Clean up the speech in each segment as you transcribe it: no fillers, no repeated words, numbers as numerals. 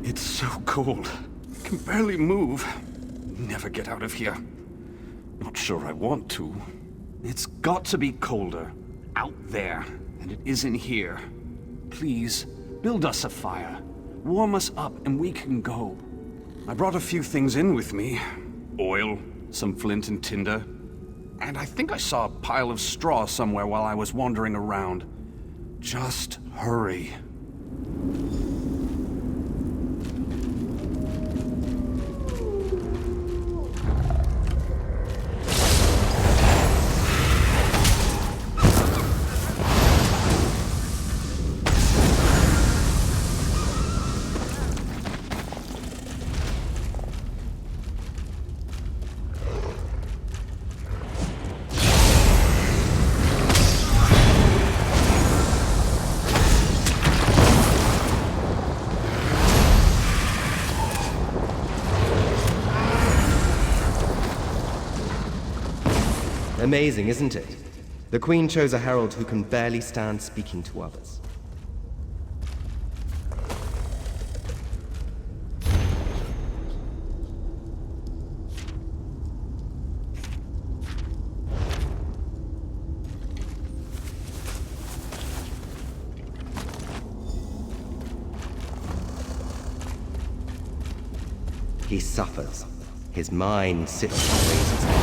It's so cold. I can barely move. Never get out of here. Not sure I want to. It's got to be colder. Out there. And it isn't here. Please, build us a fire. Warm us up and we can go. I brought a few things in with me. Oil, some flint and tinder. And I think I saw a pile of straw somewhere while I was wandering around. Just hurry. Amazing, isn't it? The Queen chose a herald who can barely stand speaking to others. He suffers. His mind sits and raises him.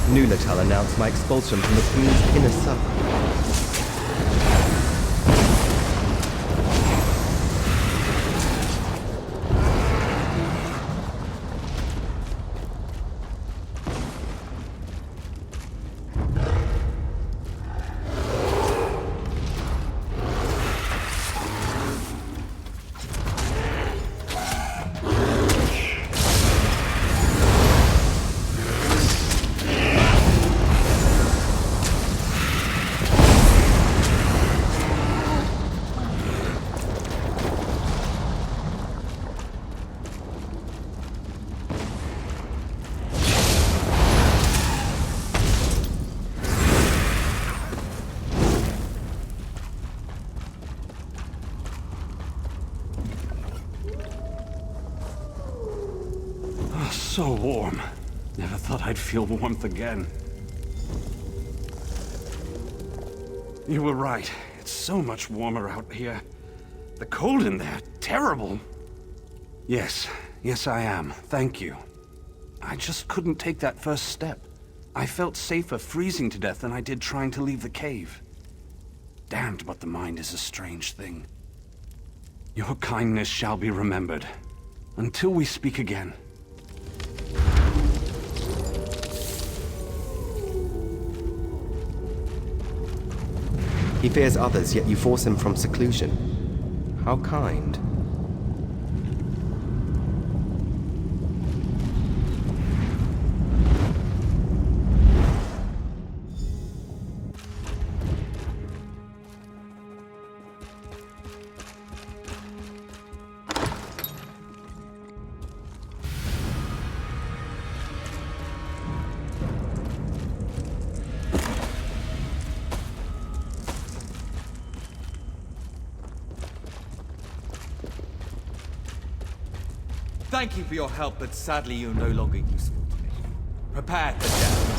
Nulatal announced my expulsion from the Queen's inner circle. So warm. Never thought I'd feel warmth again. You were right. It's so much warmer out here. The cold in there, terrible. Yes, I am. Thank you. I just couldn't take that first step. I felt safer freezing to death than I did trying to leave the cave. Damned, but the mind is a strange thing. Your kindness shall be remembered. Until we speak again. He fears others, yet you force him from seclusion. How kind. Thank you for your help, but sadly you're no longer useful to me. Prepare for death.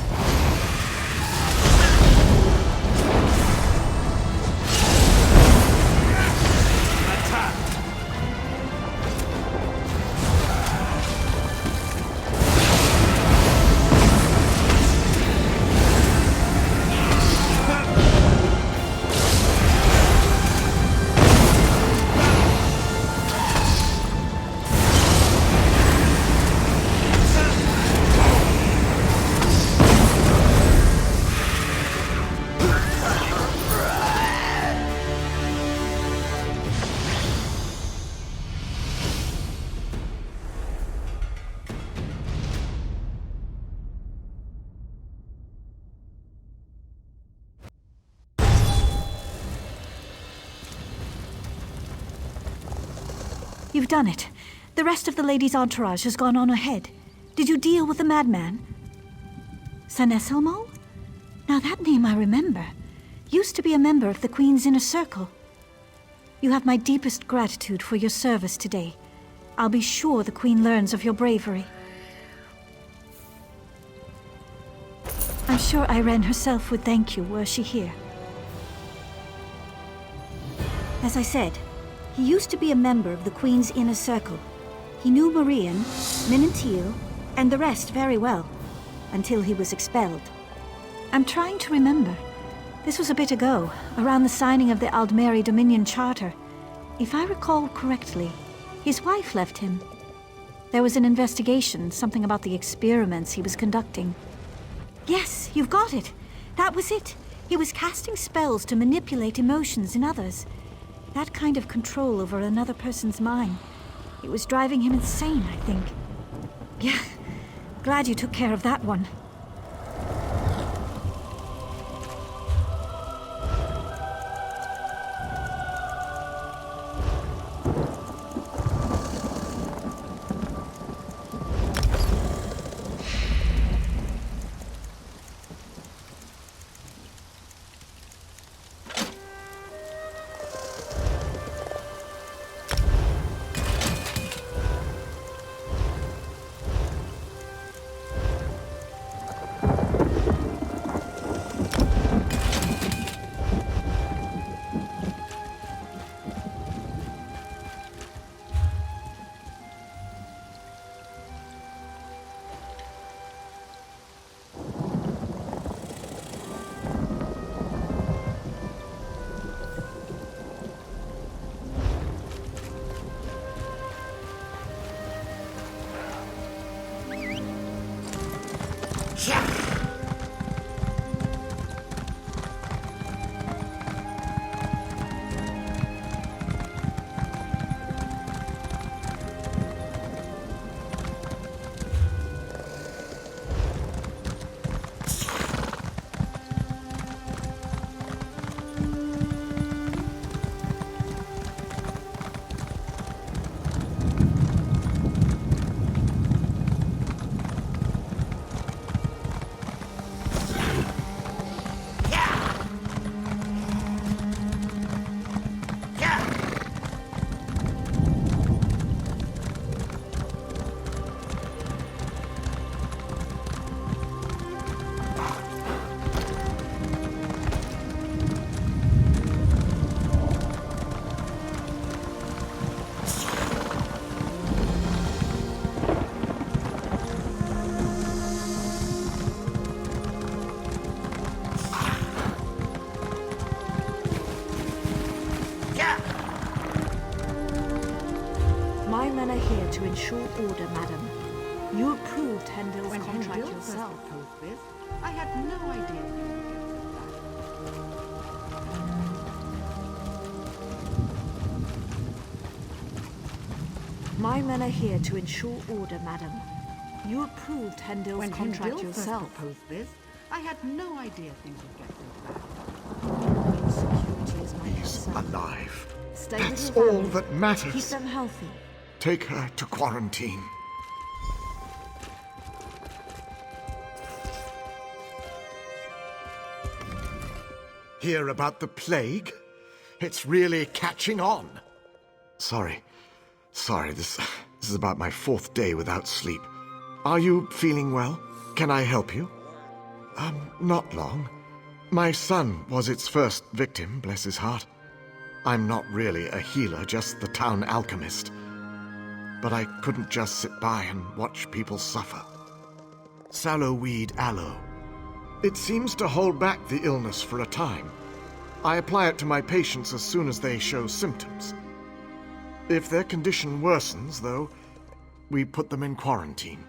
You've done it. The rest of the lady's entourage has gone on ahead. Did you deal with the madman? San Eselmo? Now that name I remember. Used to be a member of the Queen's inner circle. You have my deepest gratitude for your service today. I'll be sure the Queen learns of your bravery. I'm sure Irene herself would thank you were she here. As I said, he used to be a member of the Queen's inner circle. He knew Marian, Minantil, and the rest very well, until he was expelled. I'm trying to remember. This was a bit ago, around the signing of the Aldmeri Dominion Charter. If I recall correctly, his wife left him. There was an investigation, something about the experiments he was conducting. Yes, you've got it. That was it. He was casting spells to manipulate emotions in others. That kind of control over another person's mind. It was driving him insane, I think. Yeah, glad you took care of that one. My men are here to ensure order, madam. You approved Hendel's When contract Hendel first yourself. proposed this, I had no idea he would get that. My men are here to ensure order, madam. You approved Hendel's When contract Hendel first yourself. proposed this, I had no idea things would get so bad. Queen's security is my He's concern. alive. Stay That's with your all family. that matters. Keep them healthy. Take her to quarantine. Hear about the plague? It's really catching on. Sorry. This is about my 4th day without sleep. Are you feeling well? Can I help you? Not long. My son was its first victim, bless his heart. I'm not really a healer, just the town alchemist. But I couldn't just sit by and watch people suffer. Sallowweed aloe. It seems to hold back the illness for a time. I apply it to my patients as soon as they show symptoms. If their condition worsens, though, we put them in quarantine.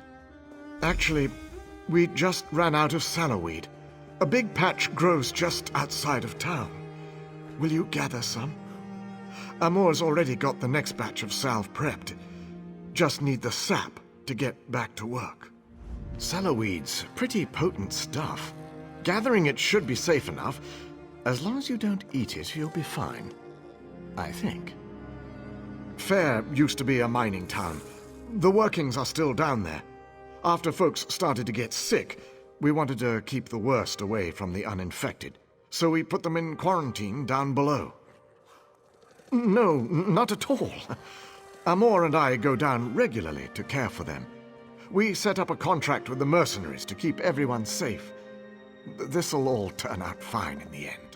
Actually, we just ran out of sallowweed. A big patch grows just outside of town. Will you gather some? Amor's already got the next batch of salve prepped. Just need the sap to get back to work. Sallowweed's pretty potent stuff. Gathering it should be safe enough. As long as you don't eat it, you'll be fine. I think. Fair used to be a mining town. The workings are still down there. After folks started to get sick, we wanted to keep the worst away from the uninfected. So we put them in quarantine down below. No, not at all. Amor and I go down regularly to care for them. We set up a contract with the mercenaries to keep everyone safe. This'll all turn out fine in the end.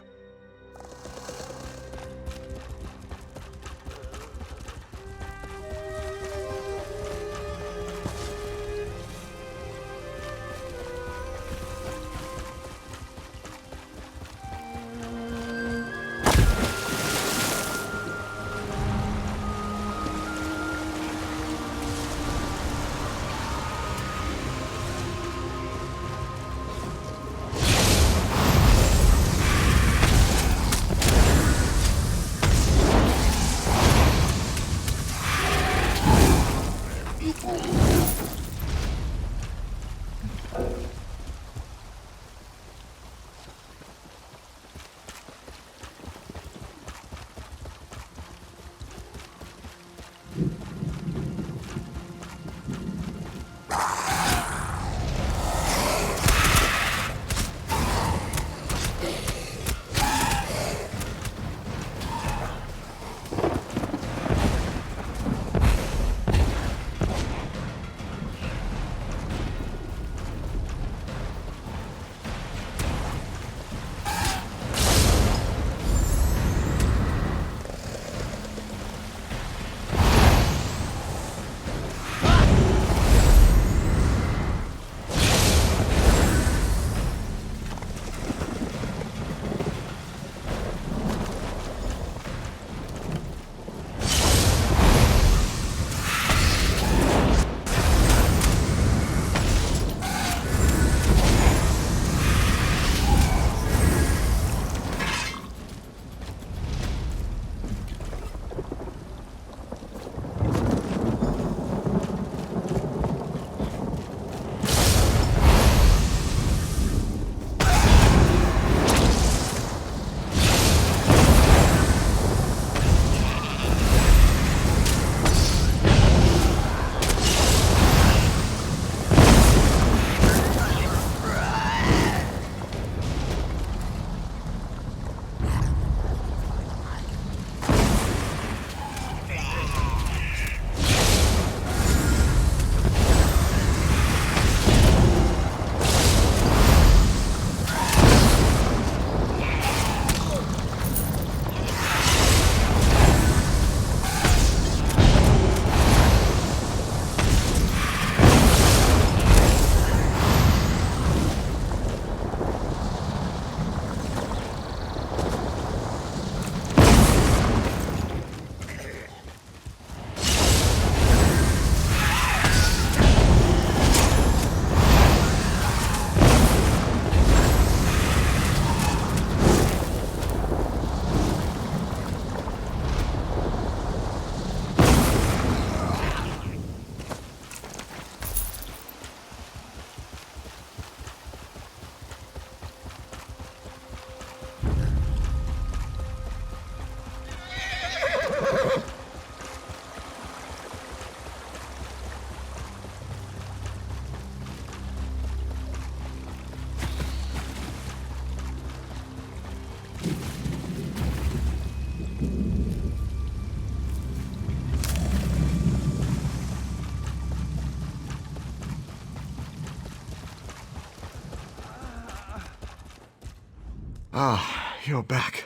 Ah, you're back.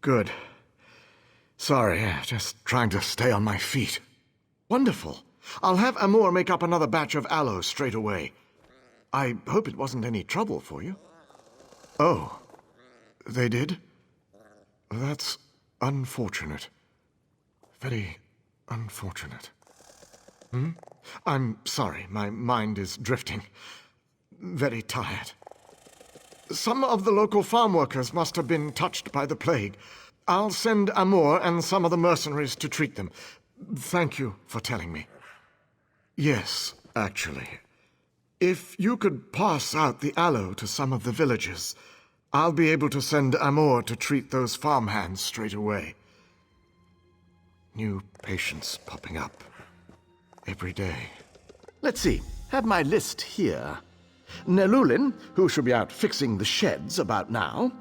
Good. Sorry, just trying to stay on my feet. Wonderful. I'll have Amor make up another batch of aloe straight away. I hope it wasn't any trouble for you. Oh, they did? That's unfortunate. Very unfortunate. I'm sorry, my mind is drifting. Very tired. Some of the local farm workers must have been touched by the plague. I'll send Amor and some of the mercenaries to treat them. Thank you for telling me. Yes, actually. If you could pass out the aloe to some of the villagers, I'll be able to send Amor to treat those farmhands straight away. New patients popping up every day. Let's see. Have my list here. Nelulin, who should be out fixing the sheds about now.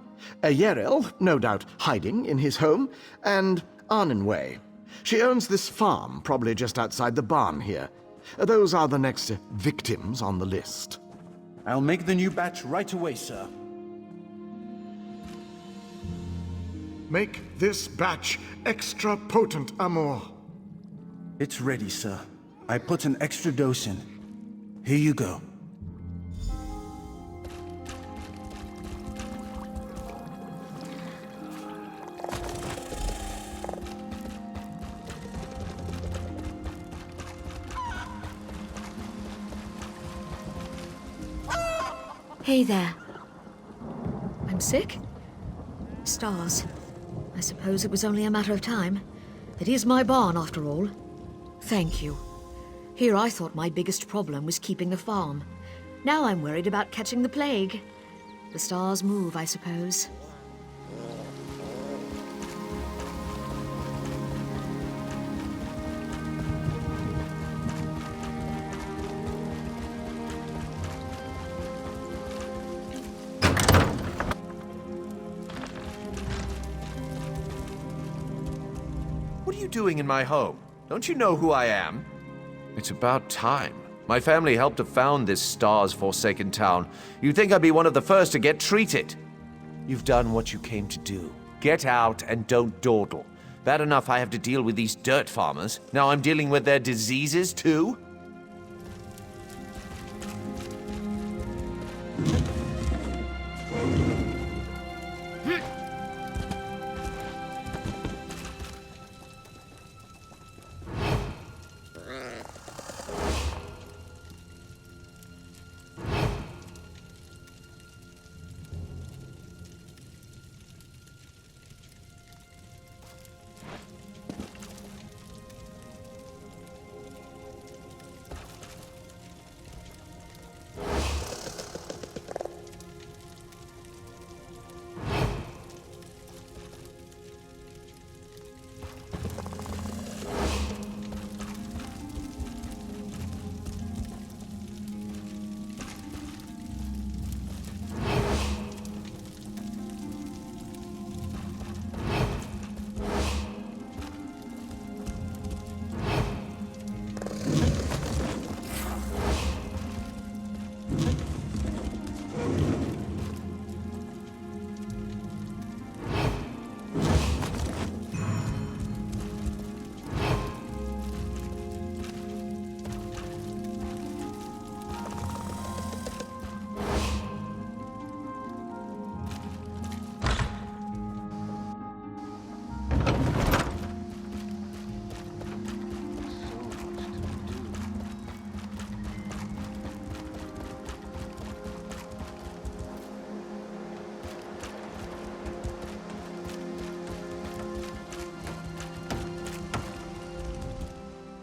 Yerel, no doubt hiding in his home. And Arnenway. She owns this farm, probably just outside the barn here. Those are the next victims on the list. I'll make the new batch right away, sir. Make this batch extra potent, Amor. It's ready, sir. I put an extra dose in. Here you go. Hey there. I'm sick? Stars. I suppose it was only a matter of time. It is my barn, after all. Thank you. Here I thought my biggest problem was keeping the farm. Now I'm worried about catching the plague. The stars move, I suppose. What are you doing in my home? Don't you know who I am? It's about time. My family helped to found this stars-forsaken town. You'd think I'd be one of the first to get treated. You've done what you came to do. Get out and don't dawdle. Bad enough I have to deal with these dirt farmers. Now I'm dealing with their diseases, too?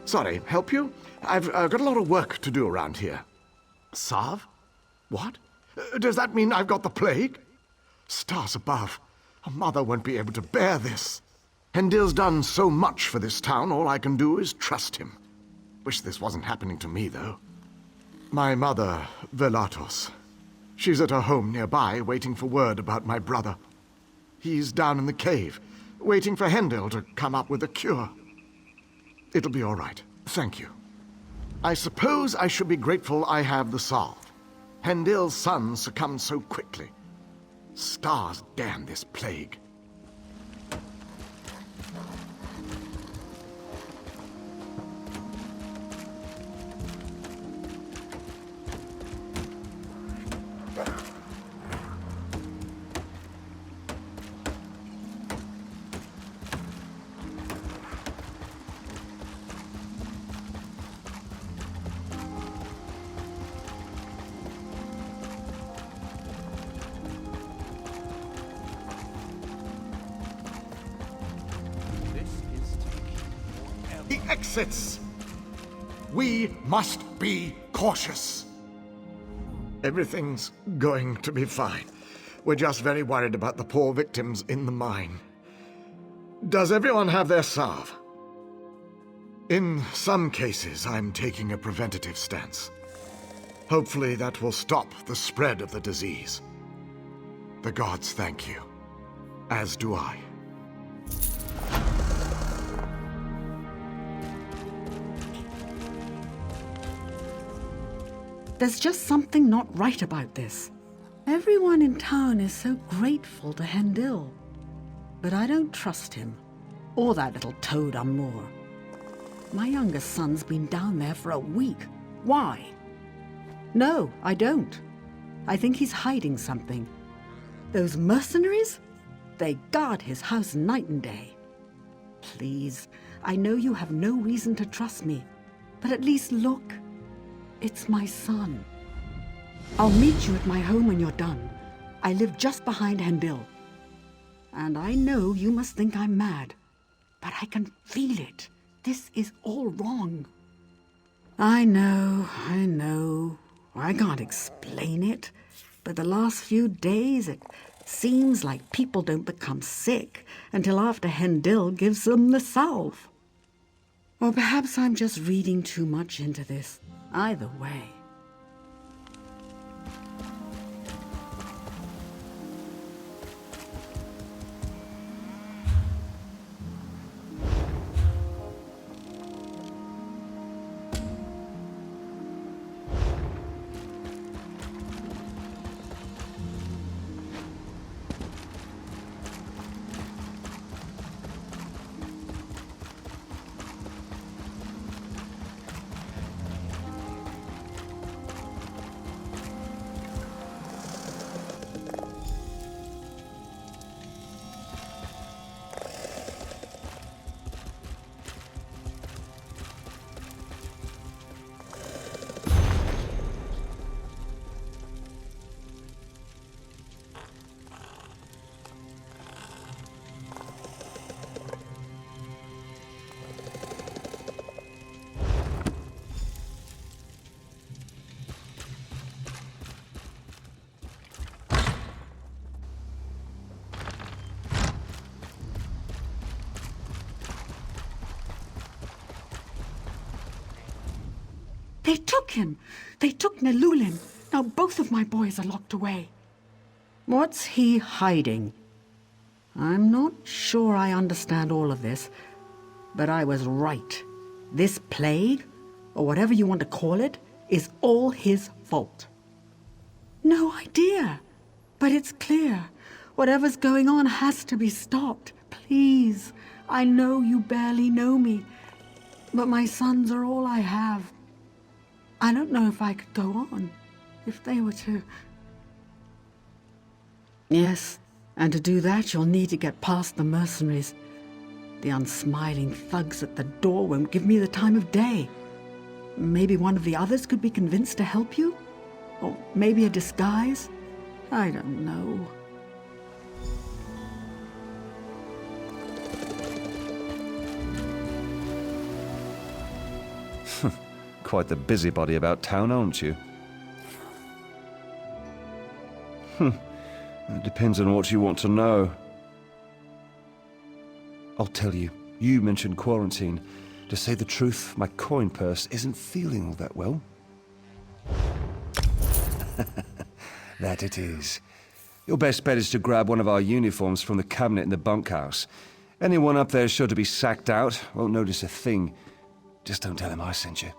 Sorry, help you? I've got a lot of work to do around here. Sarv? What? Does that mean I've got the plague? Stars above. A mother won't be able to bear this. Hendil's done so much for this town, all I can do is trust him. Wish this wasn't happening to me, though. My mother, Velatos. She's at her home nearby, waiting for word about my brother. He's down in the cave, waiting for Hendil to come up with a cure. It'll be all right. Thank you. I suppose I should be grateful I have the salve. Hendil's son succumbed so quickly. Stars damn this plague. The exits! We must be cautious. Everything's going to be fine. We're just very worried about the poor victims in the mine. Does everyone have their salve? In some cases, I'm taking a preventative stance. Hopefully that will stop the spread of the disease. The gods thank you, as do I. There's just something not right about this. Everyone in town is so grateful to Hendil. But I don't trust him, or that little toad Amur. My youngest son's been down there for a week. Why? No, I don't. I think he's hiding something. Those mercenaries? They guard his house night and day. Please, I know you have no reason to trust me, but at least look. It's my son. I'll meet you at my home when you're done. I live just behind Hendil. And I know you must think I'm mad, but I can feel it. This is all wrong. I know. I can't explain it, but the last few days it seems like people don't become sick until after Hendil gives them the salve. Or perhaps I'm just reading too much into this. Either way. They took him. They took Nelulim. Now both of my boys are locked away. What's he hiding? I'm not sure I understand all of this, but I was right. This plague, or whatever you want to call it, is all his fault. No idea. But it's clear. Whatever's going on has to be stopped. Please. I know you barely know me, but my sons are all I have. I don't know if I could go on, if they were to... Yes, and to do that you'll need to get past the mercenaries. The unsmiling thugs at the door won't give me the time of day. Maybe one of the others could be convinced to help you? Or maybe a disguise? I don't know. Quite the busybody about town, aren't you? It depends on what you want to know. I'll tell you. You mentioned quarantine. To say the truth, my coin purse isn't feeling all that well. That it is. Your best bet is to grab one of our uniforms from the cabinet in the bunkhouse. Anyone up there is sure to be sacked out, won't notice a thing. Just don't tell him I sent you.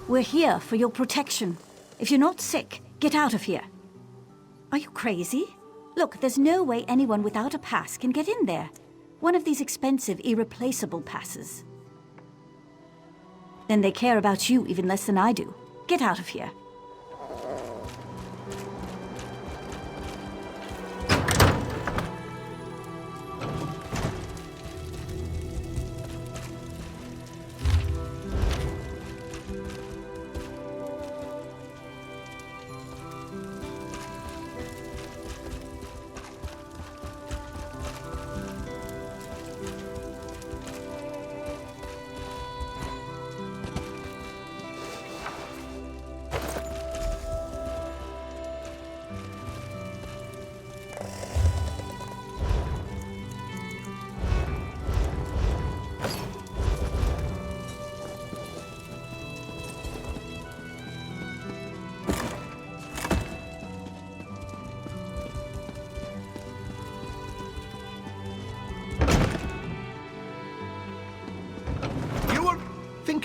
We're here for your protection. If you're not sick, get out of here. Are you crazy? Look, there's no way anyone without a pass can get in there. One of these expensive, irreplaceable passes. Then they care about you even less than I do. Get out of here.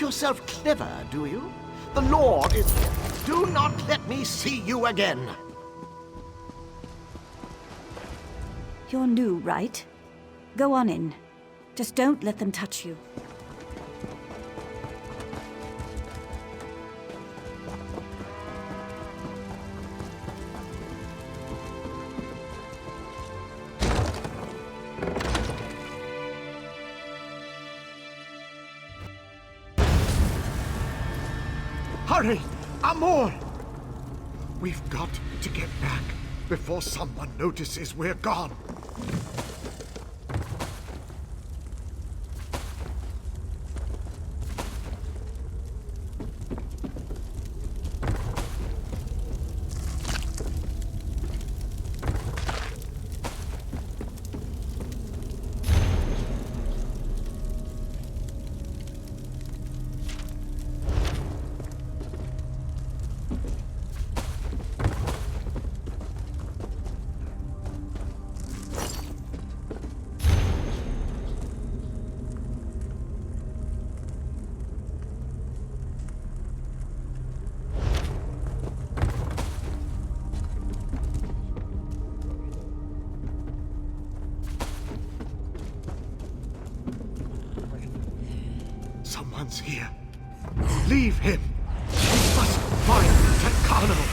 yourself clever, do you? The Lord is... Do not let me see you again! You're new, right? Go on in. Just don't let them touch you. Hurry! Amor! We've got to get back before someone notices we're gone. Someone's here. Leave him. We must find Takano.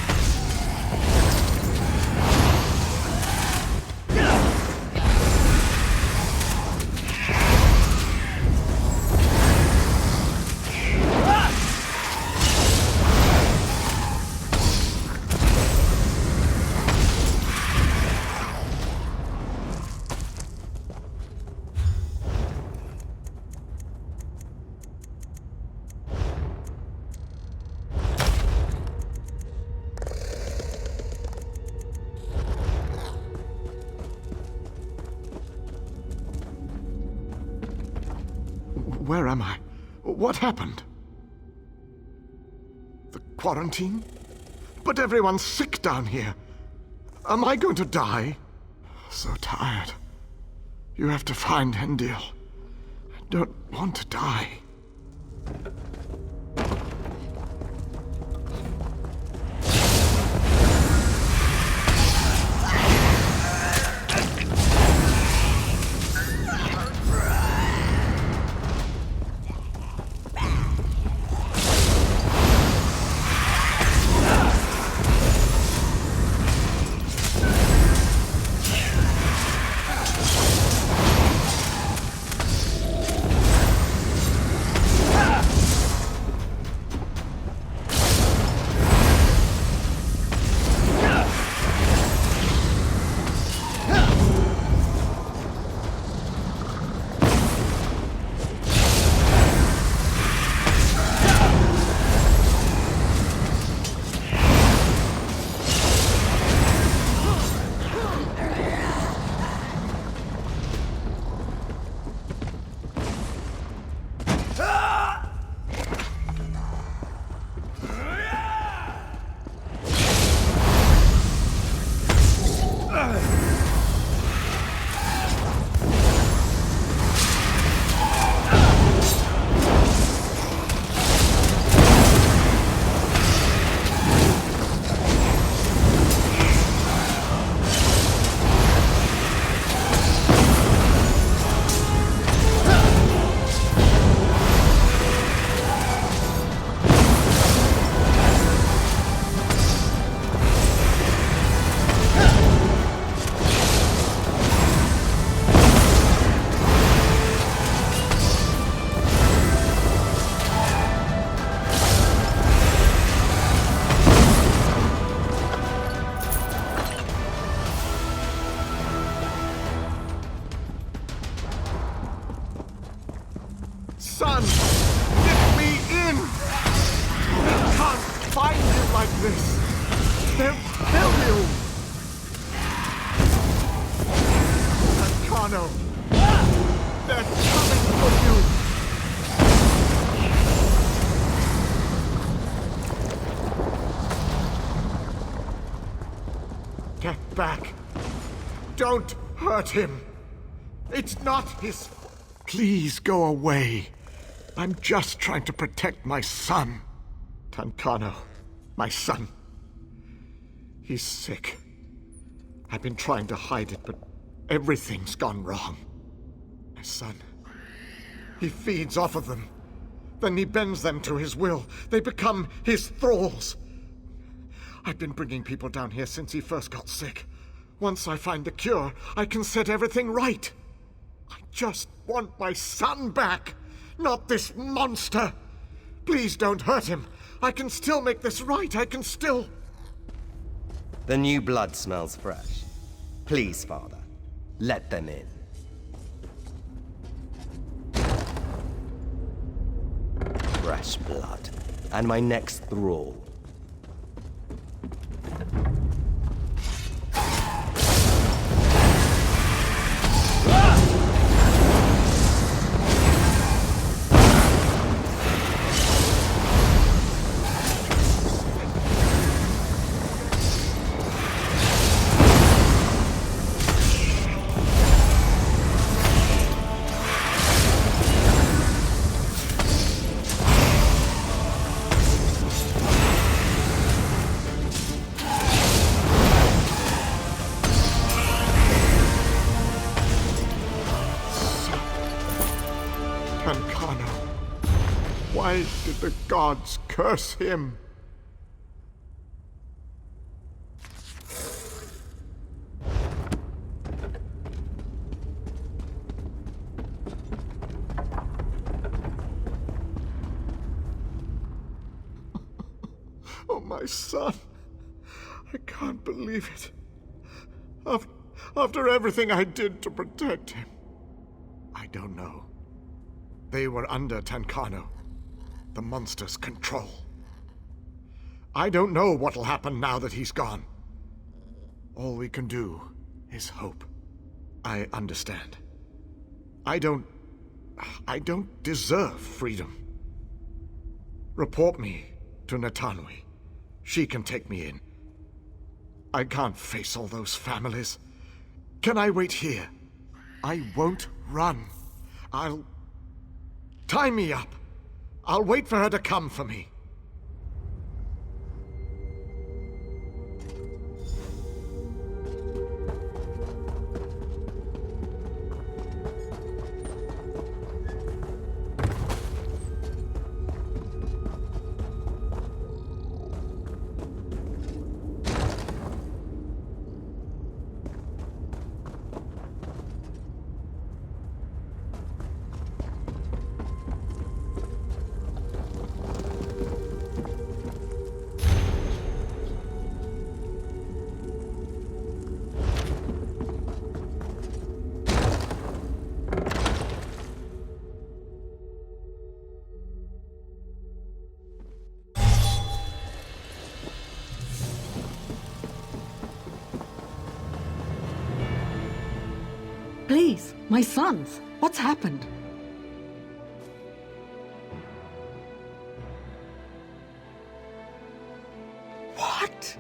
Where am I? What happened? The quarantine? But everyone's sick down here. Am I going to die? So tired. You have to find Hendil. I don't want to die. Son! Get me in! We can't find you like this! They'll kill you! Takano! They're coming for you! Get back! Don't hurt him! It's not his... Please go away. I'm just trying to protect my son. Tancano, my son. He's sick. I've been trying to hide it, but everything's gone wrong. My son. He feeds off of them. Then he bends them to his will. They become his thralls. I've been bringing people down here since he first got sick. Once I find the cure, I can set everything right. I just want my son back, not this monster. Please don't hurt him. I can still make this right. I can still... The new blood smells fresh. Please, Father, let them in. Fresh blood. And my next thrall. Tancano. Why did the gods curse him? Oh, my son. I can't believe it. After everything I did to protect him. I don't know. They were under Tancano, the monster's control. I don't know what'll happen now that he's gone. All we can do is hope. I understand. I don't deserve freedom. Report me to Natanui. She can take me in. I can't face all those families. Can I wait here? I won't run. I'll... Tie me up. I'll wait for her to come for me. Please, my sons, what's happened? What?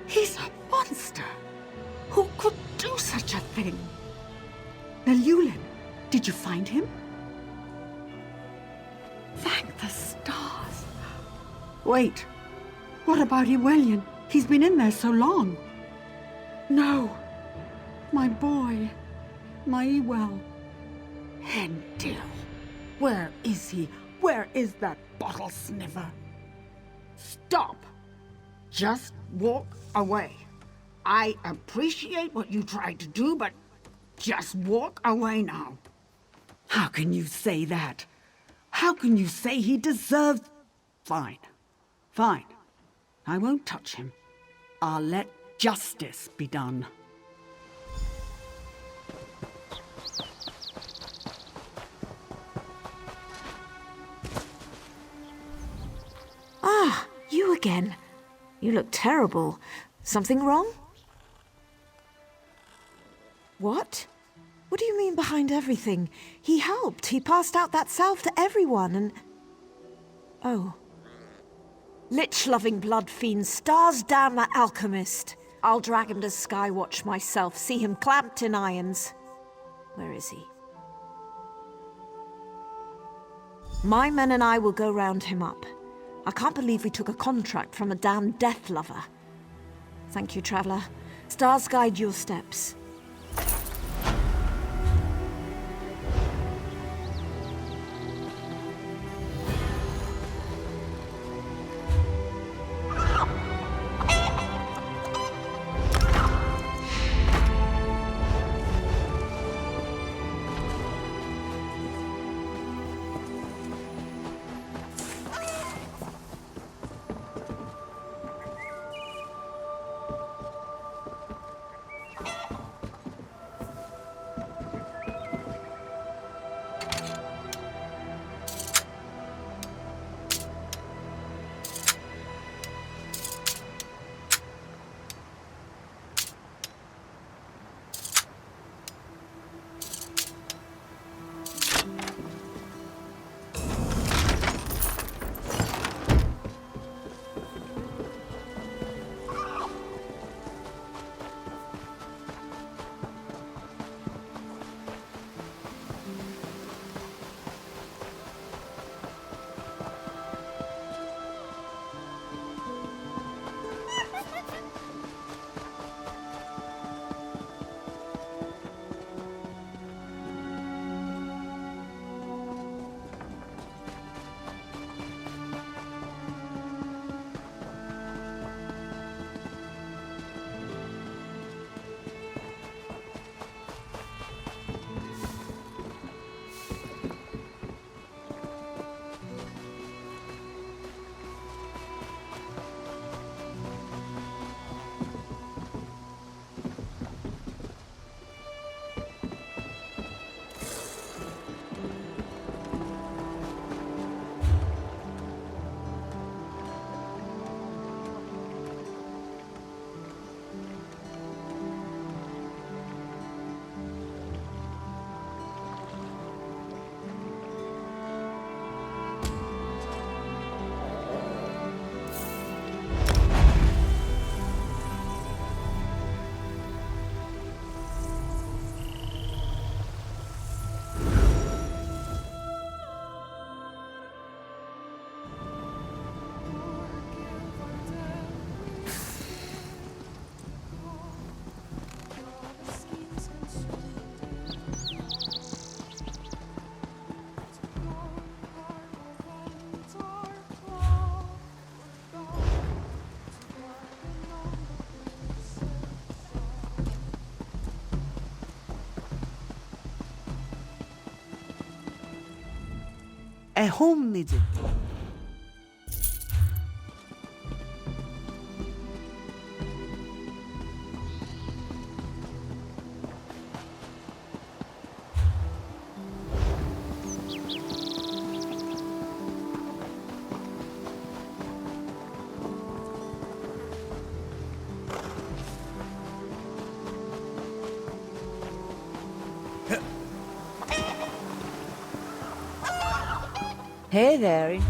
He's a monster. Who could do such a thing? Nelyulin, did you find him? Thank the stars. Wait, what about Iwelian? He's been in there so long. No, my boy. My Ewell. Hendil. Where is he? Where is that bottle sniffer? Stop. Just walk away. I appreciate what you tried to do, but just walk away now. How can you say that? How can you say he deserves... Fine. Fine. I won't touch him. I'll let justice be done. Ah, you again. You look terrible. Something wrong? What? What do you mean behind everything? He helped. He passed out that salve to everyone and... Oh. Lich-loving blood fiend, stars damn that alchemist. I'll drag him to Skywatch myself, see him clamped in irons. Where is he? My men and I will go round him up. I can't believe we took a contract from a damned death lover. Thank you, Traveler. Stars guide your steps. home diyecek. Hey there.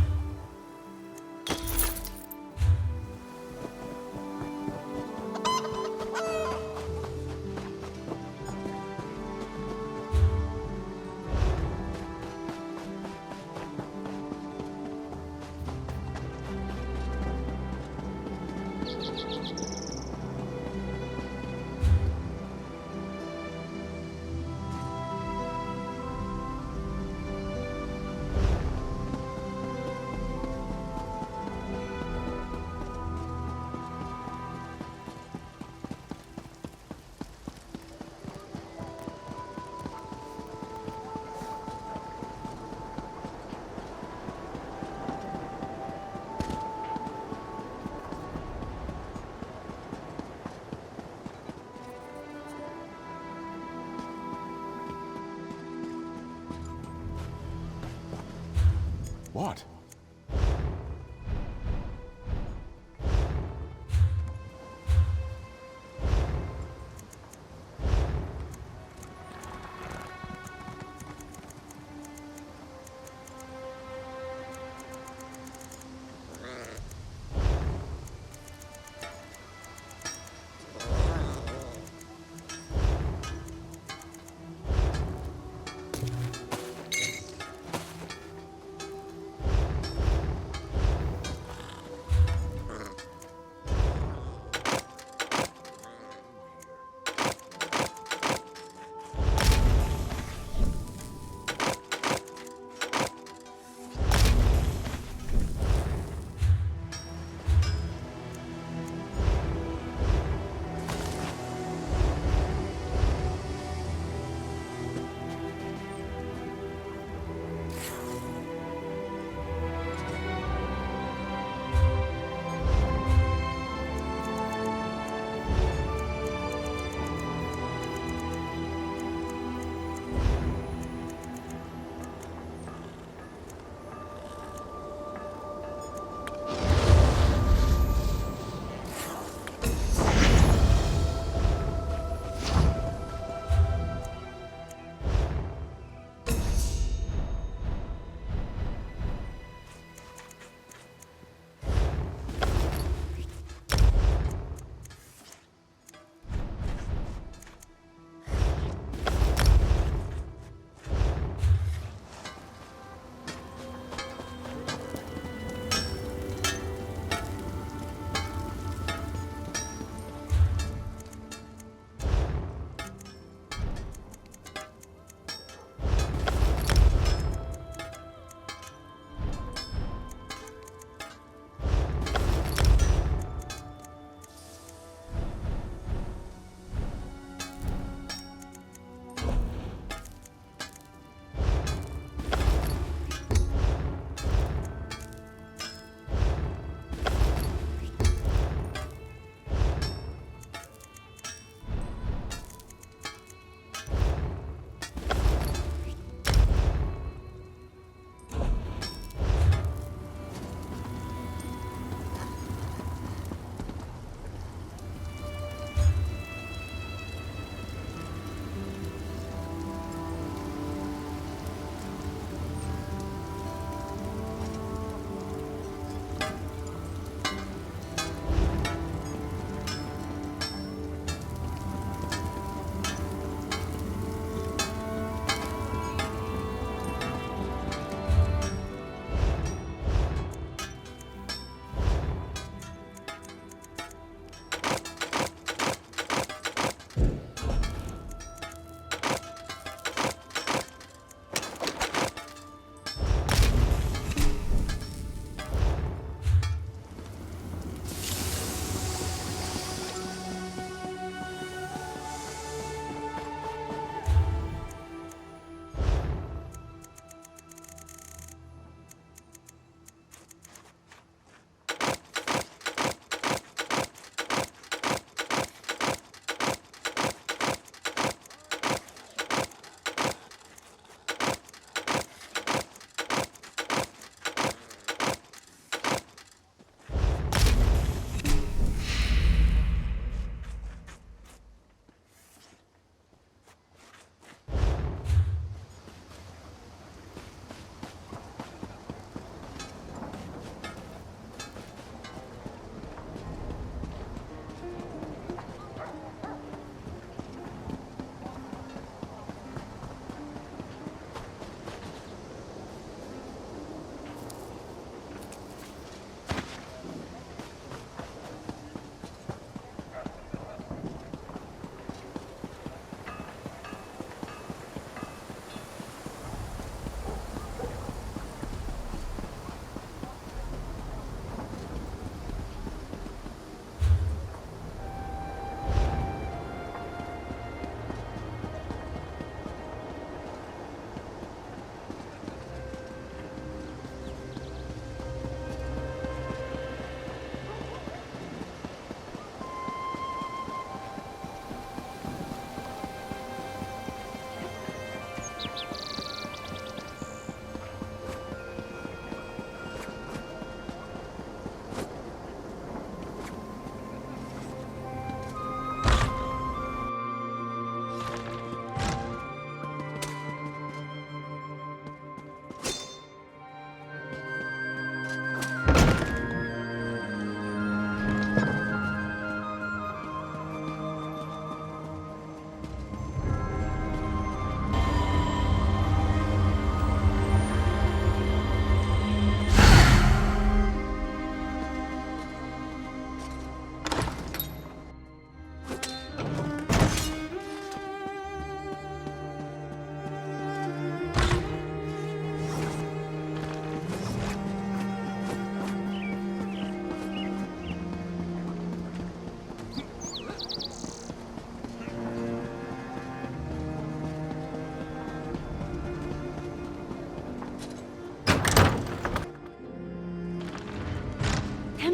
What?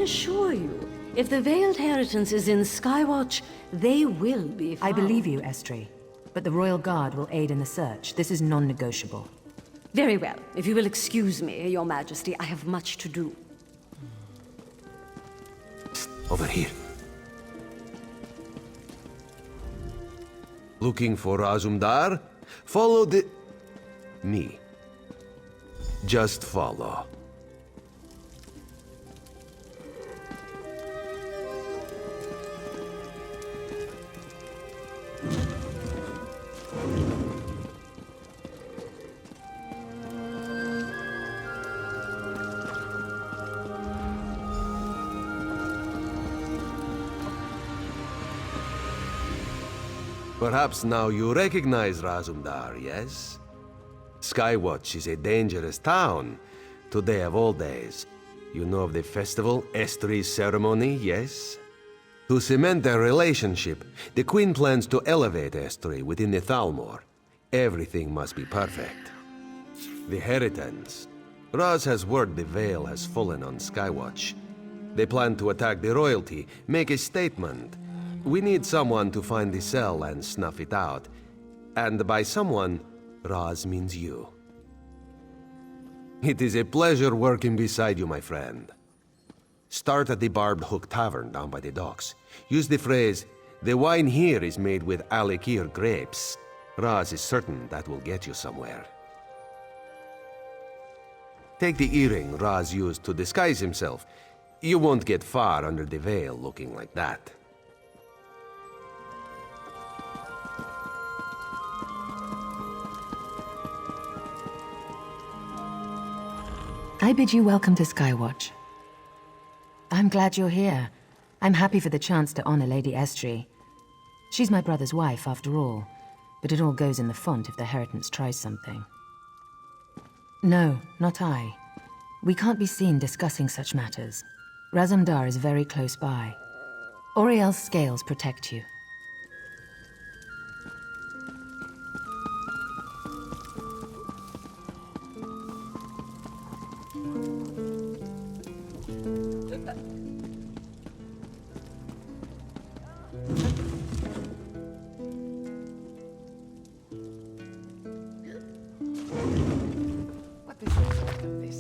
assure you, if the Veiled Heritance is in Skywatch, they will be found. I believe you, Estri. But the Royal Guard will aid in the search. This is non-negotiable. Very well. If you will excuse me, Your Majesty, I have much to do. Over here. Looking for Azumdar? Follow me. Just follow. Perhaps now you recognize Razumdar, yes? Skywatch is a dangerous town. Today of all days. You know of the festival, Estri's ceremony, yes? To cement their relationship, the Queen plans to elevate Estri within the Thalmor. Everything must be perfect. The Heritance. Raz has word the Veil has fallen on Skywatch. They plan to attack the royalty, make a statement. We need someone to find the cell and snuff it out. And by someone, Raz means you. It is a pleasure working beside you, my friend. Start at the Barbed Hook Tavern down by the docks. Use the phrase, "The wine here is made with Alekir grapes." Raz is certain that will get you somewhere. Take the earring Raz used to disguise himself. You won't get far under the veil looking like that. I bid you welcome to Skywatch. I'm glad you're here. I'm happy for the chance to honor Lady Estri. She's my brother's wife, after all, but it all goes in the font if the Heritance tries something. No, not I. We can't be seen discussing such matters. Razumdar is very close by. Oriel's scales protect you. What is the point of this?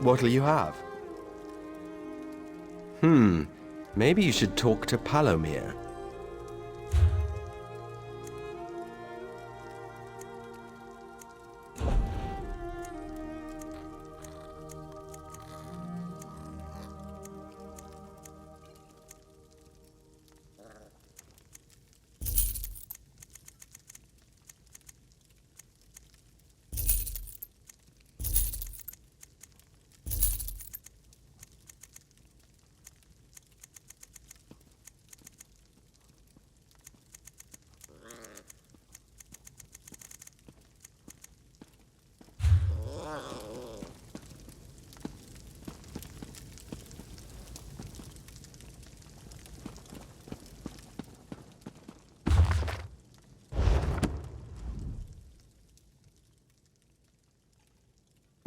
What'll you have? Maybe you should talk to Palomir.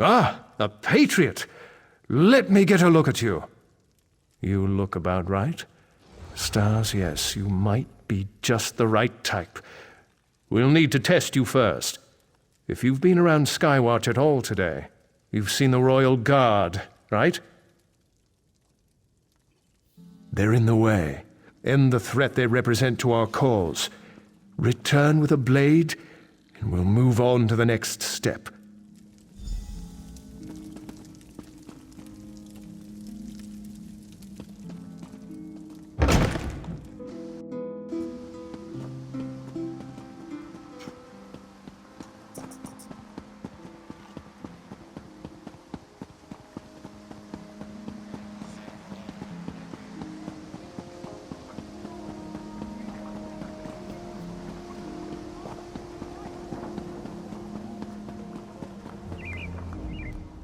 Ah, a patriot! Let me get a look at you. You look about right. Stars, yes, you might be just the right type. We'll need to test you first. If you've been around Skywatch at all today, you've seen the Royal Guard, right? They're in the way. End the threat they represent to our cause. Return with a blade, and we'll move on to the next step.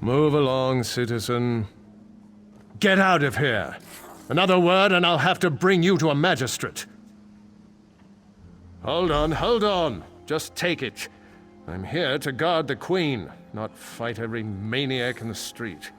Move along, citizen. Get out of here! Another word and I'll have to bring you to a magistrate. Hold on. Just take it. I'm here to guard the Queen, not fight every maniac in the street.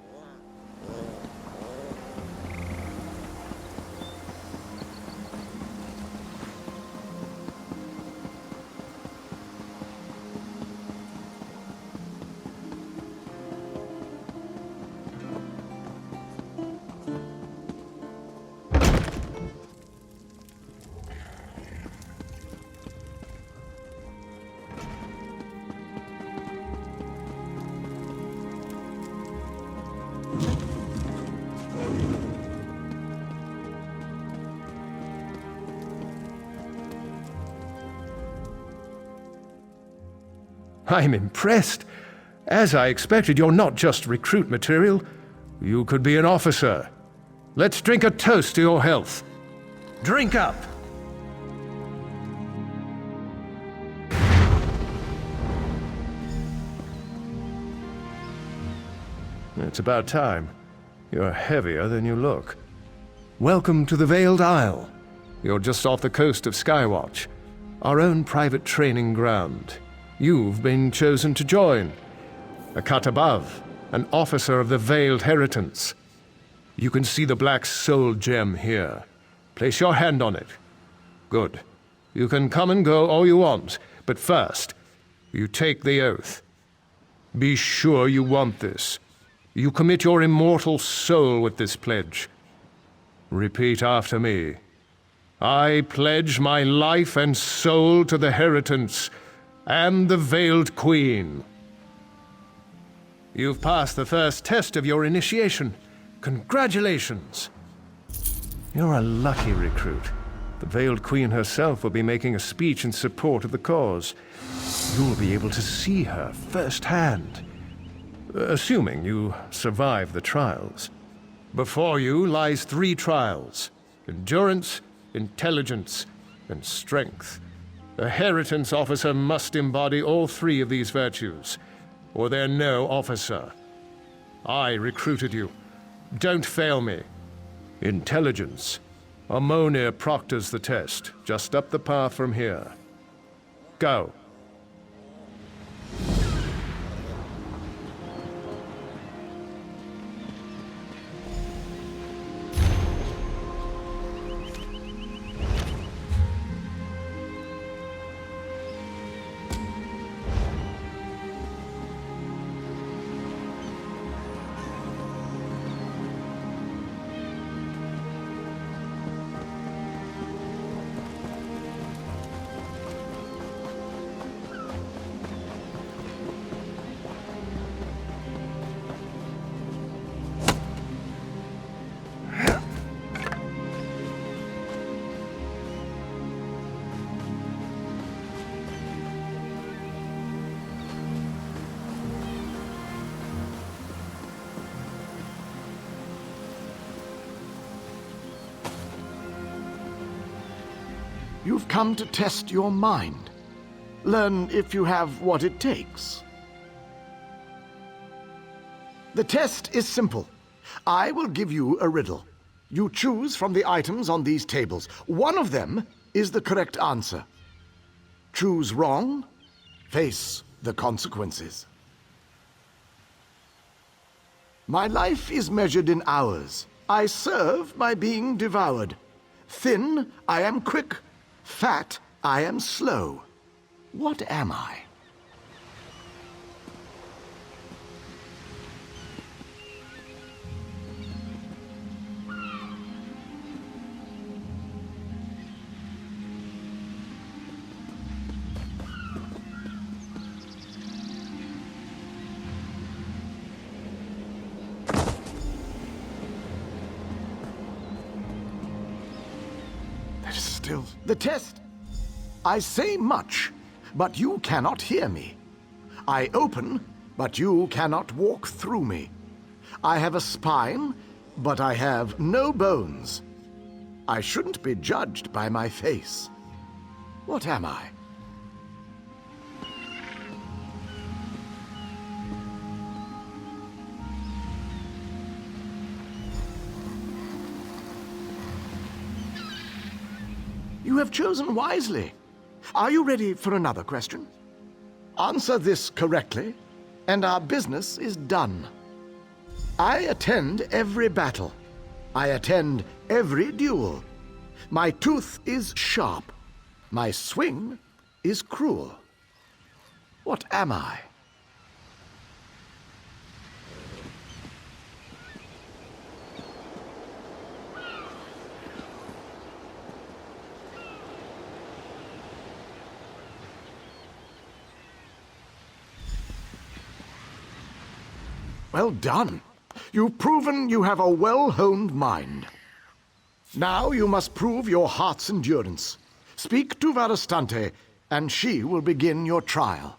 I'm impressed. As I expected, you're not just recruit material. You could be an officer. Let's drink a toast to your health. Drink up! It's about time. You're heavier than you look. Welcome to the Veiled Isle. You're just off the coast of Skywatch, our own private training ground. You've been chosen to join. A cut above, an officer of the Veiled Heritance. You can see the black soul gem here. Place your hand on it. Good. You can come and go all you want, but first, you take the oath. Be sure you want this. You commit your immortal soul with this pledge. Repeat after me. I pledge my life and soul to the Heritance and the Veiled Queen. You've passed the first test of your initiation. Congratulations. You're a lucky recruit. The Veiled Queen herself will be making a speech in support of the cause. You'll be able to see her firsthand, assuming you survive the trials. Before you lies 3 trials: endurance, intelligence, and strength. A Heritance officer must embody all 3 of these virtues, or they're no officer. I recruited you. Don't fail me. Intelligence. Ammonia proctors the test, just up the path from here. Go. You've come to test your mind. Learn if you have what it takes. The test is simple. I will give you a riddle. You choose from the items on these tables. One of them is the correct answer. Choose wrong, face the consequences. My life is measured in hours. I serve by being devoured. Thin, I am quick. Fat, I am slow. What am I? Still, the test. I say much, but you cannot hear me. I open, but you cannot walk through me. I have a spine, but I have no bones. I shouldn't be judged by my face. What am I? You have chosen wisely. Are you ready for another question? Answer this correctly, and our business is done. I attend every battle. I attend every duel. My tooth is sharp. My swing is cruel. What am I? Well done. You've proven you have a well-honed mind. Now you must prove your heart's endurance. Speak to Varastante, and she will begin your trial.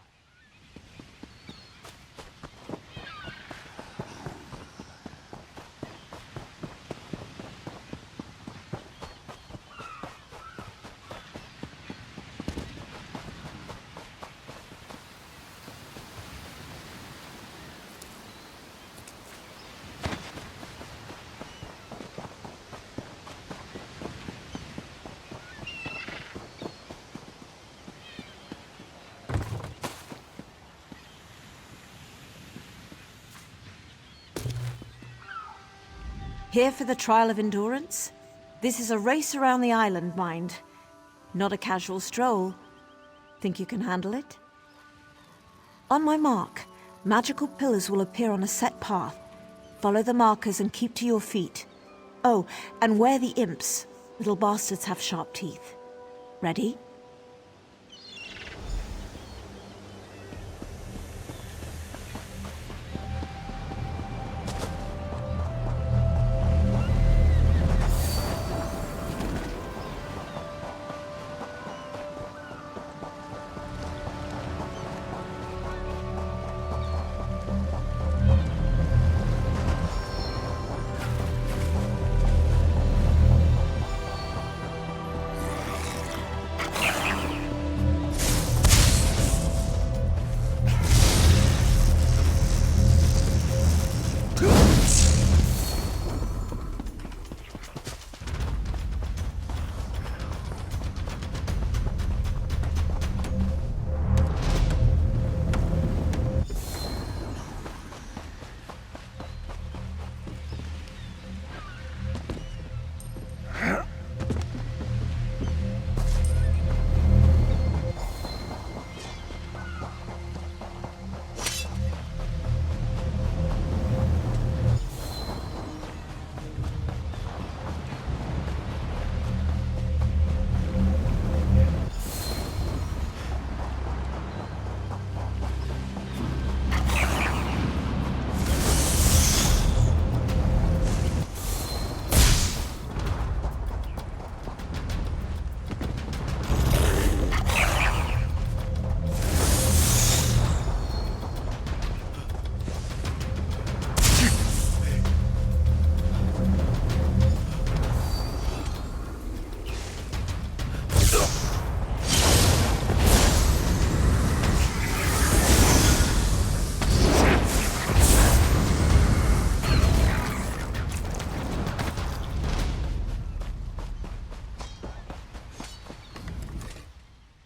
Here for the trial of endurance? This is a race around the island, mind. Not a casual stroll. Think you can handle it? On my mark, magical pillars will appear on a set path. Follow the markers and keep to your feet. Oh, and where the imps. Little bastards have sharp teeth. Ready?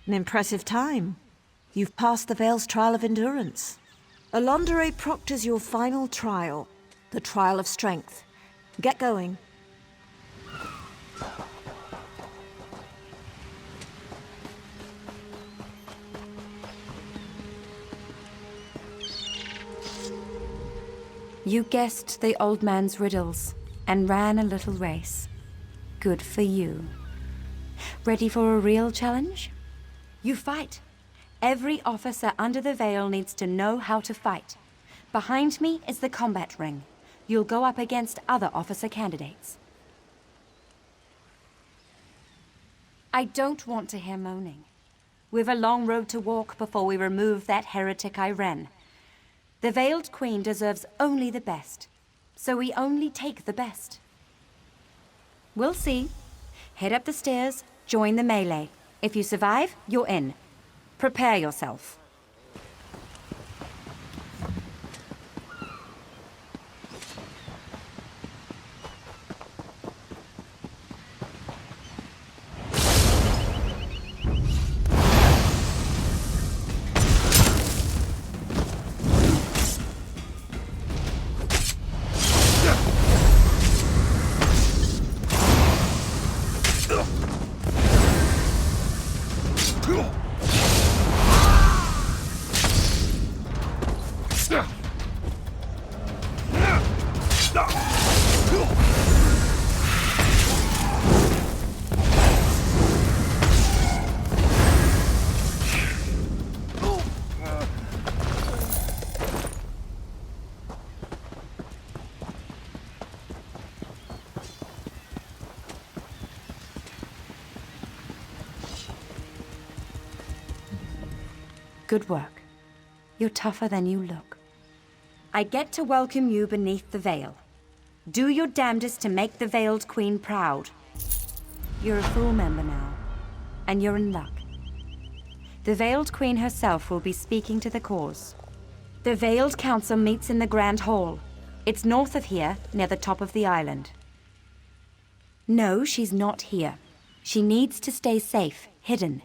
An impressive time. You've passed the Vale's trial of endurance. Alondere proctors your final trial. The trial of strength. Get going. You guessed the old man's riddles and ran a little race. Good for you. Ready for a real challenge? You fight. Every officer under the veil needs to know how to fight. Behind me is the combat ring. You'll go up against other officer candidates. I don't want to hear moaning. We've a long road to walk before we remove that heretic Iren. The Veiled Queen deserves only the best, so we only take the best. We'll see. Head up the stairs, join the melee. If you survive, you're in. Prepare yourself. Good work. You're tougher than you look. I get to welcome you beneath the veil. Do your damnedest to make the Veiled Queen proud. You're a full member now, and you're in luck. The Veiled Queen herself will be speaking to the cause. The Veiled Council meets in the Grand Hall. It's north of here, near the top of the island. No, she's not here. She needs to stay safe, hidden.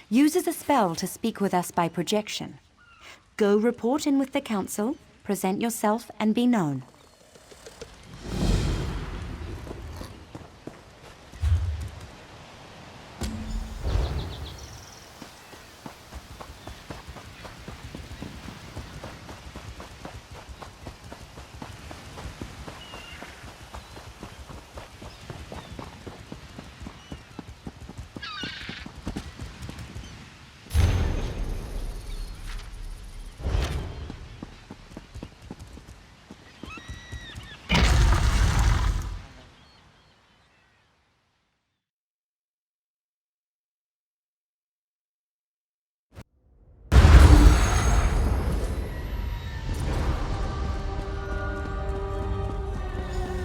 Uses a spell to speak with us by projection. Go report in with the council, present yourself, and be known.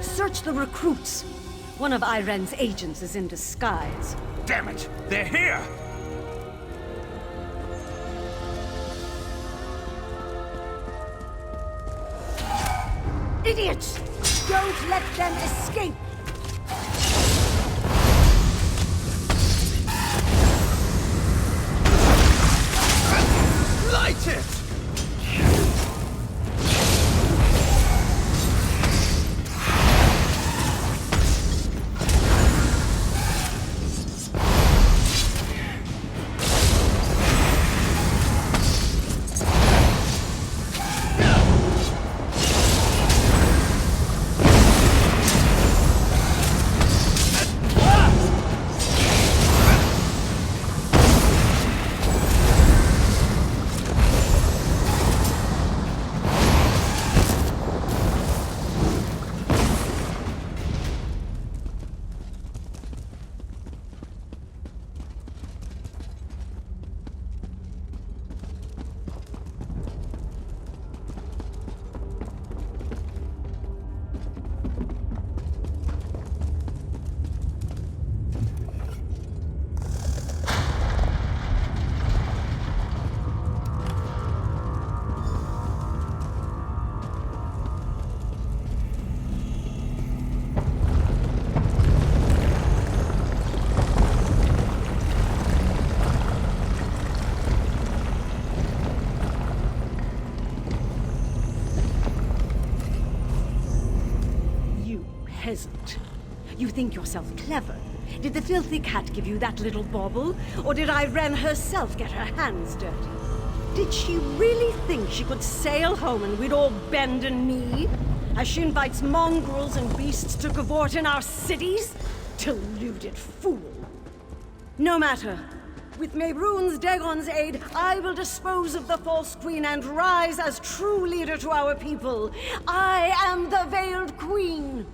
Search the recruits. One of Iren's agents is in disguise. Damn it! They're here! Idiots! Don't let them escape! Light it! peasant. You think yourself clever. Did the filthy cat give you that little bauble? Or did Irene herself get her hands dirty? Did she really think she could sail home and we'd all bend and knee? As she invites mongrels and beasts to cavort in our cities? Deluded fool. No matter. With Mehrunes Dagon's aid, I will dispose of the false queen and rise as true leader to our people. I am the Veiled Queen.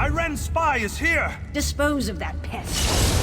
Irene's spy is here! Dispose of that pest.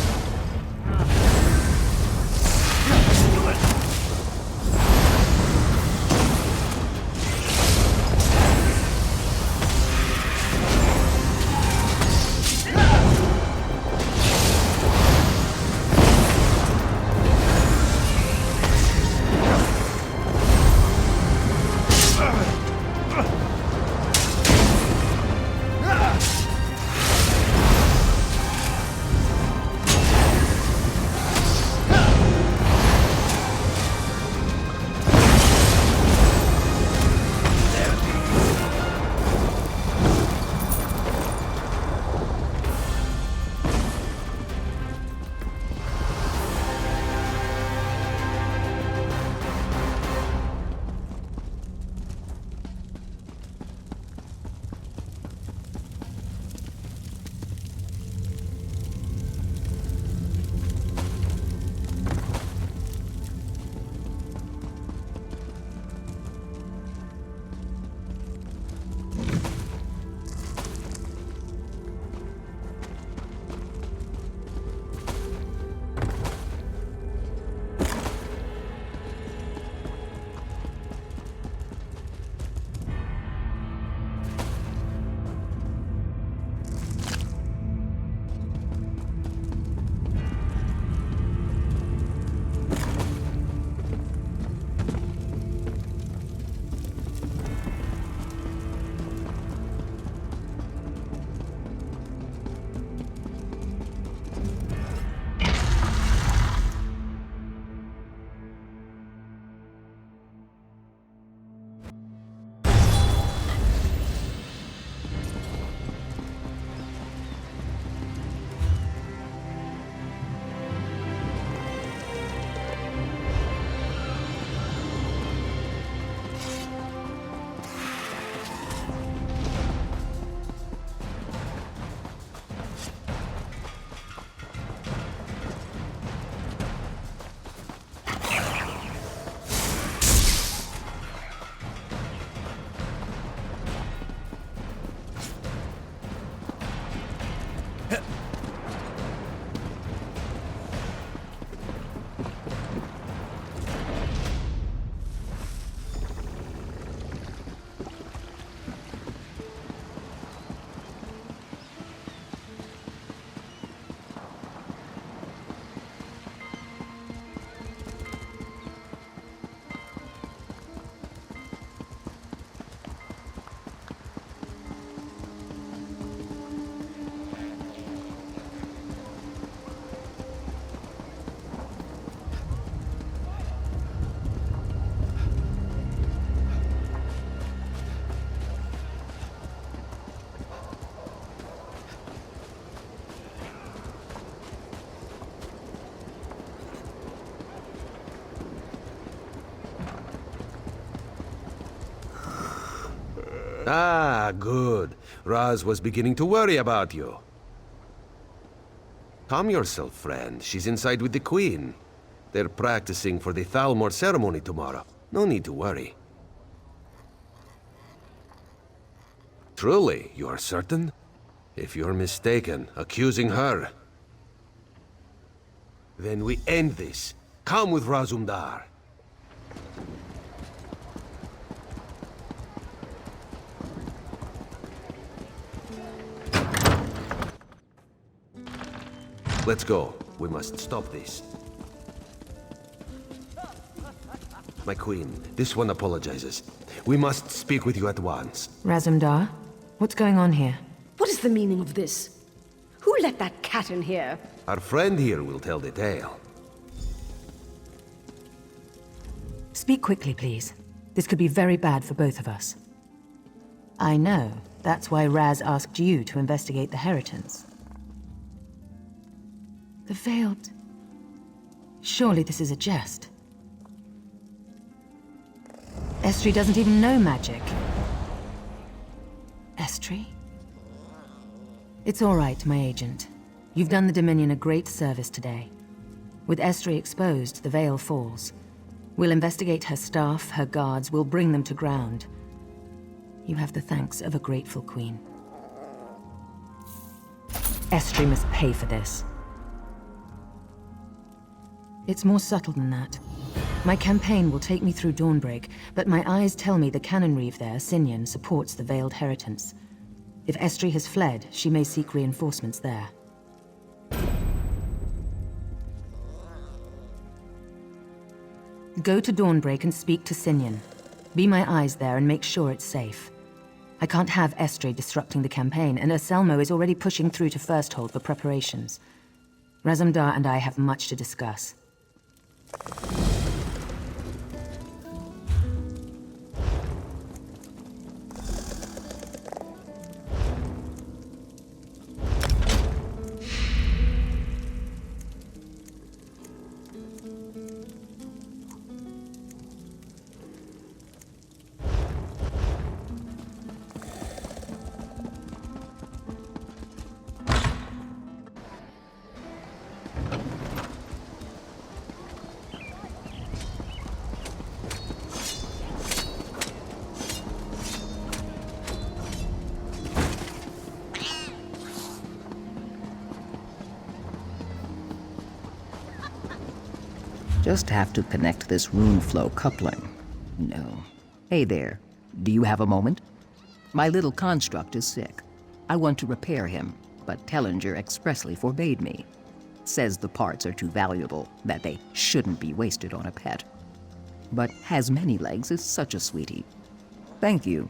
Ah, good. Raz was beginning to worry about you. Calm yourself, friend. She's inside with the Queen. They're practicing for the Thalmor ceremony tomorrow. No need to worry. Truly, you are certain? If you're mistaken, accusing her, then we end this. Come with Razumdar. Let's go. We must stop this. My queen, this one apologizes. We must speak with you at once. Razumdar, what's going on here? What is the meaning of this? Who let that cat in here? Our friend here will tell the tale. Speak quickly, please. This could be very bad for both of us. I know. That's why Raz asked you to investigate the Heritance. The Veiled... Surely this is a jest. Estri doesn't even know magic. Estri? It's all right, my agent. You've done the Dominion a great service today. With Estri exposed, the Veil falls. We'll investigate her staff, her guards, we'll bring them to ground. You have the thanks of a grateful queen. Estri must pay for this. It's more subtle than that. My campaign will take me through Dawnbreak, but my eyes tell me the cannon reeve there, Sinyan, supports the Veiled Heritance. If Estri has fled, she may seek reinforcements there. Go to Dawnbreak and speak to Sinyan. Be my eyes there and make sure it's safe. I can't have Estri disrupting the campaign, and Anselmo is already pushing through to Firsthold for preparations. Razumdar and I have much to discuss. Just have to connect this rune flow coupling. No. Hey there. Do you have a moment? My little construct is sick. I want to repair him, but Tellinger expressly forbade me. Says the parts are too valuable, that they shouldn't be wasted on a pet. But has many legs is such a sweetie. Thank you.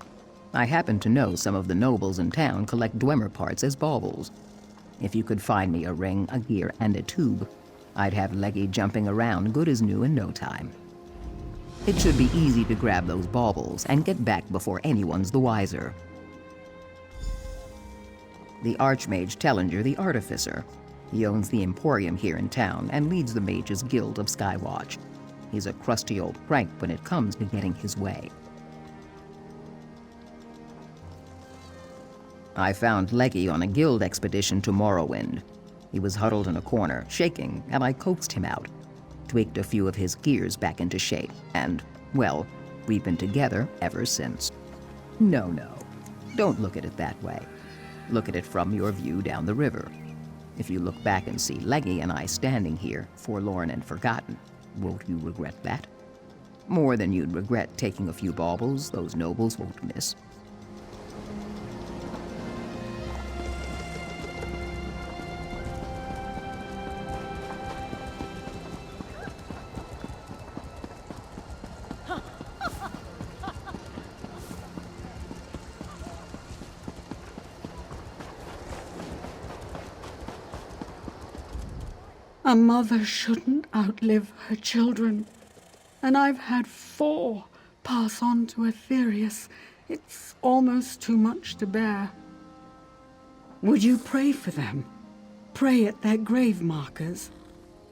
I happen to know some of the nobles in town collect Dwemer parts as baubles. If you could find me a ring, a gear, and a tube, I'd have Leggy jumping around good as new in no time. It should be easy to grab those baubles and get back before anyone's the wiser. The Archmage Tellinger the Artificer. He owns the Emporium here in town and leads the Mages Guild of Skywatch. He's a crusty old crank when it comes to getting his way. I found Leggy on a guild expedition to Morrowind. He was huddled in a corner, shaking, and I coaxed him out, tweaked a few of his gears back into shape, and, well, we've been together ever since. No, don't look at it that way. Look at it from your view down the river. If you look back and see Leggy and I standing here, forlorn and forgotten, won't you regret that? More than you'd regret taking a few baubles those nobles won't miss. A mother shouldn't outlive her children. And I've had 4 pass on to Aetherius. It's almost too much to bear. Would you pray for them? Pray at their grave markers?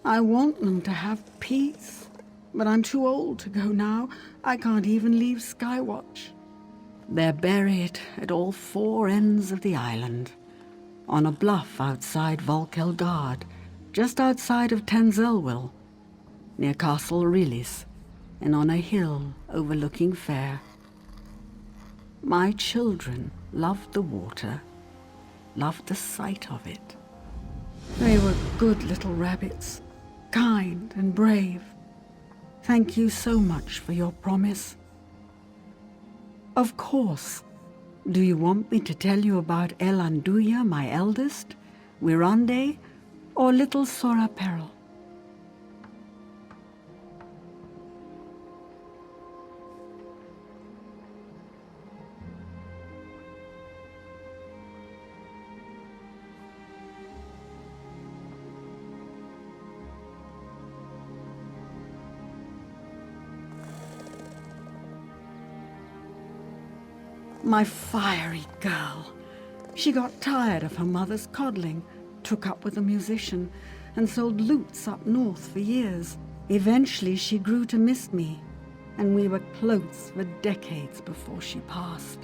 I want them to have peace. But I'm too old to go now. I can't even leave Skywatch. They're buried at all 4 ends of the island. On a bluff outside Volkelgard, just outside of Tenzelwil, near Castle Rilis, and on a hill overlooking Fair. My children loved the water, loved the sight of it. They were good little rabbits, kind and brave. Thank you so much for your promise. Of course. Do you want me to tell you about Elanduya, my eldest, Wirande, or little Sora Peril? My fiery girl. She got tired of her mother's coddling, took up with a musician, and sold lutes up north for years. Eventually, she grew to miss me, and we were close for decades before she passed.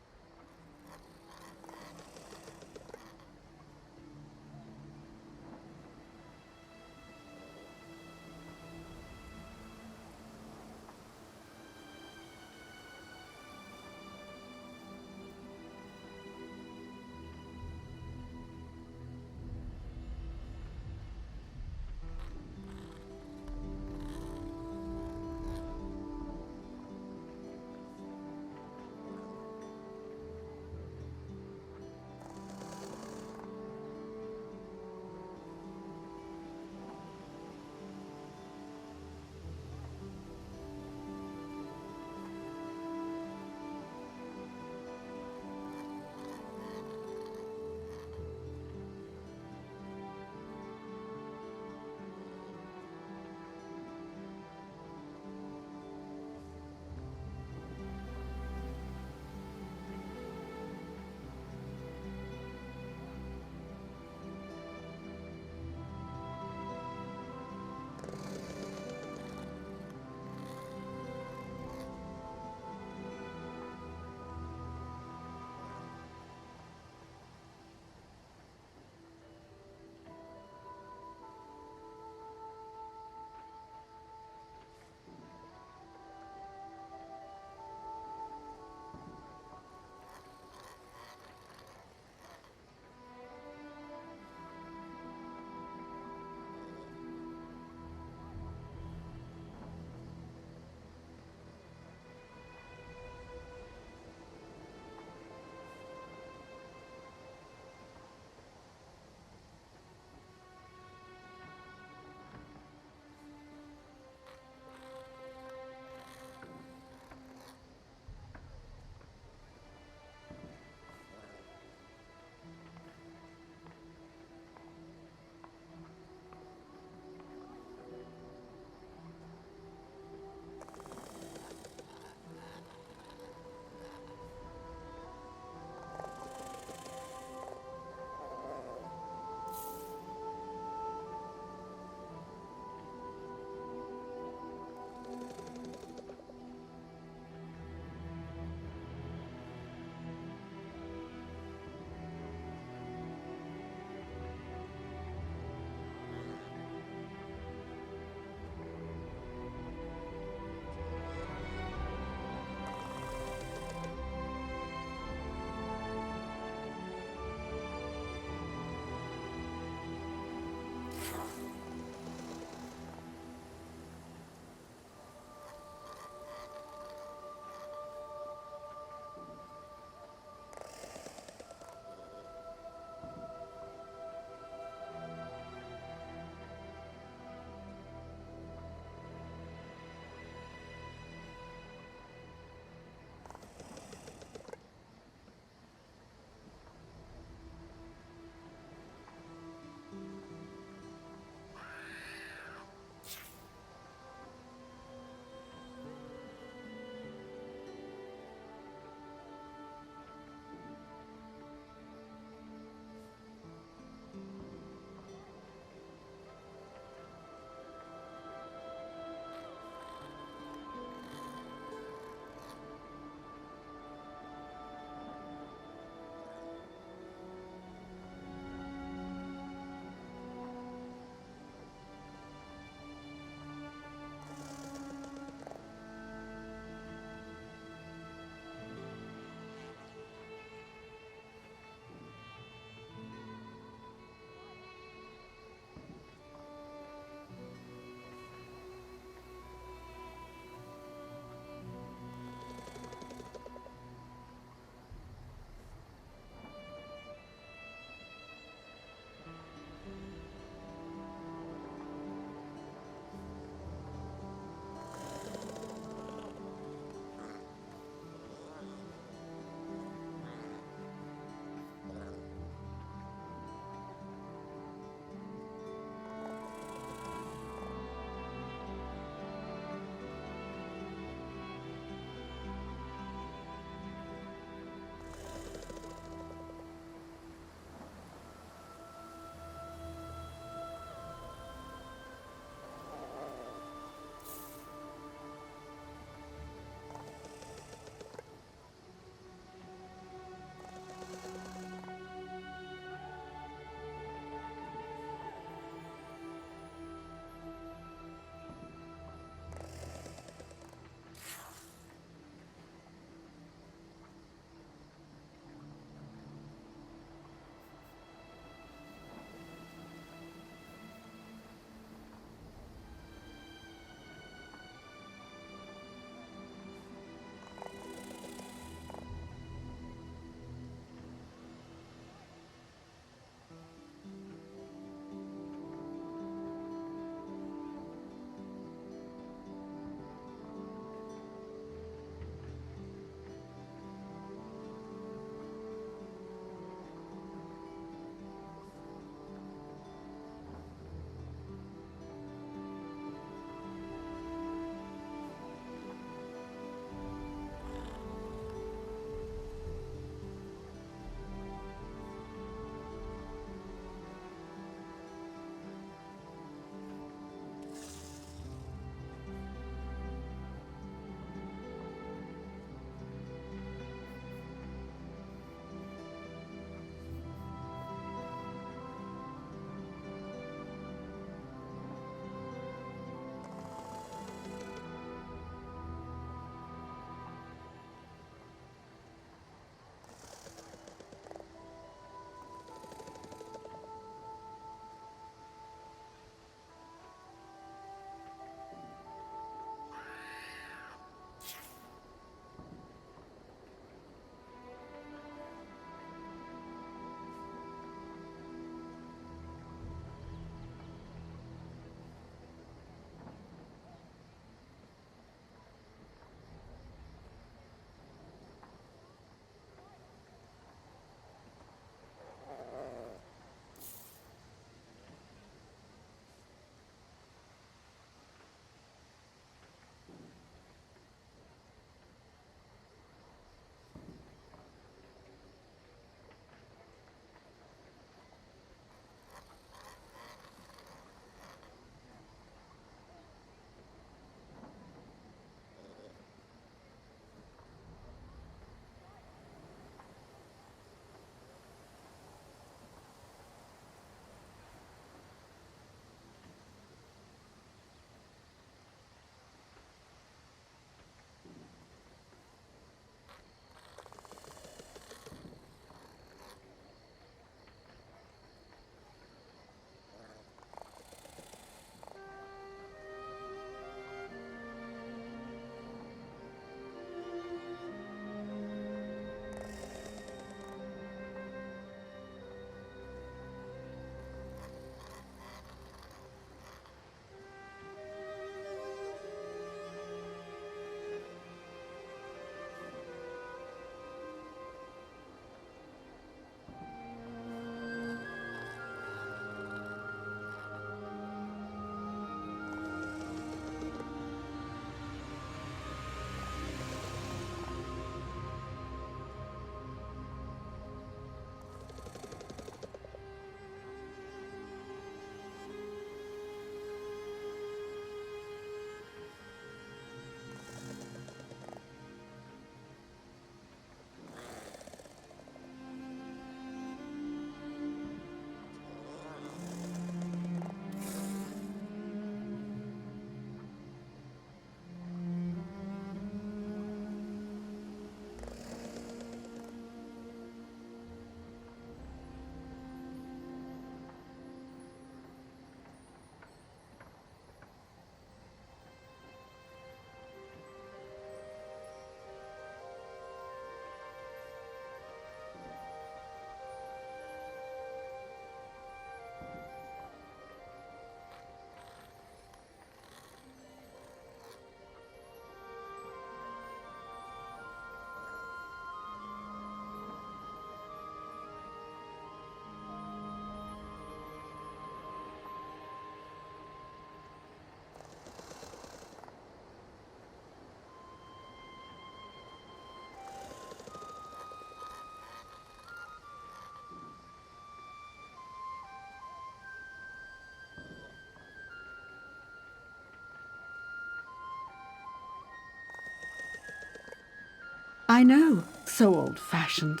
I know, so old-fashioned.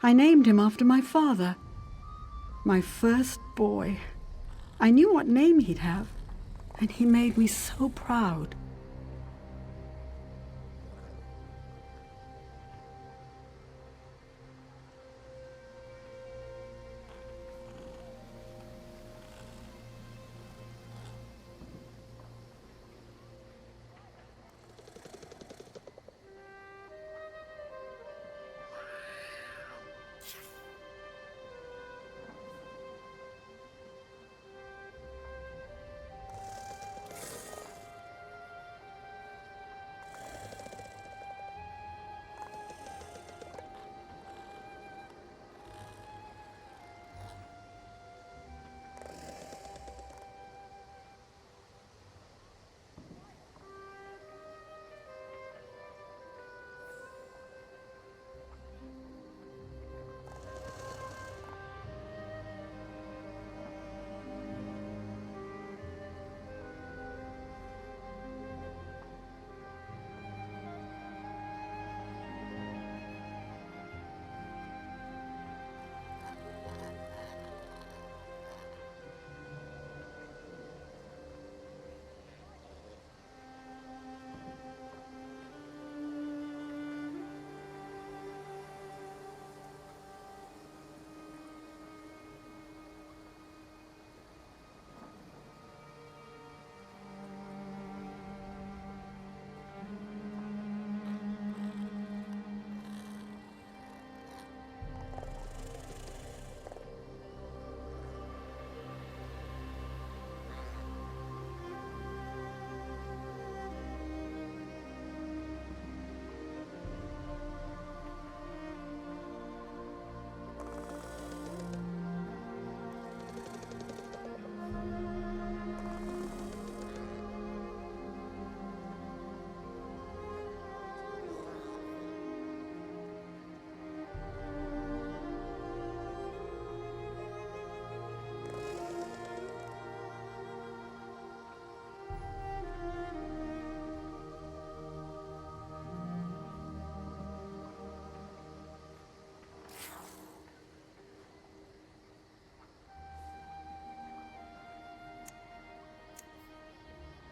I named him after my father. My first boy. I knew what name he'd have, and he made me so proud.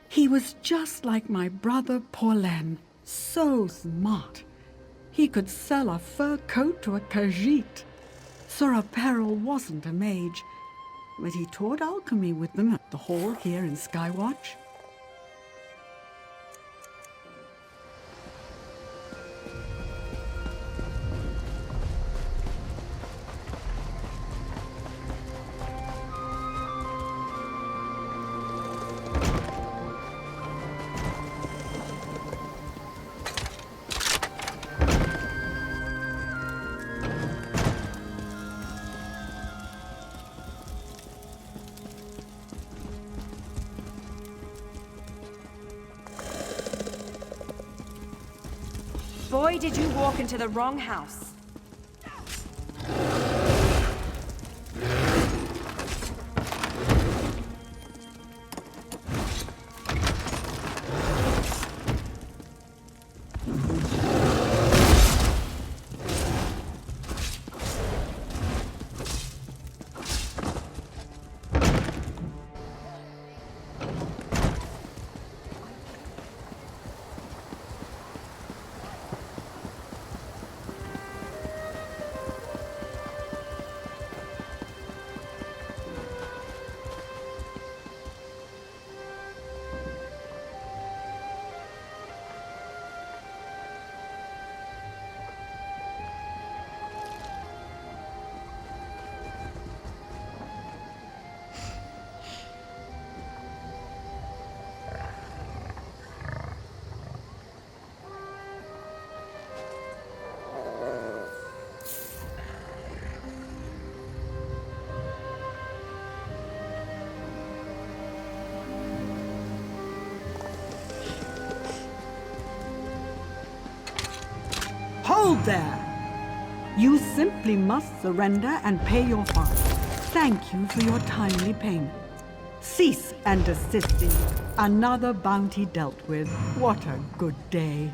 He was just like my brother Paulen, so smart. He could sell a fur coat to a Khajiit. Sir Peril wasn't a mage, but he taught alchemy with them at the hall here in Skywatch. Boy, did you walk into the wrong house. Hold there! You simply must surrender and pay your fine. Thank you for your timely payment. Cease and desist. Another bounty dealt with. What a good day.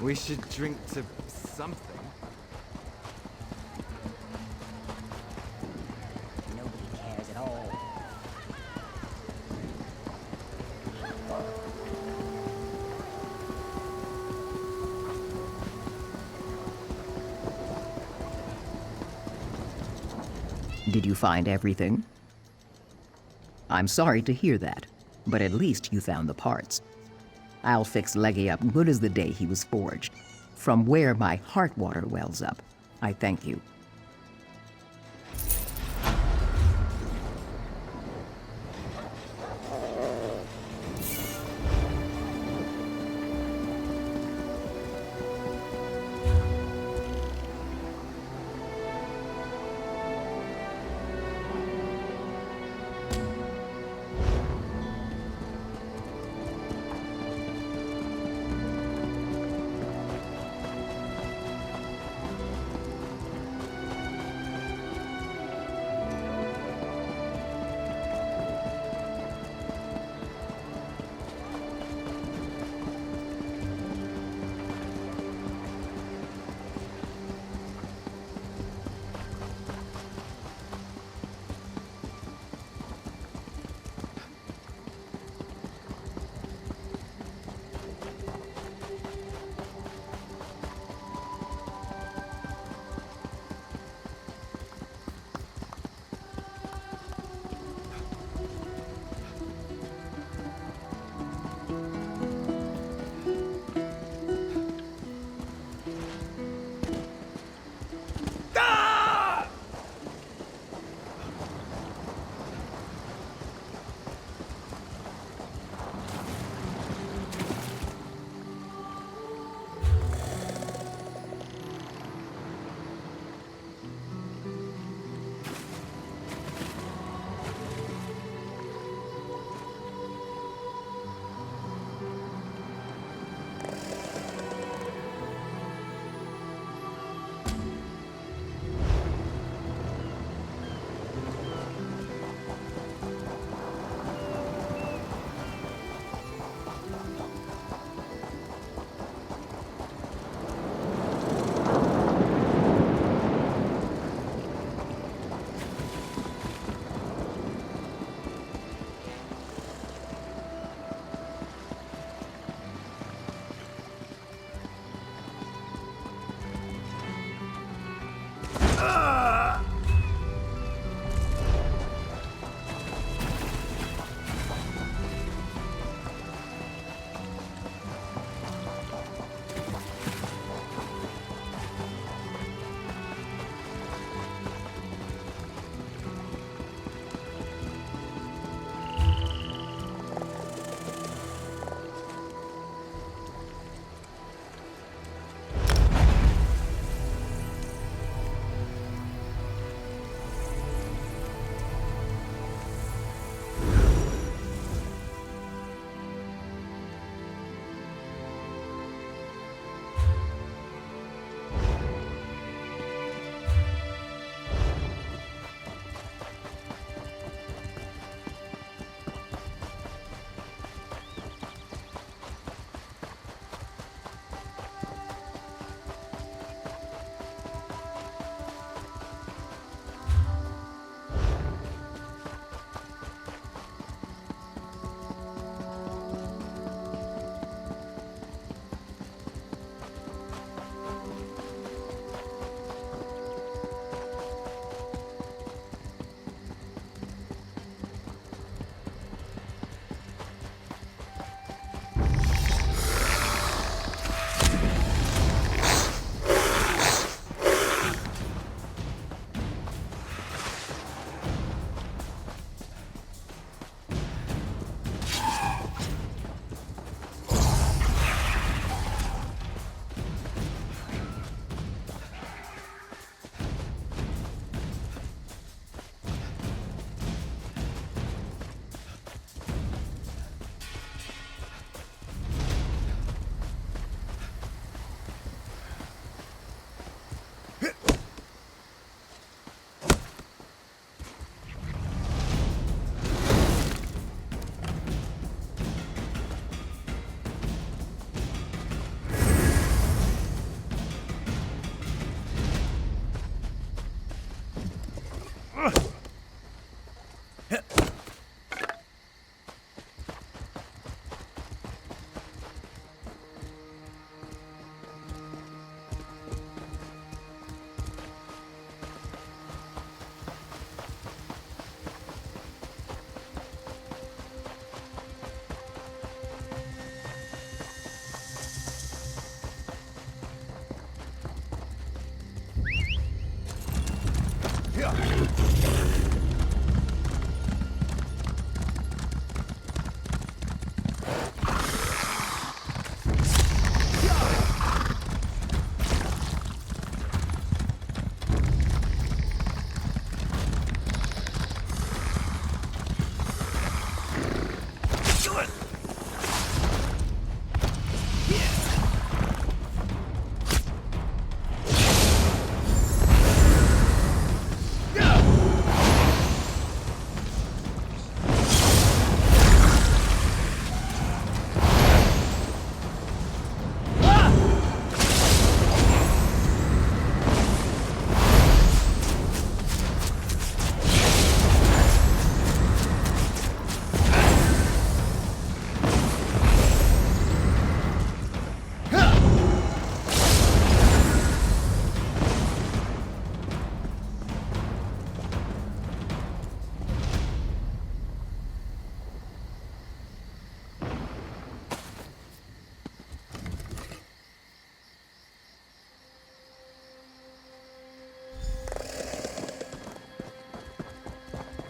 We should drink to something. Nobody cares at all. Did you find everything? I'm sorry to hear that, but at least you found the parts. I'll fix Leggy up good as the day he was forged. From where my heart water wells up, I thank you.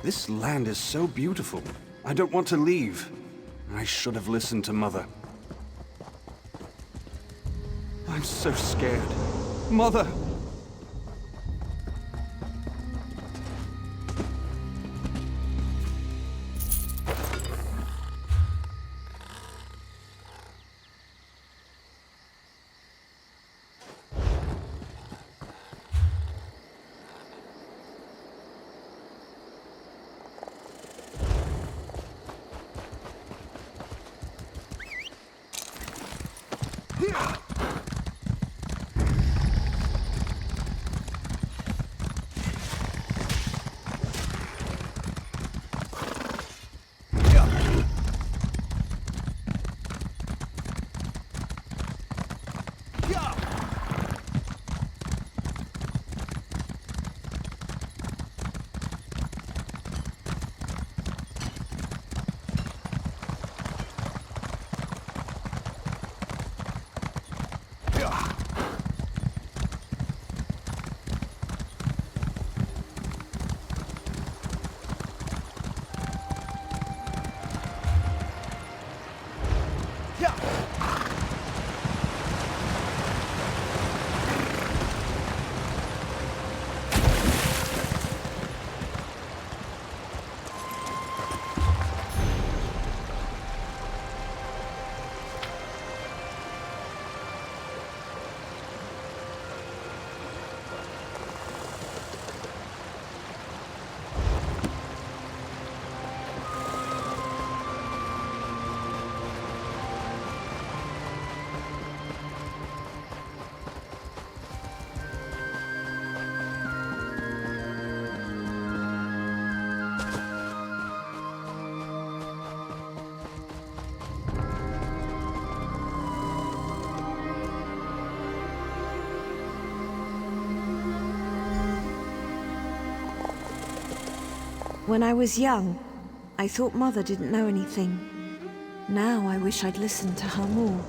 This land is so beautiful. I don't want to leave. I should have listened to Mother. I'm so scared. Mother! When I was young, I thought Mother didn't know anything. Now I wish I'd listened to her more.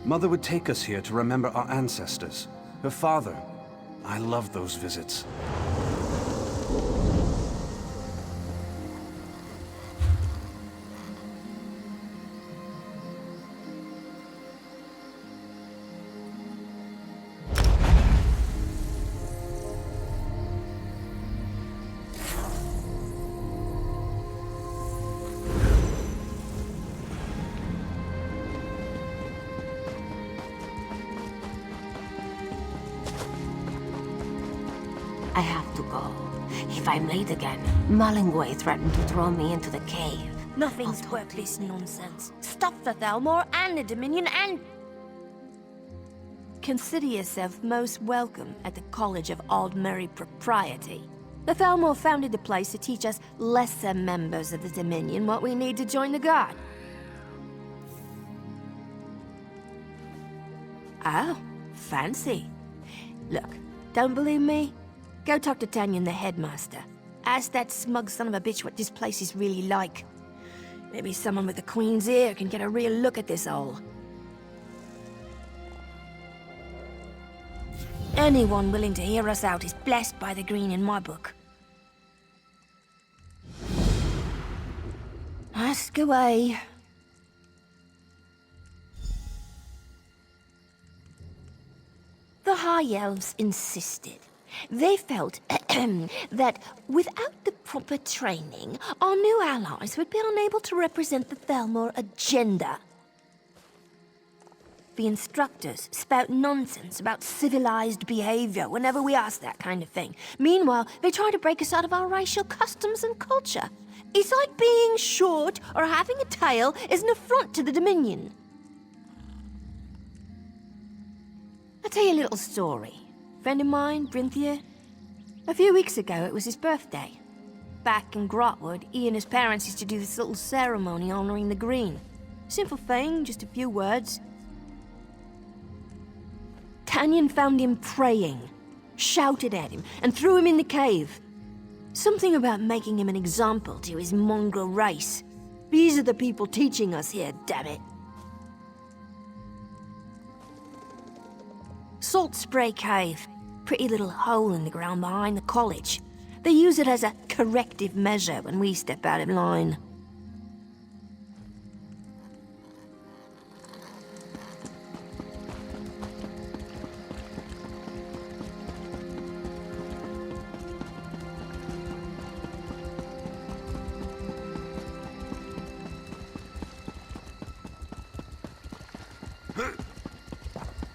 Mother would take us here to remember our ancestors. Her father. I love those visits. I have to go. If I'm late again, Malingway threatened to throw me into the cave. Nothing's worth this nonsense. Stop the Thalmor and the Dominion and... Consider yourself most welcome at the College of Aldmeri Propriety. The Thalmor founded the place to teach us lesser members of the Dominion what we need to join the Guard. Oh, fancy. Look, don't believe me? Go talk to Tanyan, the headmaster. Ask that smug son of a bitch what this place is really like. Maybe someone with the Queen's ear can get a real look at this all. Anyone willing to hear us out is blessed by the green in my book. Ask away. The High Elves insisted. They felt that without the proper training, our new allies would be unable to represent the Thalmor agenda. The instructors spout nonsense about civilized behavior whenever we ask that kind of thing. Meanwhile, they try to break us out of our racial customs and culture. It's like being short or having a tail is an affront to the Dominion. At tell you a little story. Friend of mine, Brinthia. A few weeks ago, it was his birthday. Back in Grotwood, he and his parents used to do this little ceremony honoring the green. Simple thing, just a few words. Tanyan found him praying, shouted at him, and threw him in the cave. Something about making him an example to his mongrel race. These are the people teaching us here, damn it. Salt Spray Cave. Pretty little hole in the ground behind the college. They use it as a corrective measure when we step out of line.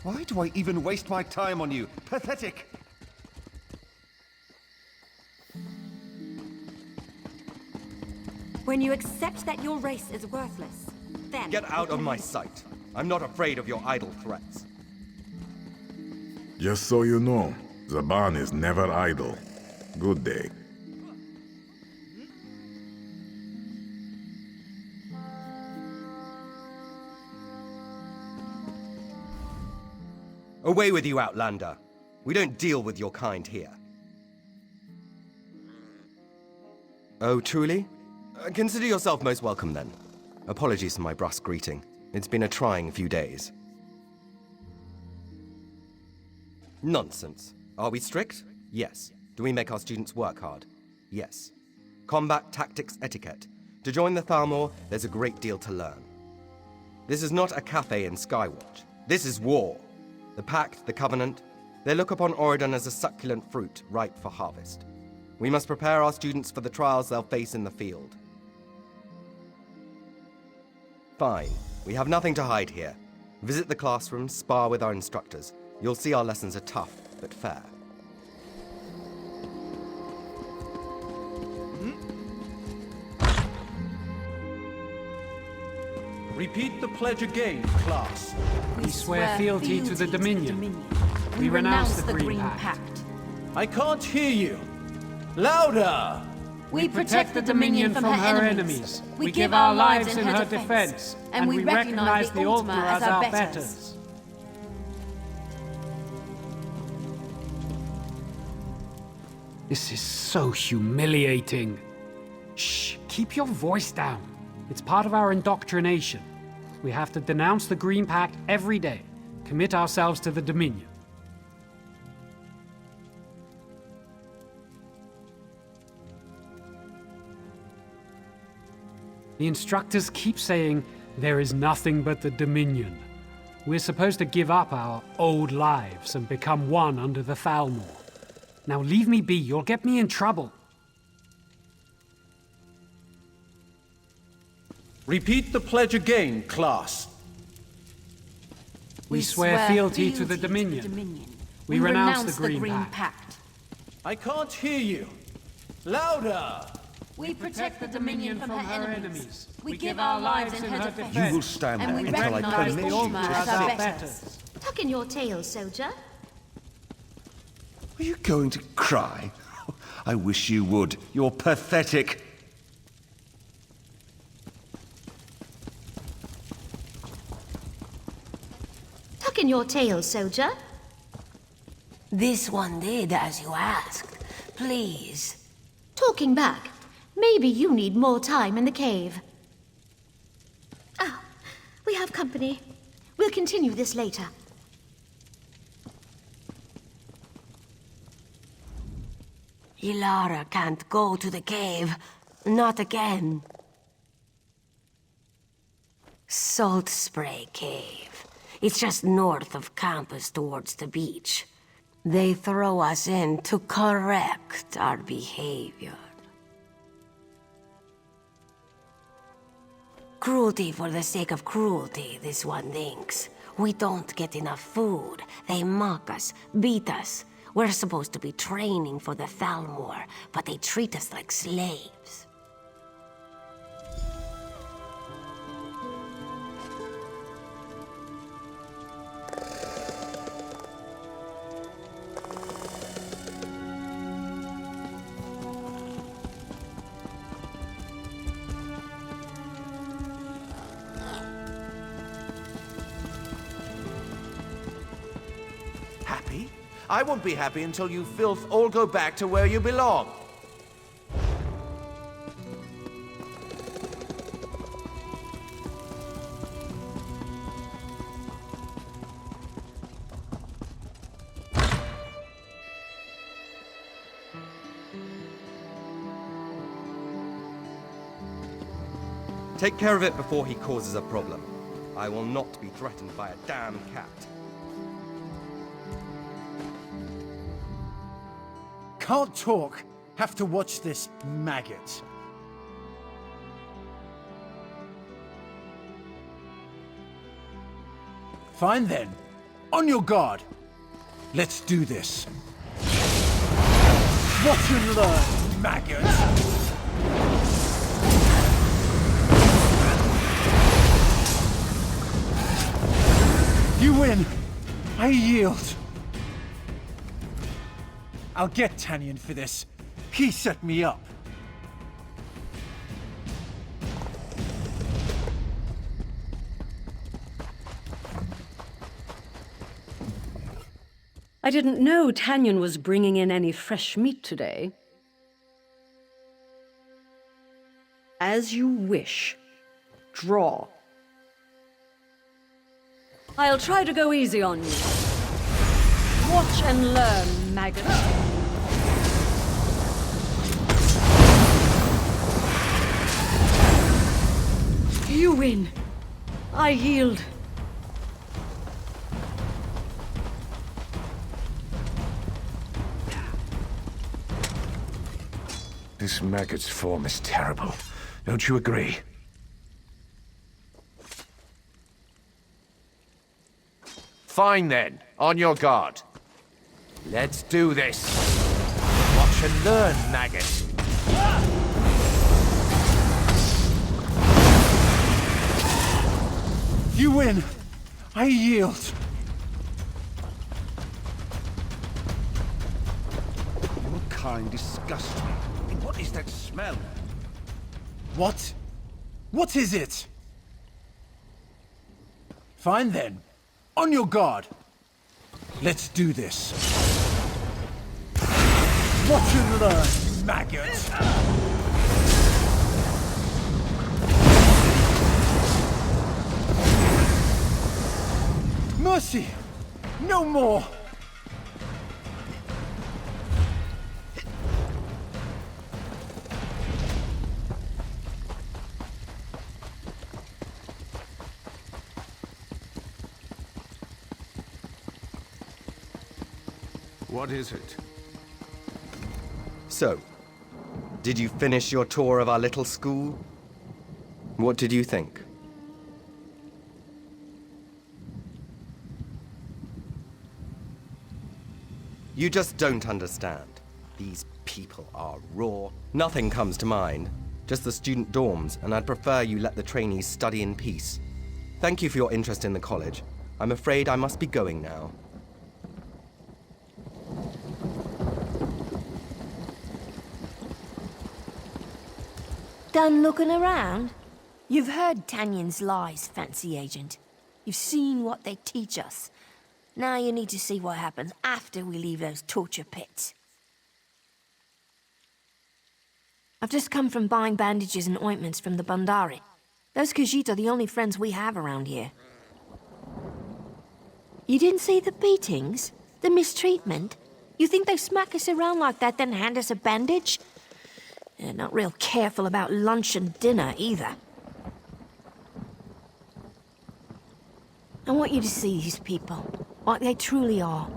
Why do I even waste my time on you? Pathetic! When you accept that your race is worthless, then... Get out of my sight. I'm not afraid of your idle threats. Just so you know, Zaban is never idle. Good day. Away with you, Outlander. We don't deal with your kind here. Oh, truly? Consider yourself most welcome, then. Apologies for my brusque greeting. It's been a trying few days. Nonsense. Are we strict? Yes. Do we make our students work hard? Yes. Combat tactics etiquette. To join the Thalmor, there's a great deal to learn. This is not a cafe in Skywatch. This is war. The Pact, the Covenant, they look upon Oregon as a succulent fruit ripe for harvest. We must prepare our students for the trials they'll face in the field. Fine. We have nothing to hide here. Visit the classroom, spar with our instructors. You'll see our lessons are tough, but fair. Repeat the pledge again, class. We swear fealty to the Dominion. We renounce the Green Pact. I can't hear you. Louder! We protect the Dominion from her enemies. We give our lives in her defense. And we recognize the Ultima as our betters. This is so humiliating. Shh, keep your voice down. It's part of our indoctrination. We have to denounce the Green Pact every day, commit ourselves to the Dominion. The instructors keep saying, there is nothing but the Dominion. We're supposed to give up our old lives and become one under the Thalmor. Now leave me be, you'll get me in trouble. Repeat the pledge again, class. We swear fealty to the Dominion. We renounce the Green Pact. I can't hear you. Louder! We protect the Dominion from her enemies. We give our lives in her defense. You will stand there until I permit you to sit. Tuck in your tail, soldier. Are you going to cry? I wish you would. You're pathetic. Tuck in your tail, soldier. This one did as you asked. Please. Talking back, maybe you need more time in the cave. Ah, we have company. We'll continue this later. Ilara can't go to the cave. Not again. Salt Spray Cave. It's just north of campus towards the beach. They throw us in to correct our behavior. Cruelty for the sake of cruelty, this one thinks. We don't get enough food. They mock us, beat us. We're supposed to be training for the Thalmor, but they treat us like slaves. Happy? I won't be happy until you filth all go back to where you belong. Take care of it before he causes a problem. I will not be threatened by a damn cat. Can't talk. Have to watch this maggot. Fine then. On your guard. Let's do this. Watch and learn, maggot. You win. I yield. I'll get Tanyan for this. He set me up. I didn't know Tanyan was bringing in any fresh meat today. As you wish. Draw. I'll try to go easy on you. Watch and learn, maggot. You win. I yield. This maggot's form is terrible. Don't you agree? Fine then. On your guard. Let's do this. Watch and learn, maggot. You win. I yield. Your kind disgusts me. What is that smell? What? What is it? Fine then. On your guard. Let's do this. Watch and learn, maggot. Mercy! No more! What is it? So, did you finish your tour of our little school? What did you think? You just don't understand. These people are raw. Nothing comes to mind. Just the student dorms, and I'd prefer you let the trainees study in peace. Thank you for your interest in the college. I'm afraid I must be going now. Done looking around? You've heard Tanyan's lies, fancy agent. You've seen what they teach us. Now you need to see what happens after we leave those torture pits. I've just come from buying bandages and ointments from the Bandari. Those Khajiit are the only friends we have around here. You didn't see the beatings? The mistreatment? You think they smack us around like that, then hand us a bandage? They're not real careful about lunch and dinner, either. I want you to see these people, like they truly are.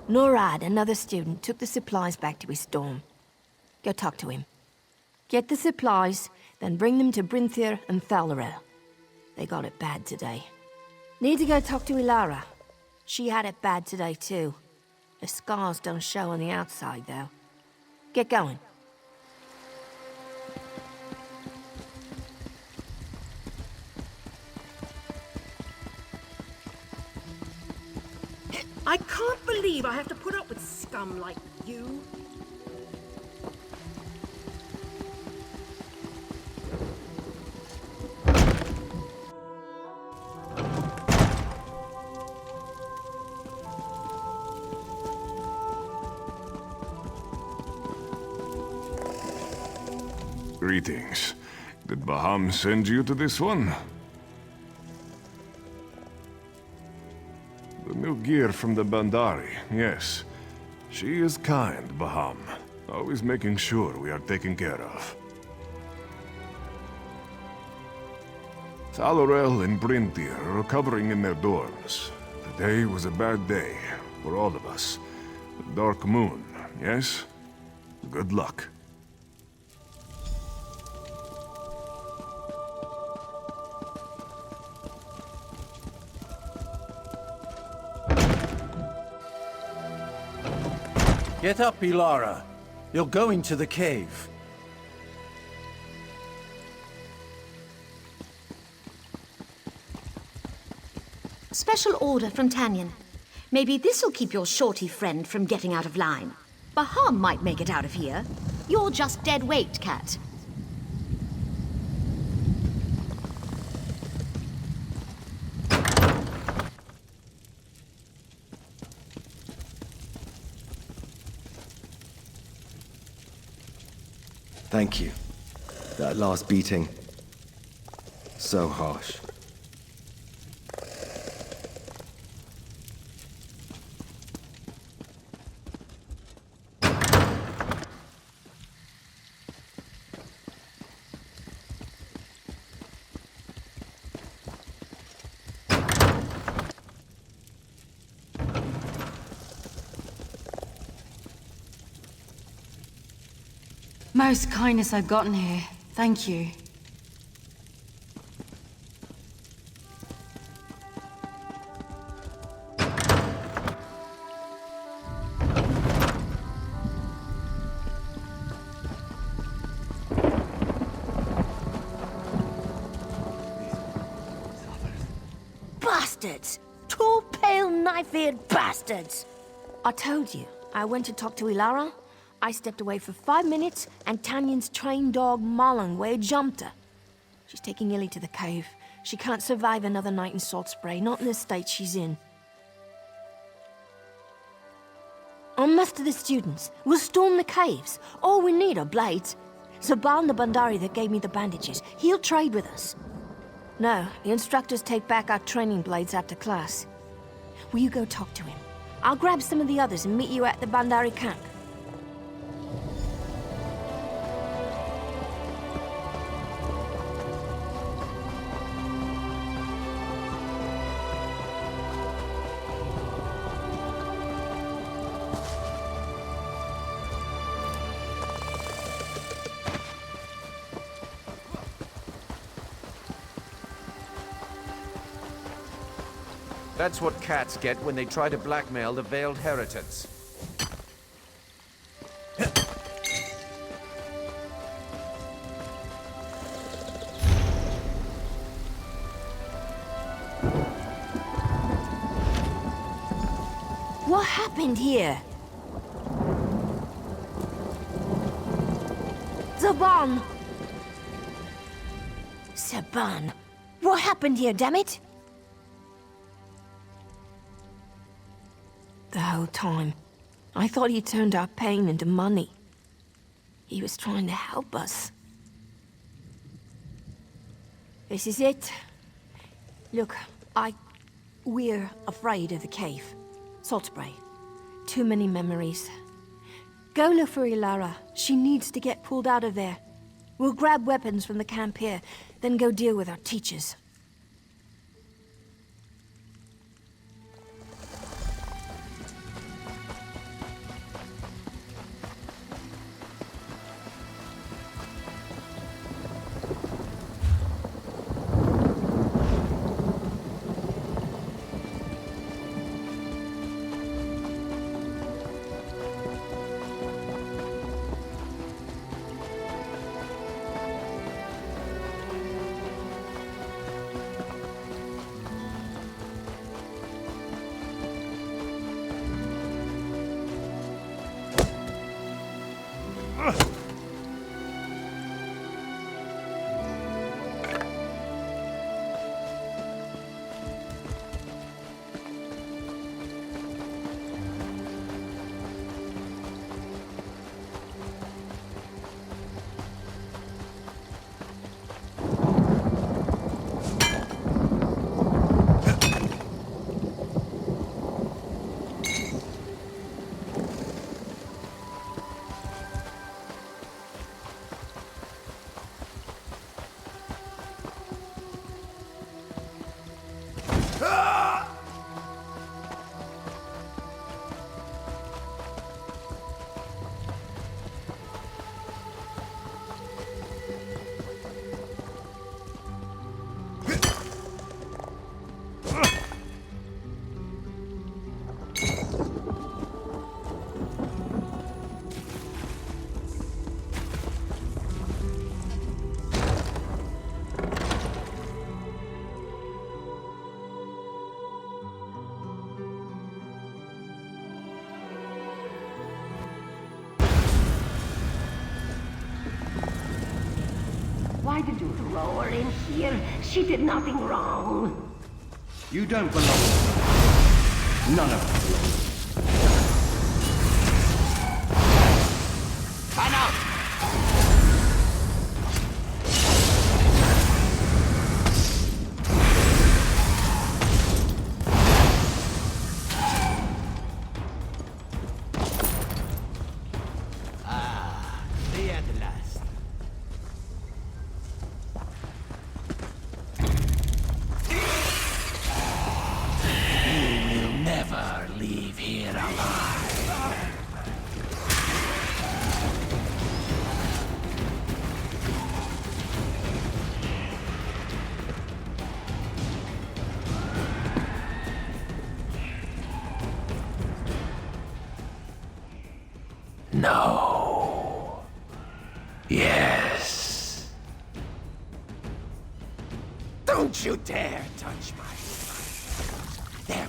Norad, another student, took the supplies back to his dorm. Go talk to him. Get the supplies, then bring them to Brinthir and Tamriel. They got it bad today. Need to go talk to Ilara. She had it bad today, too. The scars don't show on the outside, though. Get going. I can't believe I have to put up with scum like you. Greetings. Did Baham send you to this one? The new gear from the Bandari, yes. She is kind, Baham. Always making sure we are taken care of. Tamriel and Brynthia are recovering in their dorms. Today was a bad day for all of us. The Dark Moon, yes? Good luck. Get up, Ilara. You're going to the cave. Special order from Tanyan. Maybe this'll keep your shorty friend from getting out of line. Baham might make it out of here. You're just dead weight, Cat. Thank you. That last beating. So harsh. Most kindness I've gotten here. Thank you. Bastards! Two pale, knife-eared bastards! I told you, I went to talk to Ilara. I stepped away for 5 minutes, and Tanyan's trained dog, Mullen, jumped her. She's taking Illy to the cave. She can't survive another night in Salt Spray, not in the state she's in. I'll muster the students. We'll storm the caves. All we need are blades. Zaban the Bandari that gave me the bandages, he'll trade with us. No, the instructors take back our training blades after class. Will you go talk to him? I'll grab some of the others and meet you at the Bandari camp. That's what cats get when they try to blackmail the Veiled Heritance. What happened here? Zaban! Zaban! What happened here, damn it? The whole time, I thought he turned our pain into money. He was trying to help us. This is it. Look, we're afraid of the cave. Salt Spray. Too many memories. Go look for Ilara. She needs to get pulled out of there. We'll grab weapons from the camp here, then go deal with our teachers. Why did you throw her in here? She did nothing wrong. You don't belong here. None of us belong. Fan out! The at last. You will never leave here alive. No. Yes. Don't you dare touch my mind. They're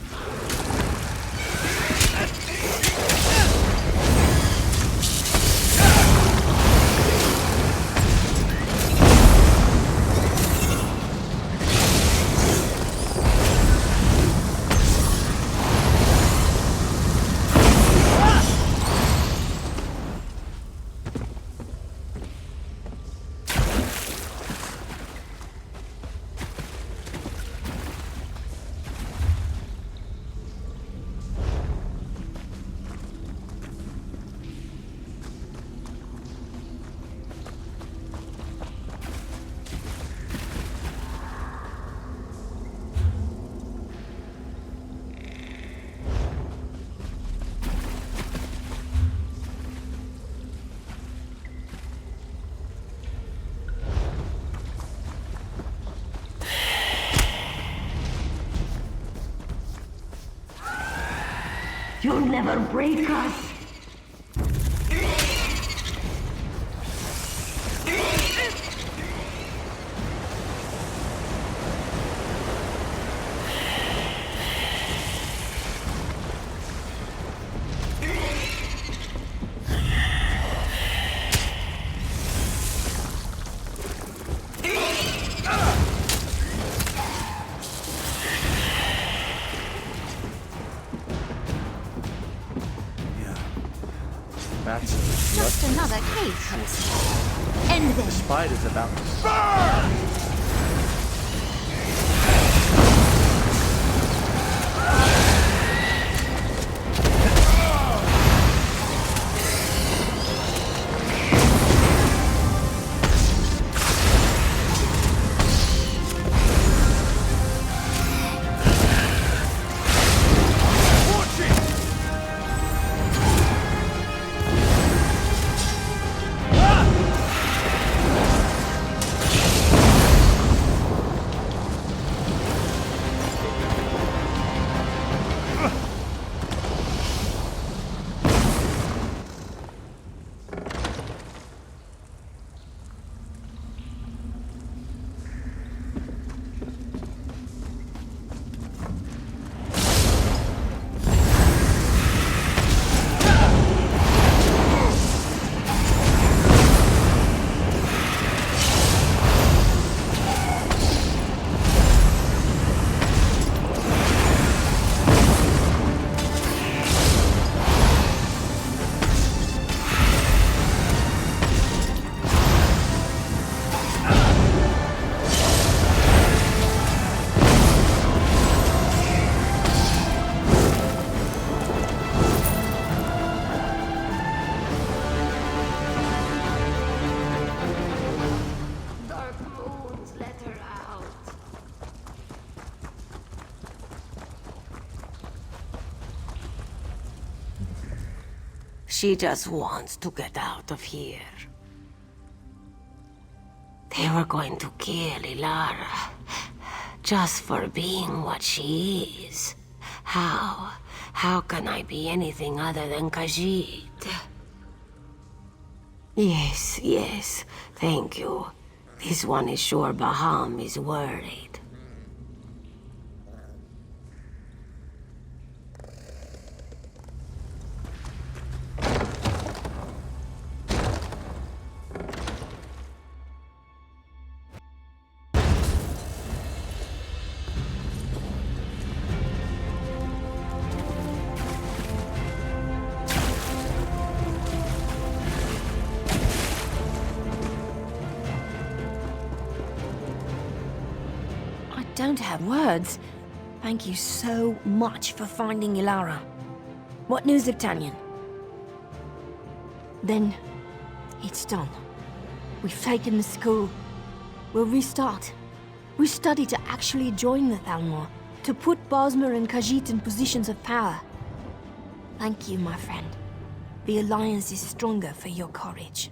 You'll never break us. That's Just another case. End the this. spider's about to burn! She just wants to get out of here. They were going to kill Ilara just for being what she is. How? How can I be anything other than Khajiit? Yes, yes, thank you. This one is sure Baham is worried. don't have words. Thank you so much for finding Ilara. What news of Tanyan? Then, it's done. We've taken the school. We'll restart. We study to actually join the Thalmor, to put Bosmer and Khajiit in positions of power. Thank you, my friend. The Alliance is stronger for your courage.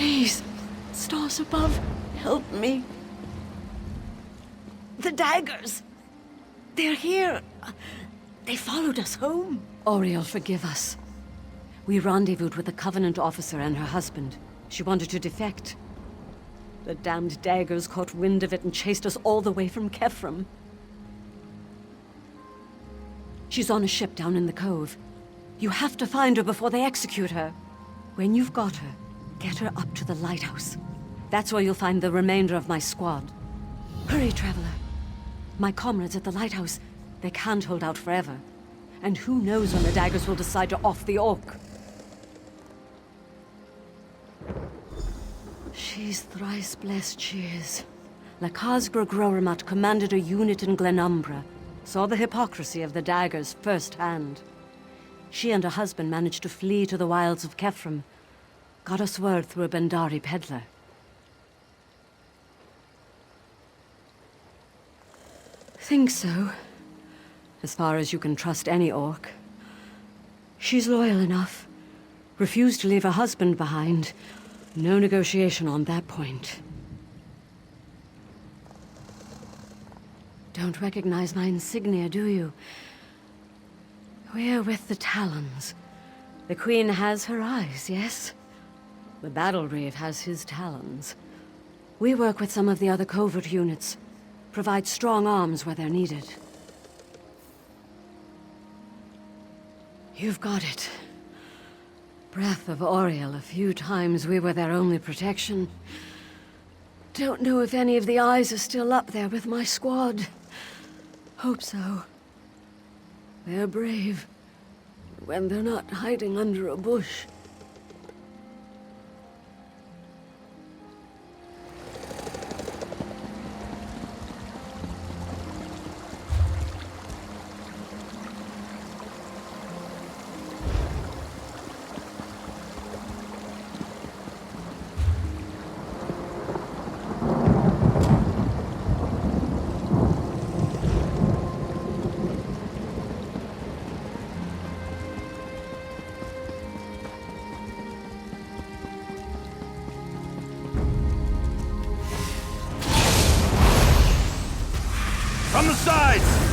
Please, stars above, help me. The daggers! They're here! They followed us home. Oriel, forgive us. We rendezvoused with a Covenant officer and her husband. She wanted to defect. The damned daggers caught wind of it and chased us all the way from Kefram. She's on a ship down in the cove. You have to find her before they execute her. When you've got her, get her up to the lighthouse. That's where you'll find the remainder of my squad. Hurry, Traveler. My comrades at the lighthouse, they can't hold out forever. And who knows when the daggers will decide to off the Orc. She's thrice blessed she is. Lakazgra Groramat commanded a unit in Glenumbra, saw the hypocrisy of the daggers firsthand. She and her husband managed to flee to the wilds of Kefram, got us word through a Bendari peddler. Think so. As far as you can trust any Orc. She's loyal enough. Refused to leave her husband behind. No negotiation on that point. Don't recognize my insignia, do you? We're with the Talons. The Queen has her eyes, yes? The Battle Reeve has his talons. We work with some of the other covert units. Provide strong arms where they're needed. You've got it. Breath of Oriel a few times, we were their only protection. Don't know if any of the eyes are still up there with my squad. Hope so. They're brave. When they're not hiding under a bush. From the sides!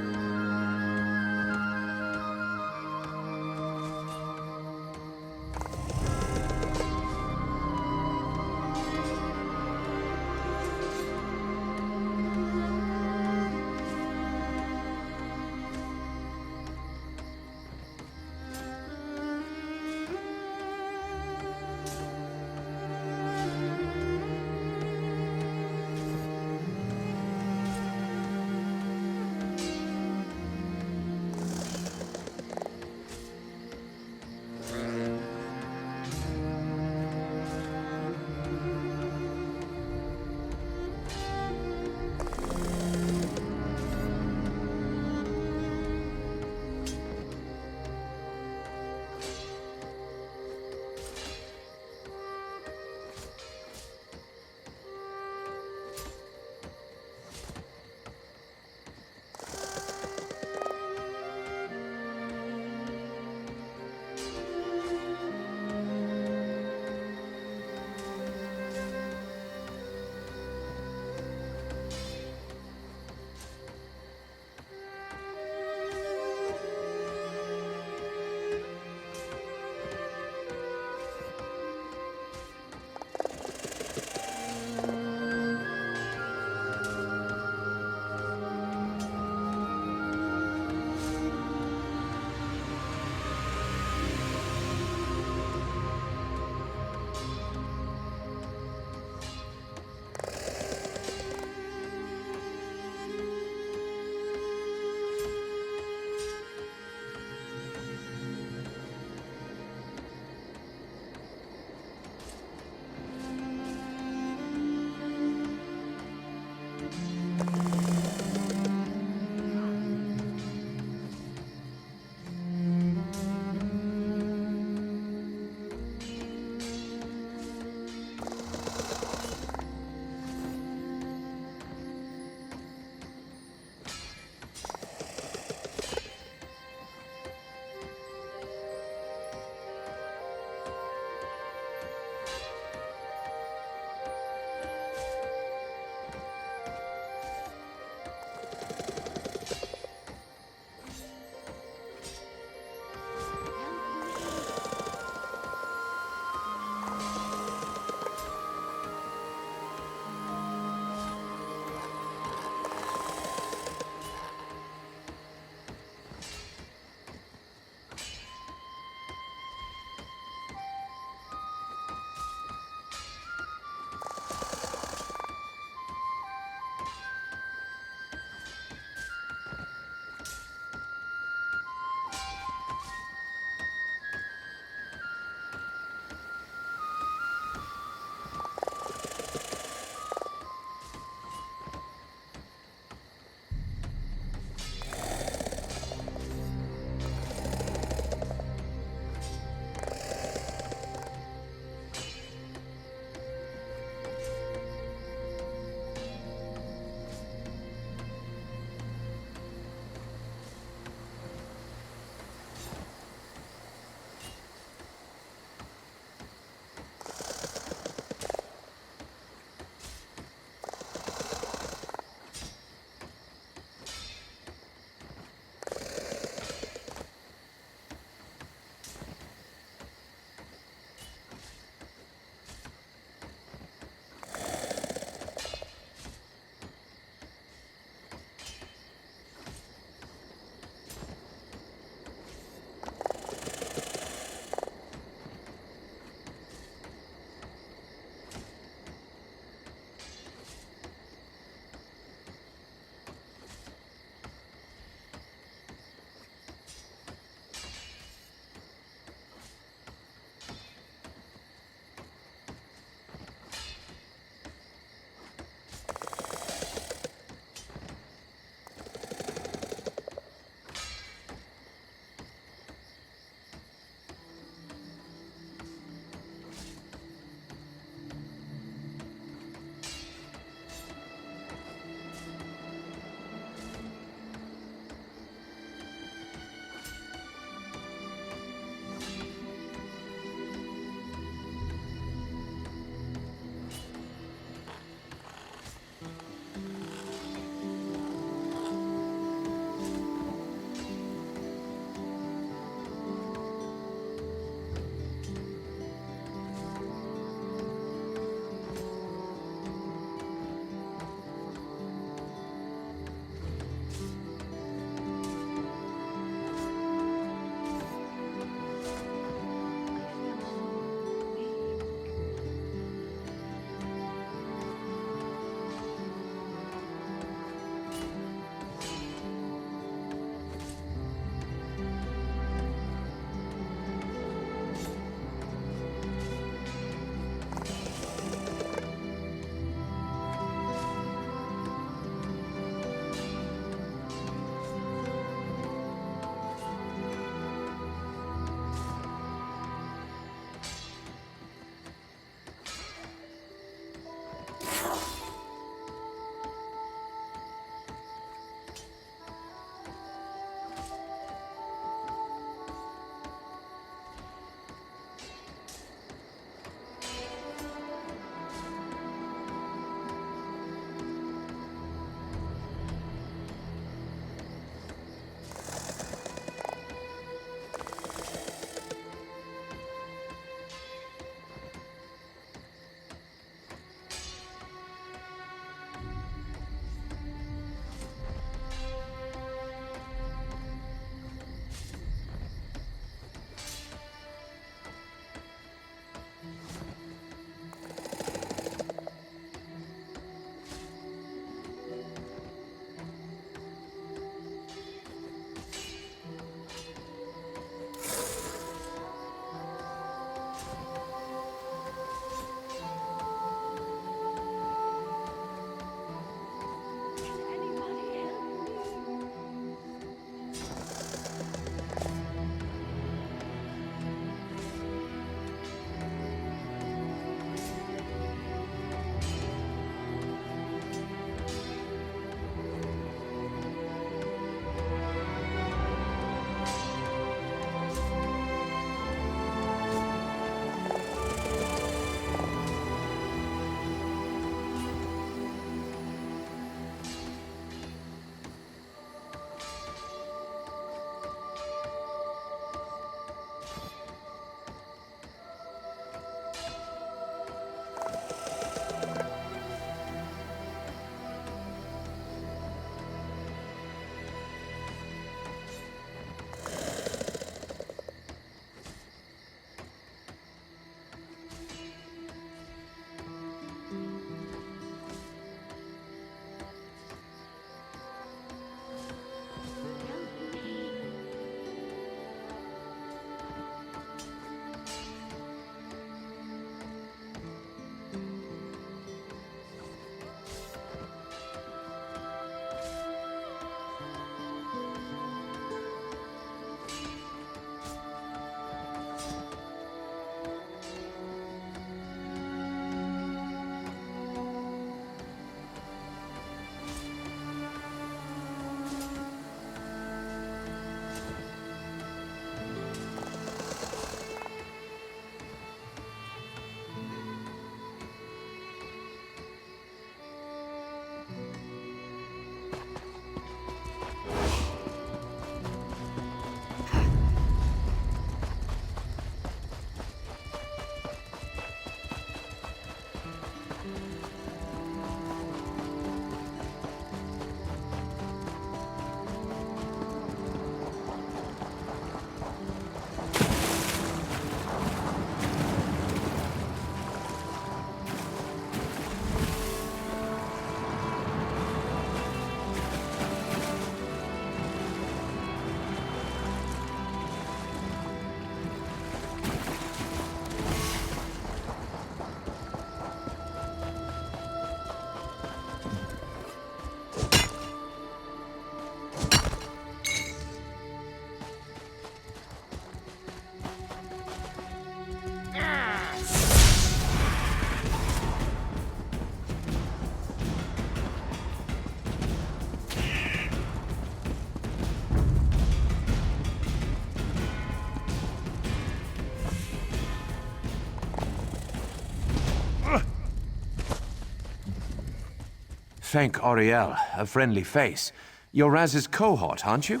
thank Auriel, a friendly face. You're Raz's cohort, aren't you?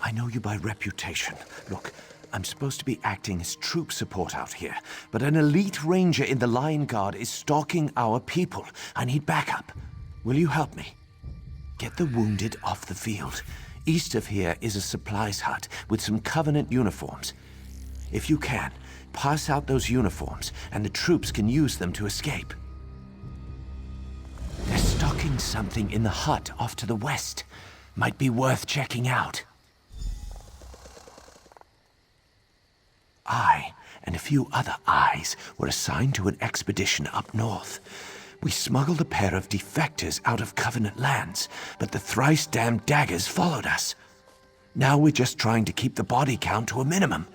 I know you by reputation. Look, I'm supposed to be acting as troop support out here, but an elite ranger in the Lion Guard is stalking our people. I need backup. Will you help me? Get the wounded off the field. East of here is a supplies hut with some Covenant uniforms. If you can, pass out those uniforms, and the troops can use them to escape. They're stocking something in the hut off to the west. Might be worth checking out. I, and a few other eyes, were assigned to an expedition up north. We smuggled a pair of defectors out of Covenant lands, but the thrice-damned daggers followed us. Now we're just trying to keep the body count to a minimum.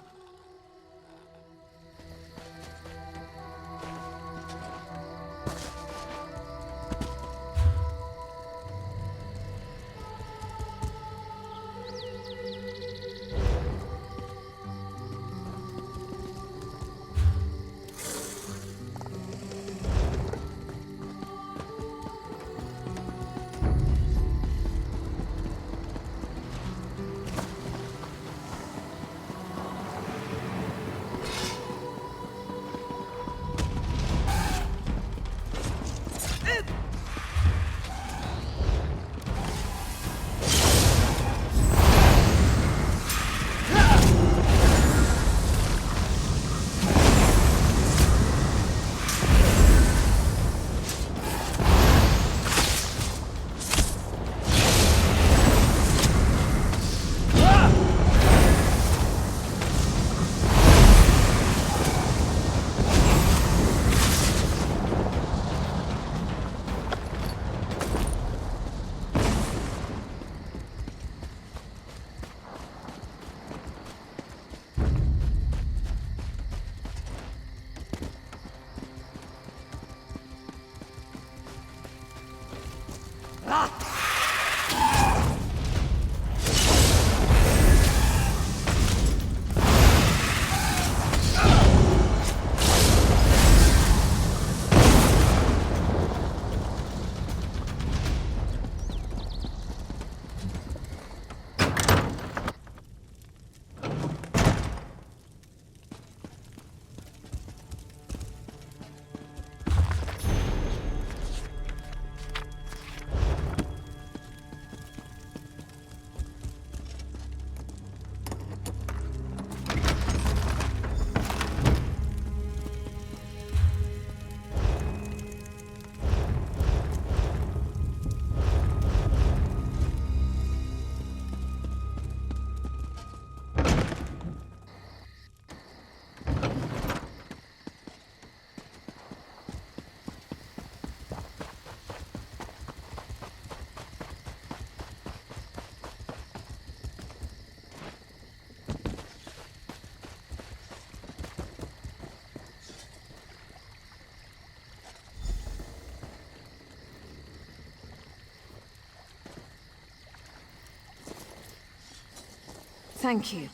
Thank you.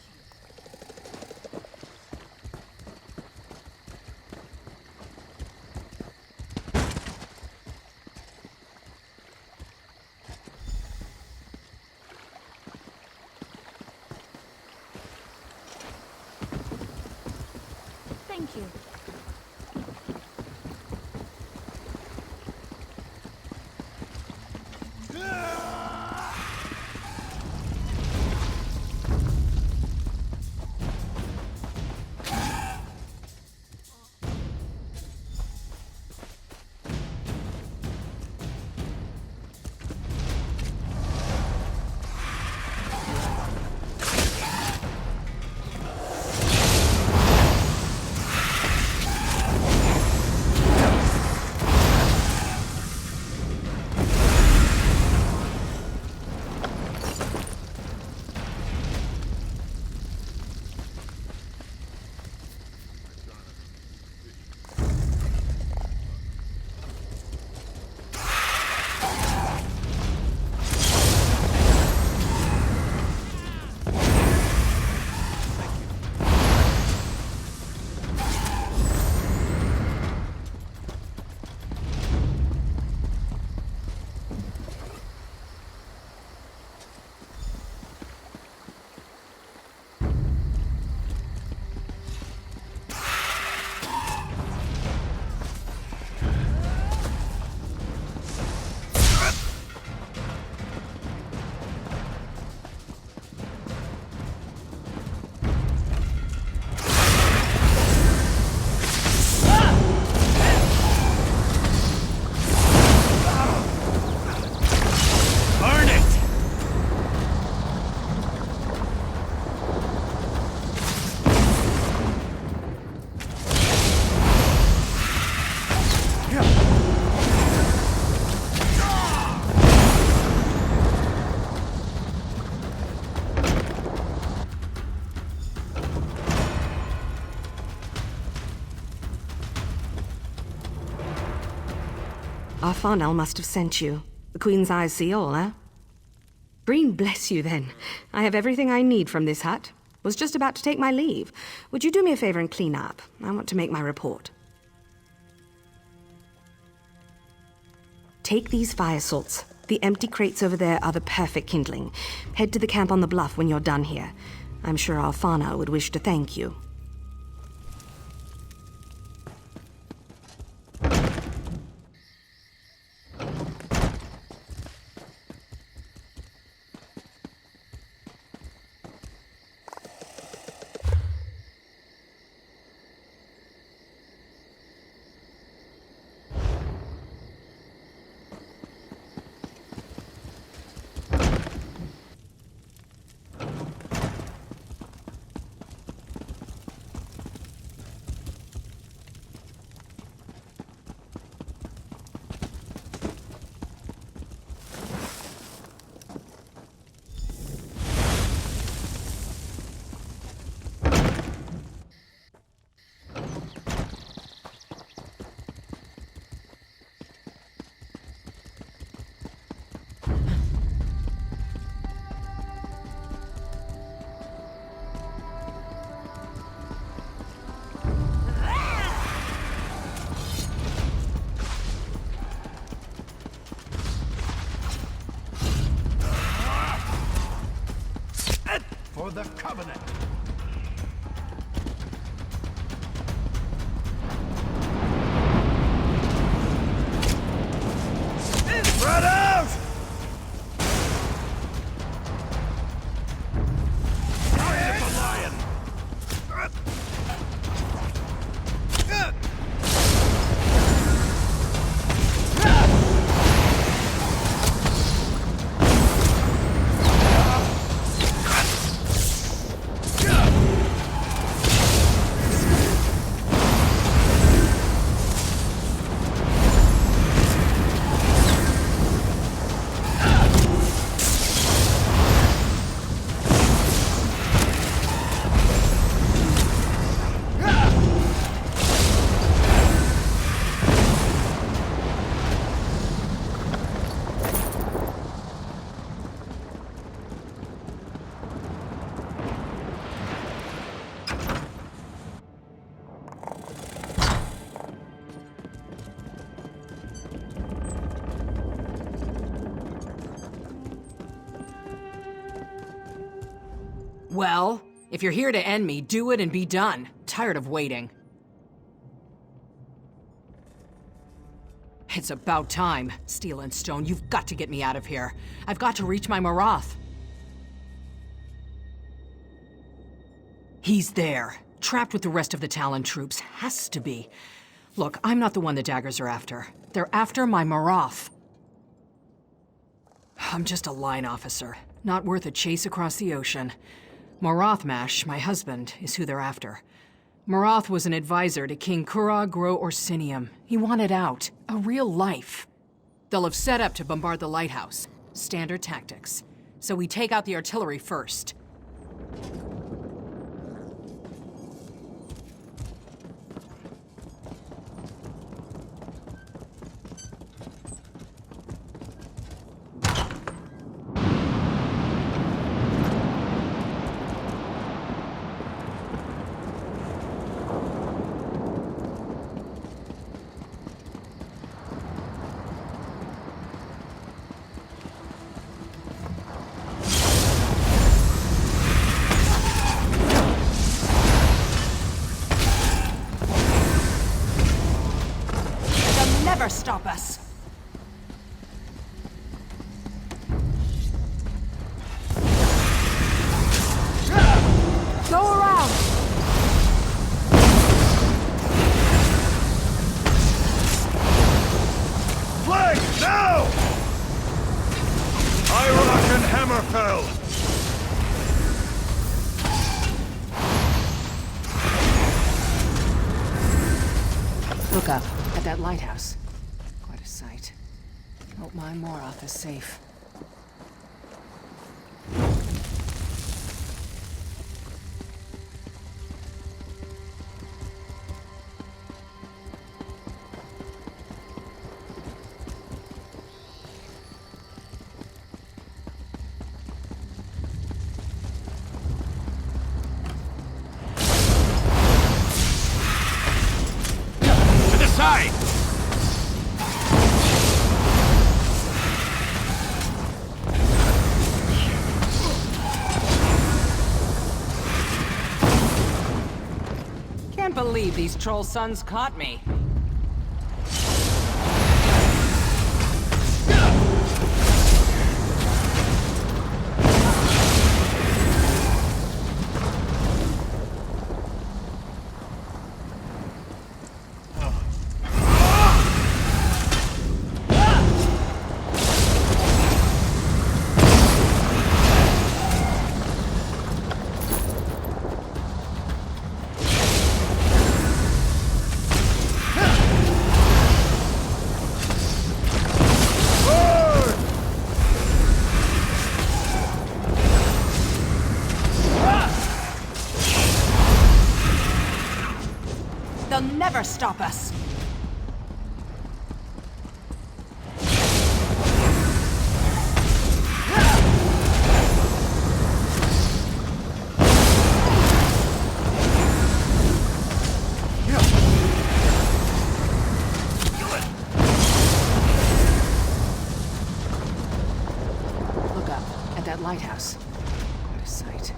Thank you. Our Farnell must have sent you. The Queen's eyes see all, eh? Green bless you, then. I have everything I need from this hut. Was just about to take my leave. Would you do me a favor and clean up? I want to make my report. Take these fire salts. The empty crates over there are the perfect kindling. Head to the camp on the bluff when you're done here. I'm sure our Farnell would wish to thank you. For the Covenant! Spread out! Eye of the lion! Well, if you're here to end me, do it and be done. Tired of waiting. It's about time. Steel and Stone, you've got to get me out of here. I've got to reach my Marath. He's there. Trapped with the rest of the Talon troops. Has to be. Look, I'm not the one the daggers are after. They're after my Marath. I'm just a line officer. Not worth a chase across the ocean. Marathmash, my husband, is who they're after. Marath was an advisor to King Kurag Gro Orsinium. He wanted out. A real life. They'll have set up to bombard the lighthouse. Standard tactics. So we take out the artillery first. Never stop us! Go around! Flank, now! Irock and Hammerfell! Look up, at that lighthouse. Quite a sight. Hope my Marath is safe. Can't believe these troll sons caught me. They'll never stop us. Look up at that lighthouse. What a sight.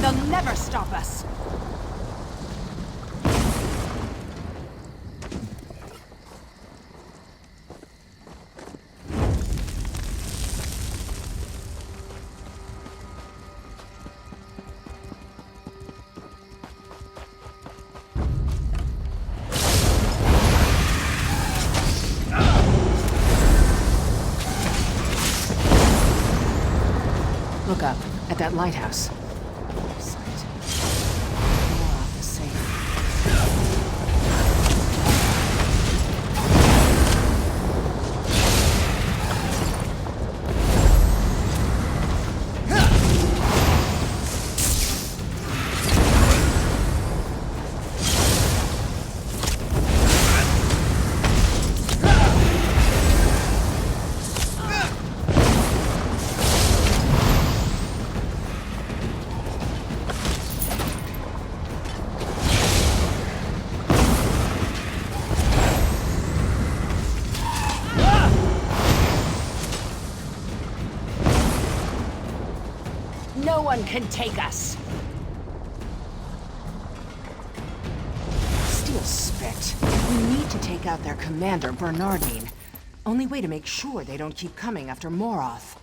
They'll never stop us. Look up at that lighthouse. No one can take us! Steel spit. We need to take out their commander, Bernardine. Only way to make sure they don't keep coming after Moroth.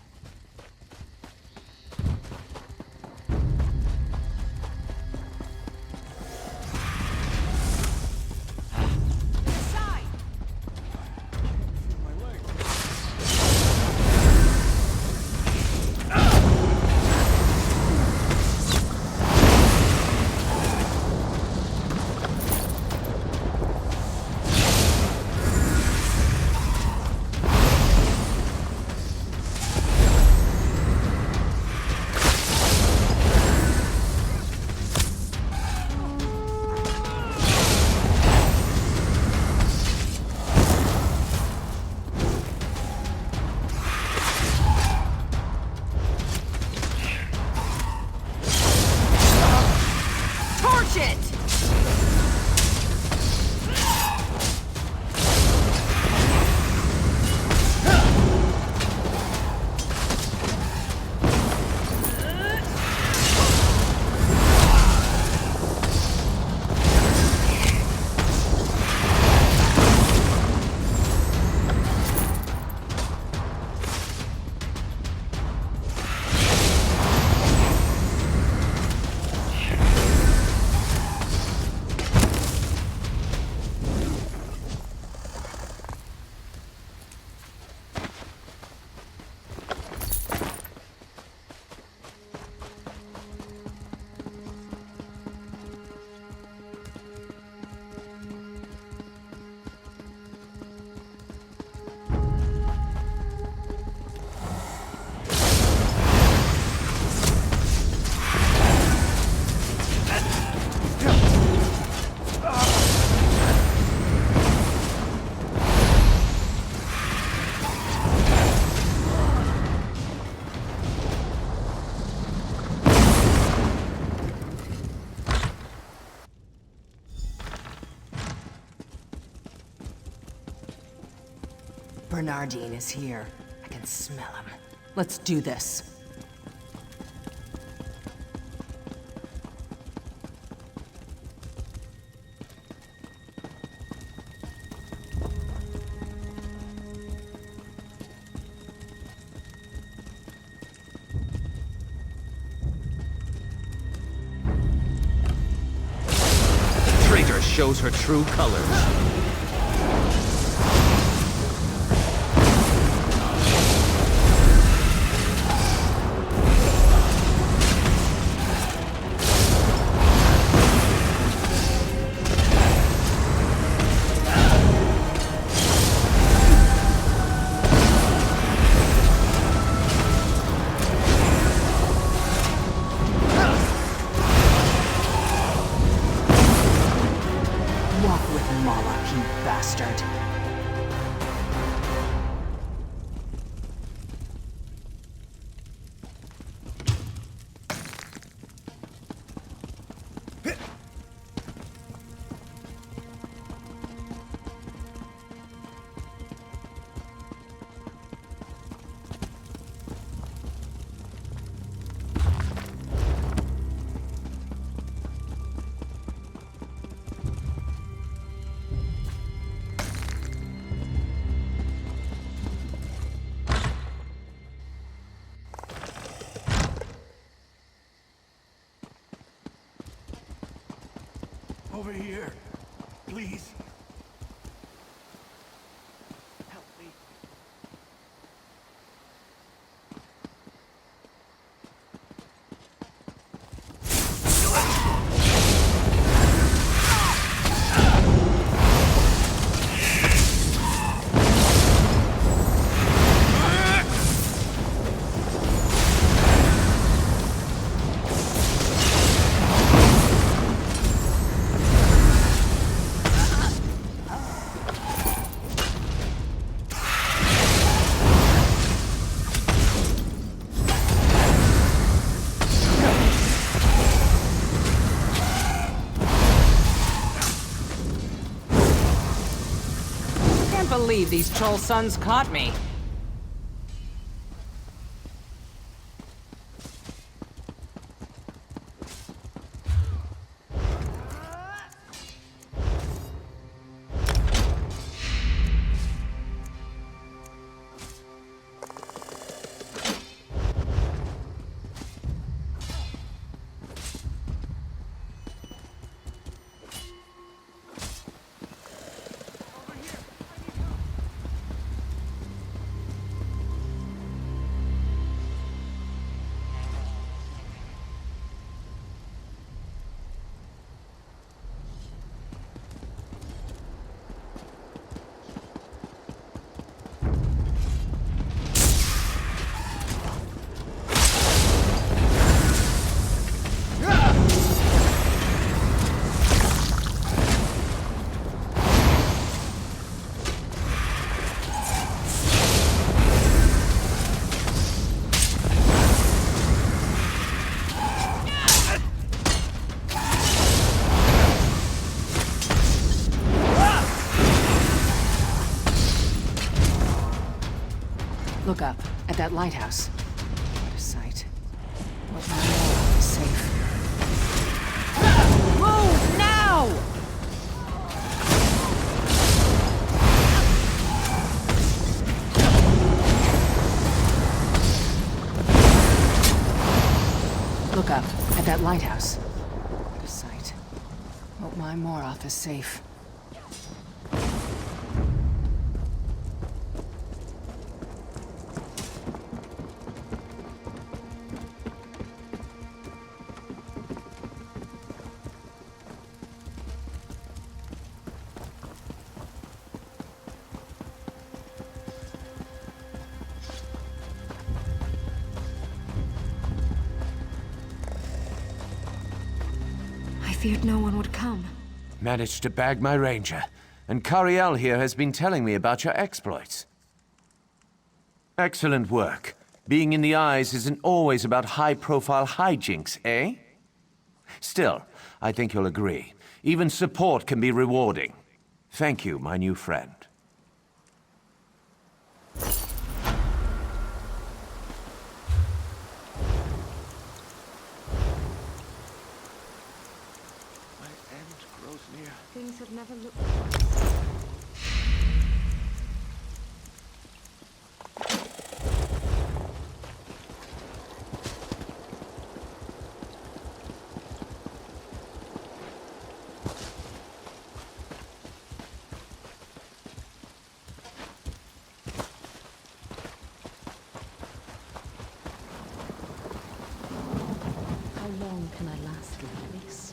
Bernardine is here. I can smell him. Let's do this. Traitor shows her true colors. Walk with Moloch, you bastard. Over here, please. Can't believe these troll sons caught me. Look up, at that lighthouse. What a sight. What more is safe. Move now! Look up, at that lighthouse. What a sight. Hope my Moroth is safe. I feared no one would come. Managed to bag my ranger, and Tamriel here has been telling me about your exploits. Excellent work. Being in the eyes isn't always about high-profile hijinks, eh? Still, I think you'll agree. Even support can be rewarding. Thank you, my new friend. end grows near. Things have never looked worse. How long can I last like this?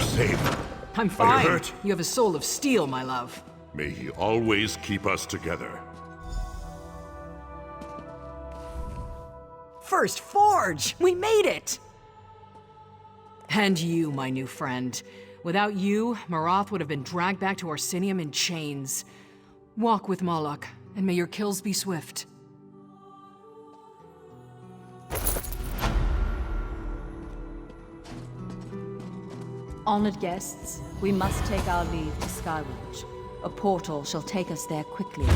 Safe. I'm Are fine. you hurt? You have a soul of steel, my love. May he always keep us together. First Forge! We made it! And you, my new friend. Without you, Marath would have been dragged back to Orsinium in chains. Walk with Moloch, and may your kills be swift. Honored guests, we must take our leave to Skywatch. A portal shall take us there quickly.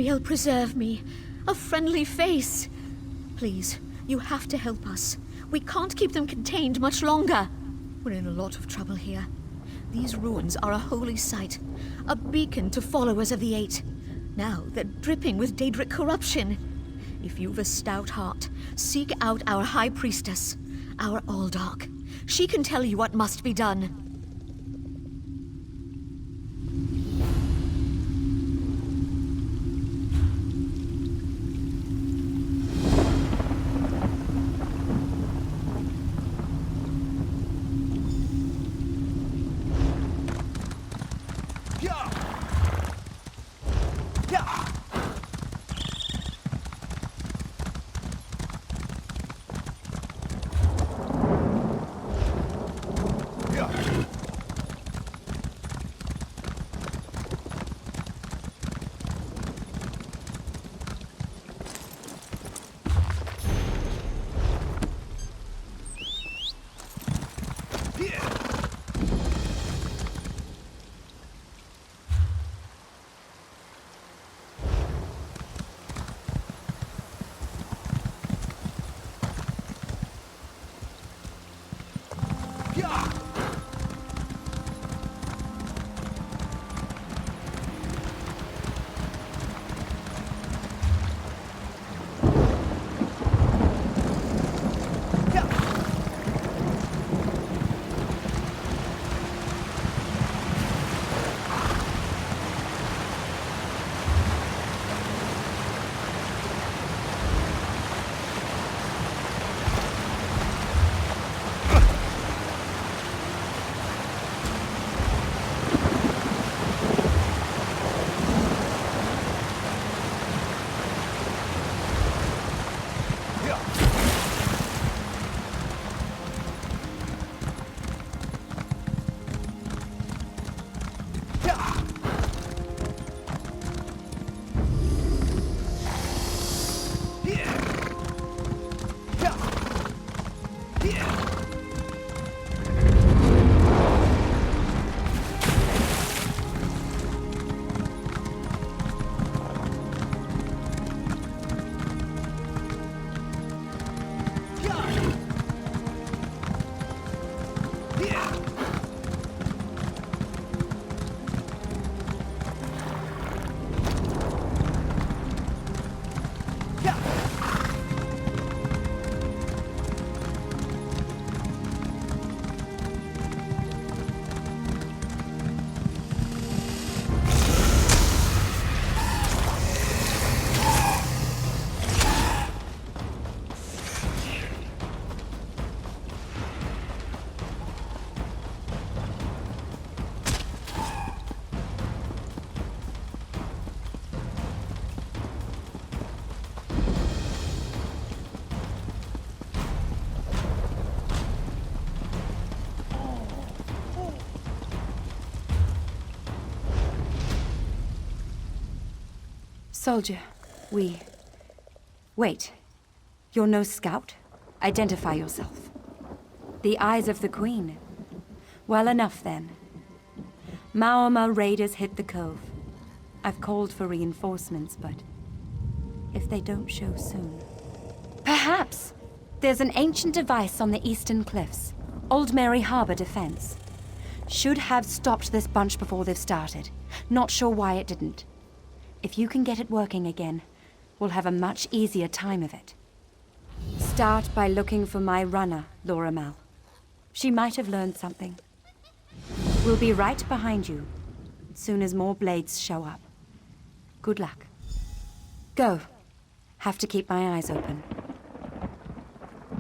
Tamriel, preserve me. A friendly face. Please, you have to help us. We can't keep them contained much longer. We're in a lot of trouble here. These ruins are a holy site, a beacon to followers of the Eight. Now they're dripping with Daedric corruption. If you've a stout heart, seek out our High Priestess, our Aldark. She can tell you what must be done. Soldier, we... Wait. You're no scout? Identify yourself. The eyes of the Queen. Well enough, then. Maoma raiders hit the cove. I've called for reinforcements, but... if they don't show soon... Perhaps! There's an ancient device on the eastern cliffs. Old Mary Harbor defense. Should have stopped this bunch before they've started. Not sure why it didn't. If you can get it working again, we'll have a much easier time of it. Start by looking for my runner, Laura Mal. She might have learned something. We'll be right behind you, soon as more blades show up. Good luck. Go. Have to keep my eyes open.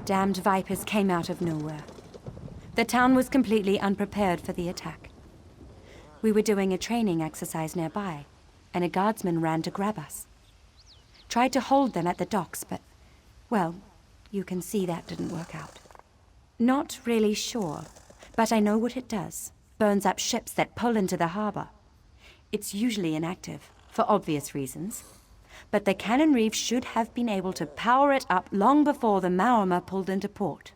Damned vipers came out of nowhere. The town was completely unprepared for the attack. We were doing a training exercise nearby, and a guardsman ran to grab us. Tried to hold them at the docks, but, well, you can see that didn't work out. Not really sure, but I know what it does. Burns up ships that pull into the harbor. It's usually inactive, for obvious reasons. But the cannon reef should have been able to power it up long before the Maoma pulled into port.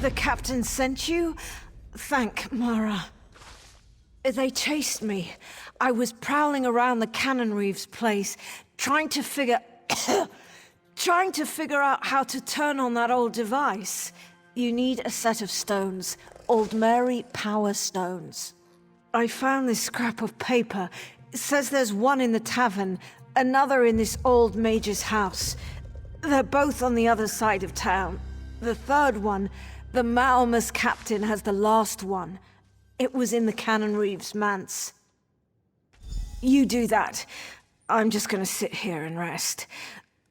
The captain sent you? Thank Mara. They chased me. I was prowling around the Cannon Reeves place, trying to figure out how to turn on that old device. You need a set of stones. Old Mary Power Stones. I found this scrap of paper. It says there's one in the tavern, another in this old mage's house. They're both on the other side of town. The third one, the Maoma's captain, has the last one. It was in the Cannon Reeves manse. You do that. I'm just gonna sit here and rest.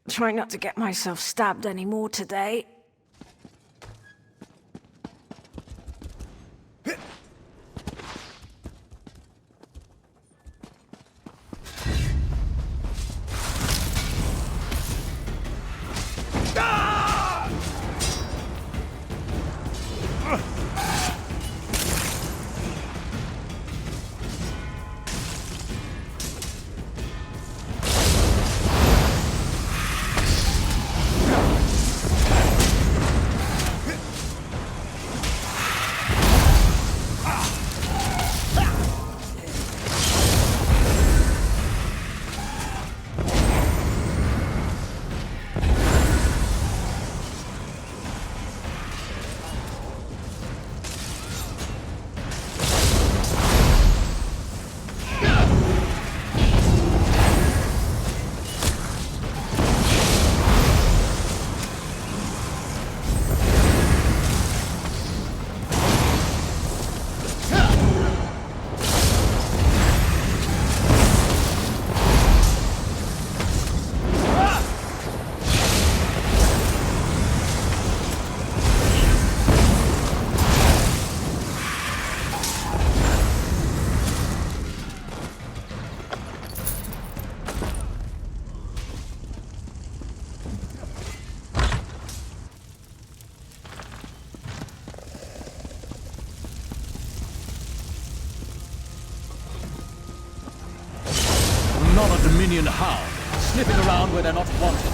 Try not to get myself stabbed anymore today. Not a Dominion hound, sniffing around where they're not wanted.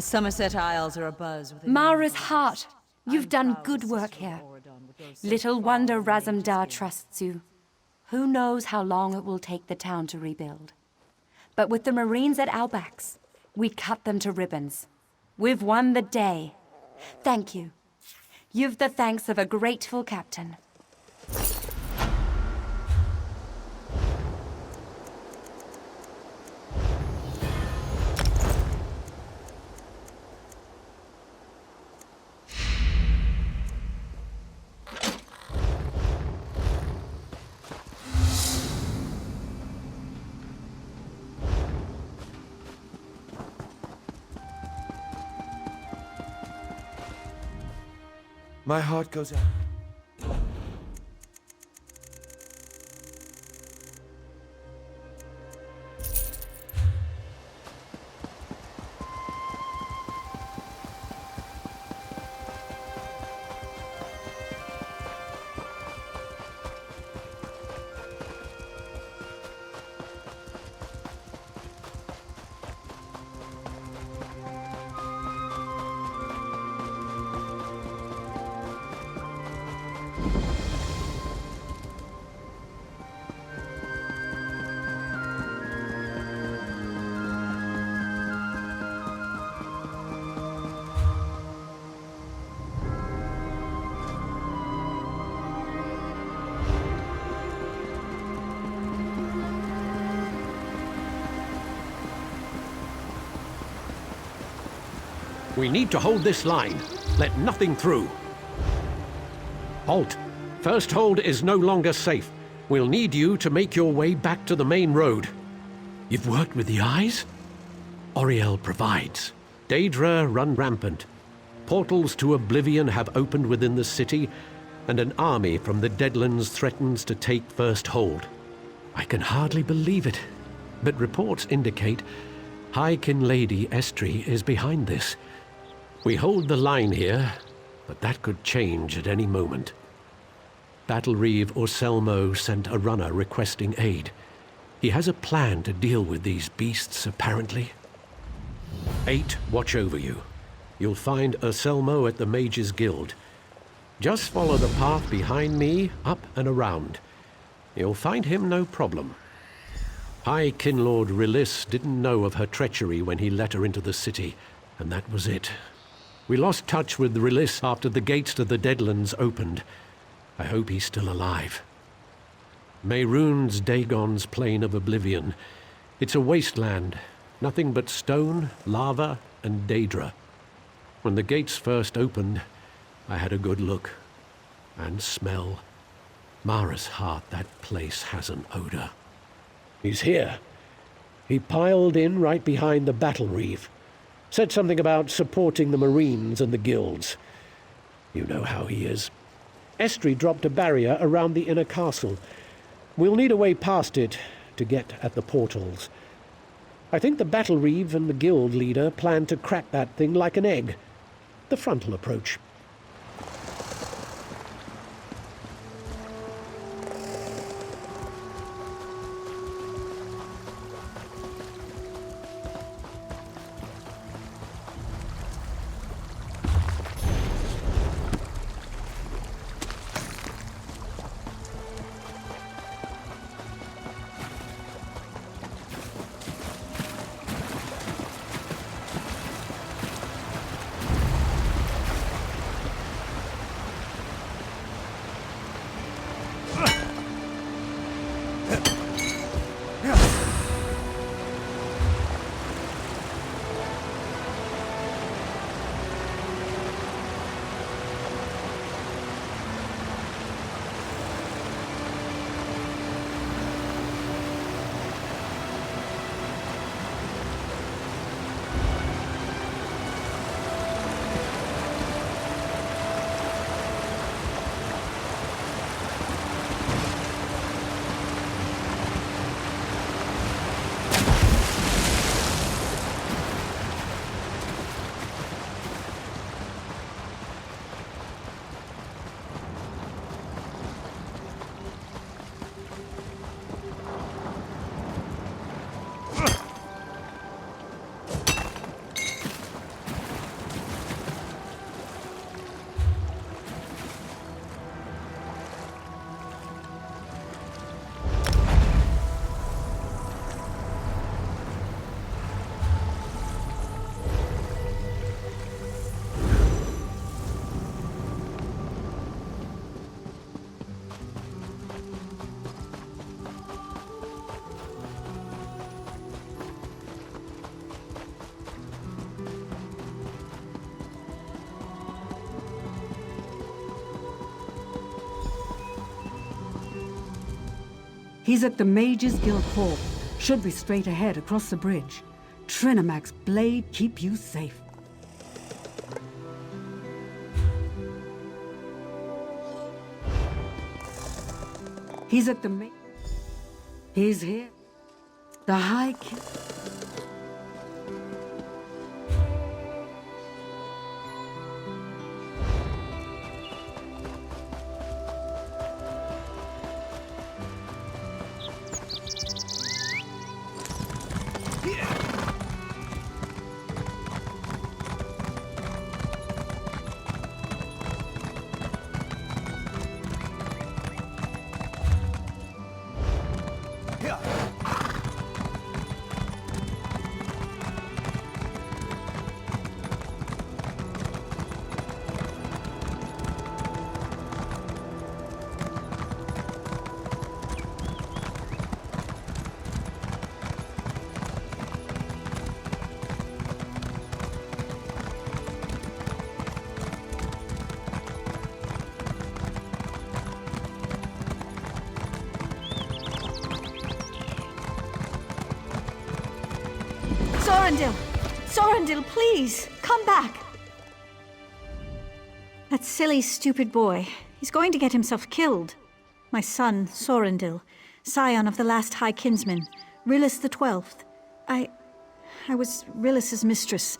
The Somerset Isles are abuzz with Mara's heart. You've done good work here. Little wonder Razumdar trusts you. Who knows how long it will take the town to rebuild. But with the Marines at our backs, we cut them to ribbons. We've won the day. Thank you. You've the thanks of a grateful captain. My heart goes out. We need to hold this line. Let nothing through. Halt. First hold is no longer safe. We'll need you to make your way back to the main road. You've worked with the eyes? Oriel provides. Daedra run rampant. Portals to oblivion have opened within the city, and an army from the Deadlands threatens to take first hold. I can hardly believe it, but reports indicate High Kin Lady Estri is behind this. We hold the line here, but that could change at any moment. Battlereeve Orselmo sent a runner requesting aid. He has a plan to deal with these beasts, apparently. 8 watch over you. You'll find Orselmo at the Mages Guild. Just follow the path behind me, up and around. You'll find him no problem. High Kinlord Rilis didn't know of her treachery when he let her into the city, and that was it. We lost touch with Rilis after the gates to the Deadlands opened. I hope he's still alive. Mehrunes Dagon's Plain of Oblivion. It's a wasteland, nothing but stone, lava, and Daedra. When the gates first opened, I had a good look and smell. Mara's heart, that place has an odor. He's here. He piled in right behind the Battlereeve. Said something about supporting the Marines and the guilds. You know how he is. Estri dropped a barrier around the inner castle. We'll need a way past it to get at the portals. I think the Battlereeve and the guild leader plan to crack that thing like an egg. The frontal approach. He's at the Mages Guild Hall. Should be straight ahead across the bridge. Trinamac's blade keep you safe. He's at the He's here. The High King. Sorrendil! Sorrendil, please! Come back! That silly, stupid boy. He's going to get himself killed. My son, Sorrendil, scion of the last High Kinsman, Rillis the 12th. I was Rillis's mistress,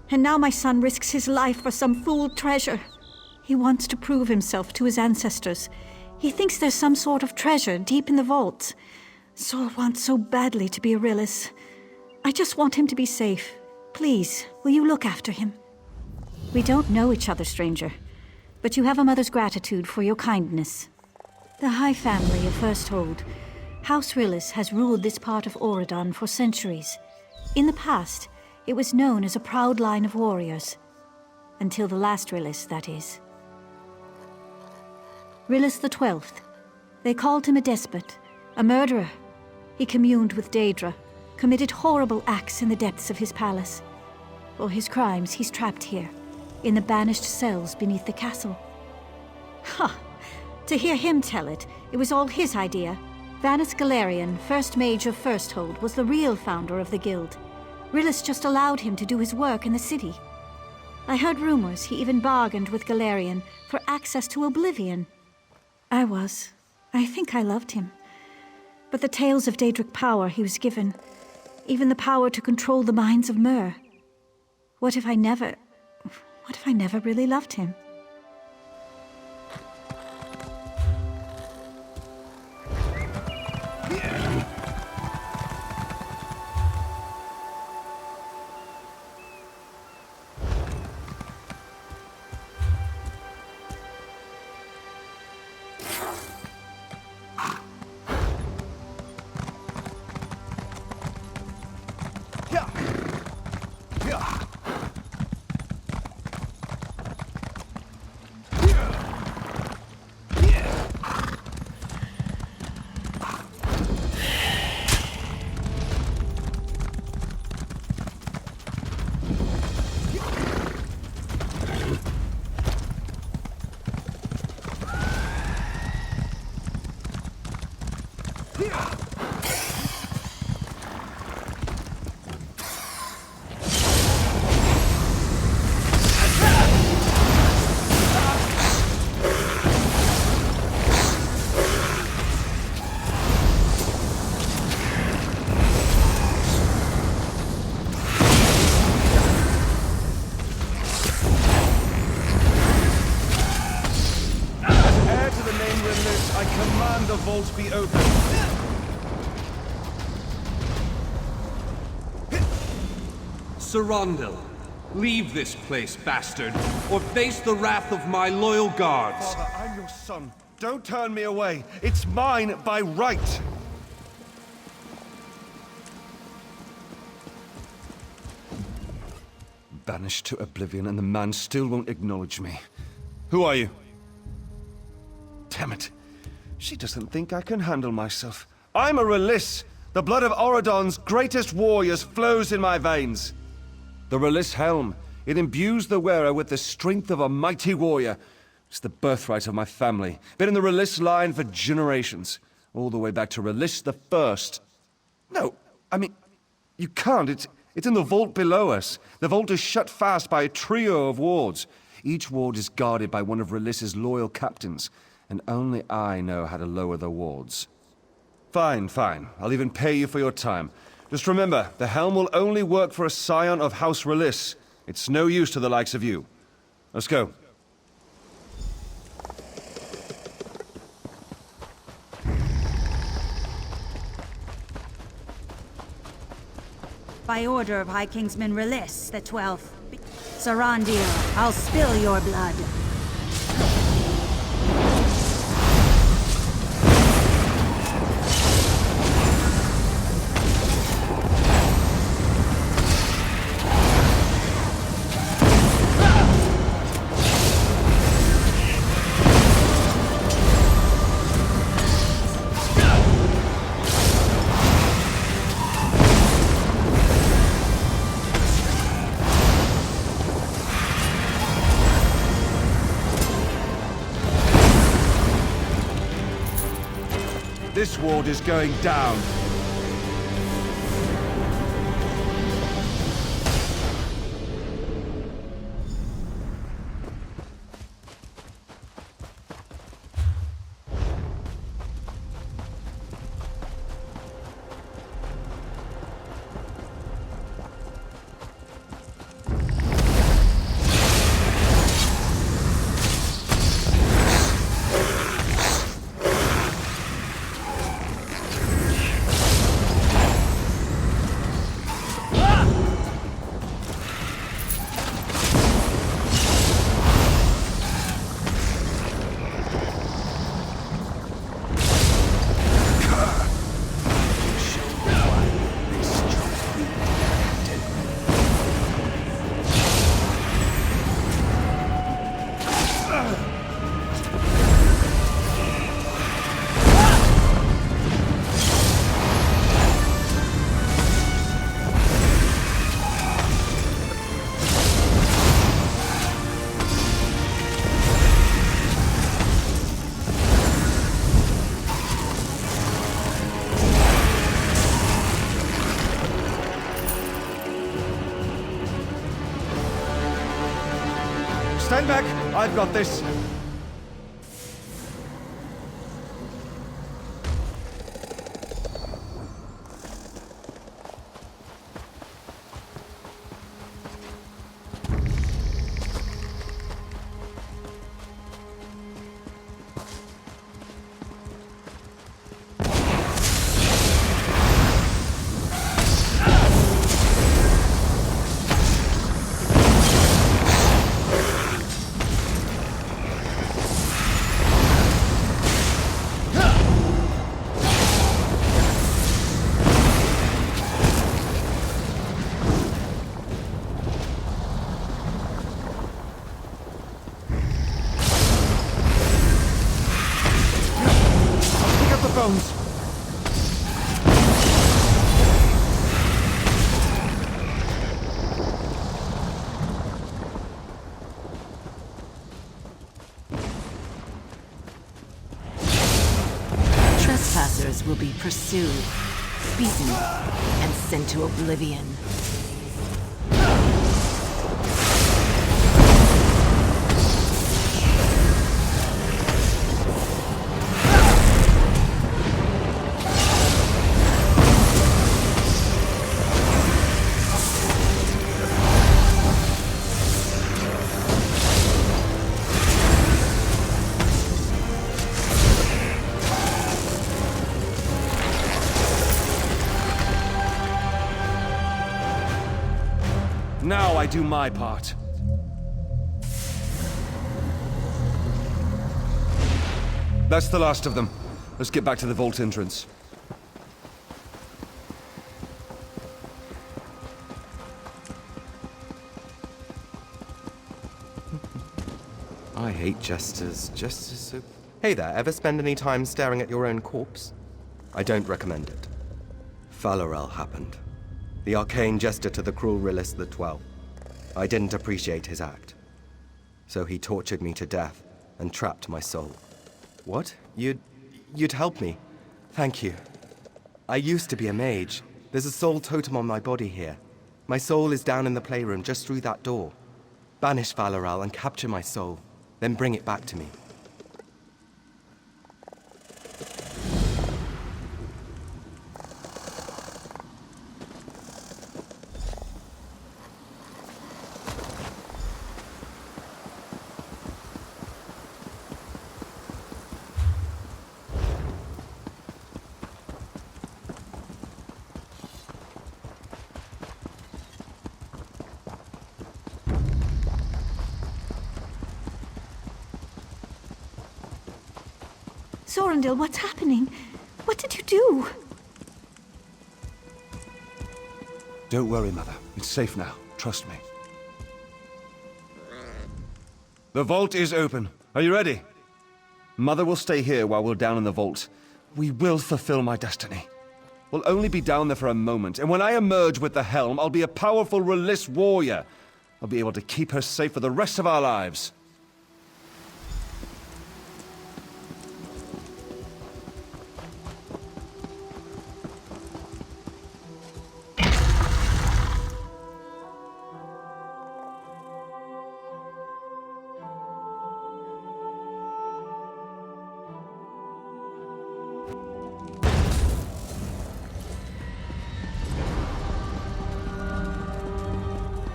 and now my son risks his life for some fool treasure. He wants to prove himself to his ancestors. He thinks there's some sort of treasure deep in the vaults. Sor wants so badly to be a Rillis. I just want him to be safe. Please, will you look after him? We don't know each other, stranger, but you have a mother's gratitude for your kindness. The High Family of Firsthold, House Rillis, has ruled this part of Auradon for centuries. In the past, it was known as a proud line of warriors. Until the last Rillis, that is. Rillis the 12th. They called him a despot, a murderer. He communed with Daedra, committed horrible acts in the depths of his palace. For his crimes, he's trapped here, in the banished cells beneath the castle. Huh! To hear him tell it, it was all his idea. Vanus Galarian, first mage of Firsthold, was the real founder of the guild. Rillis just allowed him to do his work in the city. I heard rumors he even bargained with Galarian for access to Oblivion. I think I loved him. But the tales of Daedric power he was given, even the power to control the minds of Myr. What if I never really loved him? Vault be open. Sorrendil, leave this place, bastard, or face the wrath of my loyal guards. Father, I'm your son. Don't turn me away. It's mine by right. Banished to oblivion, and the man still won't acknowledge me. Who are you? Damn it. She doesn't think I can handle myself. I'm a Rillis. The blood of Auradon's greatest warriors flows in my veins. The Rillis helm. It imbues the wearer with the strength of a mighty warrior. It's the birthright of my family. Been in the Rillis line for generations. all the way back to Release the First. No, I mean, you can't. It's in the vault below us. The vault is shut fast by a trio of wards. Each ward is guarded by one of Release's loyal captains, and only I know how to lower the wards. Fine, fine. I'll even pay you for your time. Just remember, the helm will only work for a scion of House Release. It's no use to the likes of you. Let's go. By order of High Kingsman Release the 12th. Sarandir, I'll spill your blood. This ward is going down. Stand back! I've got this! Bones. Trespassers will be pursued, beaten, and sent to oblivion. Now I do my part. That's the last of them. Let's get back to the vault entrance. I hate jesters. Jesters so... Hey there, ever spend any time staring at your own corpse? I don't recommend it. Falarel happened. The arcane jester to the cruel Release the 12th. I didn't appreciate his act. So he tortured me to death and trapped my soul. What? You'd help me? Thank you. I used to be a mage. There's a soul totem on my body here. My soul is down in the playroom just through that door. Banish Valoral and capture my soul, then bring it back to me. Sorendil, what's happening? What did you do? Don't worry, Mother. It's safe now. Trust me. The vault is open. Are you ready? Mother will stay here while we're down in the vault. We will fulfill my destiny. We'll only be down there for a moment, and when I emerge with the helm, I'll be a powerful Release warrior. I'll be able to keep her safe for the rest of our lives.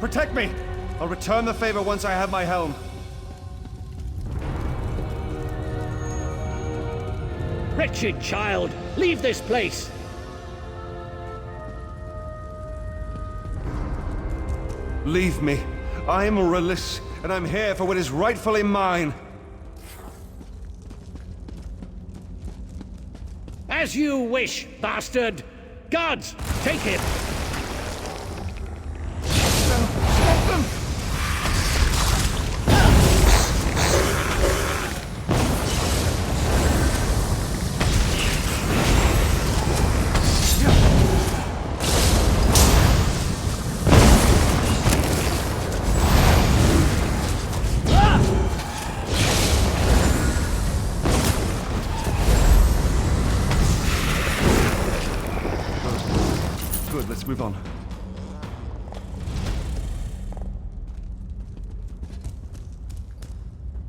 Protect me! I'll return the favor once I have my helm. Wretched child, leave this place! Leave me. I am a Release, and I'm here for what is rightfully mine. As you wish, bastard! Guards, take him! Good, let's move on.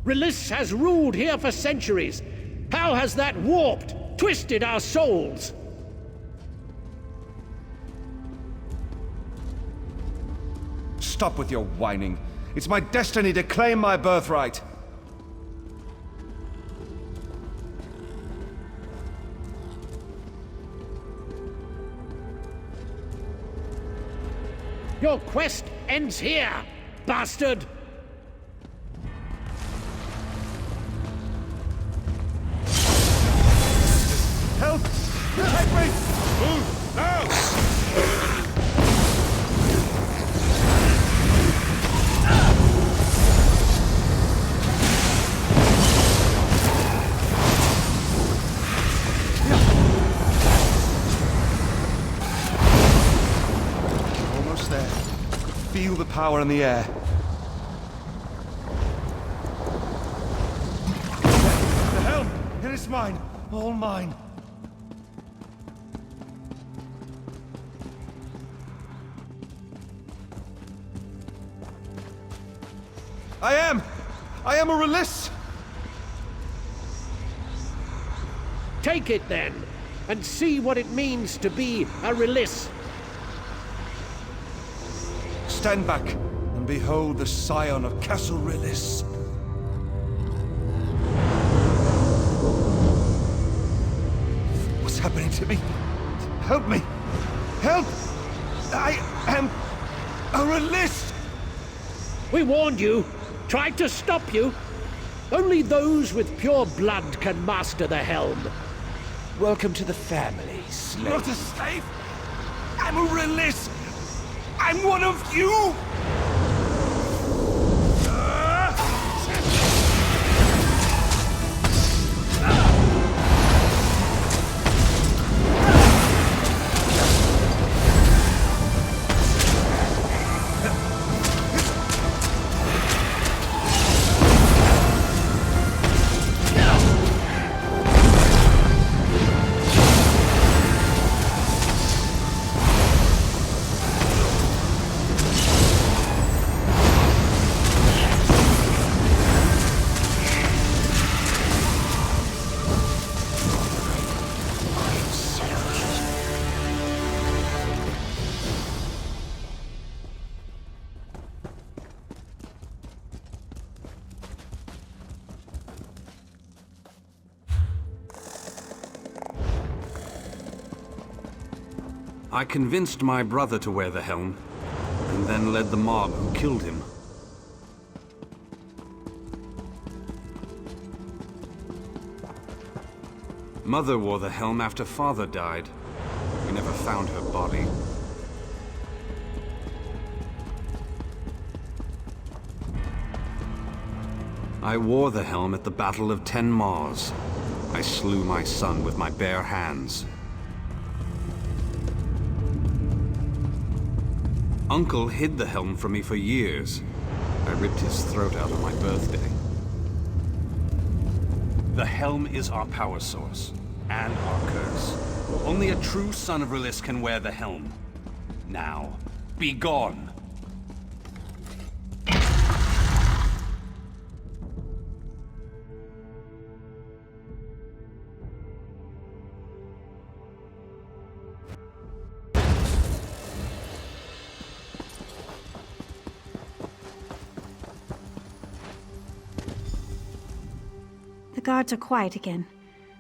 Release has ruled here for centuries. How has that warped, twisted our souls? Stop with your whining. It's my destiny to claim my birthright. Your quest ends here, bastard! Help! Protect me! Move! Now! Almost there. Feel the power in the air. The helm! It is mine! All mine! I am a Release! Take it then, and see what it means to be a Release. Stand back, and behold the scion of Castle Release. What's happening to me? Help me! Help! I am a Release! We warned you, tried to stop you. Only those with pure blood can master the helm. Welcome to the family, slave. Not a slave! I'm a Release! I'm one of you! I convinced my brother to wear the helm, and then led the mob who killed him. Mother wore the helm after father died. We never found her body. I wore the helm at the Battle of 10 Mars. I slew my son with my bare hands. Uncle hid the helm from me for years. I ripped his throat out on my birthday. The helm is our power source, and our curse. Only a true son of Release can wear the helm. Now, be gone! The guards are quiet again.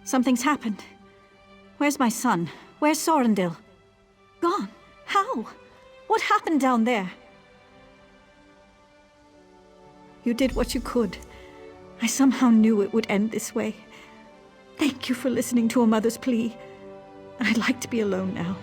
Something's happened. Where's my son? Where's Sorendil? Gone. How? What happened down there? You did what you could. I somehow knew it would end this way. Thank you for listening to a mother's plea. I'd like to be alone now.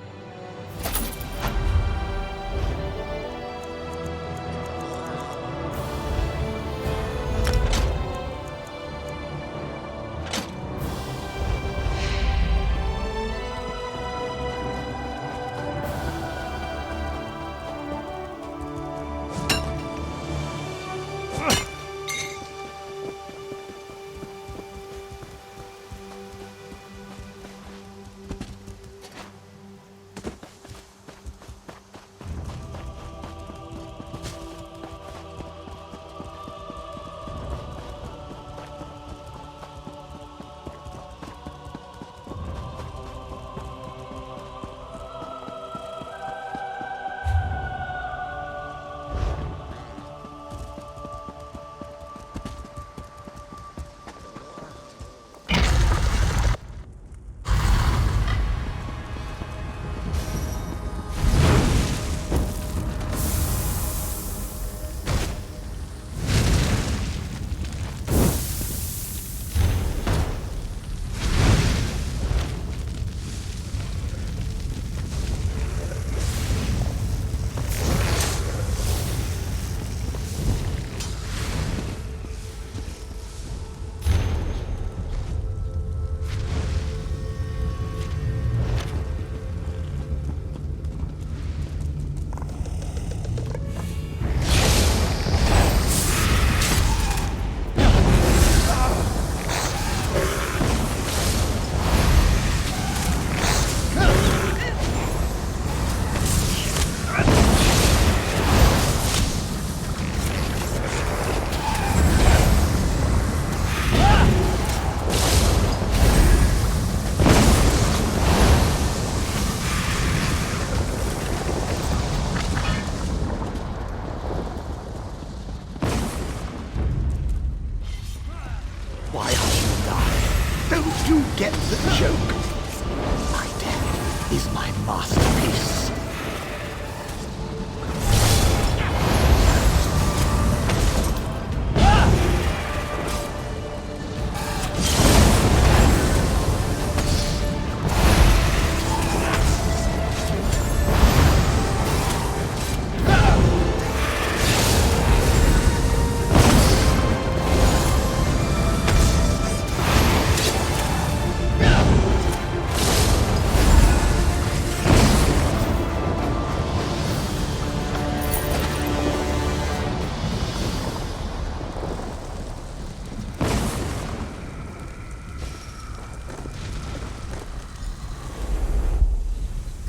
you get the joke? My death is my masterpiece.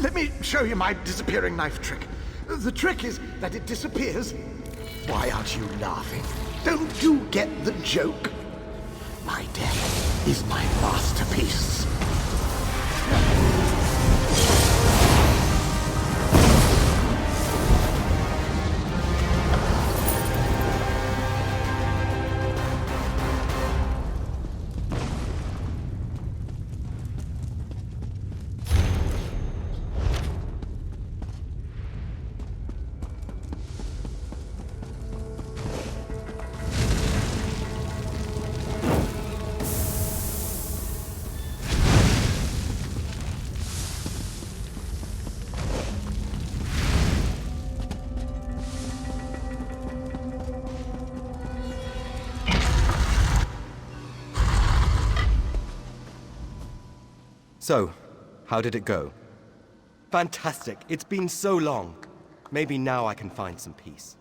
Let me show you my disappearing knife trick. The trick is that it disappears. Why aren't you laughing? Don't you get the joke? My death is my masterpiece. So, how did it go? Fantastic! It's been so long. Maybe now I can find some peace.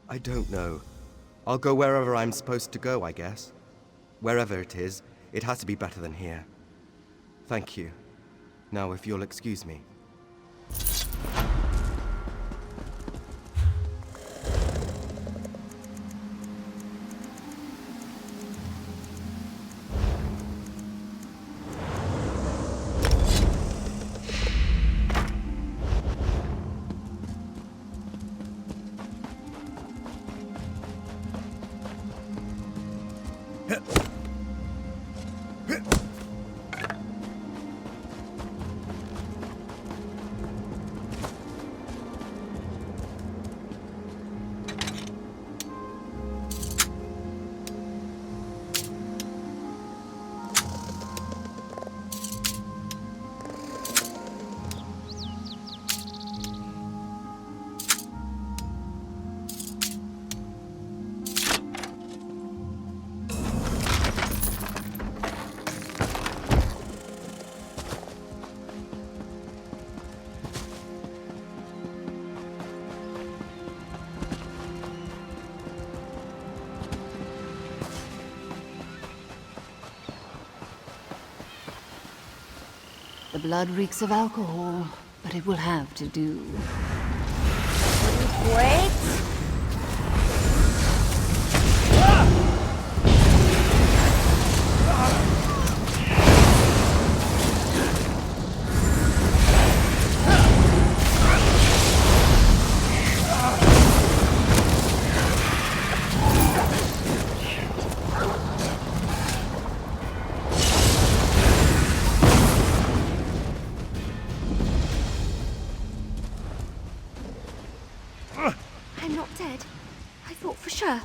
I don't know. I'll go wherever I'm supposed to go, I guess. Wherever it is, it has to be better than here. Thank you. Now, if you'll excuse me. The blood reeks of alcohol, but it will have to do. Wait! I'm not dead. I thought for sure.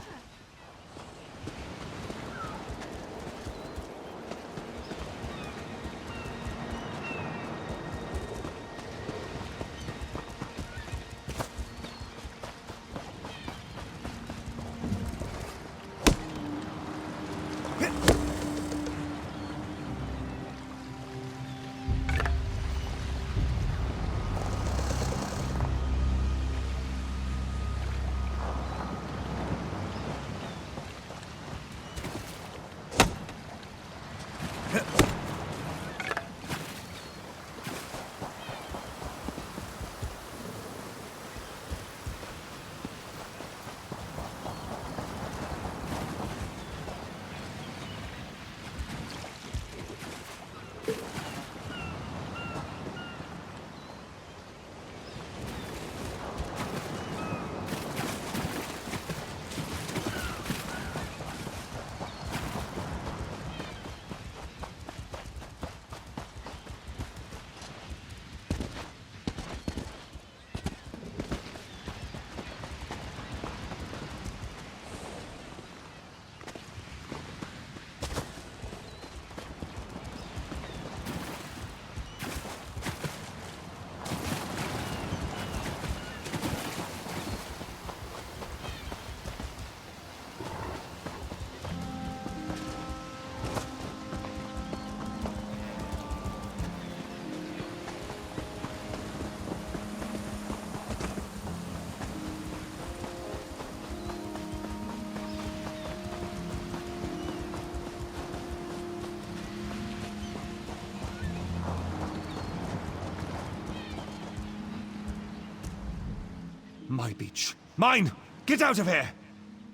My beach. Mine! Get out of here!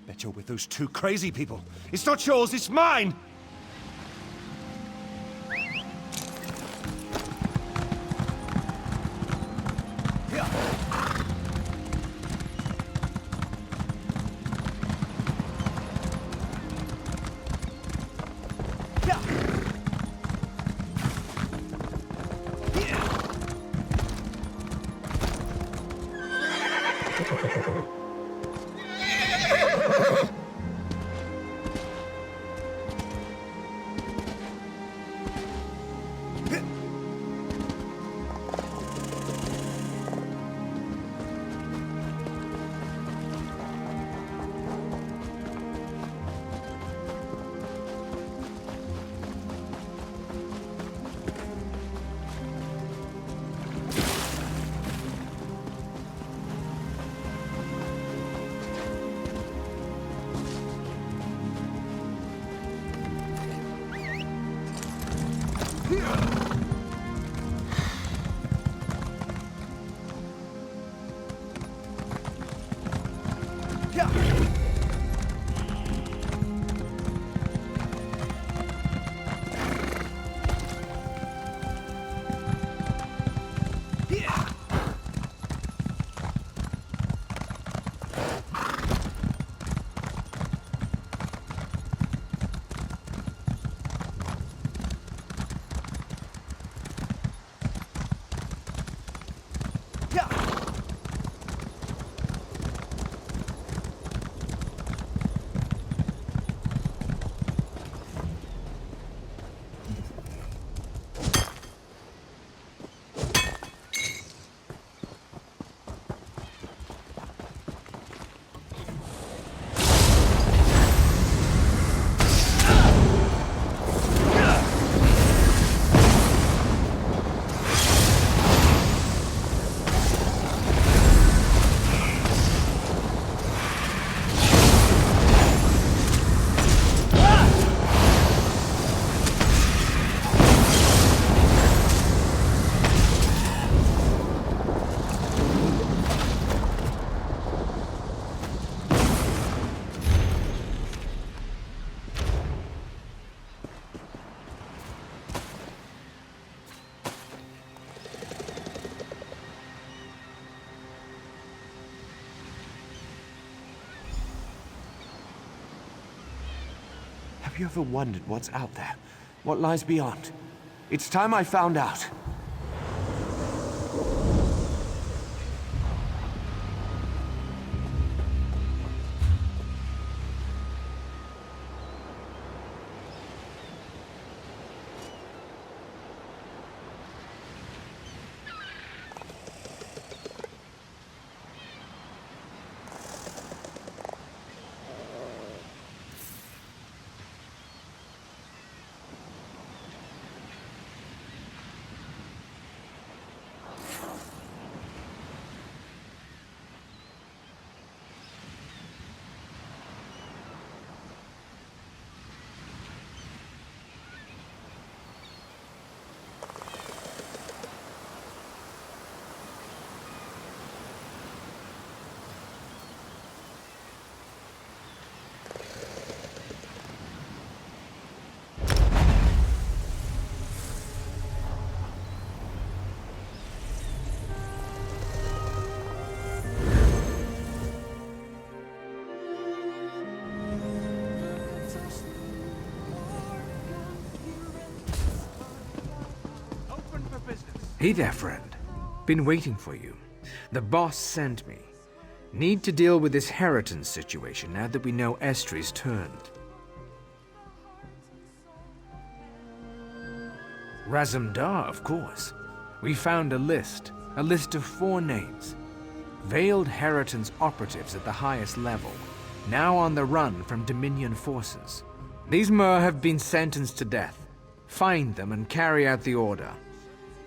Bet you're with those two crazy people. It's not yours, it's mine! you ever wondered what's out there? What lies beyond? It's time I found out. Hey there, friend. Been waiting for you. The boss sent me. Need to deal with this inheritance situation now that we know Estri's turned. Razumdar, of course. We found a list of 4 names. Veiled inheritance operatives at the highest level, now on the run from Dominion forces. These Mer have been sentenced to death. Find them and carry out the order.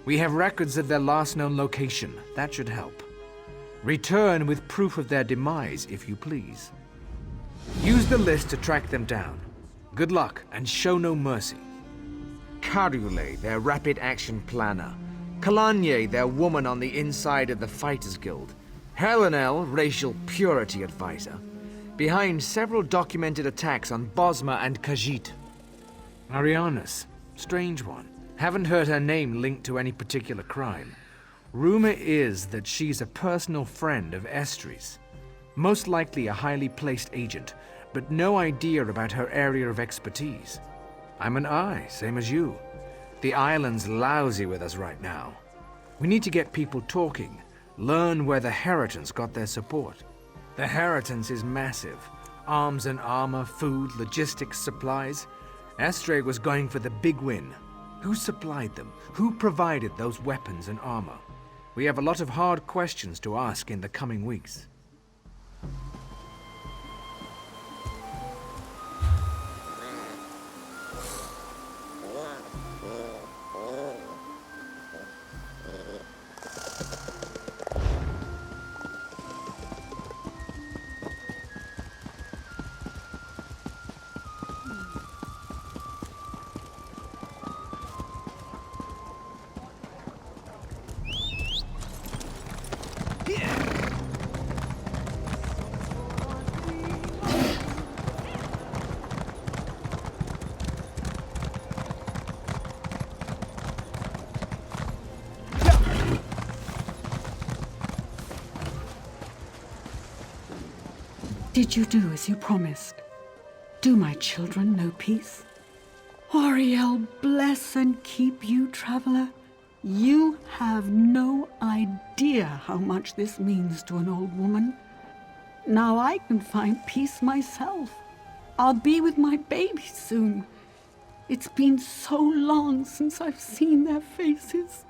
We have records of their last known location. That should help. Return with proof of their demise, if you please. Use the list to track them down. Good luck, and show no mercy. Karule, their rapid action planner. Kalanye, their woman on the inside of the Fighters Guild. Helenel, racial purity advisor. Behind several documented attacks on Bosma and Khajiit. Arianas, strange one. Haven't heard her name linked to any particular crime. Rumor is that she's a personal friend of Estri's. Most likely a highly placed agent, but no idea about her area of expertise. I'm an eye, same as you. The island's lousy with us right now. We need to get people talking, learn where the Inheritance got their support. The Inheritance is massive. Arms and armor, food, logistics, supplies. Estri was going for the big win. Who supplied them? Who provided those weapons and armor? We have a lot of hard questions to ask in the coming weeks. Did you do as you promised? Do my children know peace? Oriel, bless and keep you, traveler. You have no idea how much this means to an old woman. Now I can find peace myself. I'll be with my babies soon. It's been so long since I've seen their faces.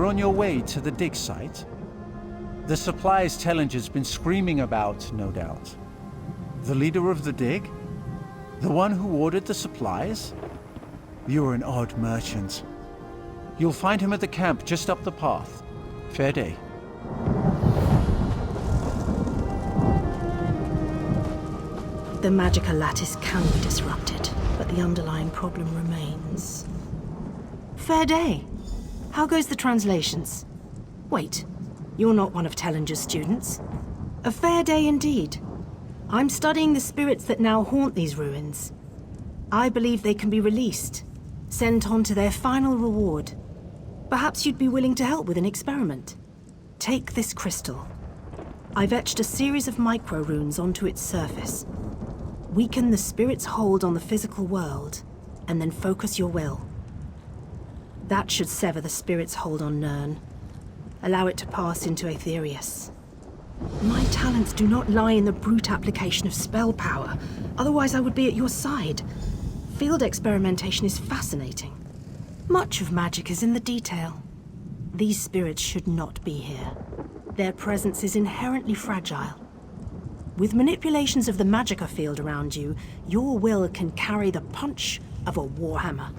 You're on your way to the dig site? The supplies Tellinger's been screaming about, no doubt. The leader of the dig? The one who ordered the supplies? You're an odd merchant. You'll find him at the camp just up the path. Fair day. The magical lattice can be disrupted, but the underlying problem remains. Fair day. How goes the translations? Wait, you're not one of Tellinger's students. A fair day indeed. I'm studying the spirits that now haunt these ruins. I believe they can be released, sent on to their final reward. Perhaps you'd be willing to help with an experiment. Take this crystal. I've etched a series of micro-runes onto its surface. Weaken the spirit's hold on the physical world, and then focus your will. That should sever the spirit's hold on Nirn. Allow it to pass into Aetherius. My talents do not lie in the brute application of spell power, otherwise I would be at your side. Field experimentation is fascinating. Much of magic is in the detail. These spirits should not be here. Their presence is inherently fragile. With manipulations of the magicka field around you, your will can carry the punch of a warhammer.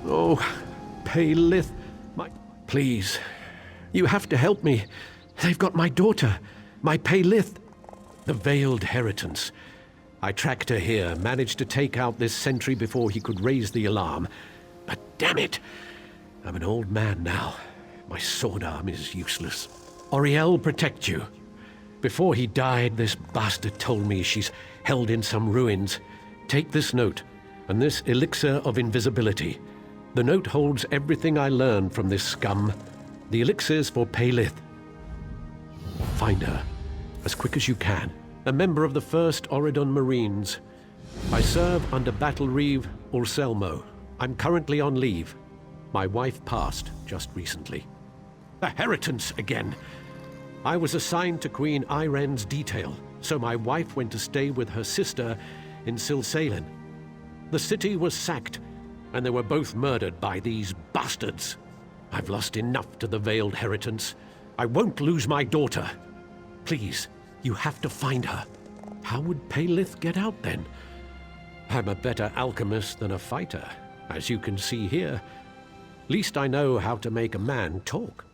Oh, Paylith, Please, you have to help me. They've got my daughter, my Paylith, the Veiled Heritance. I tracked her here, managed to take out this sentry before he could raise the alarm. But damn it, I'm an old man now. My sword arm is useless. Auriel, protect you. Before he died, this bastard told me she's held in some ruins. Take this note, and this elixir of invisibility. The note holds everything I learned from this scum. The elixir's for Paylith. Find her, as quick as you can. A member of the 1st Oridon Marines. I serve under Battle Reeve Urselmo. I'm currently on leave. My wife passed just recently. The Heritance again! I was assigned to Queen Iren's detail, so my wife went to stay with her sister in Silsalin. The city was sacked, and they were both murdered by these bastards. I've lost enough to the Veiled Heritance. I won't lose my daughter. Please, you have to find her. How would Paylith get out then? I'm a better alchemist than a fighter, as you can see here. Least I know how to make a man talk.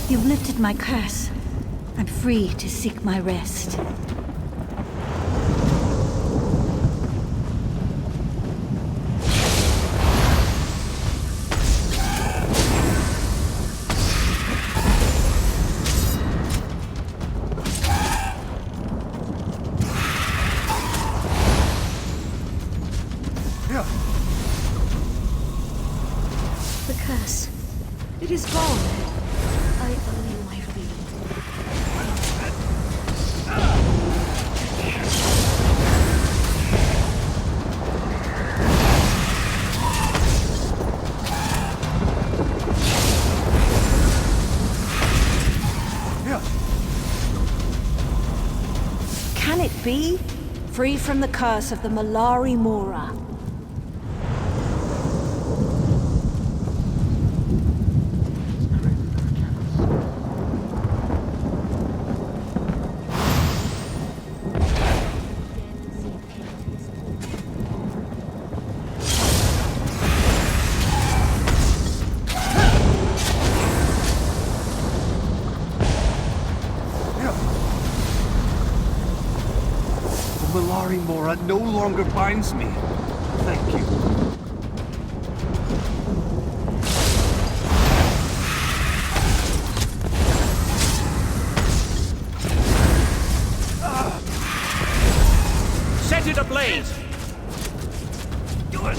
You've lifted my curse. I'm free to seek my rest. The curse. It is gone. I owe you my freedom. free from the curse of the Malari Mora. The Malari Mora no longer binds me. Thank you. Set it ablaze! Do it!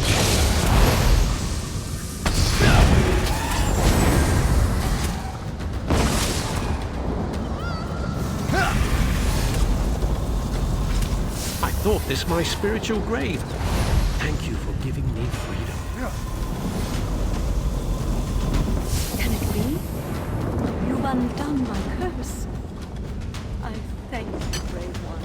I thought this my spiritual grave. Thank you for giving me freedom. Can it be? You've undone my curse. I thank you, brave one.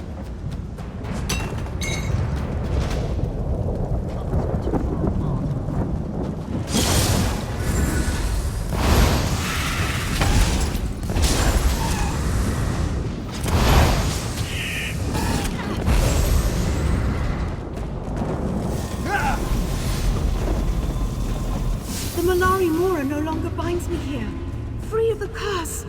The Malari Mora no longer binds me here. Free of the curse.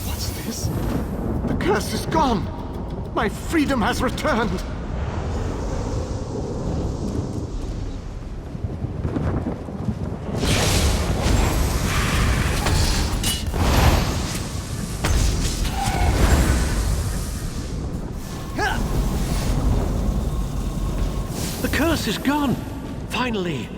What's this? The curse is gone! My freedom has returned! The curse is gone! Finally!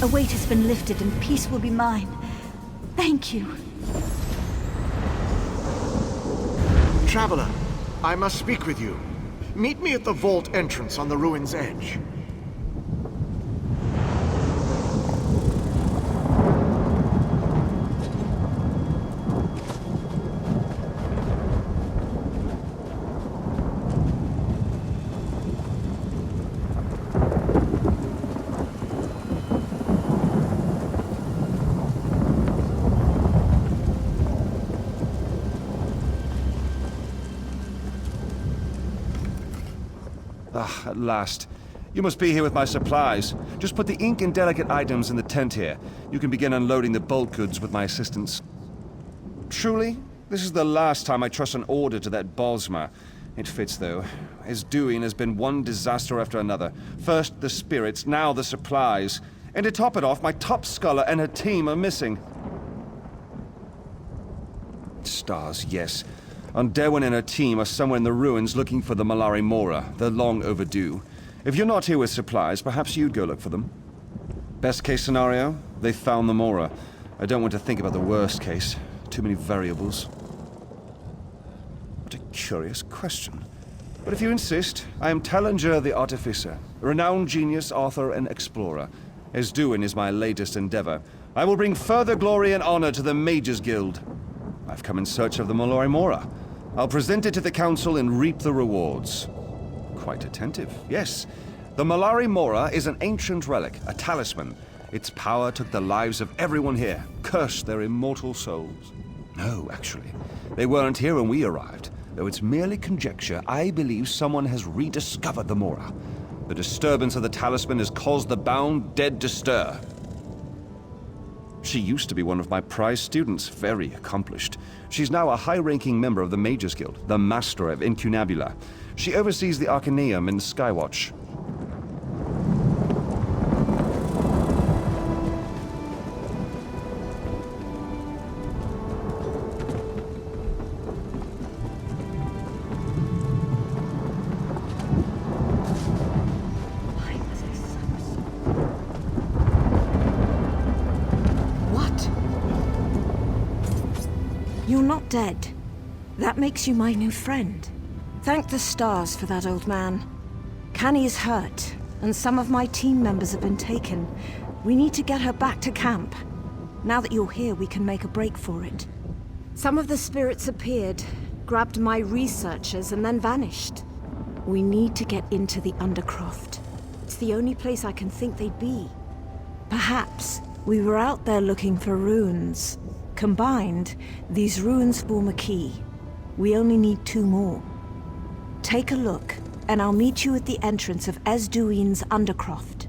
A weight has been lifted and peace will be mine. Thank you. Traveler, I must speak with you. Meet me at the vault entrance on the ruin's edge. Ah, at last. You must be here with my supplies. Just put the ink and delicate items in the tent here. You can begin unloading the bulk goods with my assistance. Truly, this is the last time I trust an order to that Bosma. It fits, though. His doing has been one disaster after another. First the spirits, now the supplies. And to top it off, my top scholar and her team are missing. Stars, yes. Derwin and her team are somewhere in the ruins looking for the Malari Mora. They're long overdue. If you're not here with supplies, perhaps you'd go look for them. Best case scenario, they found the Mora. I don't want to think about the worst case. Too many variables. What a curious question. But if you insist, I am Talinger the Artificer, a renowned genius, author, and explorer. Esduin is my latest endeavor. I will bring further glory and honor to the Mages Guild. I've come in search of the Malari Mora. I'll present it to the Council and reap the rewards. Quite attentive, yes. The Malari Mora is an ancient relic, a talisman. Its power took the lives of everyone here, cursed their immortal souls. No, actually. They weren't here when we arrived. Though it's merely conjecture, I believe someone has rediscovered the Mora. The disturbance of the talisman has caused the bound dead to stir. She used to be one of my prize students, very accomplished. She's now a high-ranking member of the Mages Guild, the Master of Incunabula. She oversees the Arcaneum in Skywatch. You're not dead. That makes you my new friend. Thank the stars for that, old man. Canny is hurt, and some of my team members have been taken. We need to get her back to camp. Now that you're here, we can make a break for it. Some of the spirits appeared, grabbed my researchers, and then vanished. We need to get into the Undercroft. It's the only place I can think they'd be. Perhaps we were out there looking for runes. Combined, these runes form a key. We only need 2 more. Take a look, and I'll meet you at the entrance of Esduine's Undercroft.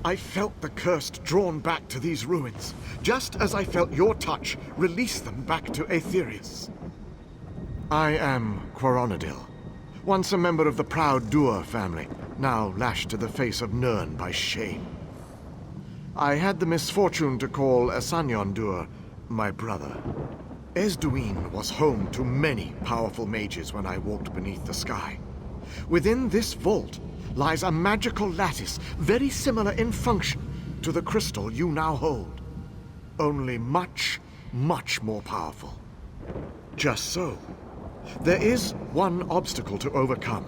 I felt the curse drawn back to these ruins, just as I felt your touch release them back to Aetherius. I am Quaronadil, once a member of the proud Dur family, now lashed to the face of Nirn by shame. I had the misfortune to call Asanyon Dur my brother. Esduine was home to many powerful mages when I walked beneath the sky. Within this vault lies a magical lattice, very similar in function to the crystal you now hold. Only much, much more powerful. Just so. There is one obstacle to overcome.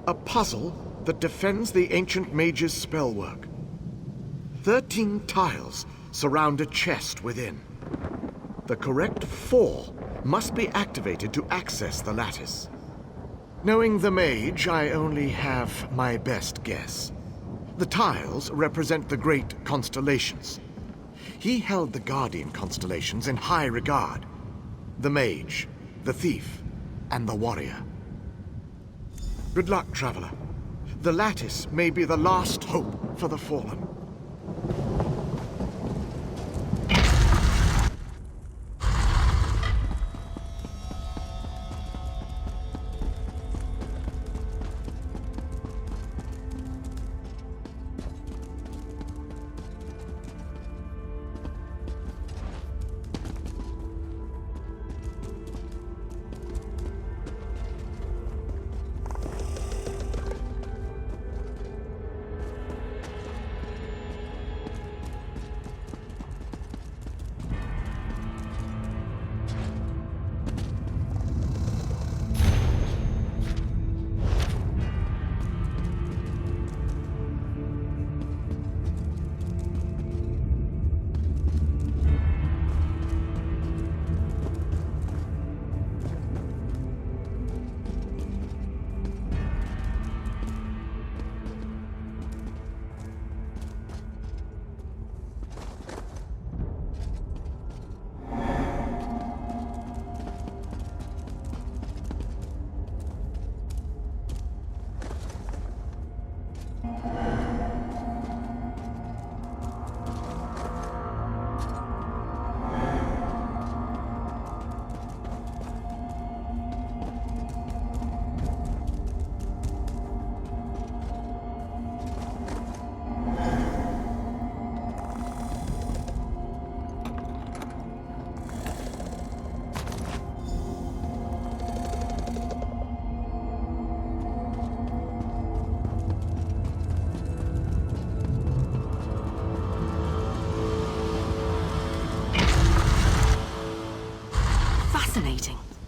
A puzzle that defends the ancient mage's spellwork. 13 tiles surround a chest within. The correct 4 must be activated to access the lattice. Knowing the mage, I only have my best guess. The tiles represent the great constellations. He held the guardian constellations in high regard. The mage, the thief, and the warrior. Good luck, traveler. The lattice may be the last hope for the fallen.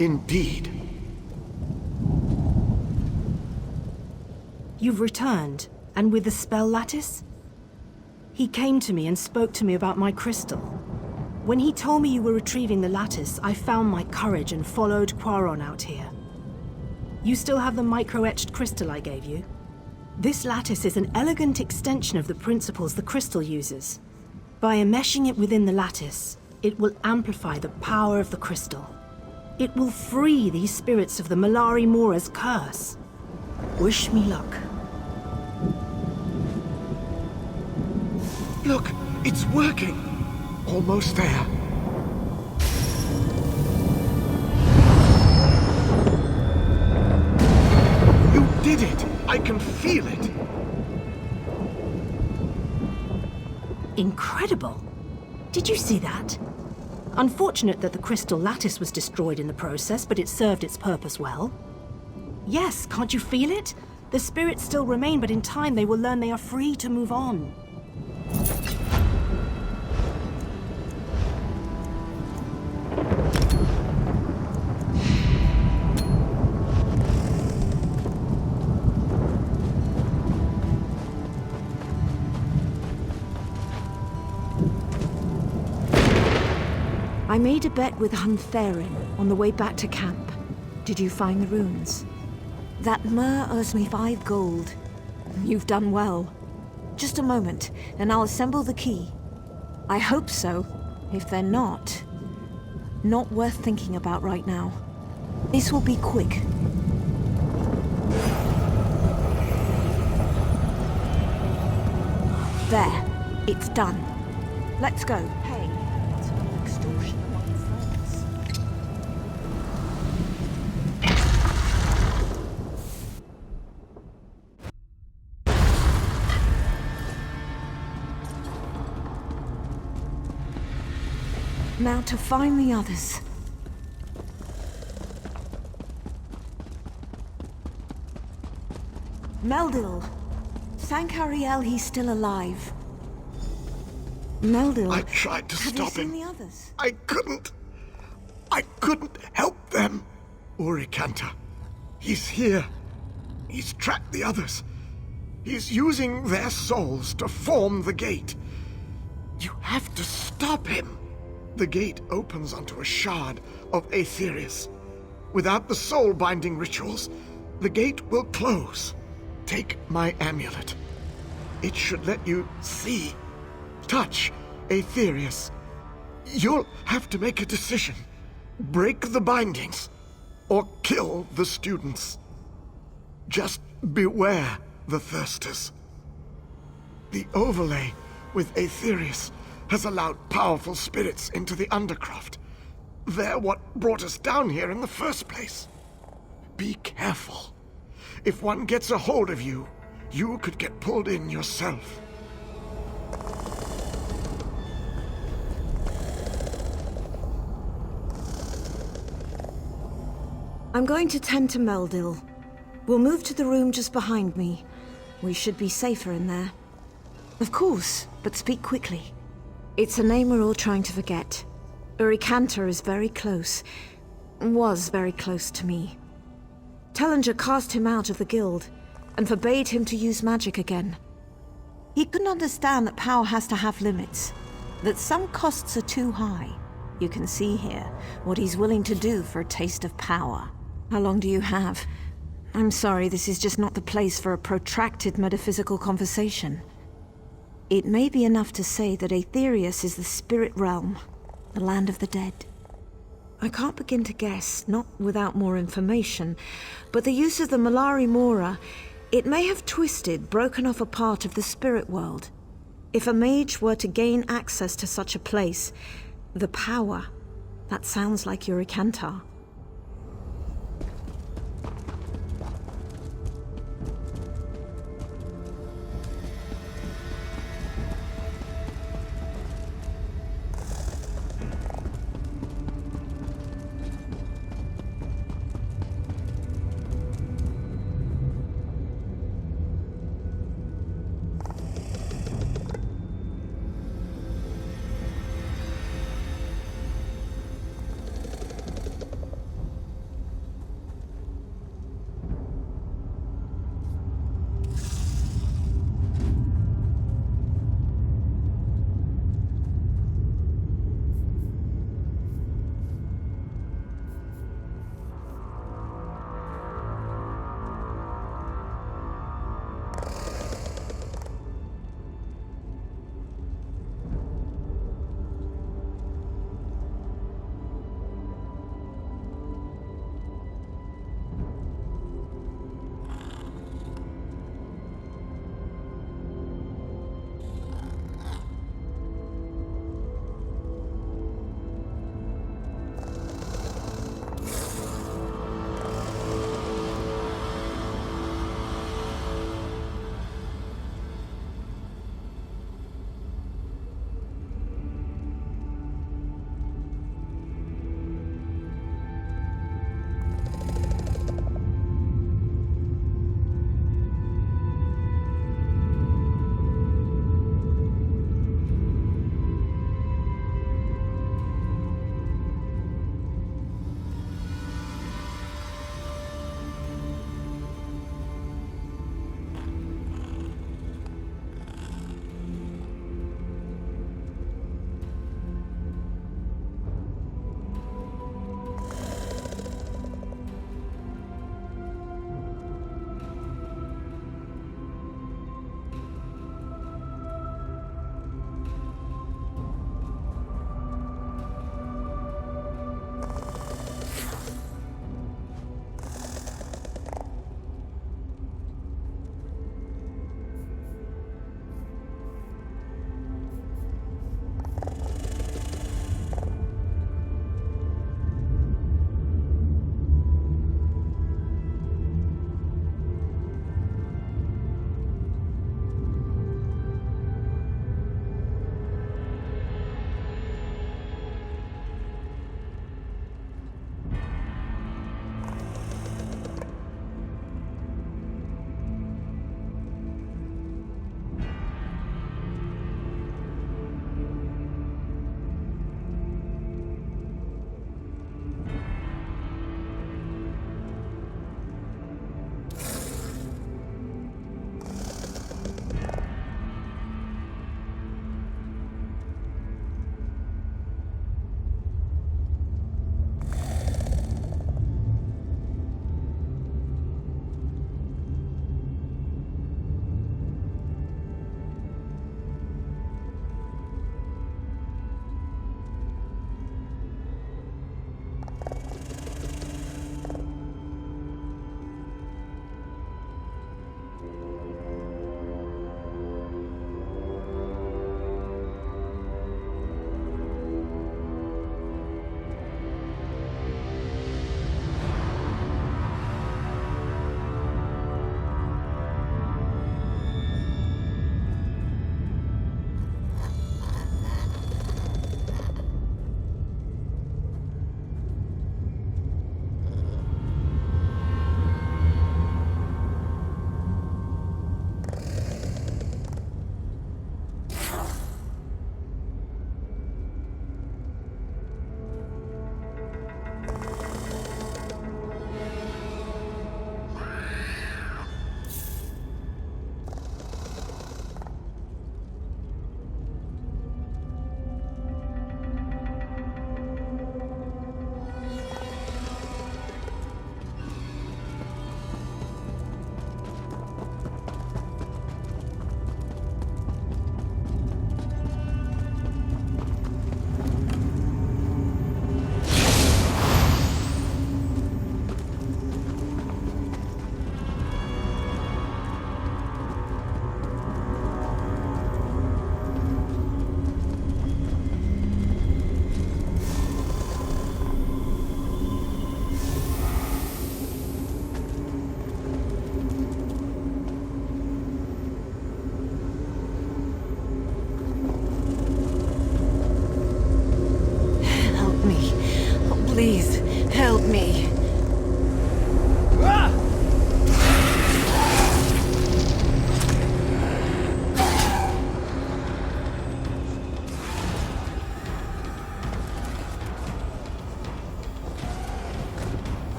indeed. You've returned, and with the spell lattice? He came to me and spoke to me about my crystal. When he told me you were retrieving the lattice, I found my courage and followed Quaron out here. You still have the micro-etched crystal I gave you? This lattice is an elegant extension of the principles the crystal uses. By enmeshing it within the lattice, it will amplify the power of the crystal. It will free these spirits of the Malari Mora's curse. Wish me luck. Look, it's working. Almost there. You did it! I can feel it! Incredible! Did you see that? Unfortunate that the crystal lattice was destroyed in the process, but it served its purpose well. Yes, can't you feel it? The spirits still remain, but in time they will learn they are free to move on. I made a bet with Huntherin on the way back to camp. Did you find the runes? That myrrh owes me 5 gold. You've done well. Just a moment, and I'll assemble the key. I hope so. If they're not worth thinking about right now. This will be quick. There. It's done. Let's go. Hey, it's an extortion among friends. Now to find the others. Meldil. Thank Ariel he's still alive. Meldil. I tried to have stop you him. seen the others? I couldn't. I couldn't help them. Urikanta. He's here. He's tracked the others. He's using their souls to form the gate. You have to stop him. The gate opens onto a shard of Aetherius. Without the soul-binding rituals, the gate will close. Take my amulet. It should let you see, touch Aetherius. You'll have to make a decision. Break the bindings, or kill the students. Just beware the thirsters. The overlay with Aetherius has allowed powerful spirits into the Undercroft. They're what brought us down here in the first place. Be careful. If one gets a hold of you, you could get pulled in yourself. I'm going to tend to Meldil. We'll move to the room just behind me. We should be safer in there. Of course, but speak quickly. It's a name we're all trying to forget. Urikanta is very close. Was very close to me. Tellinger cast him out of the guild, and forbade him to use magic again. He couldn't understand that power has to have limits, that some costs are too high. You can see here what he's willing to do for a taste of power. How long do you have? I'm sorry, this is just not the place for a protracted metaphysical conversation. It may be enough to say that Aetherius is the spirit realm, the land of the dead. I can't begin to guess, not without more information, but the use of the Malari Mora, it may have twisted, broken off a part of the spirit world. If a mage were to gain access to such a place, the power, that sounds like Urikanta.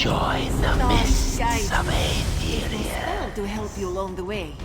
Join the Stars mists guide of you. Aetheria. Spell to help you along the way.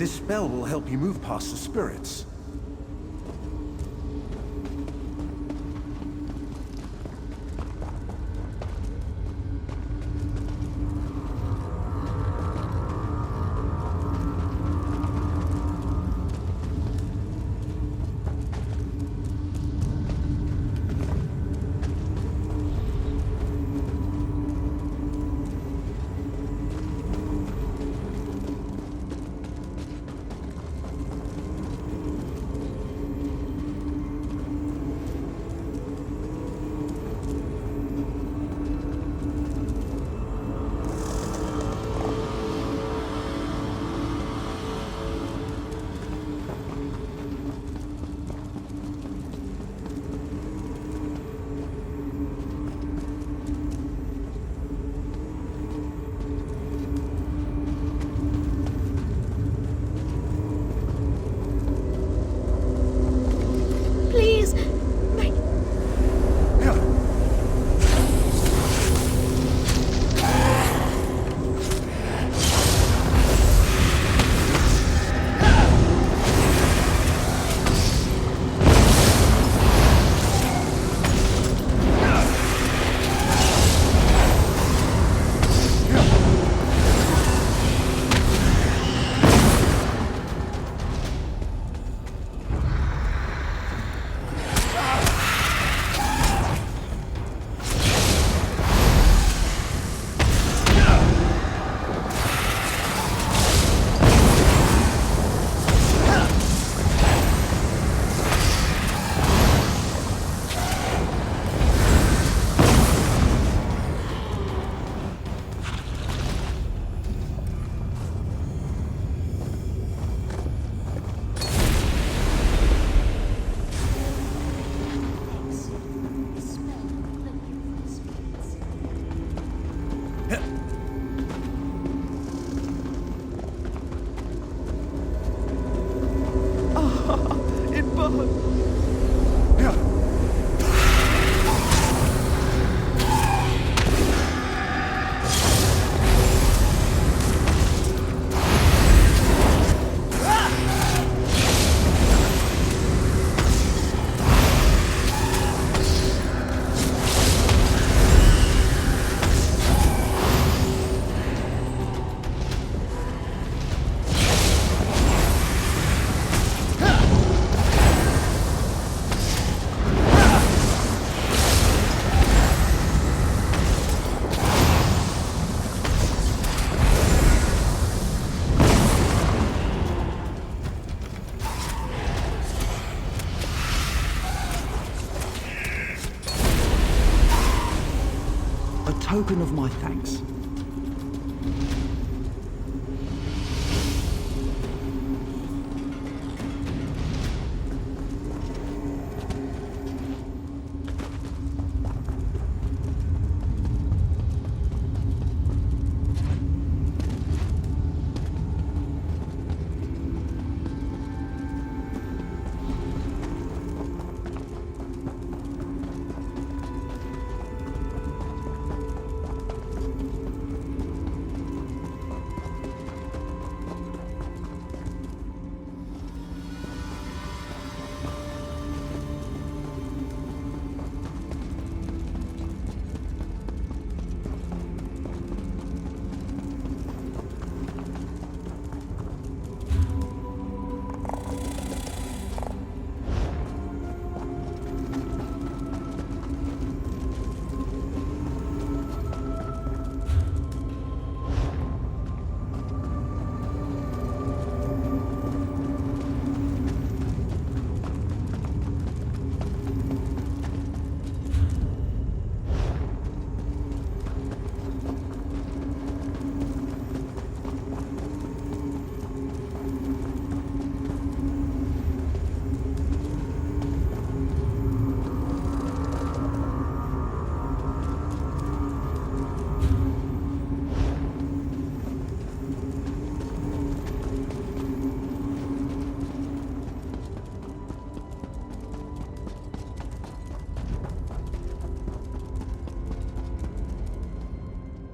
This spell will help you move past the spirits. token of my thanks.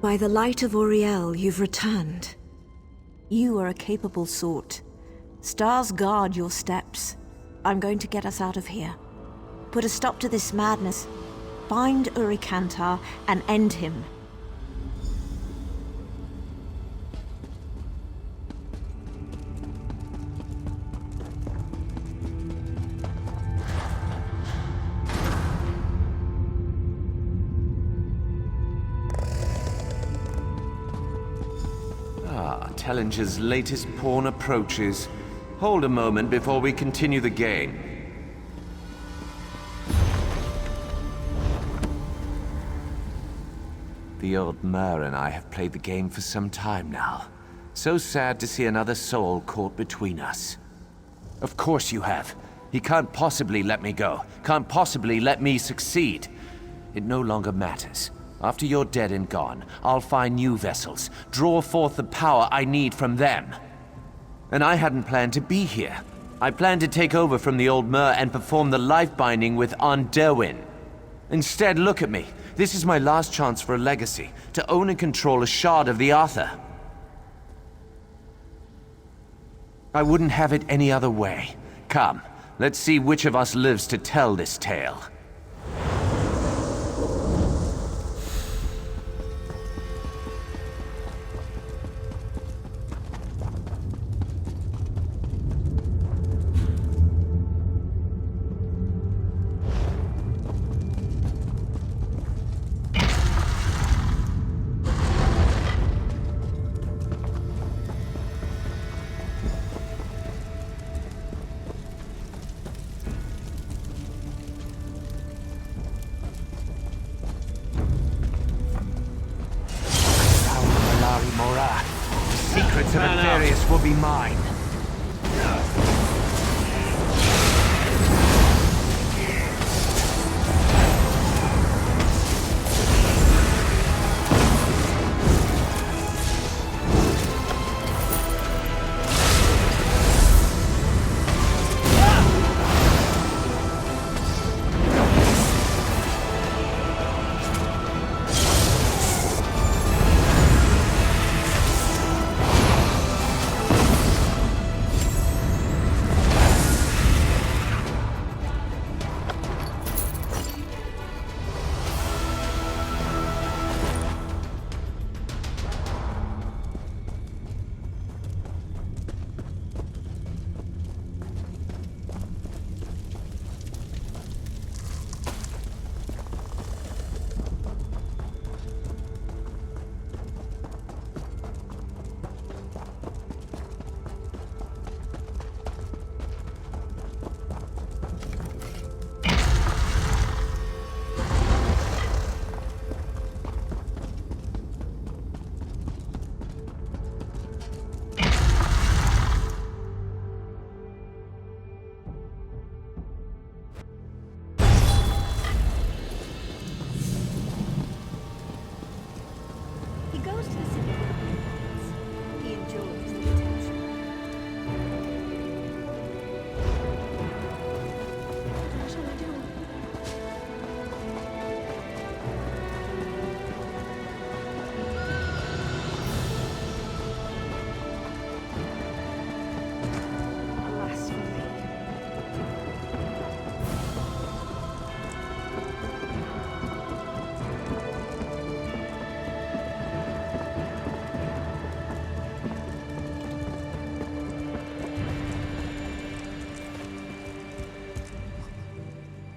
By the light of Auriel, you've returned. You are a capable sort. Stars guard your steps. I'm going to get us out of here. Put a stop to this madness. Find Urikantar and end him. Tellinger's latest pawn approaches. Hold a moment before we continue the game. The old Mer and I have played the game for some time now. So sad to see another soul caught between us. Of course you have. He can't possibly let me go. Can't possibly let me succeed. It no longer matters. After you're dead and gone, I'll find new vessels, draw forth the power I need from them. And I hadn't planned to be here. I planned to take over from the old Mer and perform the life binding with Derwin. Instead, look at me. This is my last chance for a legacy, to own and control a shard of the Arthur. I wouldn't have it any other way. Come, let's see which of us lives to tell this tale.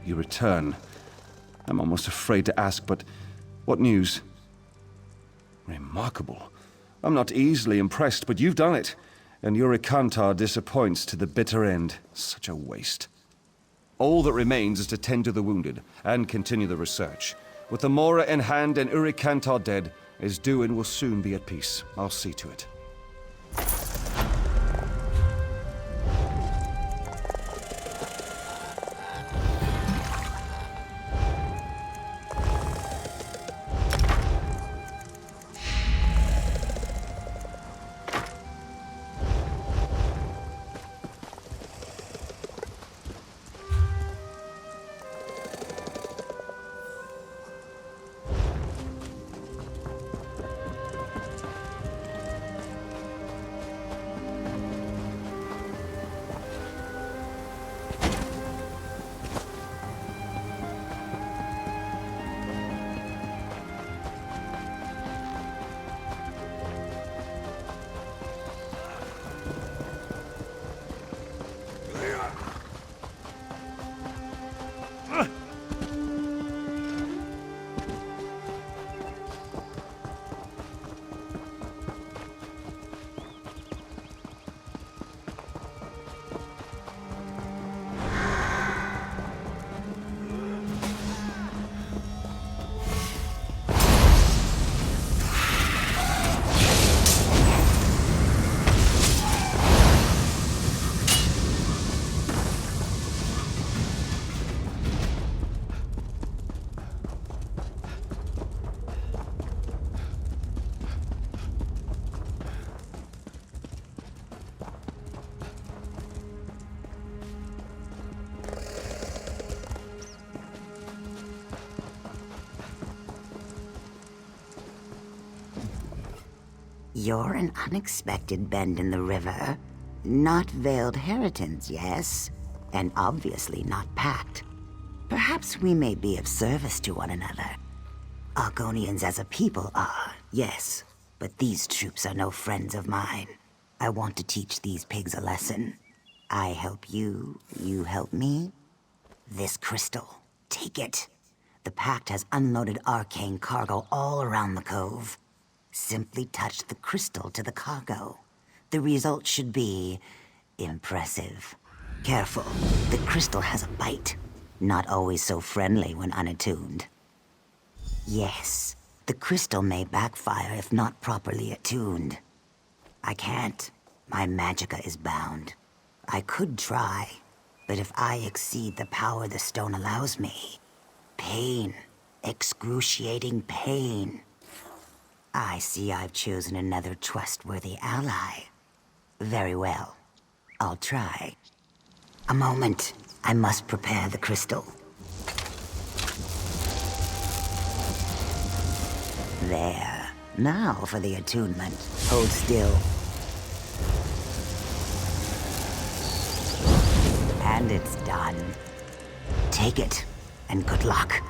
You return. I'm almost afraid to ask, but what news? Remarkable. I'm not easily impressed, but you've done it. And Urikantar disappoints to the bitter end. Such a waste. All that remains is to tend to the wounded and continue the research. With the Mora in hand and Urikantar dead, Isduin will soon be at peace. I'll see to it. You're an unexpected bend in the river. Not veiled Heritons, yes? And obviously not packed. Perhaps we may be of service to one another. Argonians as a people are, yes. But these troops are no friends of mine. I want to teach these pigs a lesson. I help you, you help me. This crystal, take it. The Pact has unloaded arcane cargo all around the cove. Simply touch the crystal to the cargo. The result should be impressive. Careful, the crystal has a bite. Not always so friendly when unattuned. Yes, the crystal may backfire if not properly attuned. I can't. My magicka is bound. I could try, but if I exceed the power the stone allows me, pain, excruciating pain. I see I've chosen another trustworthy ally. Very well. I'll try. A moment. I must prepare the crystal. There. Now for the attunement. Hold still. And it's done. Take it, and good luck.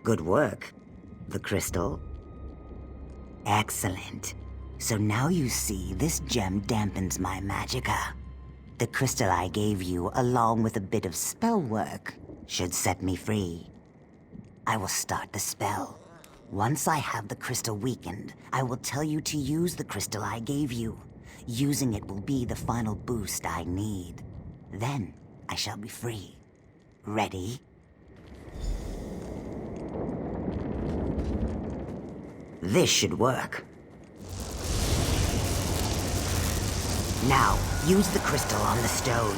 Good work. The crystal? Excellent. So now you see, this gem dampens my magicka. The crystal I gave you, along with a bit of spell work, should set me free. I will start the spell. Once I have the crystal weakened, I will tell you to use the crystal I gave you. Using it will be the final boost I need. Then, I shall be free. Ready? This should work. Now, use the crystal on the stone.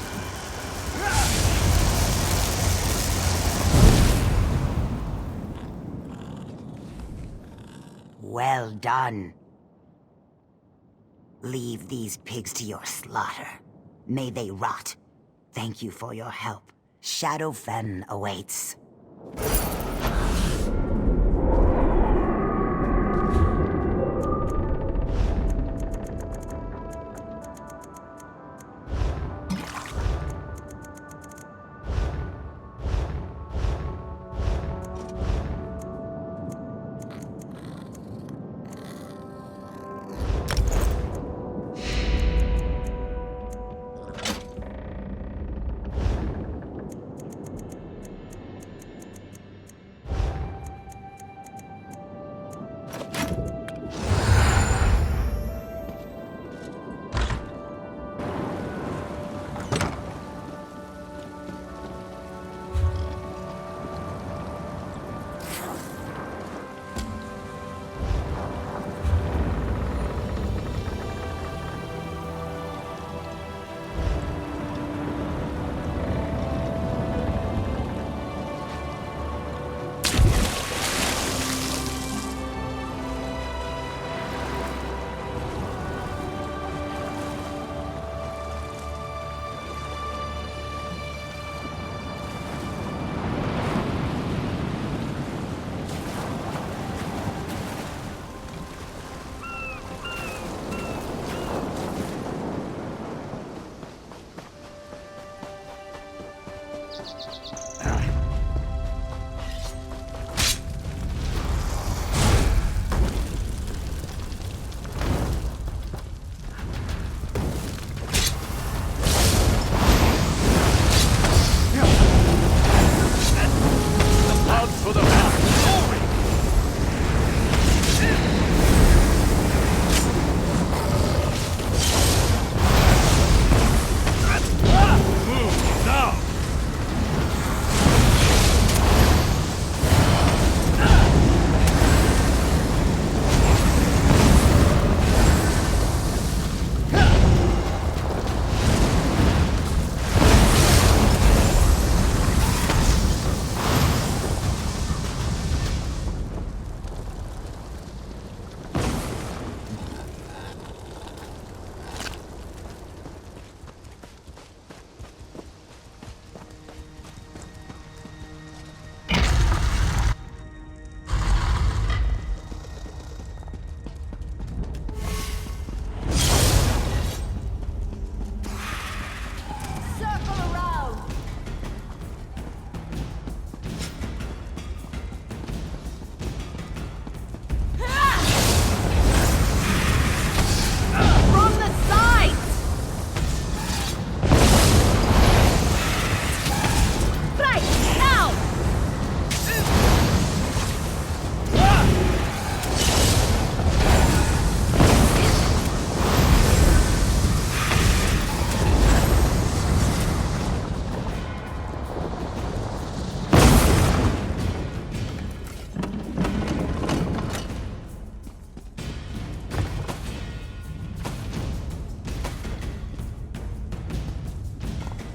Well done. Leave these pigs to your slaughter. May they rot. Thank you for your help. Shadowfen awaits.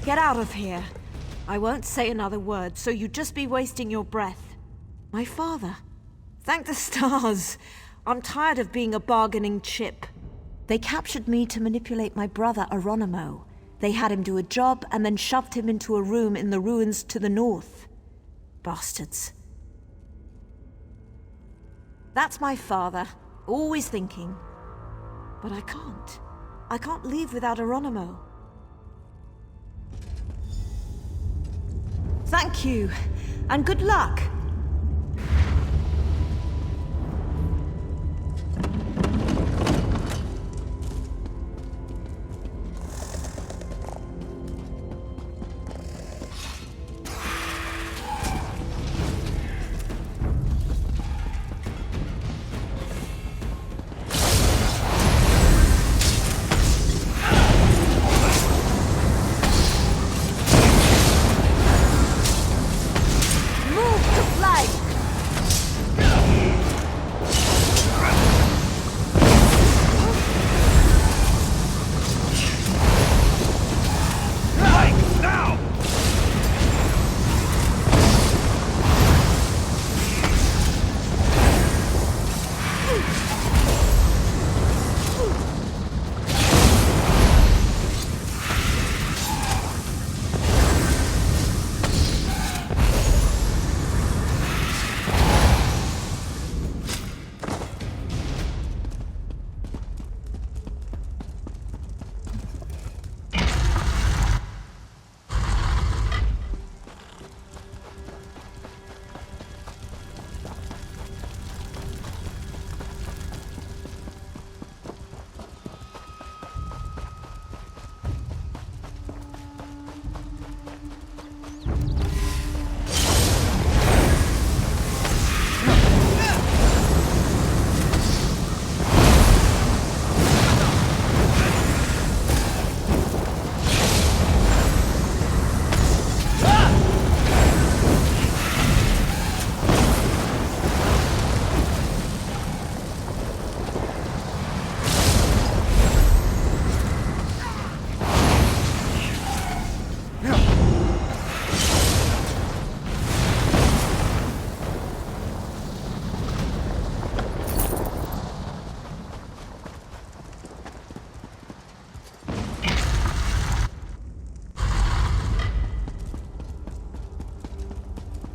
Get out of here. I won't say another word, so you'd just be wasting your breath. My father. Thank the stars. I'm tired of being a bargaining chip. They captured me to manipulate my brother, Aronimo. They had him do a job and then shoved him into a room in the ruins to the north. Bastards. That's my father, always thinking. But I can't. I can't leave without Aronimo. Thank you, and good luck.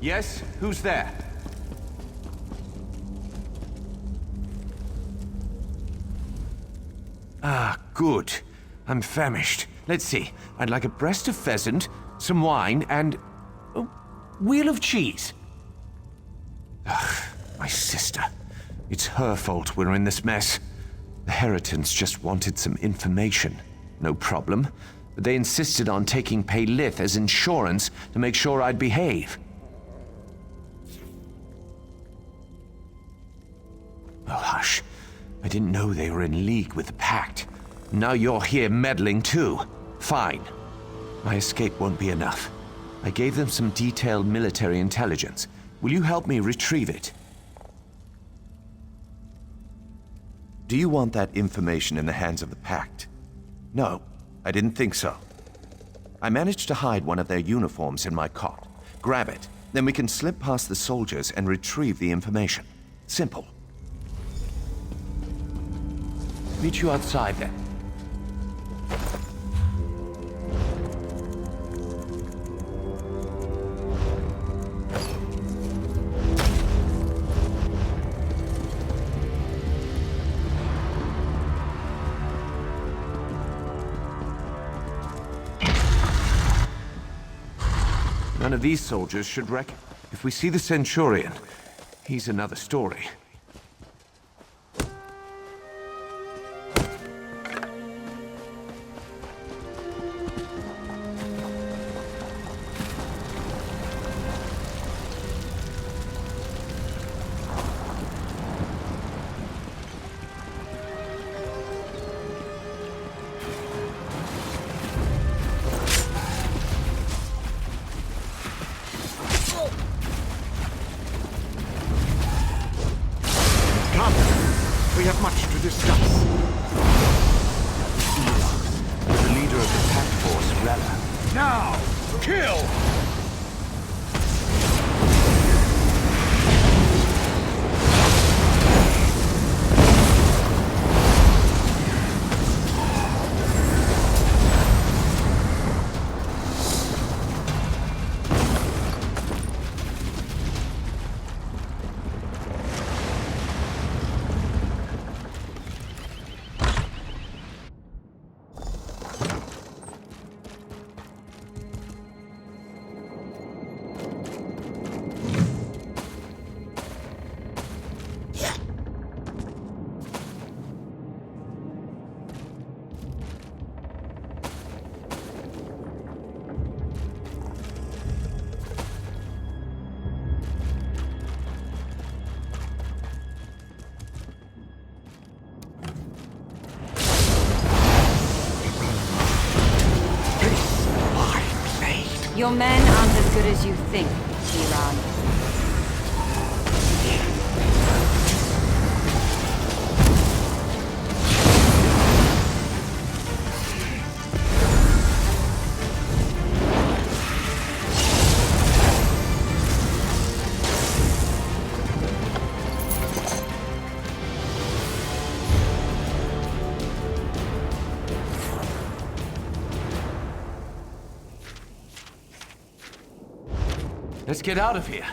Yes? Who's there? Ah, good. I'm famished. Let's see. I'd like a breast of pheasant, some wine, and a wheel of cheese. Ugh, my sister. It's her fault we're in this mess. The Heritons just wanted some information. No problem. But they insisted on taking Paylith as insurance to make sure I'd behave. Oh, hush. I didn't know they were in league with the Pact. Now you're here meddling too. Fine. My escape won't be enough. I gave them some detailed military intelligence. Will you help me retrieve it? Do you want that information in the hands of the Pact? No, I didn't think so. I managed to hide one of their uniforms in my cot. Grab it, then we can slip past the soldiers and retrieve the information. Simple. Meet you outside then. None of these soldiers should wreck. If we see the Centurion, he's another story. We have much to discuss. The leader of the Pact force, Rella. Now! Kill! Your men aren't as good as you think, Iran. Let's get out of here.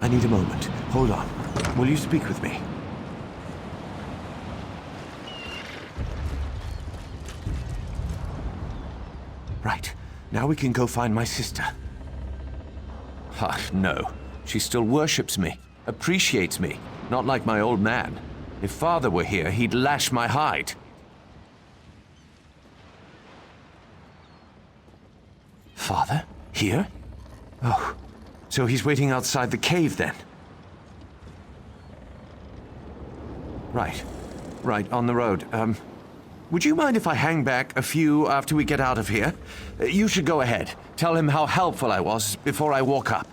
I need a moment. Hold on. Will you speak with me? Right. Now we can go find my sister. No. She still worships me, appreciates me, not like my old man. If Father were here, he'd lash my hide. Father? Here? Oh, so he's waiting outside the cave then? Right, on the road. Would you mind if I hang back a few after we get out of here? You should go ahead. Tell him how helpful I was before I walk up.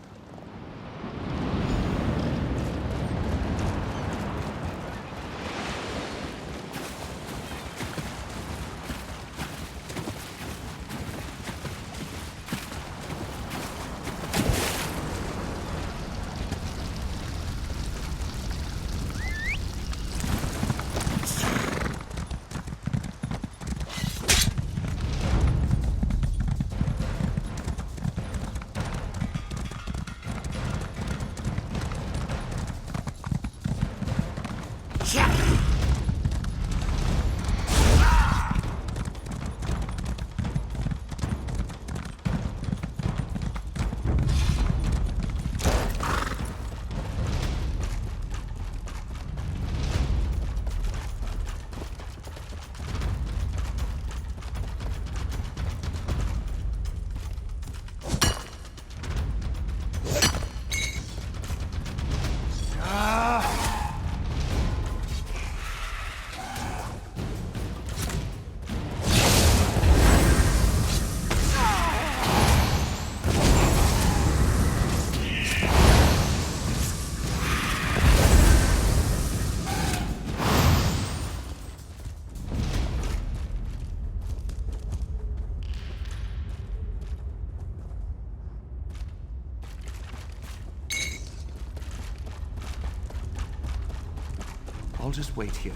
I'll just wait here.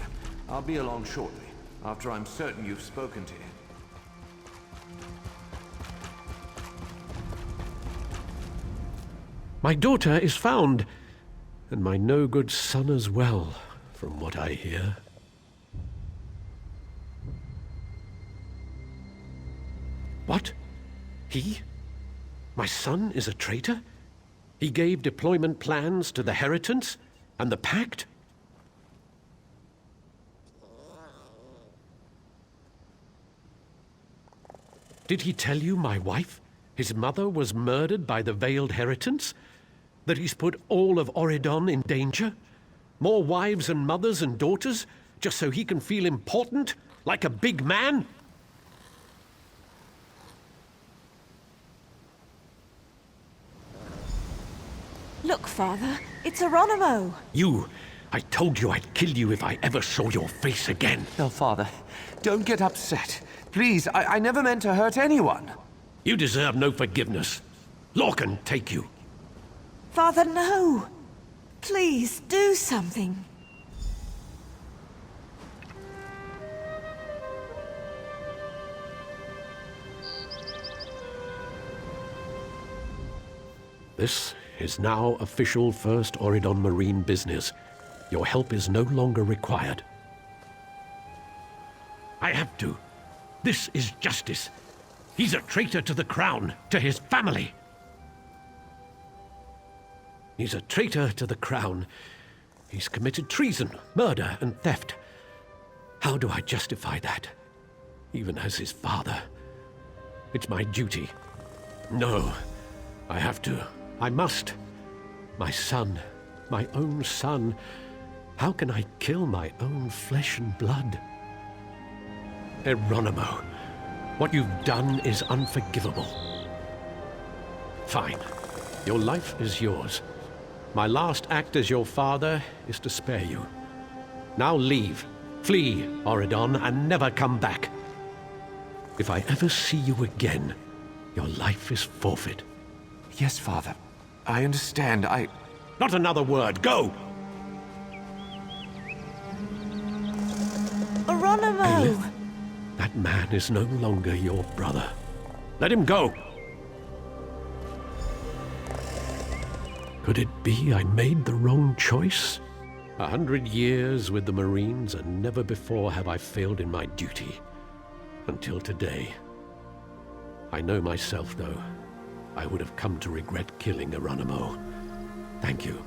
I'll be along shortly, after I'm certain you've spoken to him. My daughter is found, and my no-good son as well, from what I hear. What? He? My son is a traitor? He gave deployment plans to the Heritants and the Pact? Did he tell you my wife, his mother, was murdered by the Veiled Heritants? That he's put all of Oridon in danger? More wives and mothers and daughters, just so he can feel important, like a big man? Look, Father, it's Geronimo. You I told you I'd kill you if I ever saw your face again. No, Father, don't get upset. Please, I never meant to hurt anyone. You deserve no forgiveness. Lorcan, take you. Father, no! Please, do something. This is now official First Oridon Marine business. Your help is no longer required. I have to. This is justice. He's a traitor to the crown, to his family. He's a traitor to the crown. He's committed treason, murder, and theft. How do I justify that? Even as his father. It's my duty. No, I have to. I must. My son, my own son. How can I kill my own flesh and blood? Eronimo, what you've done is unforgivable. Fine. Your life is yours. My last act as your father is to spare you. Now leave. Flee, Oridon, and never come back. If I ever see you again, your life is forfeit. Yes, Father. I understand. Not another word. Go! Eronimo! That man is no longer your brother. Let him go! Could it be I made the wrong choice? 100 years with the Marines, and never before have I failed in my duty. Until today. I know myself, though. I would have come to regret killing Eronimo. Thank you.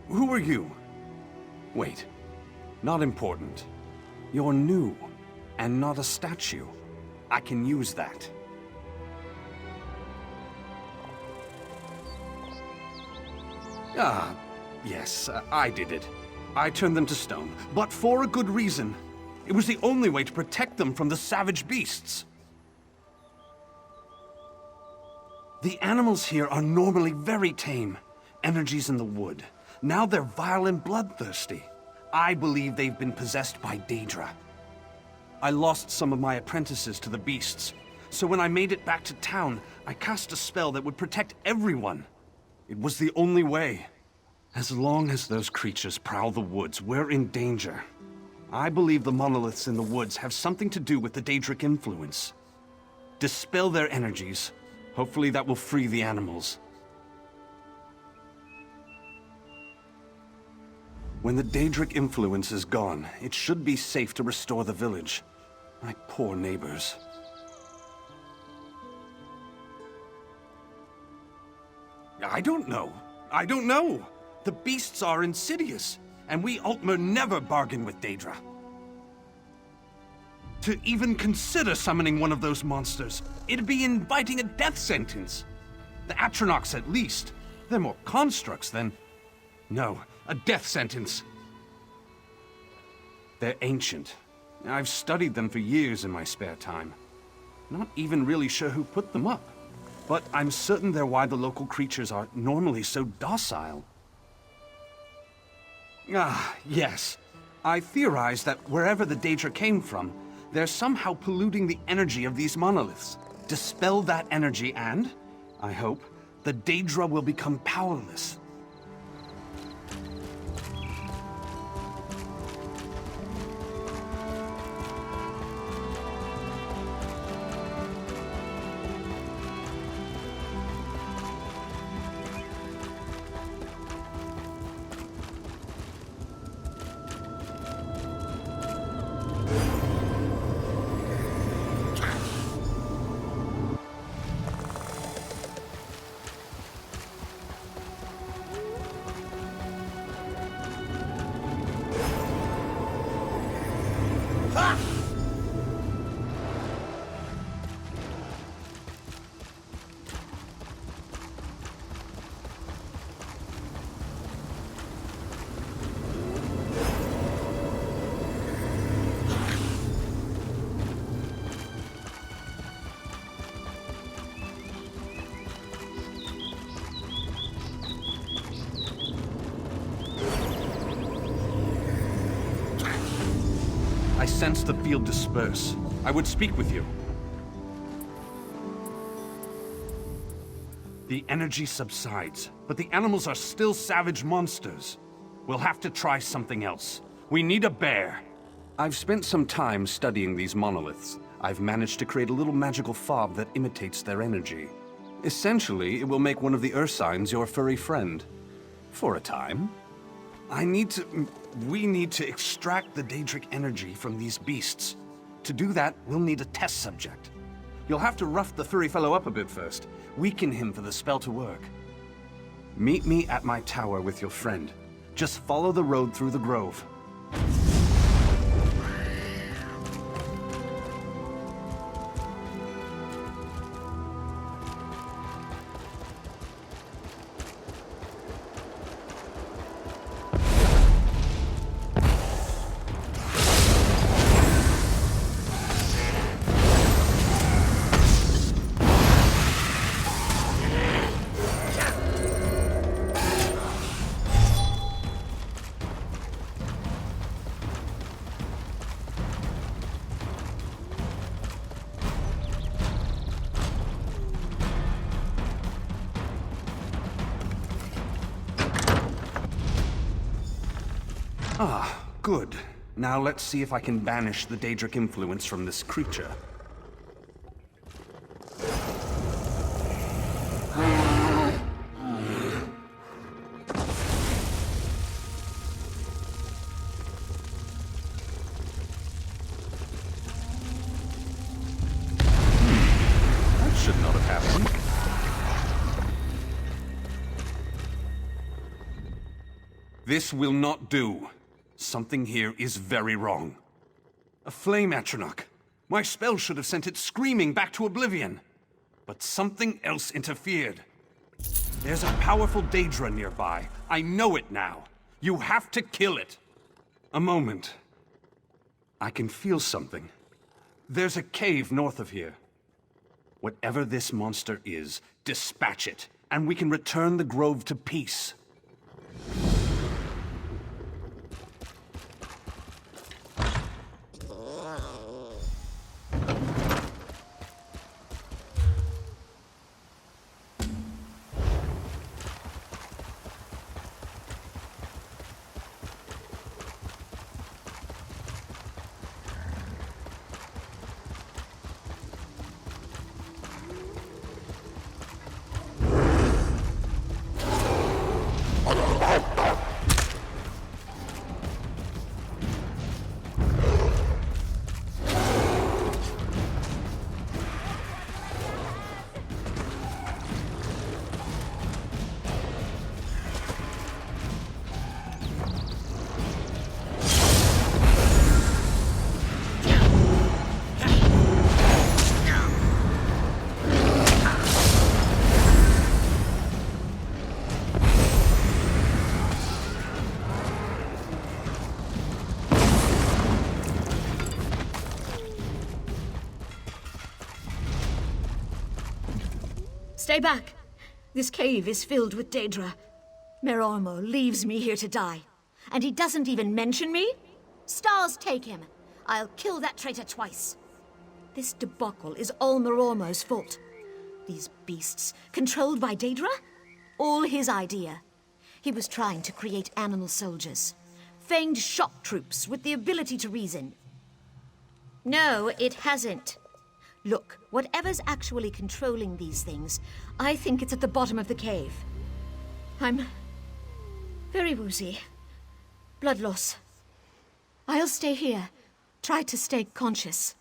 Who are you? Wait. Not important. You're new, and not a statue. I can use that. Ah, yes, I did it. I turned them to stone, but for a good reason. It was the only way to protect them from the savage beasts. The animals here are normally very tame. Energies in the wood. Now they're vile and bloodthirsty. I believe they've been possessed by Daedra. I lost some of my apprentices to the beasts, so when I made it back to town, I cast a spell that would protect everyone. It was the only way. As long as those creatures prowl the woods, we're in danger. I believe the monoliths in the woods have something to do with the Daedric influence. Dispel their energies. Hopefully that will free the animals. When the Daedric influence is gone, it should be safe to restore the village. My poor neighbors. I don't know. I don't know. The beasts are insidious, and we Altmer never bargain with Daedra. To even consider summoning one of those monsters, it'd be inviting a death sentence. The Atronachs, at least. They're more constructs than... No, a death sentence. They're ancient. I've studied them for years in my spare time. Not even really sure who put them up. But I'm certain they're why the local creatures are normally so docile. Ah, yes. I theorize that wherever the Daedra came from, they're somehow polluting the energy of these monoliths. Dispel that energy and, I hope, the Daedra will become powerless. I sense the field disperse. I would speak with you. The energy subsides, but the animals are still savage monsters. We'll have to try something else. We need a bear. I've spent some time studying these monoliths. I've managed to create a little magical fob that imitates their energy. Essentially, it will make one of the Ursines your furry friend. For a time. We need to extract the Daedric energy from these beasts. To do that, we'll need a test subject. You'll have to rough the furry fellow up a bit first. Weaken him for the spell to work. Meet me at my tower with your friend. Just follow the road through the grove. Ah, good. Now let's see if I can banish the Daedric influence from this creature. That should not have happened. This will not do. Something here is very wrong. A flame Atronach. My spell should have sent it screaming back to oblivion. But something else interfered. There's a powerful Daedra nearby. I know it now. You have to kill it. A moment. I can feel something. There's a cave north of here. Whatever this monster is, dispatch it, and we can return the grove to peace. Stay back. This cave is filled with Daedra. Merormo leaves me here to die. And he doesn't even mention me? Stars take him. I'll kill that traitor twice. This debacle is all Merormo's fault. These beasts, controlled by Daedra? All his idea. He was trying to create animal soldiers. Feigned shock troops with the ability to reason. No, it hasn't. Look, whatever's actually controlling these things, I think it's at the bottom of the cave. I'm very woozy. Blood loss. I'll stay here. Try to stay conscious.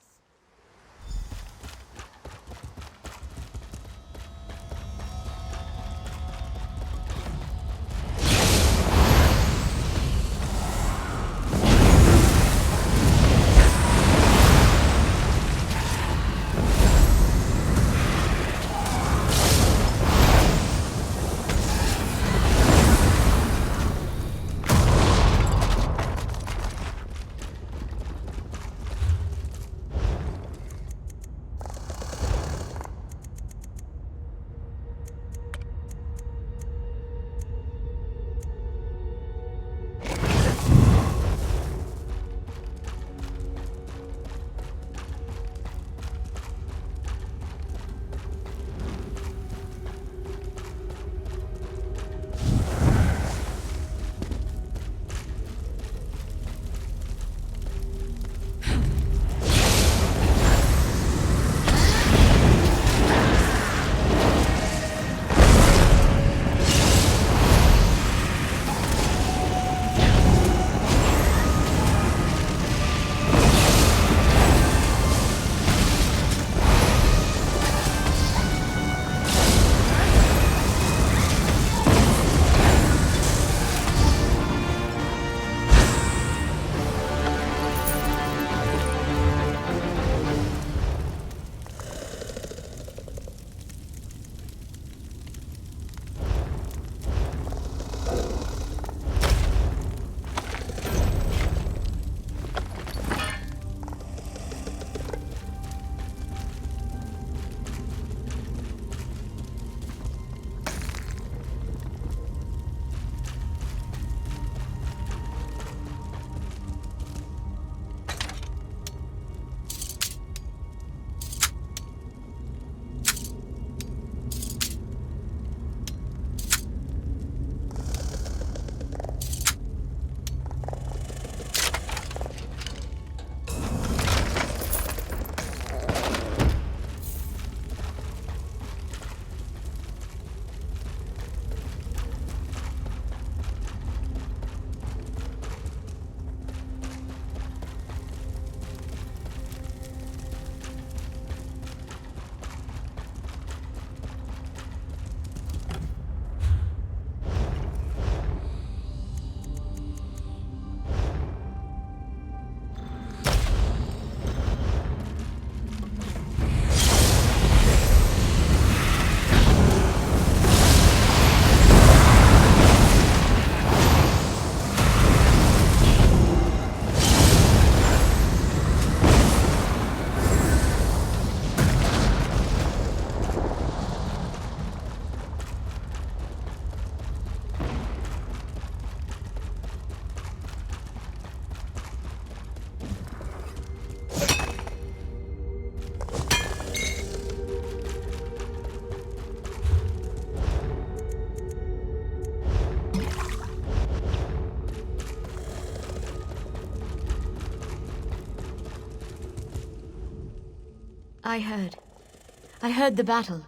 I heard the battle.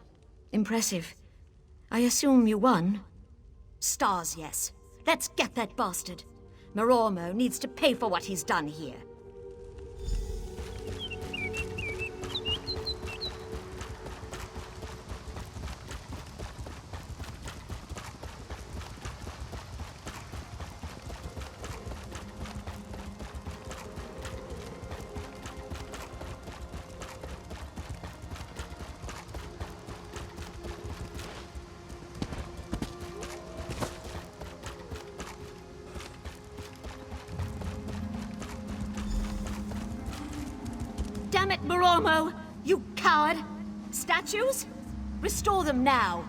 Impressive. I assume you won? Stars, yes. Let's get that bastard. Merormo needs to pay for what he's done here. Damn it, Merormo! You coward! Statues? Restore them now!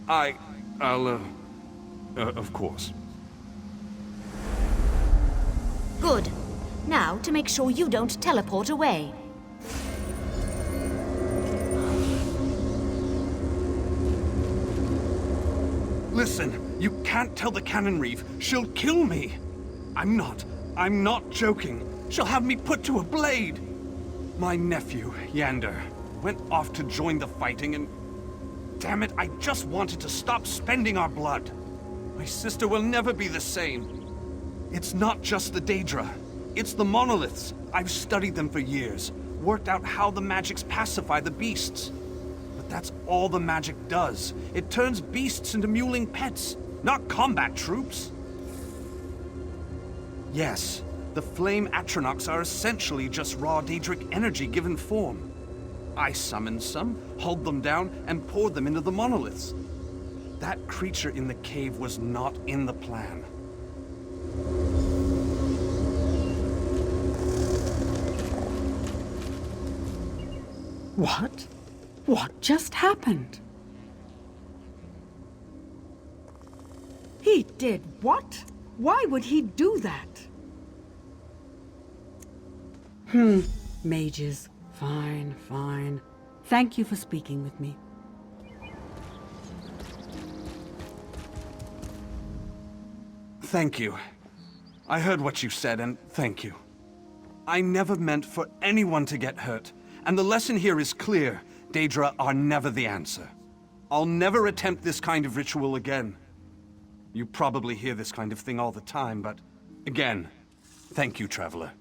I'll, of course. Good. Now, to make sure you don't teleport away. Listen, you can't tell the Cannon Reeve. She'll kill me. I'm not joking. She'll have me put to a blade. My nephew, Yander, went off to join the fighting and... Damn it, I just wanted to stop spending our blood. My sister will never be the same. It's not just the Daedra. It's the monoliths. I've studied them for years, worked out how the magics pacify the beasts. But that's all the magic does. It turns beasts into mewling pets, not combat troops. Yes, the flame Atronachs are essentially just raw Daedric energy given form. I summoned some, hulled them down, and poured them into the monoliths. That creature in the cave was not in the plan. What? What just happened? He did what? Why would he do that? Mages. Fine, fine. Thank you for speaking with me. Thank you. I heard what you said, and thank you. I never meant for anyone to get hurt, and the lesson here is clear. Daedra are never the answer. I'll never attempt this kind of ritual again. You probably hear this kind of thing all the time, but again, thank you, Traveler.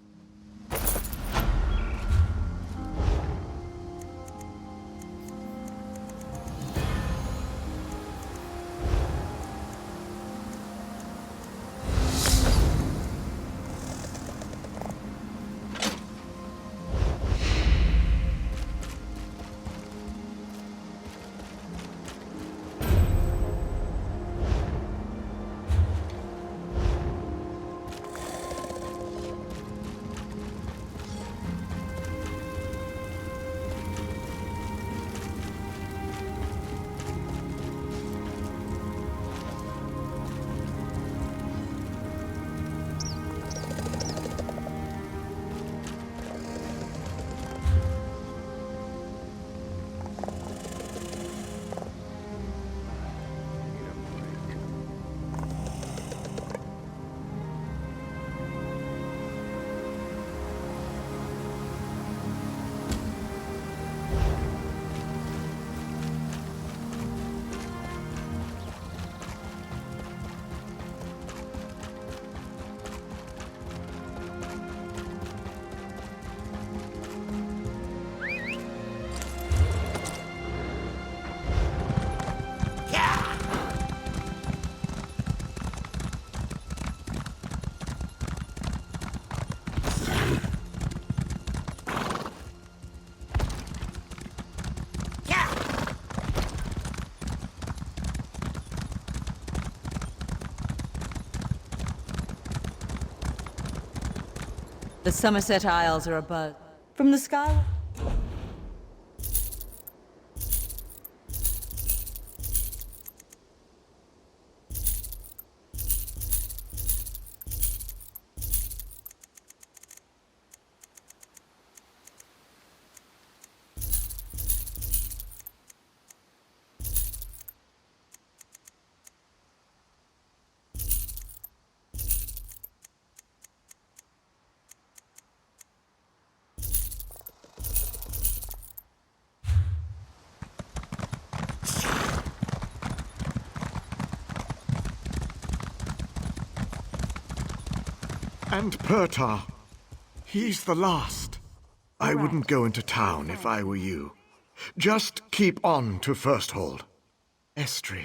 The Somerset Isles are abuzz. From the sky... And Pertar. He's the last. I wouldn't go into town if I were you. Just keep on to Firsthold. Estri,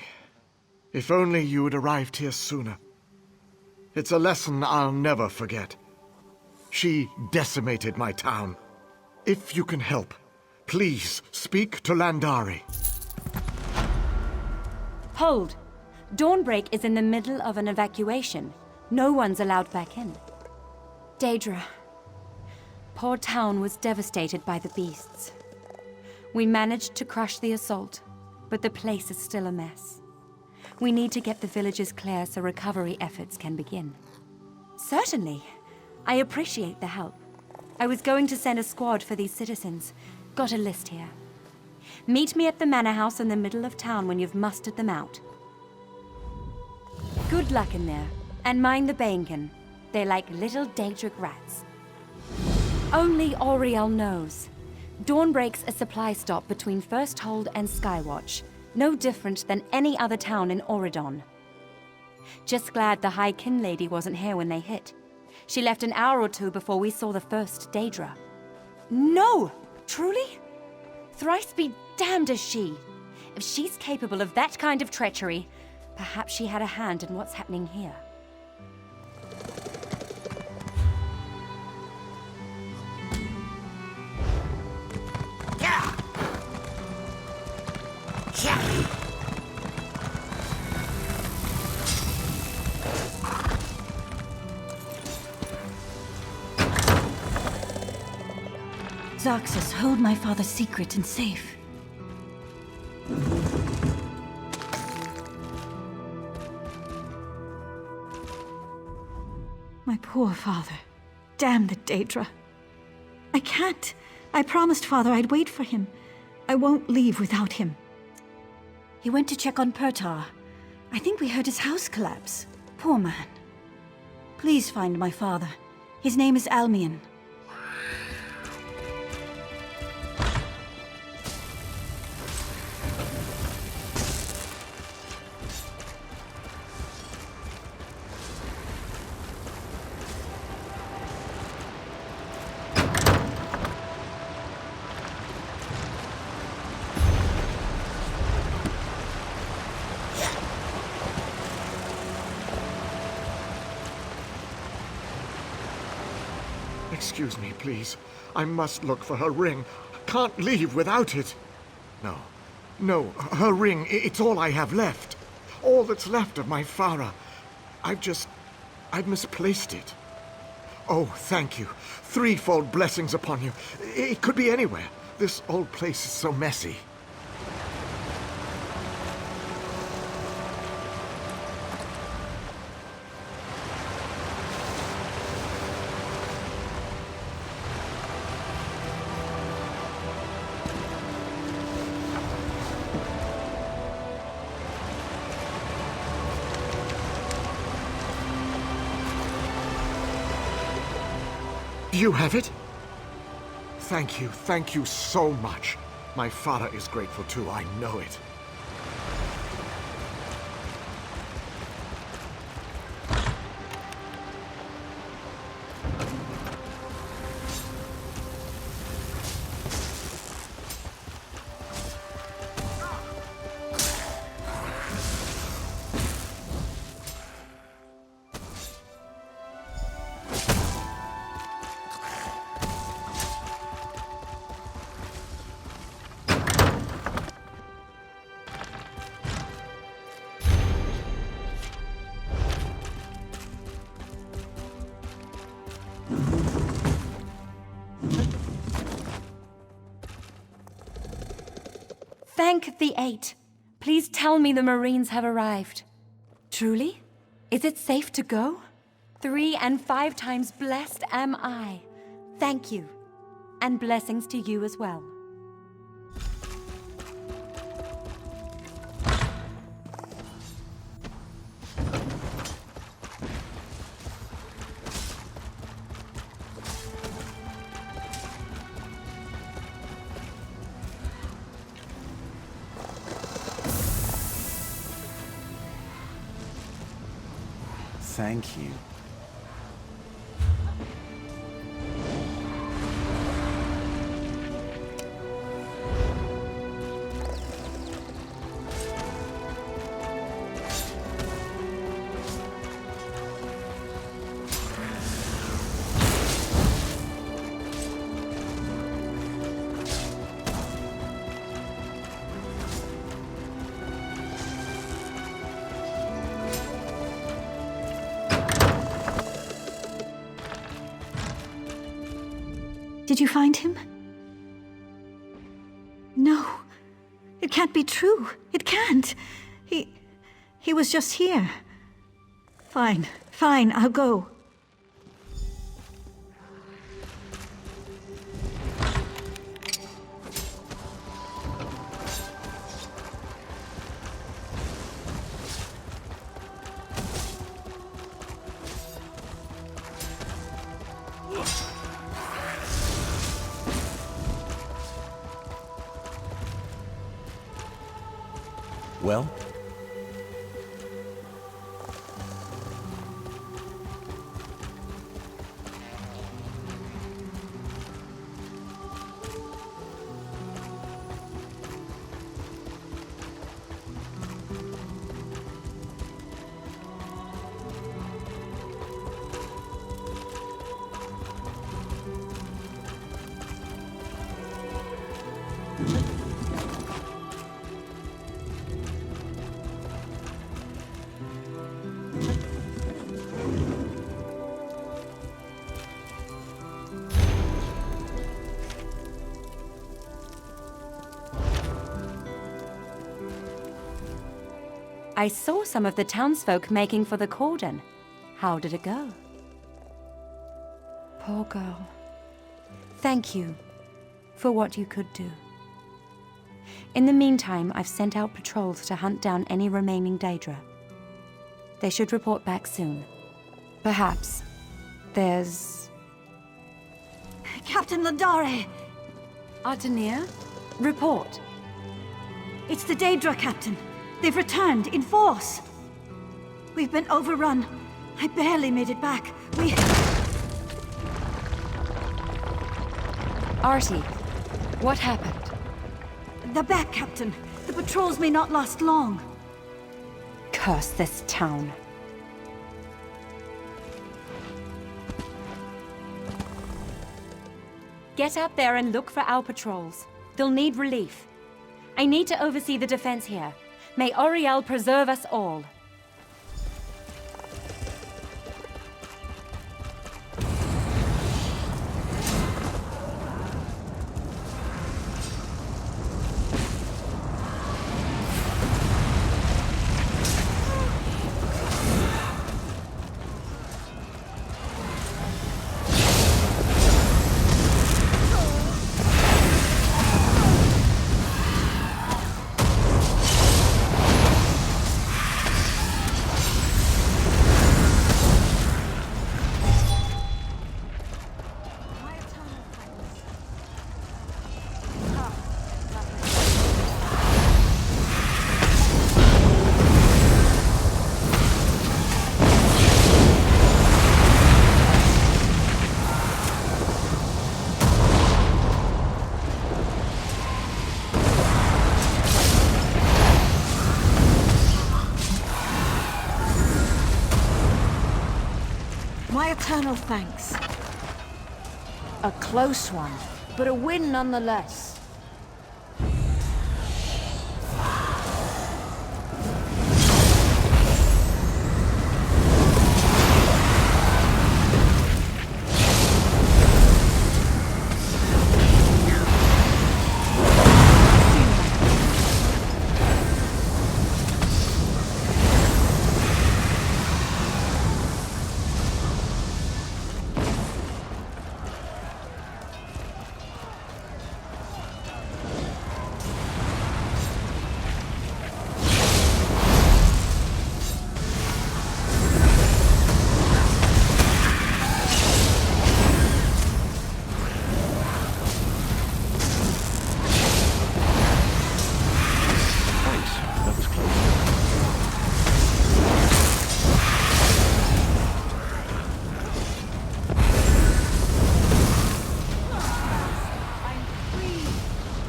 if only you had arrived here sooner. It's a lesson I'll never forget. She decimated my town. If you can help, please speak to Landari. Hold! Dawnbreak is in the middle of an evacuation. No one's allowed back in. Daedra. Poor town was devastated by the beasts. We managed to crush the assault, but the place is still a mess. We need to get the villagers clear so recovery efforts can begin. Certainly. I appreciate the help. I was going to send a squad for these citizens. Got a list here. Meet me at the manor house in the middle of town when you've mustered them out. Good luck in there, and mind the bacon. They're like little Daedric rats. Only Auriel knows. Dawnbreak's a supply stop between Firsthold and Skywatch, no different than any other town in Auridon. Just glad the High Kin lady wasn't here when they hit. She left an hour or two before we saw the first Daedra. No! Truly? Thrice be damned is she. If she's capable of that kind of treachery, perhaps she had a hand in what's happening here. Zarxus, hold my father's secret and safe. My poor father. Damn the Daedra. I can't. I promised father I'd wait for him. I won't leave without him. He went to check on Pertar. I think we heard his house collapse. Poor man. Please find my father. His name is Almian. Excuse me, please. I must look for her ring. Can't leave without it. No, her ring, it's all I have left. All that's left of my Farah. I've misplaced it. Oh, thank you. Threefold blessings upon you. It could be anywhere. This old place is so messy. You have it? Thank you so much. My father is grateful too, I know it. Thank the Eight. Please tell me the Marines have arrived. Truly? Is it safe to go? 3 and 5 times blessed am I. Thank you. And blessings to you as well. Thank you. Did you find him? No. It can't be true. It can't. He was just here. Fine, I'll go. Well? I saw some of the townsfolk making for the cordon. How did it go? Poor girl. Thank you for what you could do. In the meantime, I've sent out patrols to hunt down any remaining Daedra. They should report back soon. Perhaps there's... Captain Landare! Artenir? Report. It's the Daedra, Captain. They've returned in force. We've been overrun. I barely made it back. Artie, what happened? They're back, Captain. The patrols may not last long. Curse this town. Get up there and look for our patrols. They'll need relief. I need to oversee the defense here. May Auriel preserve us all. My eternal thanks. A close one, but a win nonetheless.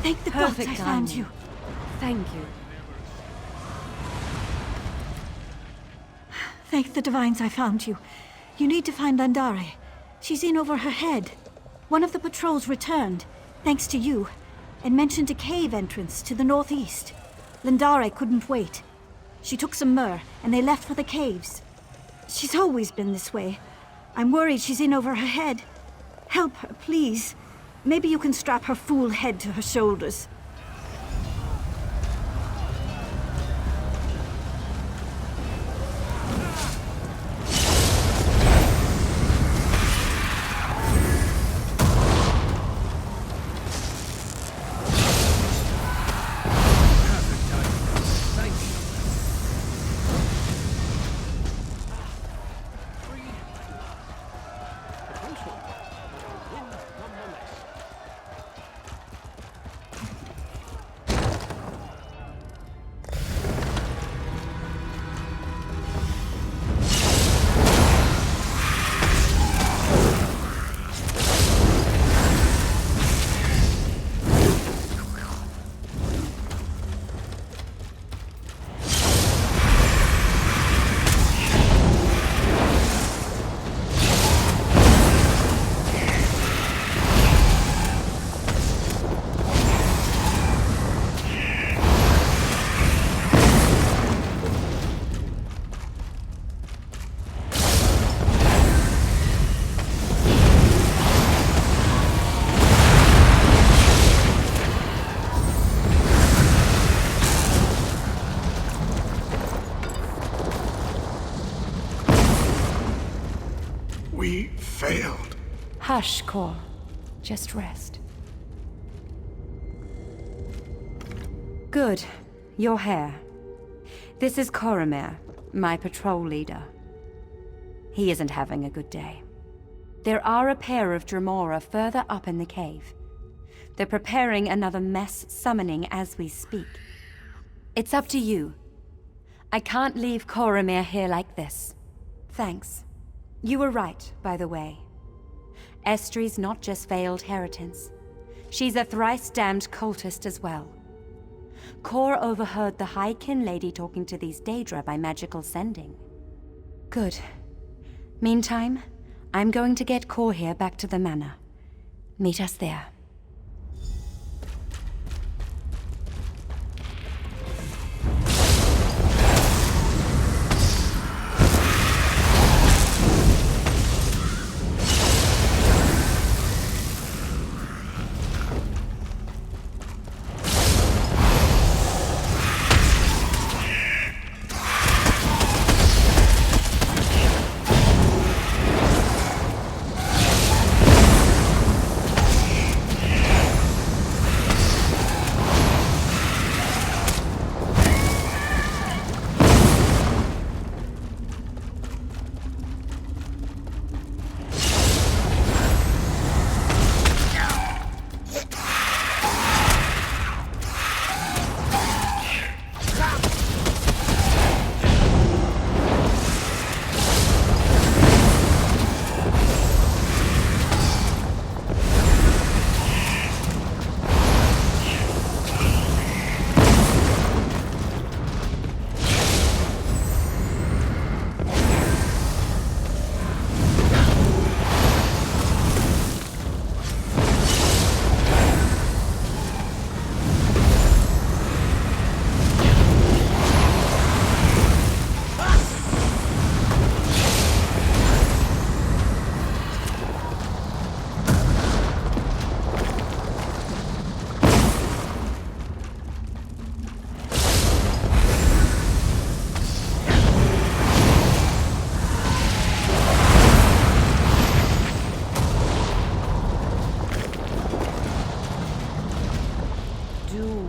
Thank the gods I found you. Thank you. Thank the divines I found you. You need to find Landare. She's in over her head. One of the patrols returned, thanks to you, and mentioned a cave entrance to the northeast. Landare couldn't wait. She took some myrrh, and they left for the caves. She's always been this way. I'm worried she's in over her head. Help her, please. Maybe you can strap her fool head to her shoulders. We failed. Hush, Cor. Just rest. Good. You're here. This is Coromir, my patrol leader. He isn't having a good day. There are a pair of Dremora further up in the cave. They're preparing another mess summoning as we speak. It's up to you. I can't leave Coromir here like this. Thanks. You were right, by the way. Estri's not just veiled heritance. She's a thrice-damned cultist as well. Cor overheard the High Kin Lady talking to these Daedra by magical sending. Good. Meantime, I'm going to get Cor here back to the manor. Meet us there.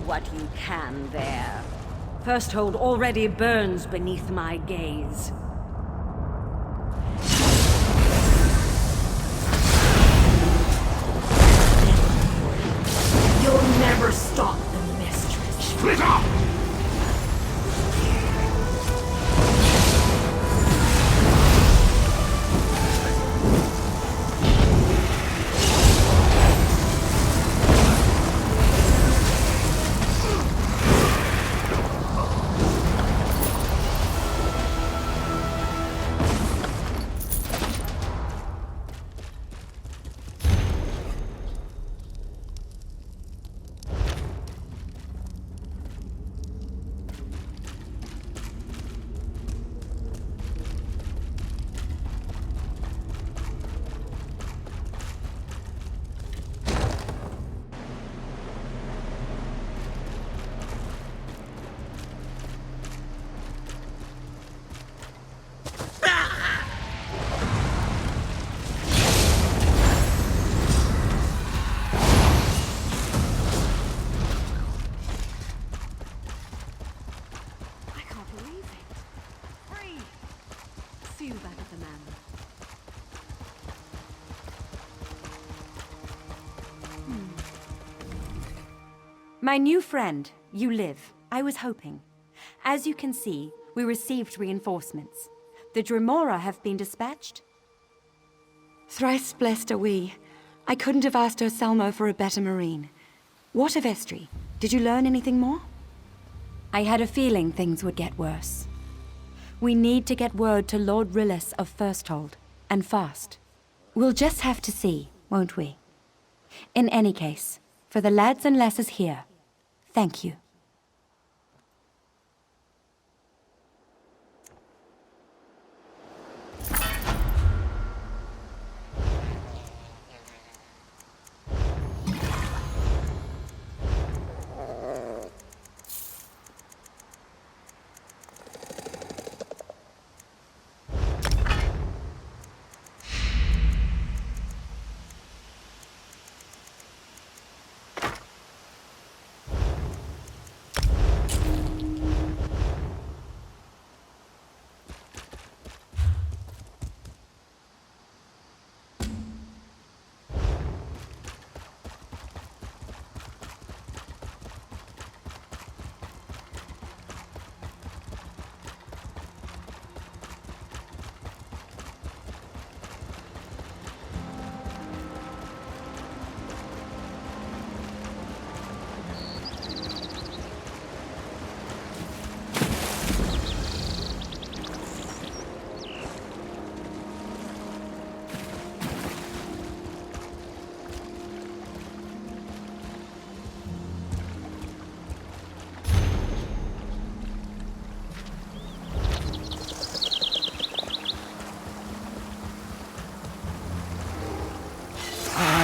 What you can there. First Hold already burns beneath my gaze. You'll never stop the mistress. Split up! My new friend, you live. I was hoping. As you can see, we received reinforcements. The Dremora have been dispatched. Thrice blessed are we. I couldn't have asked Urselmo for a better marine. What of Estri? Did you learn anything more? I had a feeling things would get worse. We need to get word to Lord Rillis of Firsthold, and fast. We'll just have to see, won't we? In any case, for the lads and lasses here, thank you.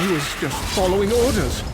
I was just following orders.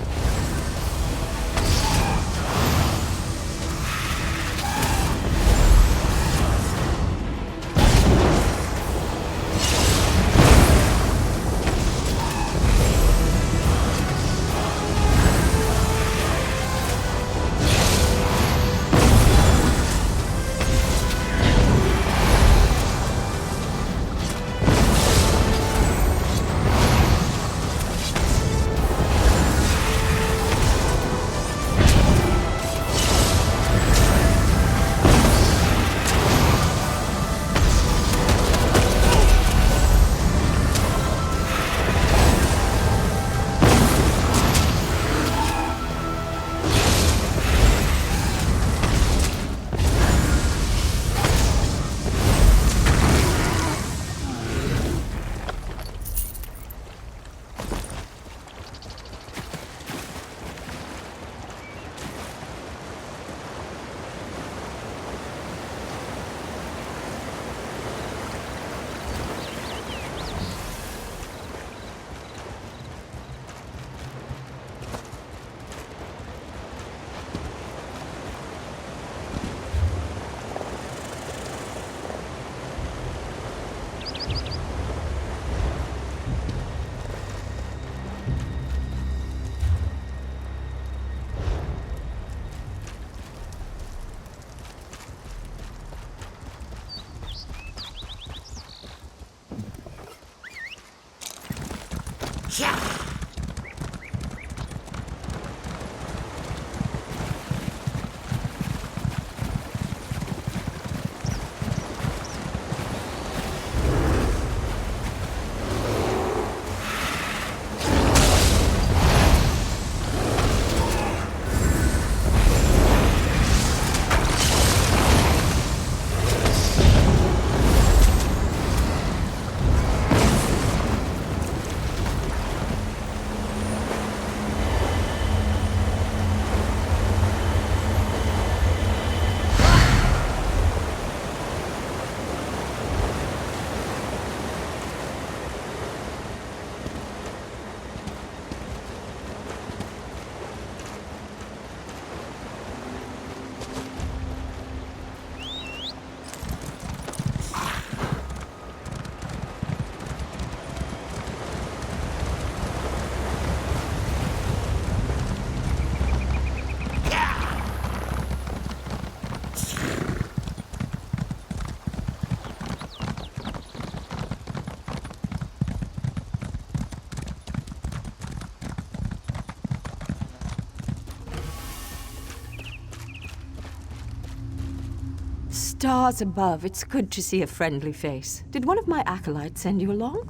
Stars above, it's good to see a friendly face. Did one of my acolytes send you along?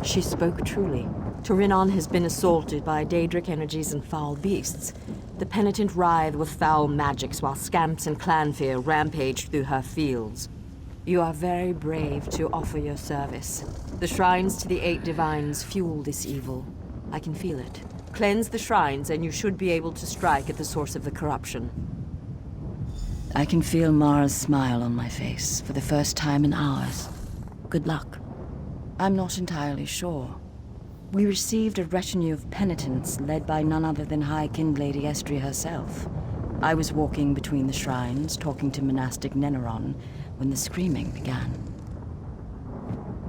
She spoke truly. Torinon has been assaulted by Daedric energies and foul beasts. The penitent writhe with foul magics while scamps and clanfear rampage through her fields. You are very brave to offer your service. The shrines to the 8 divines fuel this evil. I can feel it. Cleanse the shrines and you should be able to strike at the source of the corruption. I can feel Mara's smile on my face for the first time in hours. Good luck. I'm not entirely sure. We received a retinue of penitents led by none other than High-Kind Lady Estria herself. I was walking between the shrines, talking to monastic Neneron, when the screaming began.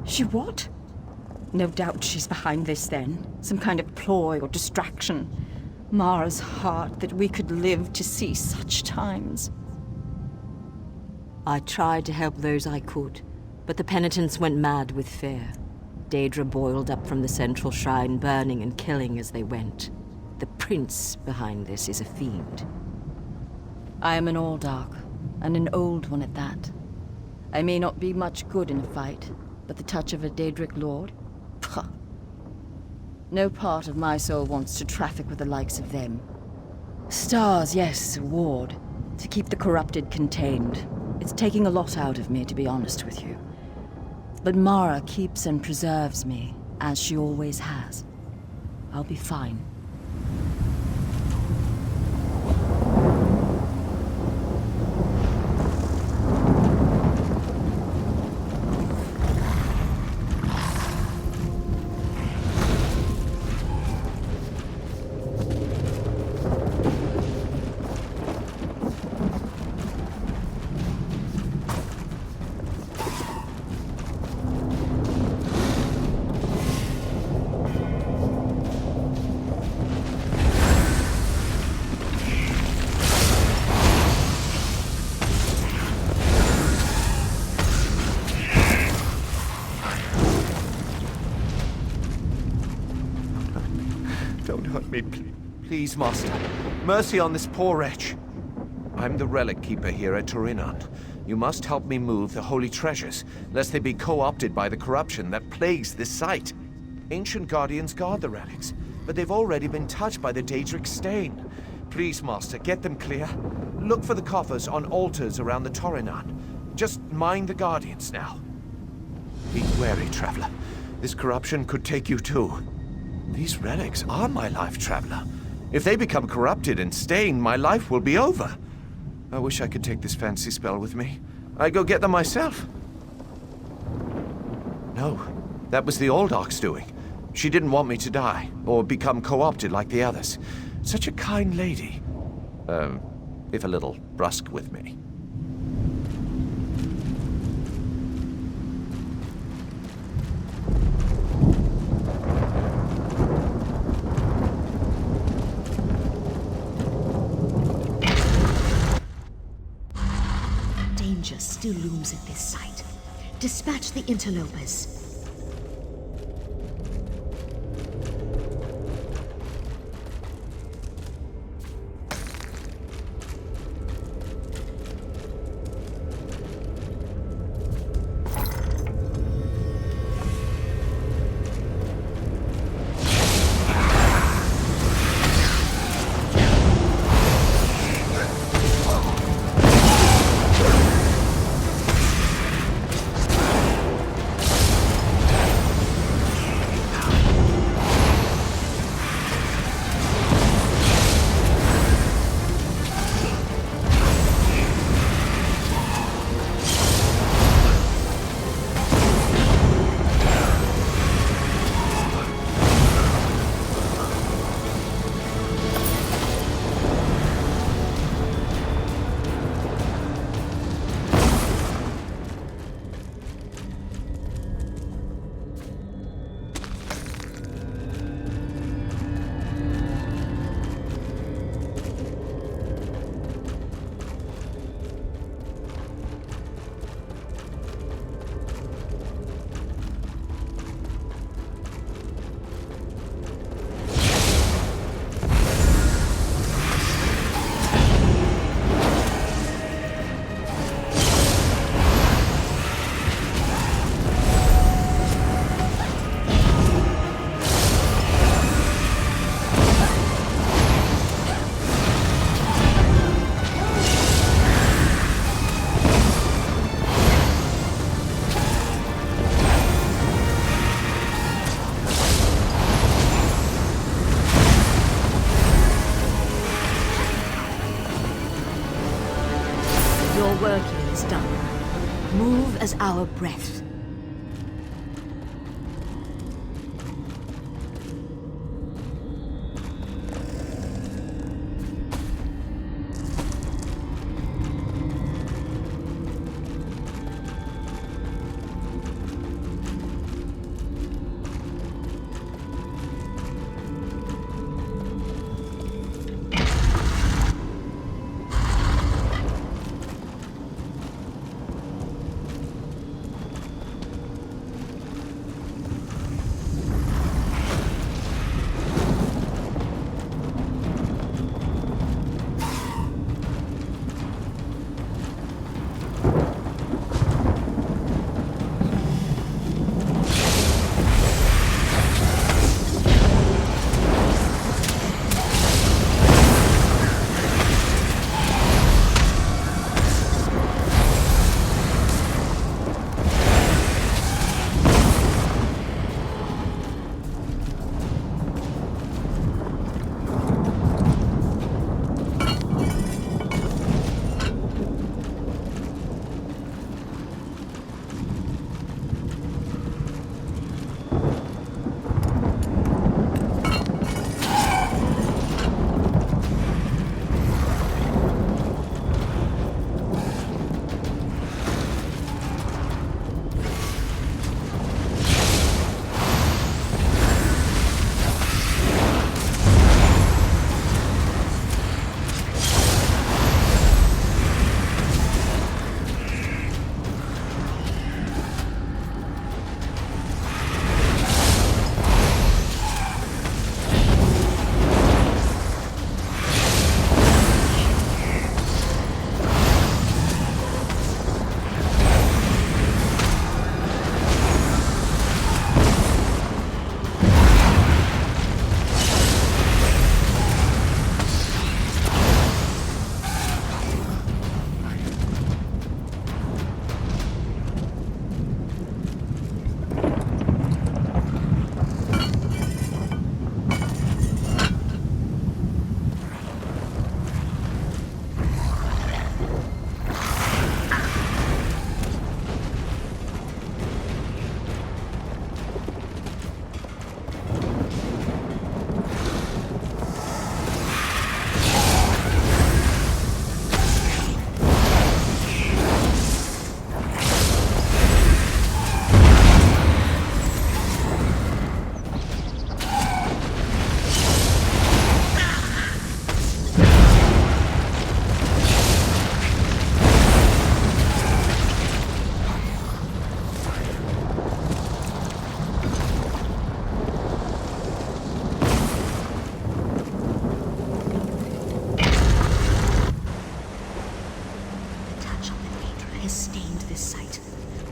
She what? No doubt she's behind this then. Some kind of ploy or distraction. Mara's heart that we could live to see such times. I tried to help those I could, but the penitents went mad with fear. Daedra boiled up from the central shrine, burning and killing as they went. The prince behind this is a fiend. I am an All-Dark, and an old one at that. I may not be much good in a fight, but the touch of a Daedric lord? Pah. No part of my soul wants to traffic with the likes of them. Stars, yes, a ward, to keep the corrupted contained. It's taking a lot out of me, to be honest with you. But Mara keeps and preserves me, as she always has. I'll be fine. me, please, Master. Mercy on this poor wretch. I'm the relic keeper here at Torinon. You must help me move the holy treasures, lest they be co-opted by the corruption that plagues this site. Ancient guardians guard the relics, but they've already been touched by the Daedric stain. Please, Master, get them clear. Look for the coffers on altars around the Torinon. Just mind the guardians now. Be wary, traveler. This corruption could take you too. These relics are my life, traveler. If they become corrupted and stained, my life will be over. I wish I could take this fancy spell with me. I'd go get them myself. No, that was the Old Ark's doing. She didn't want me to die, or become co-opted like the others. Such a kind lady. If a little brusque with me. Danger still looms at this site. Dispatch the interlopers. Your work here is done. Move as our breath.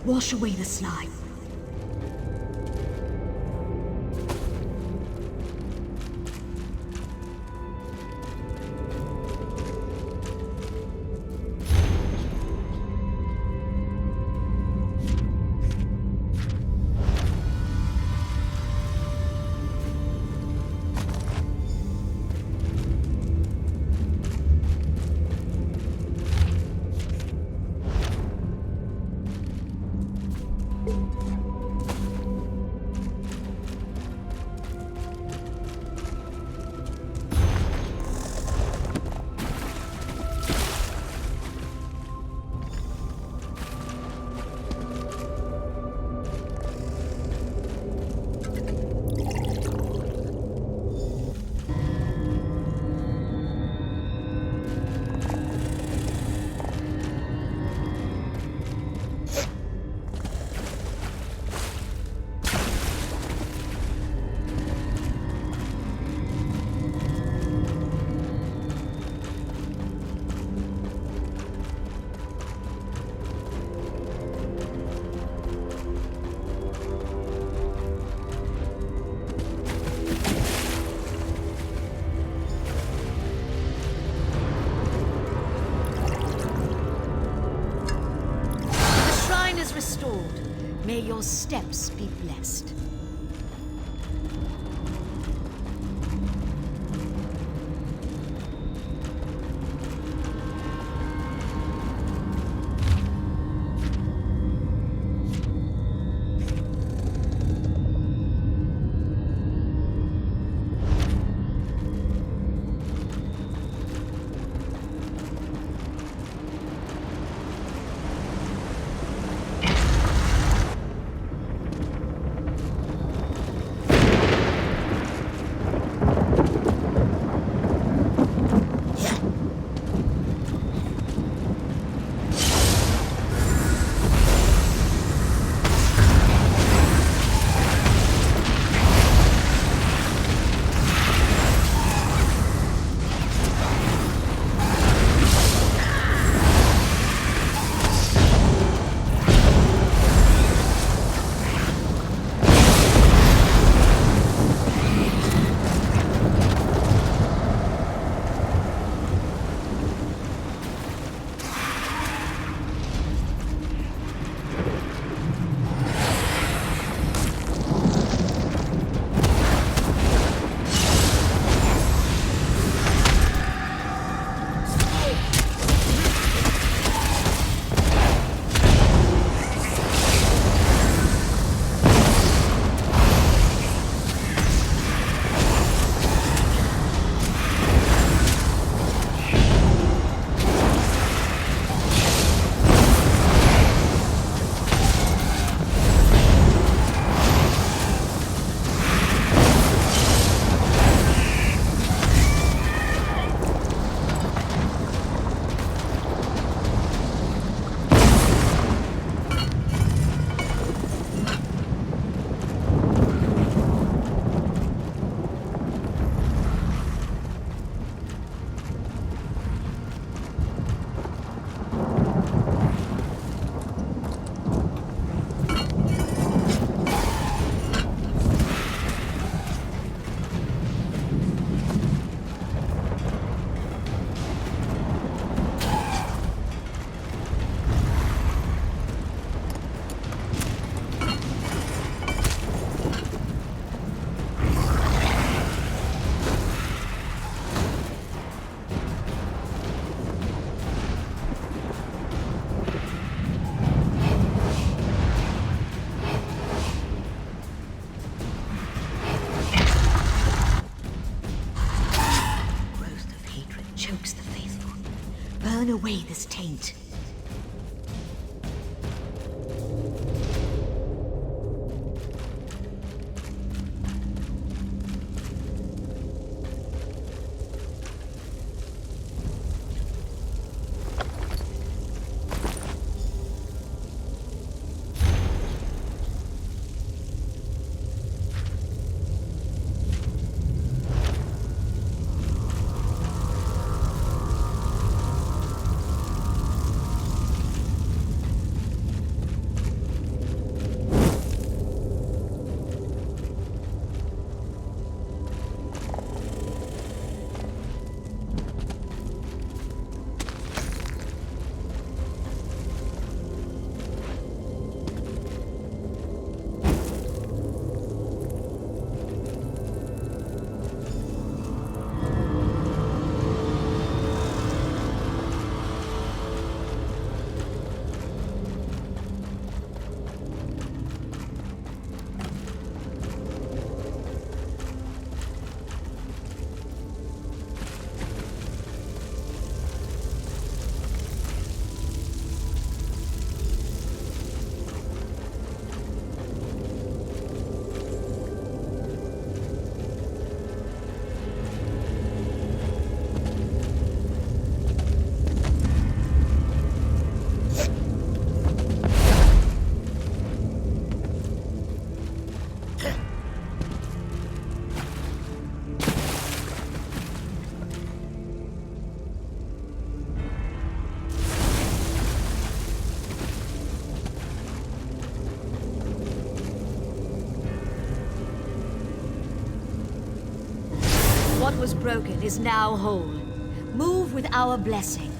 wash away the slime. Restored. May your steps be blessed. Burn away this taint. What was broken is now whole. Move with our blessing.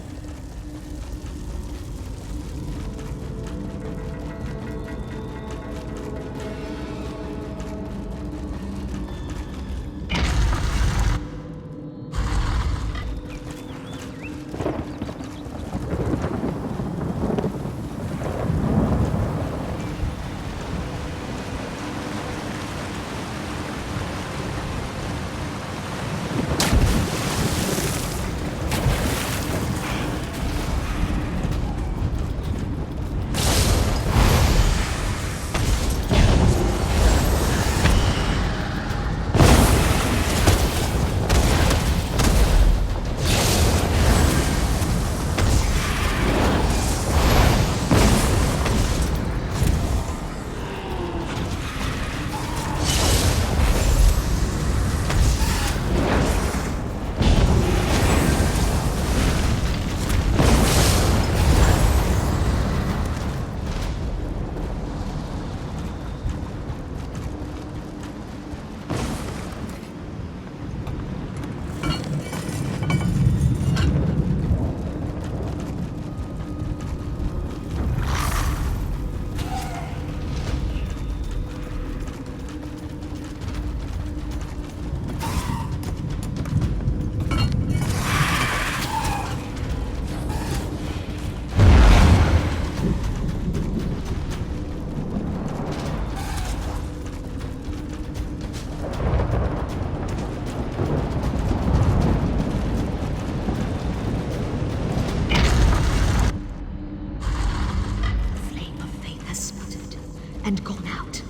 And gone out.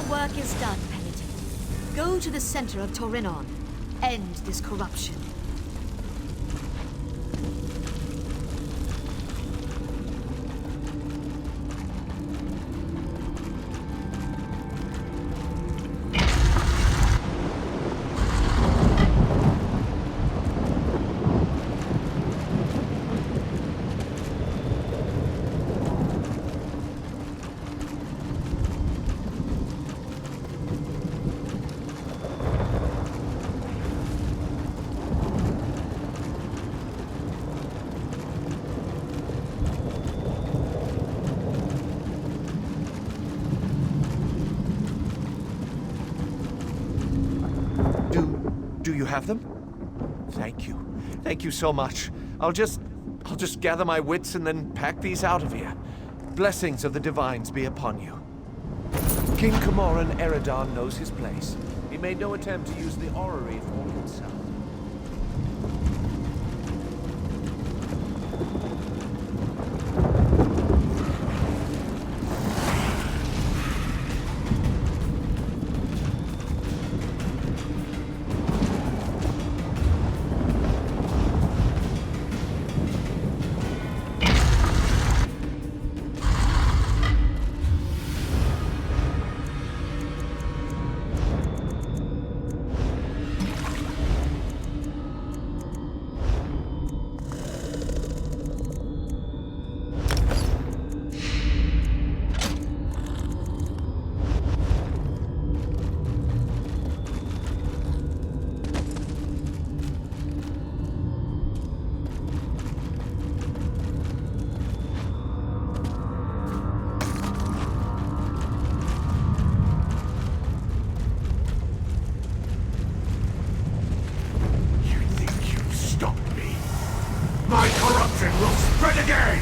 Work is done, Penitent. Go to the center of Torinon. End this corruption. Do you have them? Thank you. Thank you so much. I'll just gather my wits and then pack these out of here. Blessings of the divines be upon you. King Camoran Eridan knows his place. He made no attempt to use the orrery for himself. My corruption will spread again!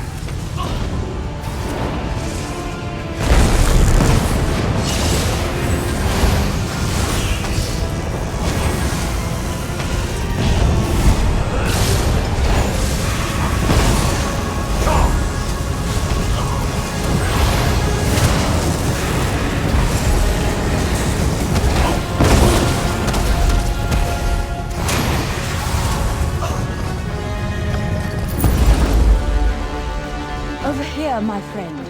Over here, my friend.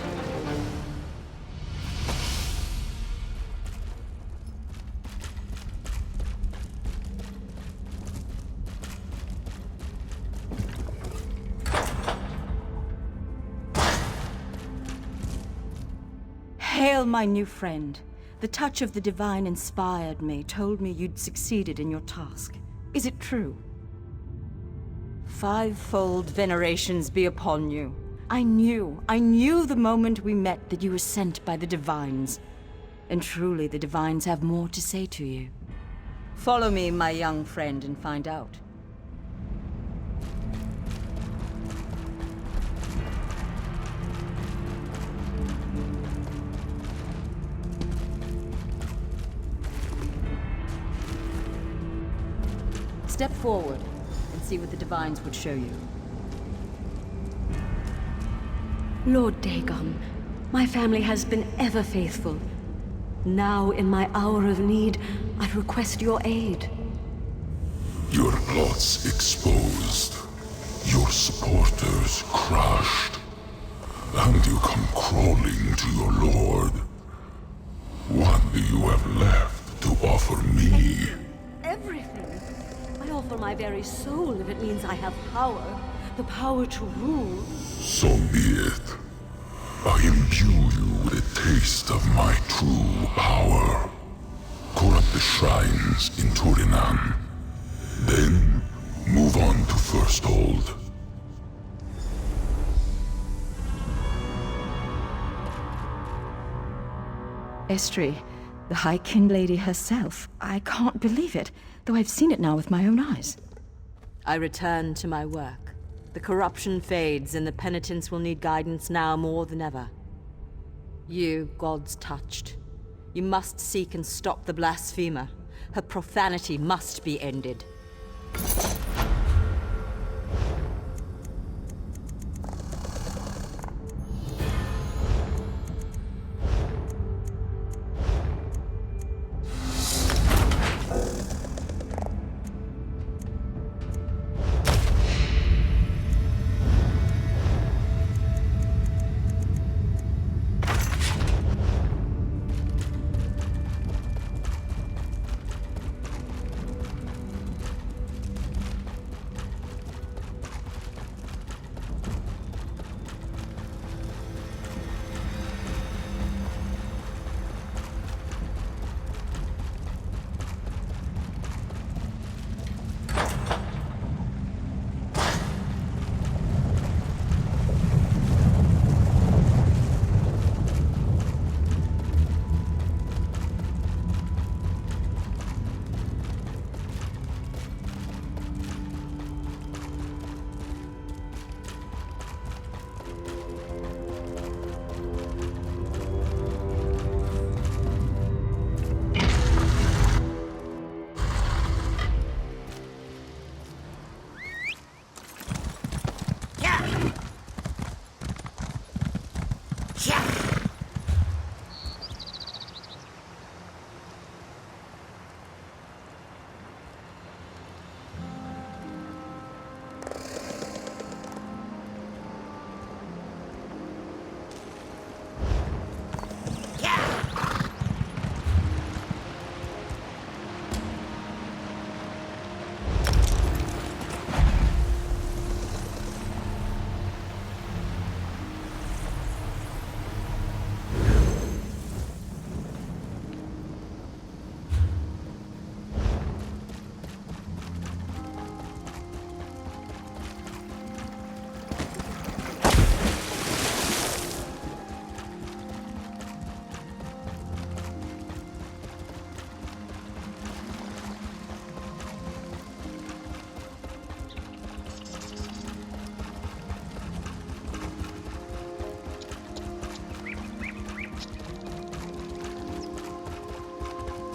Hail, my new friend. The touch of the divine inspired me, told me you'd succeeded in your task. Is it true? Fivefold venerations be upon you. I knew the moment we met that you were sent by the divines. And truly, the divines have more to say to you. Follow me, my young friend, and find out. Step forward and see what the divines would show you. Lord Dagon, my family has been ever faithful. Now, in my hour of need, I request your aid. Your plots exposed, your supporters crushed, and you come crawling to your lord. What do you have left to offer me? Everything. I offer my very soul if it means I have power. The power to rule. So be it. I imbue you with a taste of my true power. Corrupt the shrines in Turinan. Then, move on to Firsthold. Estri, the High Kin Lady herself. I can't believe it, though I've seen it now with my own eyes. I return to my work. The corruption fades, and the penitents will need guidance now more than ever. You, gods touched. You must seek and stop the blasphemer. Her profanity must be ended.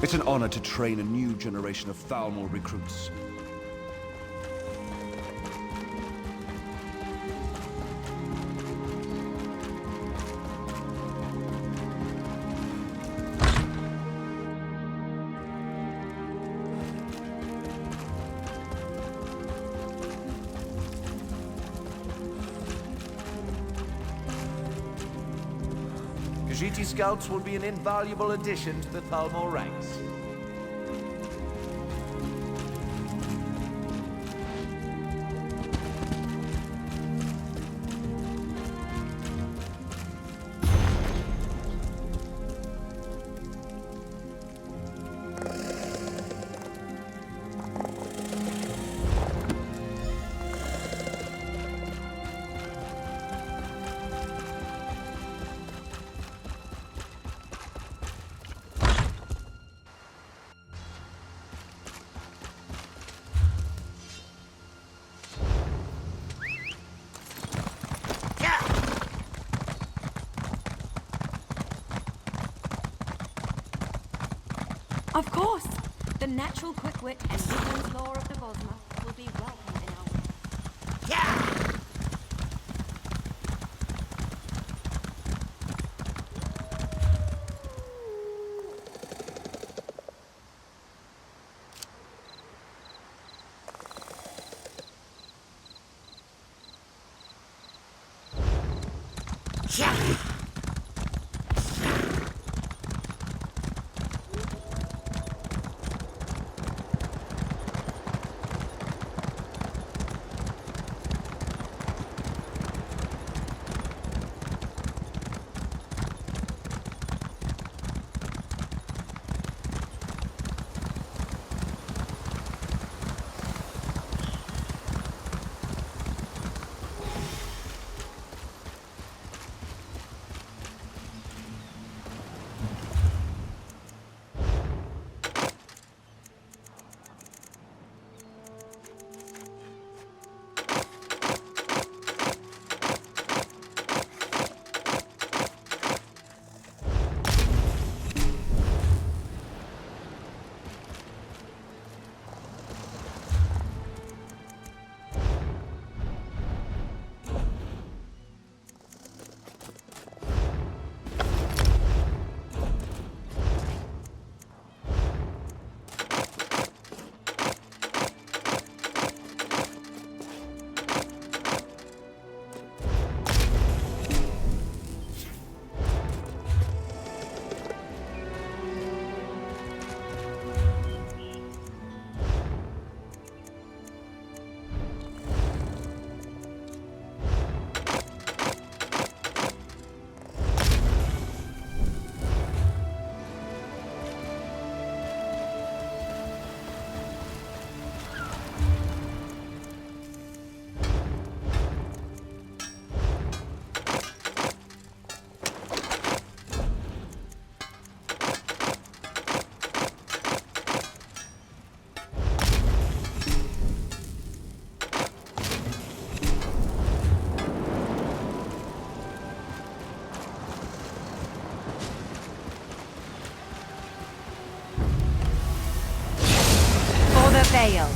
It's an honor to train a new generation of Thalmor recruits. Khajiiti scouts will be an invaluable addition to the Thalmor ranks. Of course! The natural quick wit and woodlands lore of the Bosma will be welcome in our way. Veil.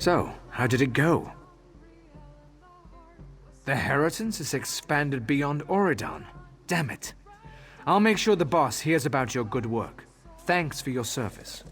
So, how did it go? The Heritance is expanded beyond Oridan. Damn it. I'll make sure the boss hears about your good work. Thanks for your service.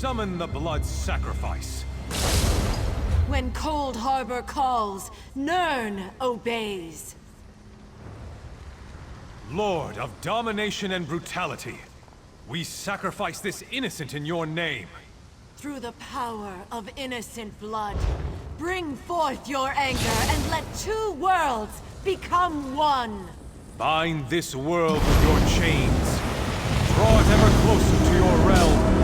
Summon the blood sacrifice. When Cold Harbor calls, Nirn obeys. Lord of domination and brutality, we sacrifice this innocent in your name. Through the power of innocent blood, bring forth your anger and let two worlds become one. Bind this world with your chains. Draw it ever closer to your realm.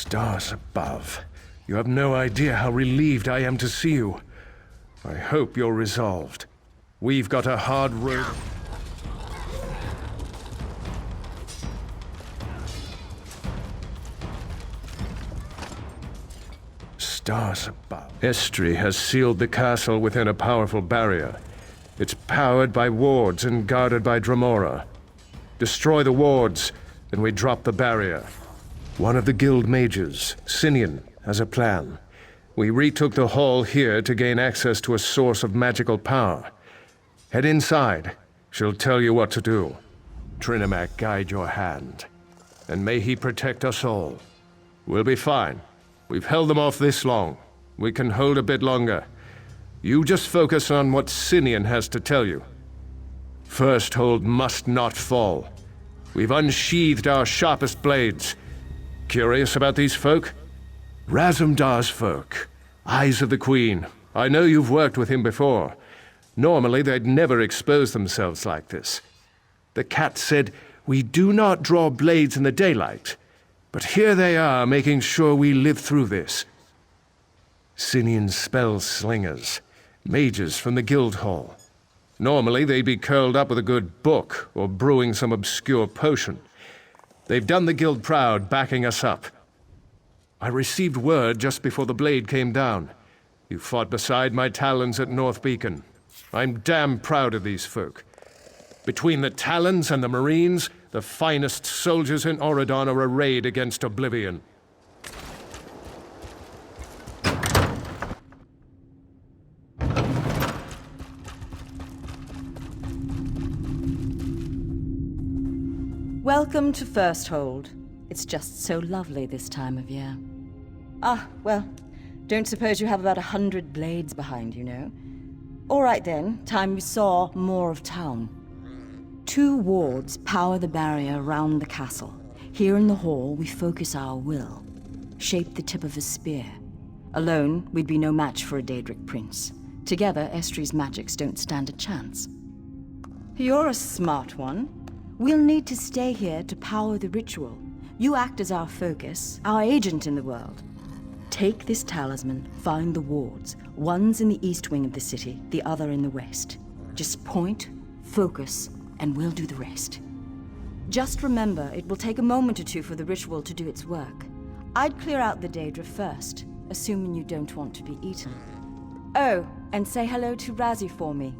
Stars above. You have no idea how relieved I am to see you. I hope you're resolved. We've got a hard road. Stars above. Estri has sealed the castle within a powerful barrier. It's powered by wards and guarded by Dremora. Destroy the wards, and we drop the barrier. One of the guild mages, Sinian, has a plan. We retook the hall here to gain access to a source of magical power. Head inside. She'll tell you what to do. Trinimac guide your hand. And may he protect us all. We'll be fine. We've held them off this long. We can hold a bit longer. You just focus on what Sinian has to tell you. First hold must not fall. We've unsheathed our sharpest blades. Curious about these folk? Razumdar's folk. Eyes of the Queen. I know you've worked with him before. Normally, they'd never expose themselves like this. The cat said, "We do not draw blades in the daylight." But here they are, making sure we live through this. Sinian spell slingers. Mages from the guild hall. Normally, they'd be curled up with a good book, or brewing some obscure potion. They've done the Guild proud, backing us up. I received word just before the blade came down. You fought beside my Talons at North Beacon. I'm damn proud of these folk. Between the Talons and the Marines, the finest soldiers in Auradon are arrayed against Oblivion. Welcome to First Hold. It's just so lovely this time of year. Ah, well, don't suppose you have about 100 blades behind you, no? All right then, time we saw more of town. 2 wards power the barrier around the castle. Here in the hall, we focus our will, shape the tip of a spear. Alone, we'd be no match for a Daedric prince. Together, Estri's magics don't stand a chance. You're a smart one. We'll need to stay here to power the ritual. You act as our focus, our agent in the world. Take this talisman, find the wards. One's in the east wing of the city, the other in the west. Just point, focus, and we'll do the rest. Just remember, it will take a moment or 2 for the ritual to do its work. I'd clear out the Daedra first, assuming you don't want to be eaten. Oh, and say hello to Razzie for me.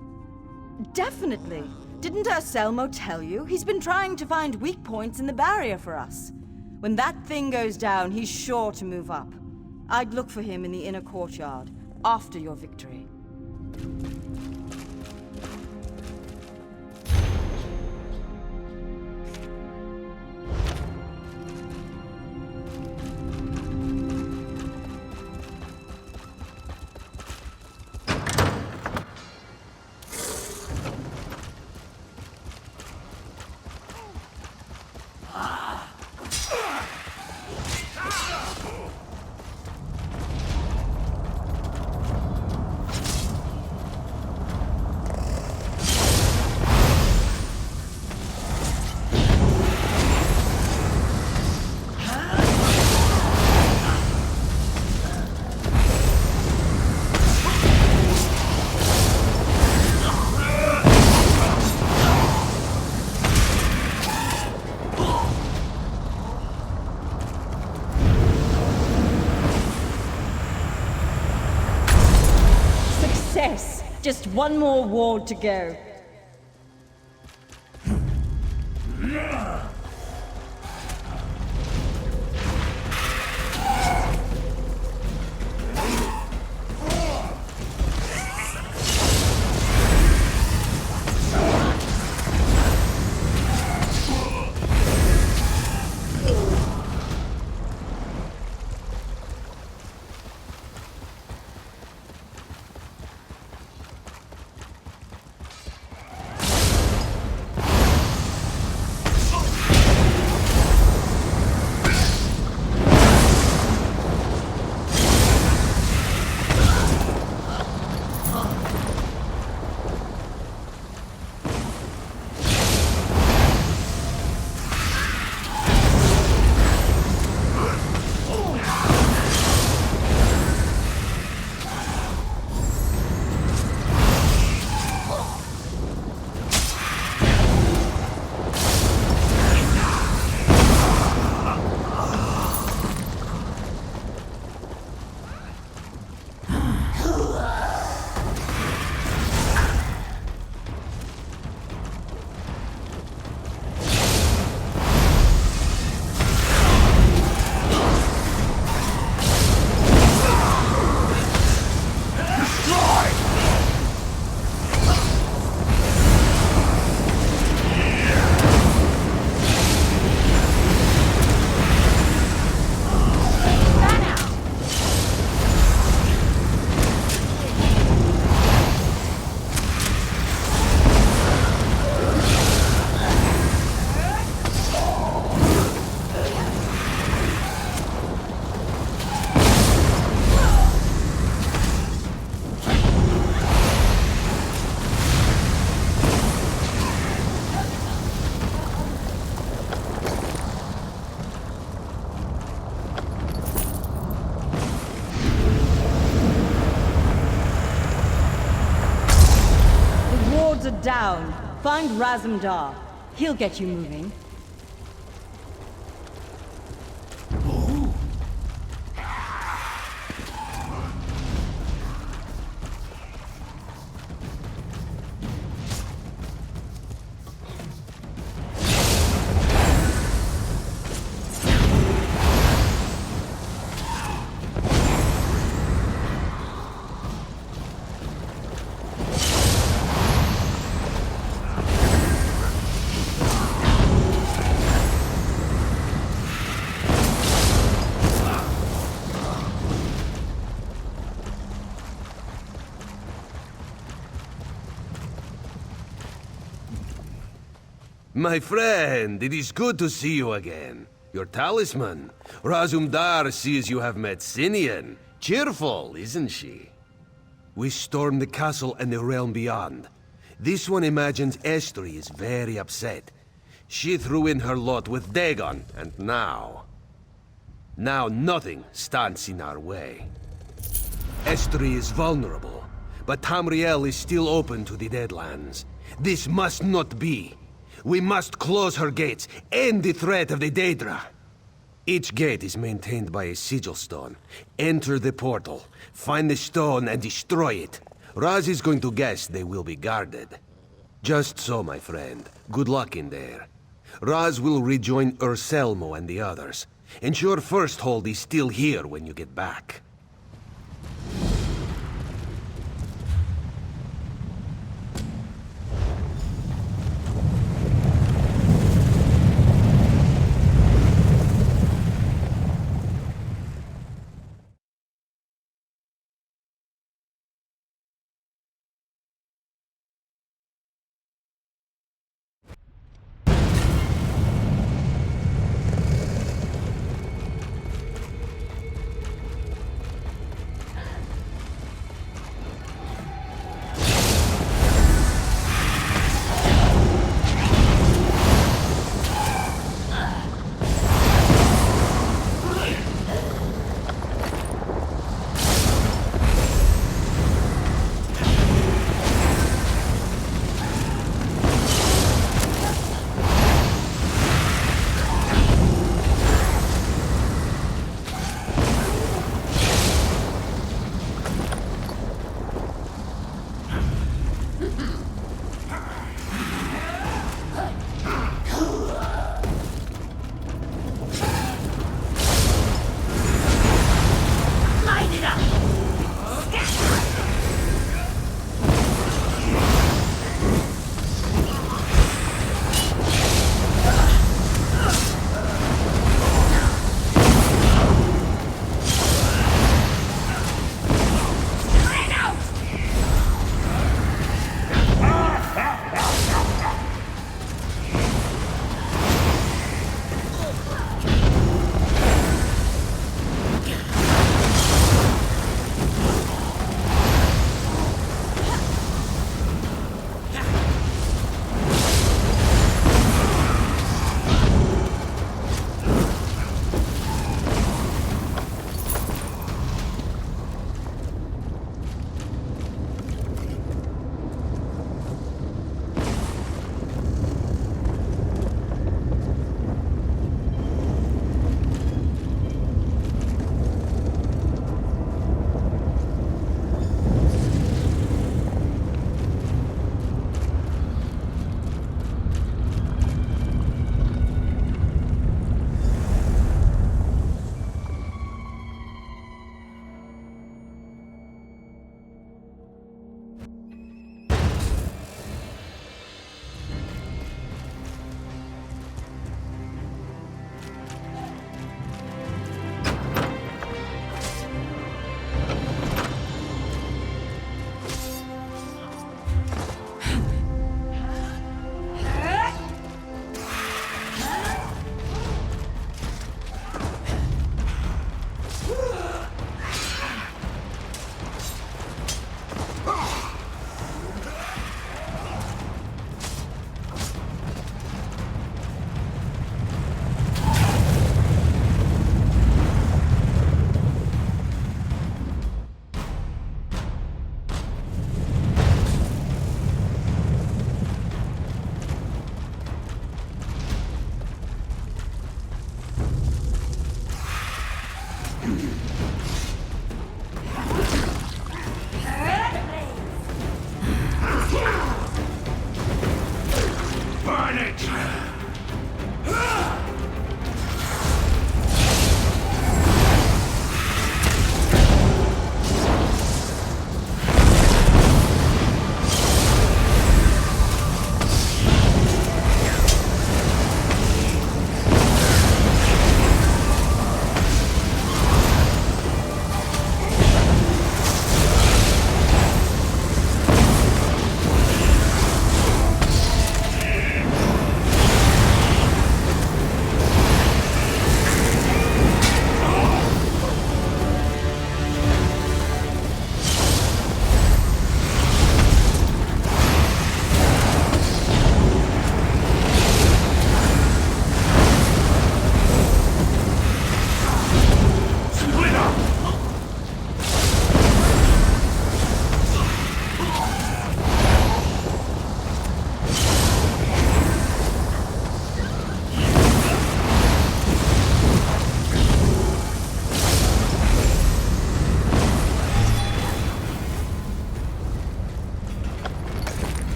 Definitely. Didn't Selmo tell you? He's been trying to find weak points in the barrier for us. When that thing goes down, he's sure to move up. I'd look for him in the inner courtyard, after your victory. Just one more ward to go. Down. Find Razumdar. He'll get you moving. My friend, it is good to see you again. Your talisman. Razumdar sees you have met Sinian. Cheerful, isn't she? We stormed the castle and the realm beyond. This one imagines Estri is very upset. She threw in her lot with Dagon, and now nothing stands in our way. Estri is vulnerable, but Tamriel is still open to the Deadlands. This must not be. We must close her gates, end the threat of the Daedra. Each gate is maintained by a sigil stone. Enter the portal, find the stone and destroy it. Raz is going to guess they will be guarded. Just so, my friend. Good luck in there. Raz will rejoin Urselmo and the others. Ensure First Hold is still here when you get back.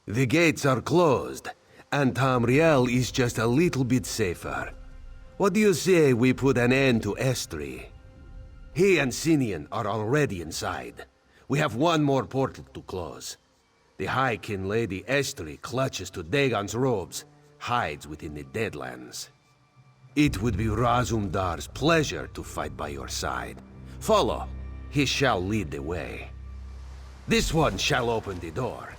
The gates are closed, and Tamriel is just a little bit safer. What do you say we put an end to Estri? He and Sinian are already inside. We have one more portal to close. The High-Kin Lady Estri clutches to Dagon's robes, hides within the Deadlands. It would be Razumdar's pleasure to fight by your side. Follow. He shall lead the way. This one shall open the door.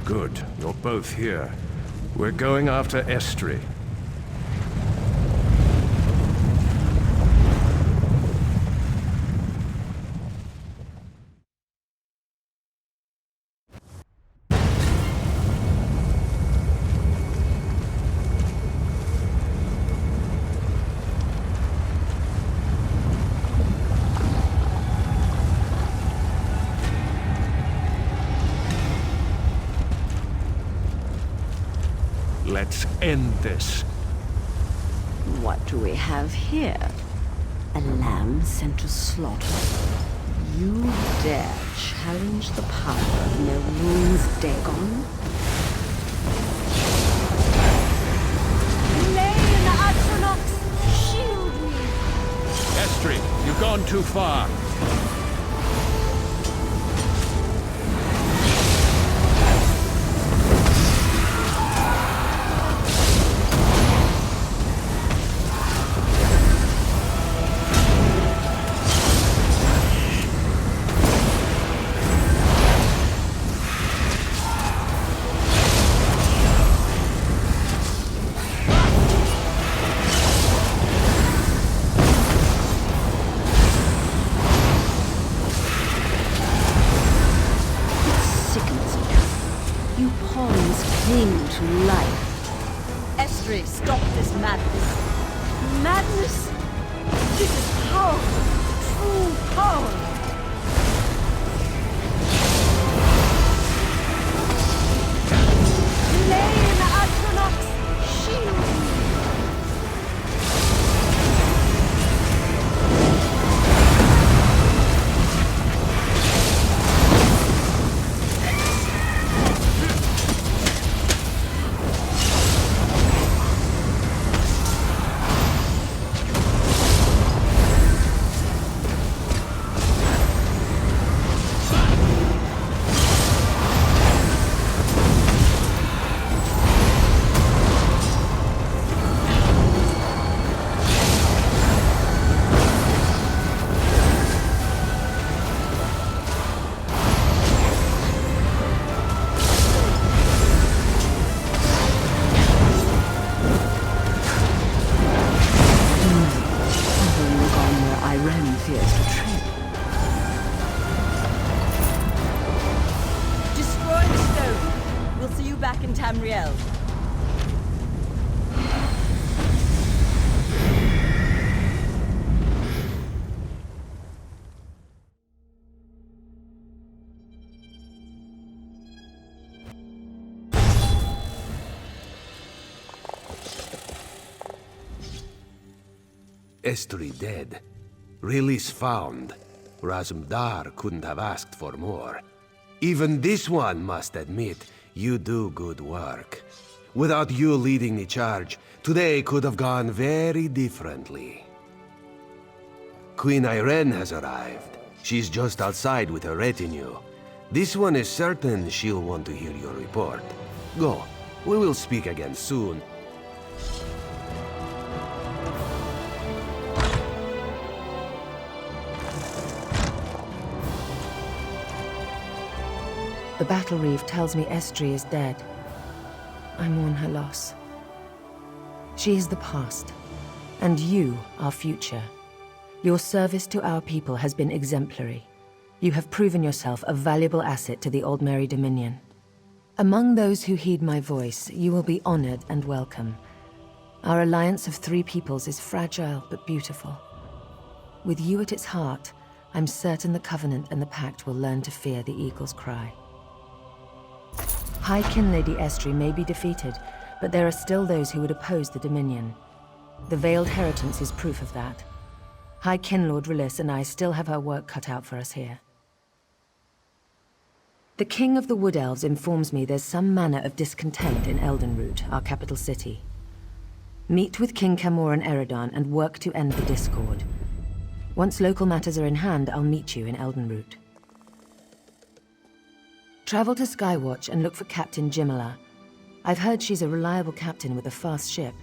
Good, you're both here. We're going after Estri. Let's end this. What do we have here? A lamb sent to slaughter? You dare challenge the power of Melun's Dagon? Lane Atronox, shield me! Estri, you've gone too far. Estri, stop this madness. Madness? This is power. True power. Lane Atronox, shield me. Destroy the stone. We'll see you back in Tamriel. Estri dead. Release found. Razumdar couldn't have asked for more. Even this one must admit, you do good work. Without you leading the charge, today could have gone very differently. Queen Irene has arrived. She's just outside with her retinue. This one is certain she'll want to hear your report. Go. We will speak again soon. The battle reeve tells me Estri is dead. I mourn her loss. She is the past, and you our future. Your service to our people has been exemplary. You have proven yourself a valuable asset to the Aldmeri Dominion. Among those who heed my voice, you will be honored and welcome. Our alliance of 3 peoples is fragile but beautiful. With you at its heart, I'm certain the Covenant and the Pact will learn to fear the Eagle's cry. High Kin Lady Estri may be defeated, but there are still those who would oppose the Dominion. The Veiled Heritance is proof of that. High Kin Lord Rilis and I still have our work cut out for us here. The King of the Wood Elves informs me there's some manner of discontent in Eldenroot, our capital city. Meet with King Camor and Eridan and work to end the discord. Once local matters are in hand, I'll meet you in Eldenroot. Travel to Skywatch and look for Captain Jimala. I've heard she's a reliable captain with a fast ship.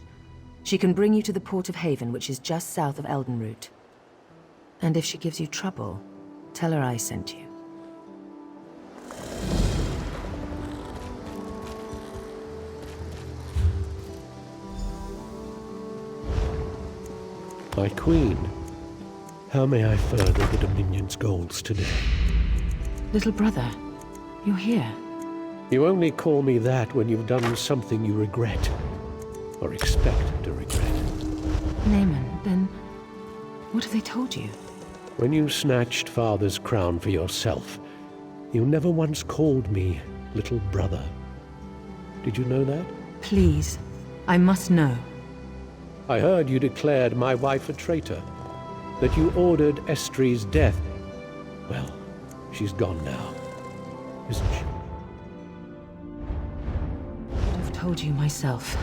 She can bring you to the Port of Haven, which is just south of Eldenroot. And if she gives you trouble, tell her I sent you. My queen, how may I further the Dominion's goals today? Little brother, you're here. You only call me that when you've done something you regret, or expect to regret. Naaman, then what have they told you? When you snatched Father's crown for yourself, you never once called me little brother. Did you know that? Please, I must know. I heard you declared my wife a traitor, that you ordered Estri's death. Well, she's gone now, isn't she? I'd have told you myself.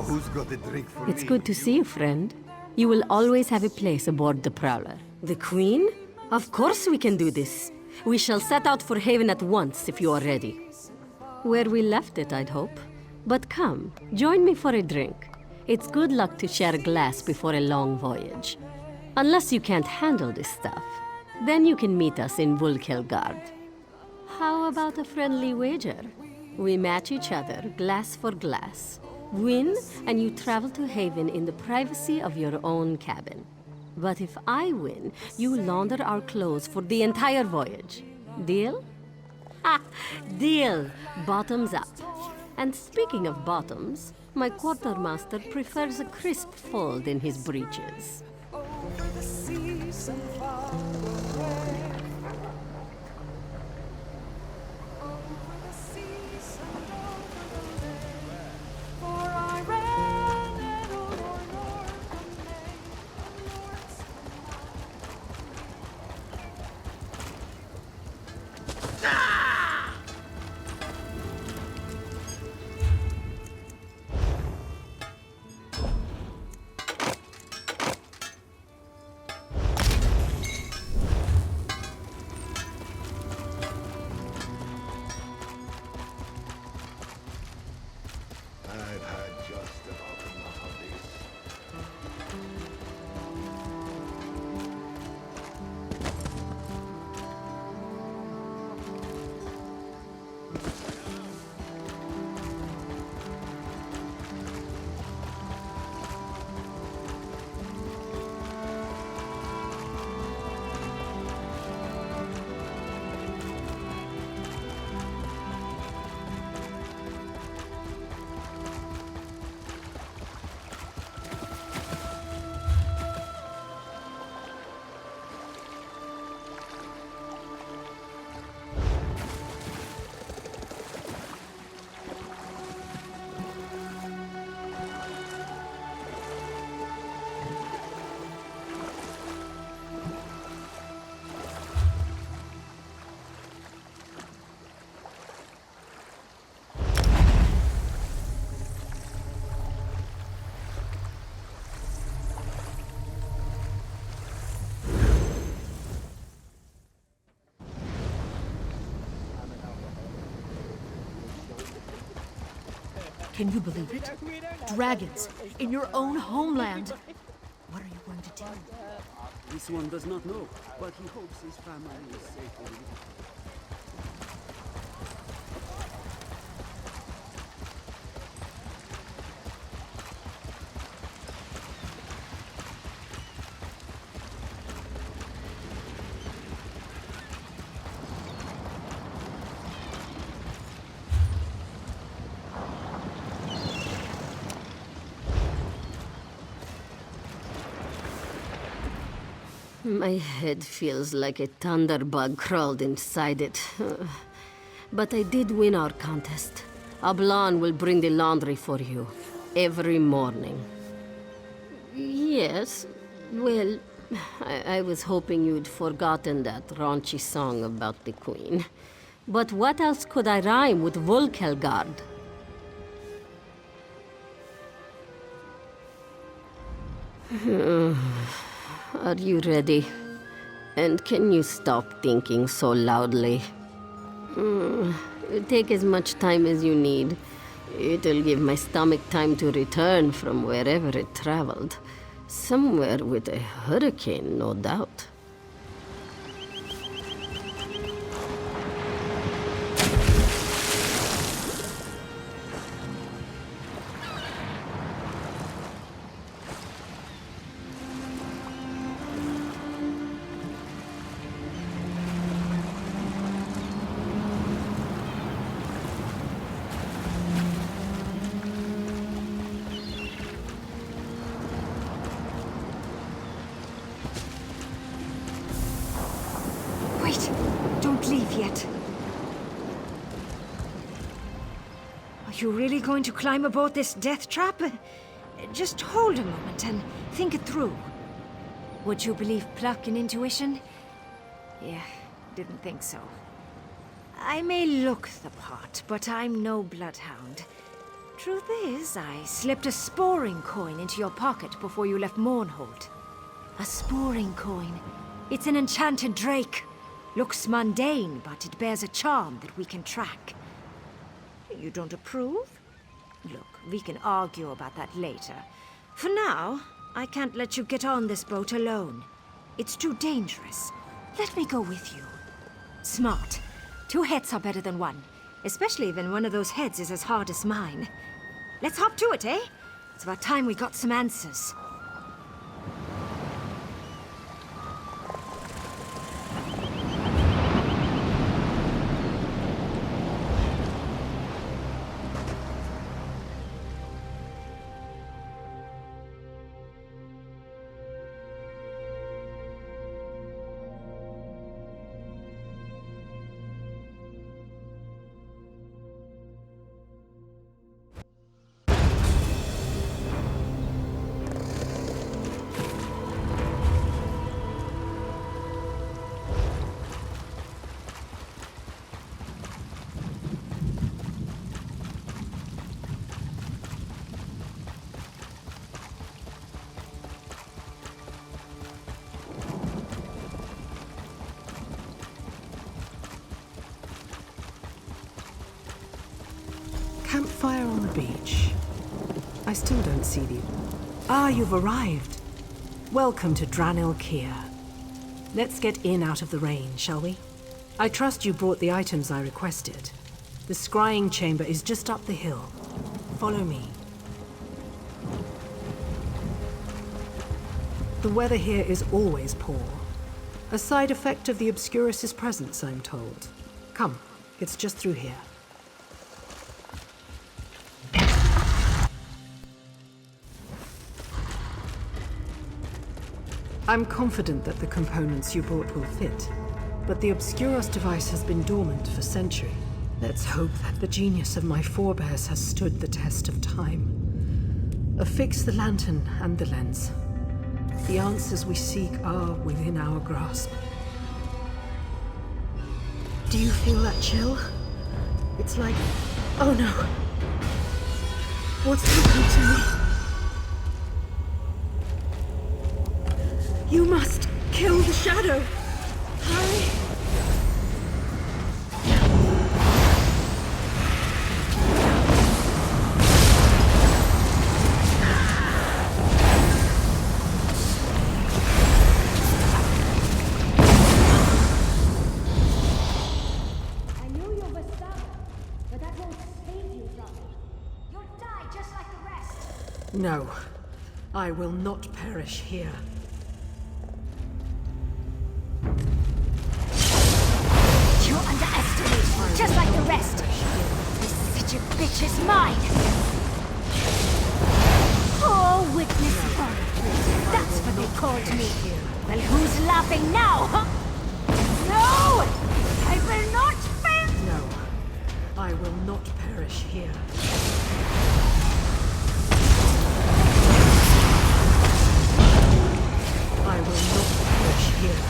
Who's got a drink for It's me? good to see you, friend. You will always have a place aboard the Prowler. The Queen? Of course we can do this. We shall set out for Haven at once, if you are ready. Where we left it, I'd hope. But come, join me for a drink. It's good luck to share a glass before a long voyage. Unless you can't handle this stuff, then you can meet us in Vulkelgard. How about a friendly wager? We match each other, glass for glass. Win, and you travel to Haven in the privacy of your own cabin. But if I win, you launder our clothes for the entire voyage. Deal? Ha! Deal! Bottoms up. And speaking of bottoms, my quartermaster prefers a crisp fold in his breeches. I've had just about enough of this. Can you believe it? Dragons in your own homeland. What are you going to do? This one does not know, but he hopes his family is safe with him. My head feels like a thunderbug crawled inside it. But I did win our contest. Ablan will bring the laundry for you. Every morning. Yes. Well, I was hoping you'd forgotten that raunchy song about the Queen. But what else could I rhyme with Vulkelgard? Are you ready? And can you stop thinking so loudly? Take as much time as you need. It'll give my stomach time to return from wherever it traveled. Somewhere with a hurricane, no doubt. Wait! Don't leave yet. Are you really going to climb aboard this death trap? Just hold a moment and think it through. Would you believe pluck and intuition? Yeah, didn't think so. I may look the part, but I'm no bloodhound. Truth is, I slipped a sporing coin into your pocket before you left Mournhold. A sporing coin. It's an enchanted drake. Looks mundane, but it bears a charm that we can track. You don't approve? Look, we can argue about that later. For now, I can't let you get on this boat alone. It's too dangerous. Let me go with you. Smart. 2 heads are better than 1. Especially when one of those heads is as hard as mine. Let's hop to it, eh? It's about time we got some answers. Campfire on the beach. I still don't see the... Ah, you've arrived. Welcome to Dranil Kier. Let's get in out of the rain, shall we? I trust you brought the items I requested. The scrying chamber is just up the hill. Follow me. The weather here is always poor. A side effect of the Obscurus's presence, I'm told. Come, it's just through here. I'm confident that the components you brought will fit, but the Obscuros device has been dormant for centuries. Let's hope that the genius of my forebears has stood the test of time. Affix the lantern and the lens. The answers we seek are within our grasp. Do you feel that chill? It's like... oh no! What's happened to me? You must kill the shadow! Hurry! I knew you were stubborn, but that won't save you from me. You'll die just like the rest. No, I will not perish here. You underestimate me, just like the rest. This such a bitch is mine. Oh, witness fun. That's what they called me. Well, who's laughing now, huh? No! I will not fail! No, I will not perish here. I will not perish here.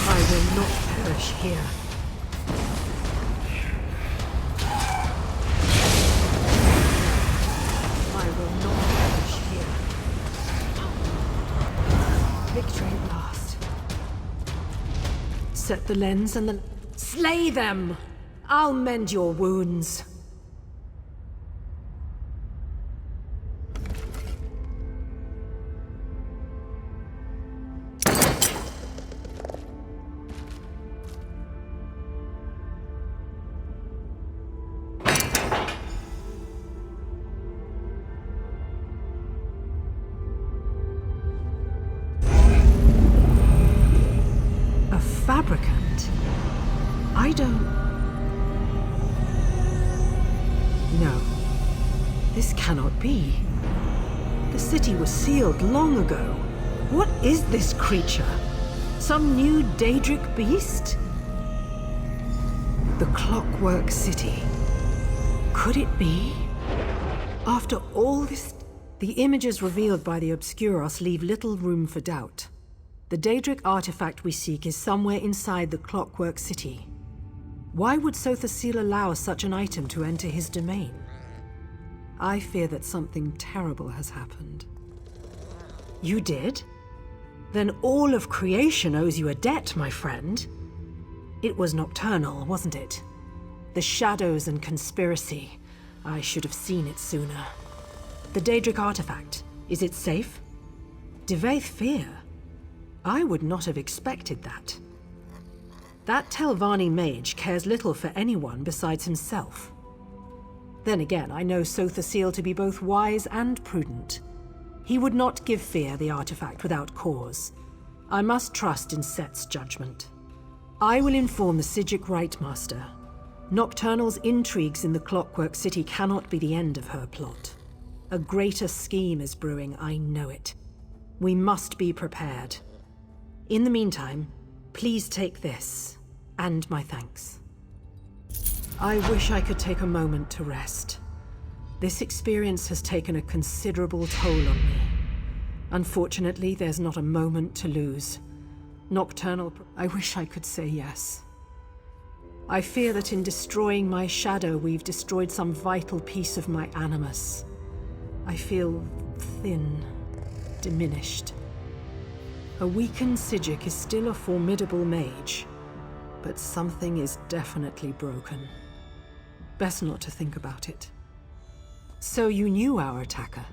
I will not perish here. I will not perish here. Victory at last. Set the lens and then... slay them! I'll mend your wounds. Fabricant? I don't... No. This cannot be. The city was sealed long ago. What is this creature? Some new Daedric beast? The Clockwork City. Could it be? After all this... The images revealed by the Obscuros leave little room for doubt. The Daedric artifact we seek is somewhere inside the Clockwork City. Why would Sothasil allow such an item to enter his domain? I fear that something terrible has happened. You did? Then all of creation owes you a debt, my friend. It was nocturnal, wasn't it? The shadows and conspiracy. I should have seen it sooner. The Daedric artifact, is it safe? Devaith fear? I would not have expected that. That Telvanni mage cares little for anyone besides himself. Then again, I know Sothasil to be both wise and prudent. He would not give fear the artifact without cause. I must trust in Set's judgment. I will inform the Psijic Rightmaster. Nocturnal's intrigues in the Clockwork City cannot be the end of her plot. A greater scheme is brewing, I know it. We must be prepared. In the meantime, please take this, and my thanks. I wish I could take a moment to rest. This experience has taken a considerable toll on me. Unfortunately, there's not a moment to lose. Nocturnal, I wish I could say yes. I fear that in destroying my shadow, we've destroyed some vital piece of my animus. I feel thin, diminished. A weakened Psijic is still a formidable mage, but something is definitely broken. Best not to think about it. So you knew our attacker?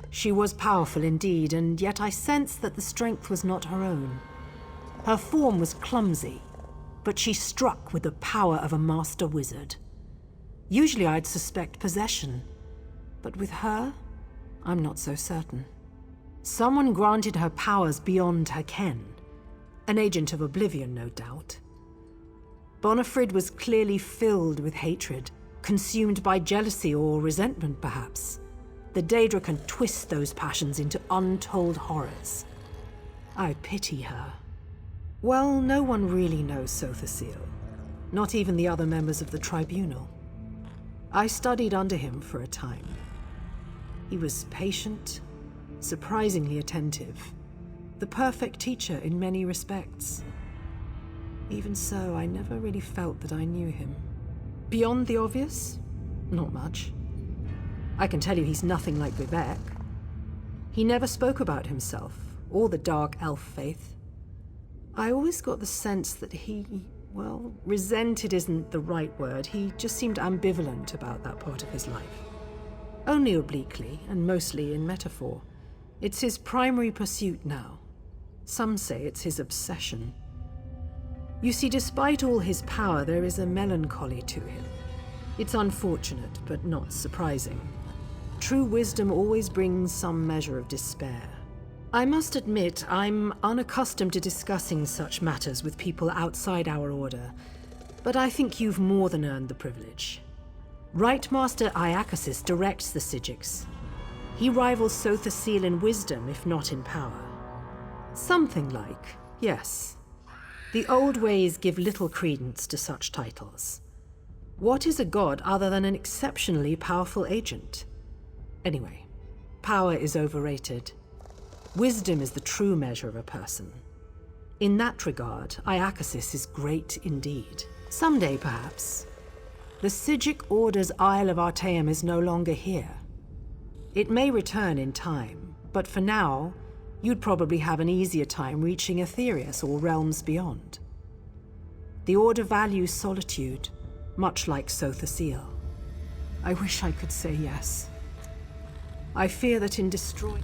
She was powerful indeed, and yet I sensed that the strength was not her own. Her form was clumsy, but she struck with the power of a master wizard. Usually I'd suspect possession, but with her, I'm not so certain. Someone granted her powers beyond her ken. An agent of oblivion, no doubt. Bonifrid was clearly filled with hatred, consumed by jealousy or resentment, perhaps. The Daedra can twist those passions into untold horrors. I pity her. Well, no one really knows Sothasil. Not even the other members of the tribunal. I studied under him for a time. He was patient, surprisingly attentive. The perfect teacher in many respects. Even so, I never really felt that I knew him. Beyond the obvious? Not much. I can tell you he's nothing like Vivek. He never spoke about himself, or the dark elf faith. I always got the sense that he, well, resented isn't the right word. He just seemed ambivalent about that part of his life. Only obliquely, and mostly in metaphor. It's his primary pursuit now. Some say it's his obsession. You see, despite all his power, there is a melancholy to him. It's unfortunate, but not surprising. True wisdom always brings some measure of despair. I must admit, I'm unaccustomed to discussing such matters with people outside our order, but I think you've more than earned the privilege. Rightmaster Iacasis directs the Psijics. He rivals Sothasil in wisdom, if not in power. Something like, yes. The old ways give little credence to such titles. What is a god other than an exceptionally powerful agent? Anyway, power is overrated. Wisdom is the true measure of a person. In that regard, Iacasis is great indeed. Someday, perhaps. The Psijic Order's Isle of Artaeum is no longer here. It may return in time, but for now, you'd probably have an easier time reaching Aetherius or realms beyond. The Order values solitude, much like Sothasil. I wish I could say yes. I fear that in destroying...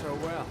so well.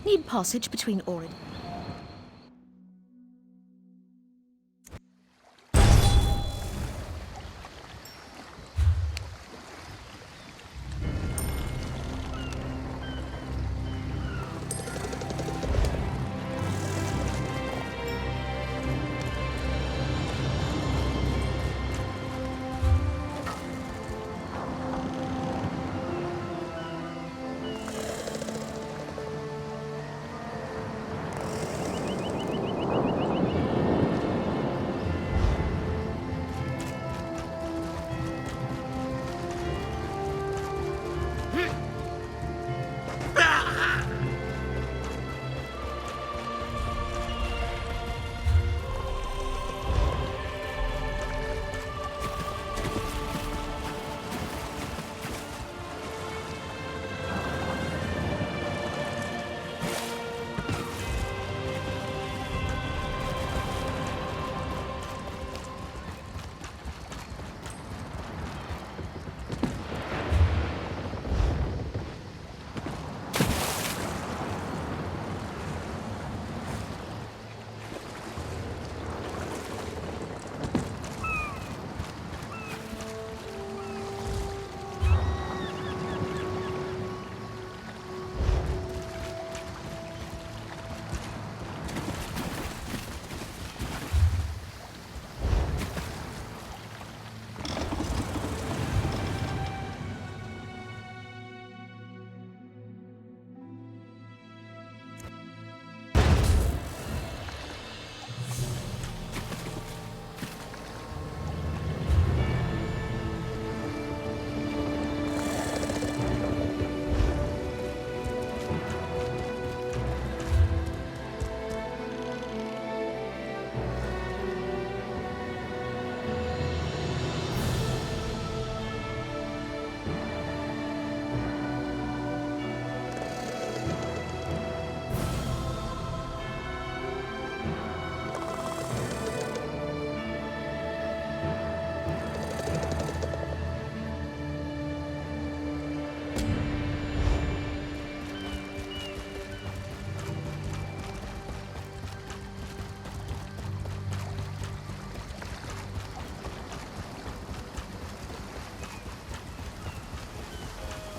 Need passage between Orin.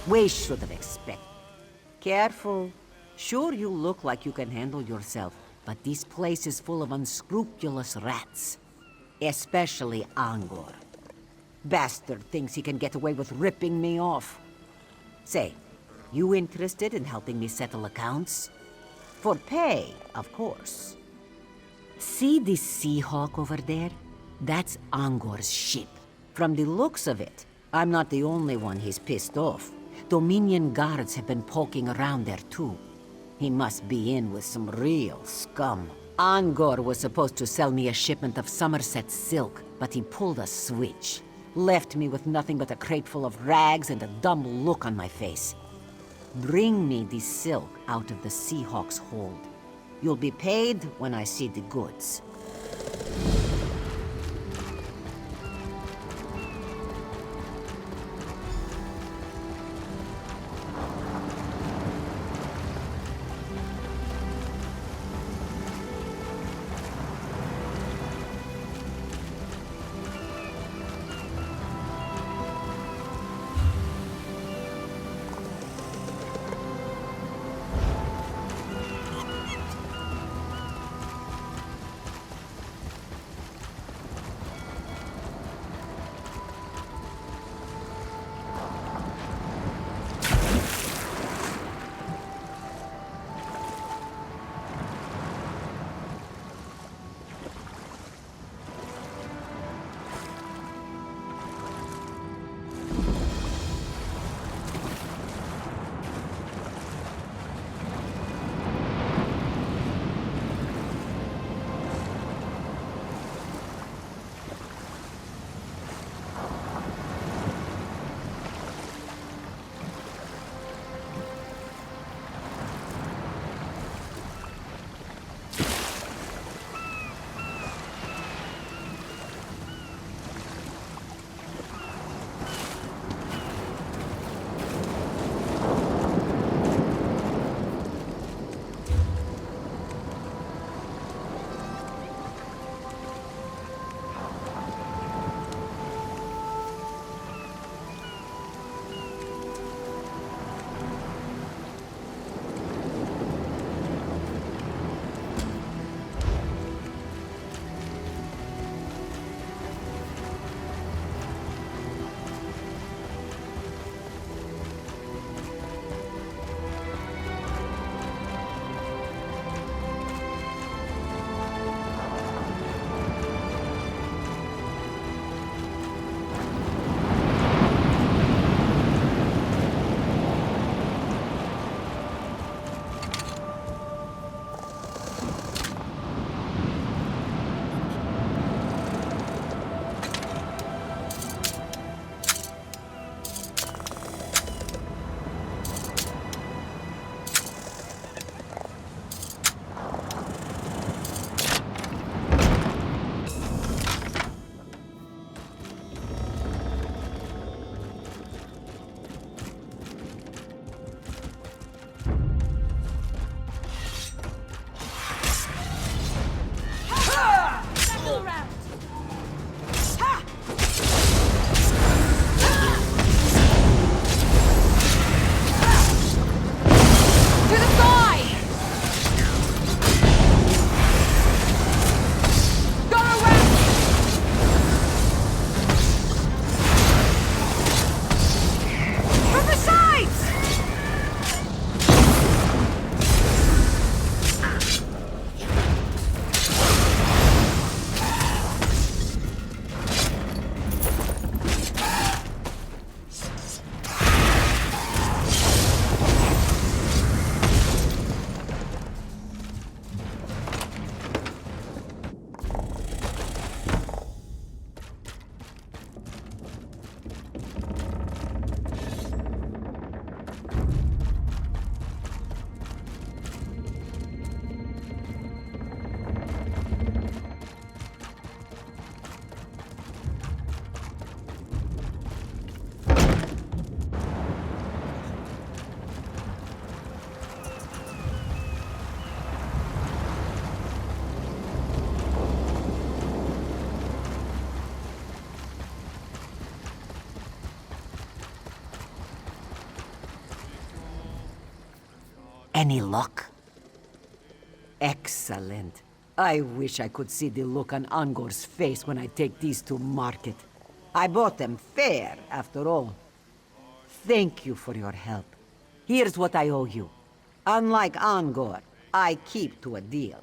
We should have expected. Careful. Sure, you look like you can handle yourself, but this place is full of unscrupulous rats. Especially Angor. Bastard thinks he can get away with ripping me off. Say, you interested in helping me settle accounts? For pay, of course. See this Seahawk over there? That's Angor's ship. From the looks of it, I'm not the only one he's pissed off. Dominion guards have been poking around there too. He must be in with some real scum. Angor was supposed to sell me a shipment of Somerset silk, but he pulled a switch. Left me with nothing but a crate full of rags and a dumb look on my face. Bring me the silk out of the Seahawk's hold. You'll be paid when I see the goods. Any luck? Excellent. I wish I could see the look on Angor's face when I take these to market. I bought them fair, after all. Thank you for your help. Here's what I owe you. Unlike Angor, I keep to a deal.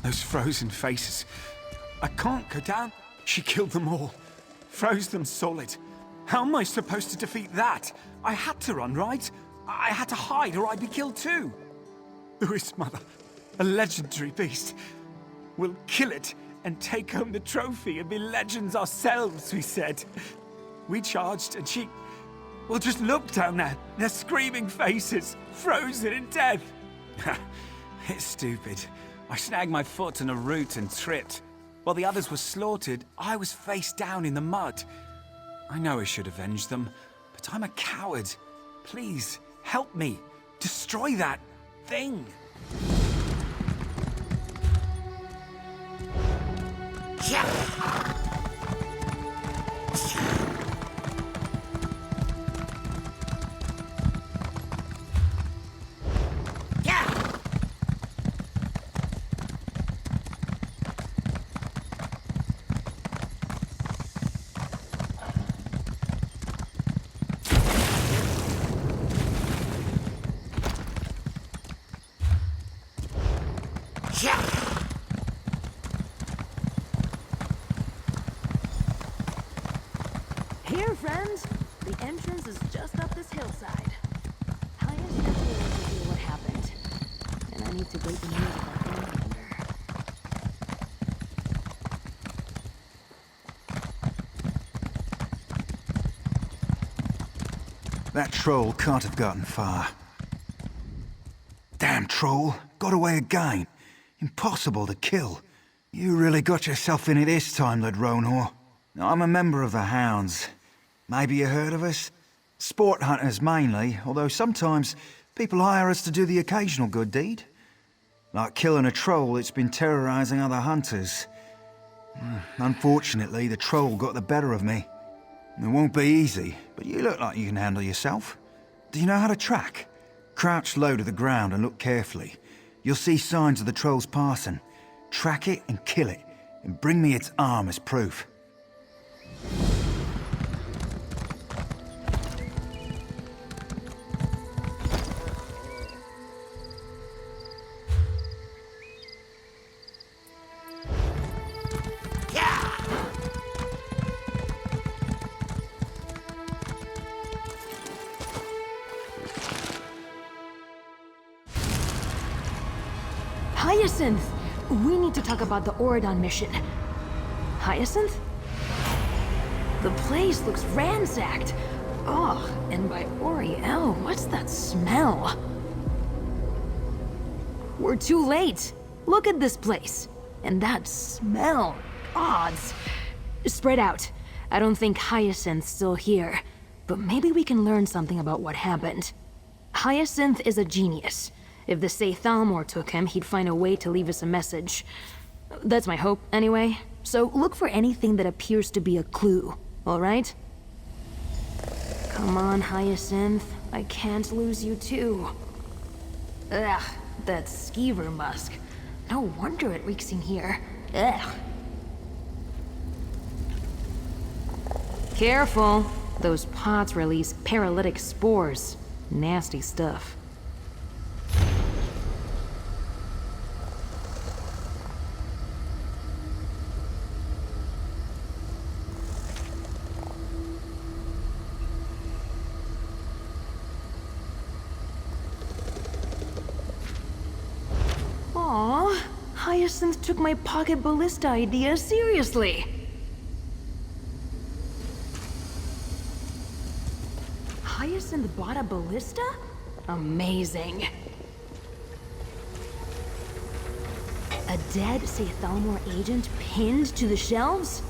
Those frozen faces. I can't go down. She killed them all. Froze them solid. How am I supposed to defeat that? I had to run, right? I had to hide or I'd be killed too. Lewis, mother, a legendary beast. We'll kill it and take home the trophy and be legends ourselves, we said. We charged and she... Well, just look down there. Their screaming faces, frozen in death. It's stupid. I snagged my foot in a root and tripped. While the others were slaughtered, I was face down in the mud. I know I should avenge them, but I'm a coward. Please, help me. Destroy that thing. Here, friends. The entrance is just up this hillside. I just have to wait to hear what happened. And I need to wait the news about the remainder. That troll can't have gotten far. Damn troll. Got away again. Impossible to kill. You really got yourself in it this time, Lord Ronor. I'm a member of the Hounds. Maybe you heard of us? Sport hunters mainly, although sometimes people hire us to do the occasional good deed. Like killing a troll that's been terrorizing other hunters. Unfortunately, the troll got the better of me. It won't be easy, but you look like you can handle yourself. Do you know how to track? Crouch low to the ground and look carefully. You'll see signs of the troll's passing. Track it and kill it, and bring me its arm as proof. Hyacinth! We need to talk about the Oridon mission. Hyacinth? The place looks ransacked. Oh, and by Oriel, what's that smell? We're too late. Look at this place. And that smell. Gods. Spread out. I don't think Hyacinth's still here. But maybe we can learn something about what happened. Hyacinth is a genius. If the Saythalmor took him, he'd find a way to leave us a message. That's my hope, anyway. So look for anything that appears to be a clue, alright? Come on, Hyacinth. I can't lose you too. Ugh, that skeever musk. No wonder it reeks in here. Ugh. Careful. Those pods release paralytic spores. Nasty stuff. Aw, Hyacinth took my pocket ballista idea seriously. Hyacinth bought a ballista? Amazing. A dead Thalmor agent pinned to the shelves?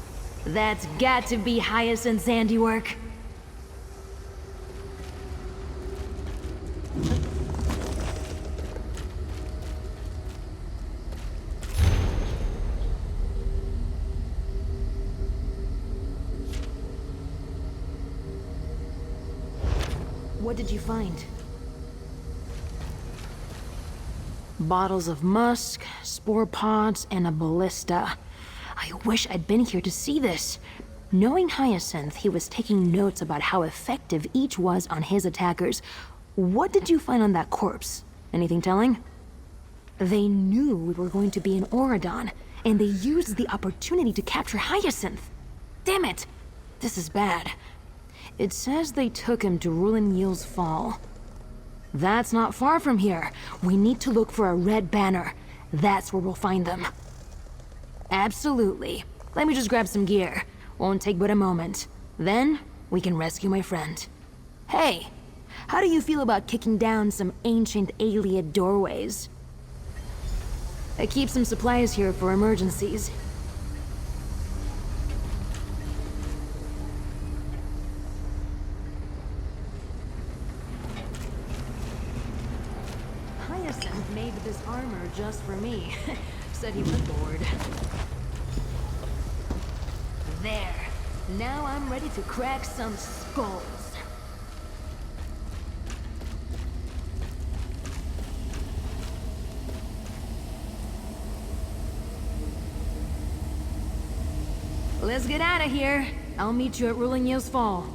That's got to be Hyacinth's handiwork. What did you find? Bottles of musk, spore pods, and a ballista. I wish I'd been here to see this. Knowing Hyacinth, he was taking notes about how effective each was on his attackers. What did you find on that corpse? Anything telling? They knew we were going to be in Auradon, and they used the opportunity to capture Hyacinth. Damn it! This is bad. It says they took him to Rulin Yil's Fall. That's not far from here. We need to look for a red banner. That's where we'll find them. Absolutely. Let me just grab some gear. Won't take but a moment. Then, we can rescue my friend. Hey, how do you feel about kicking down some ancient Ayleid doorways? I keep some supplies here for emergencies. Hyacinth made this armor just for me. Said he was bored. There. Now I'm ready to crack some skulls. Let's get out of here. I'll meet you at Rulin Yil's Fall.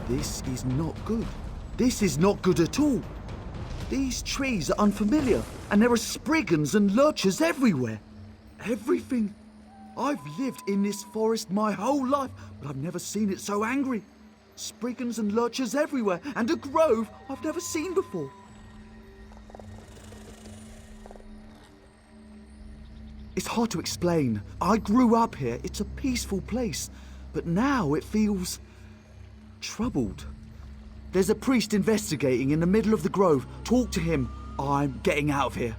This is not good. This is not good at all. These trees are unfamiliar, and there are spriggans and lurchers everywhere. Everything. I've lived in this forest my whole life, but I've never seen it so angry. Spriggans and lurchers everywhere, and a grove I've never seen before. It's hard to explain. I grew up here. It's a peaceful place, but now it feels troubled. There's a priest investigating in the middle of the grove. Talk to him. I'm getting out of here.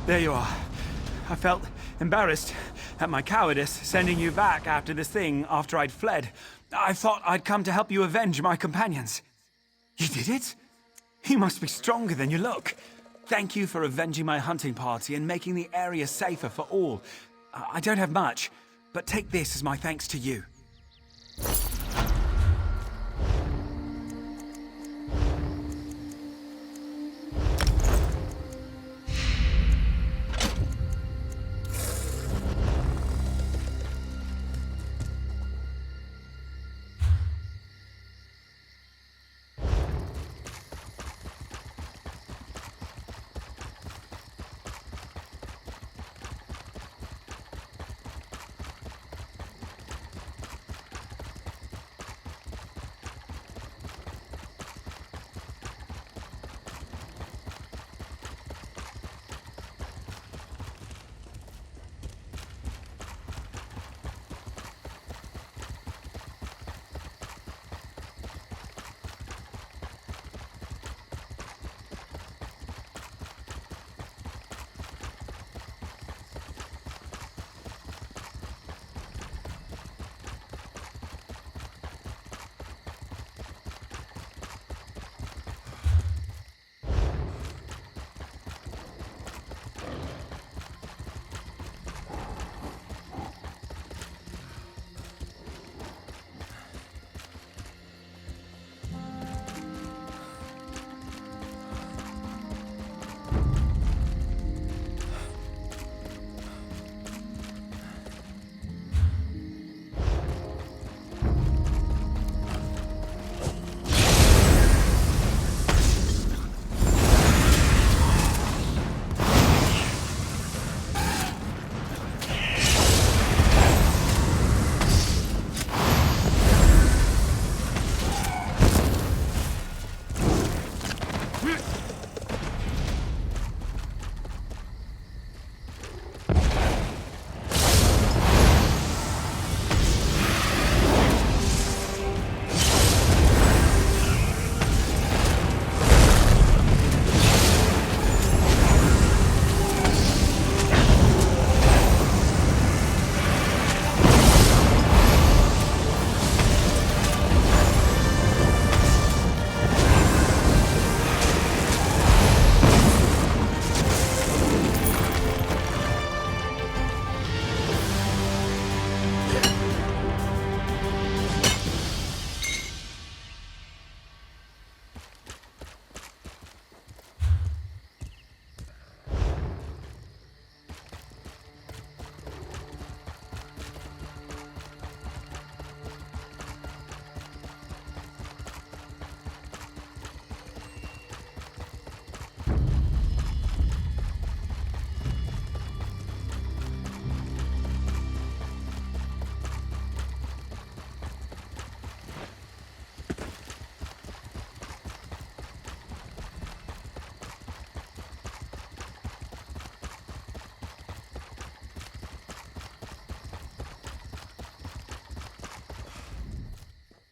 There you are. I felt embarrassed at my cowardice sending you back after this thing after I'd fled. I thought I'd come to help you avenge my companions. You did it? You must be stronger than you look. Thank you for avenging my hunting party and making the area safer for all. I don't have much, but take this as my thanks to you.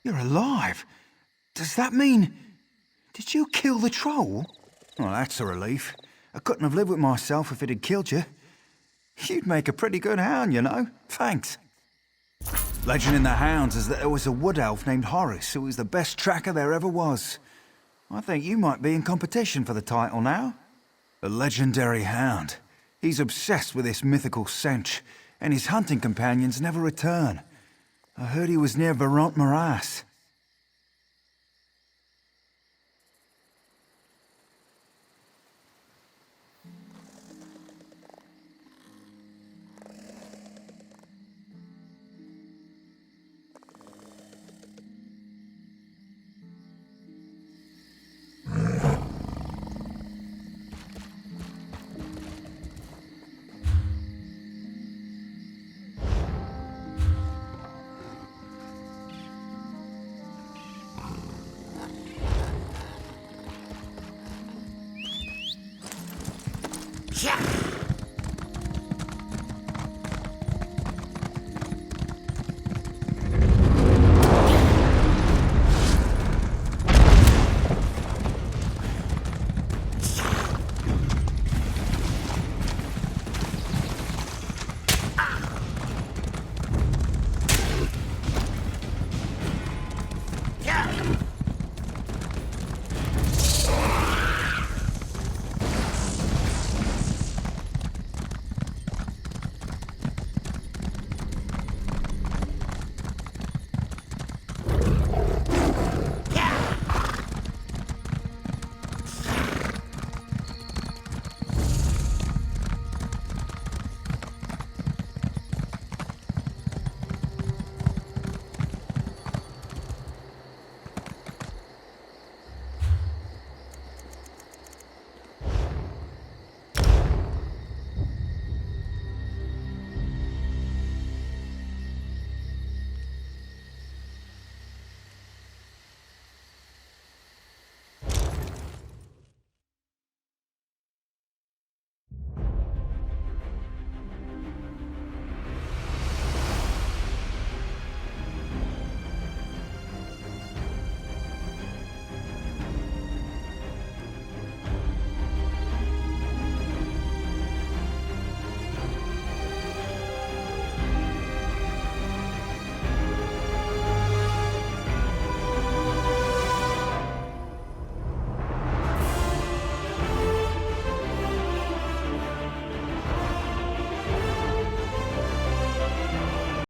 You're alive. Does that mean... Did you kill the troll? Well, that's a relief. I couldn't have lived with myself if it had killed you. You'd make a pretty good hound, you know. Thanks. Legend in the hounds is that there was a wood elf named Horace who was the best tracker there ever was. I think you might be in competition for the title now. The legendary hound. He's obsessed with this mythical stench, and his hunting companions never return. I heard he was near Veront Morass. Yeah.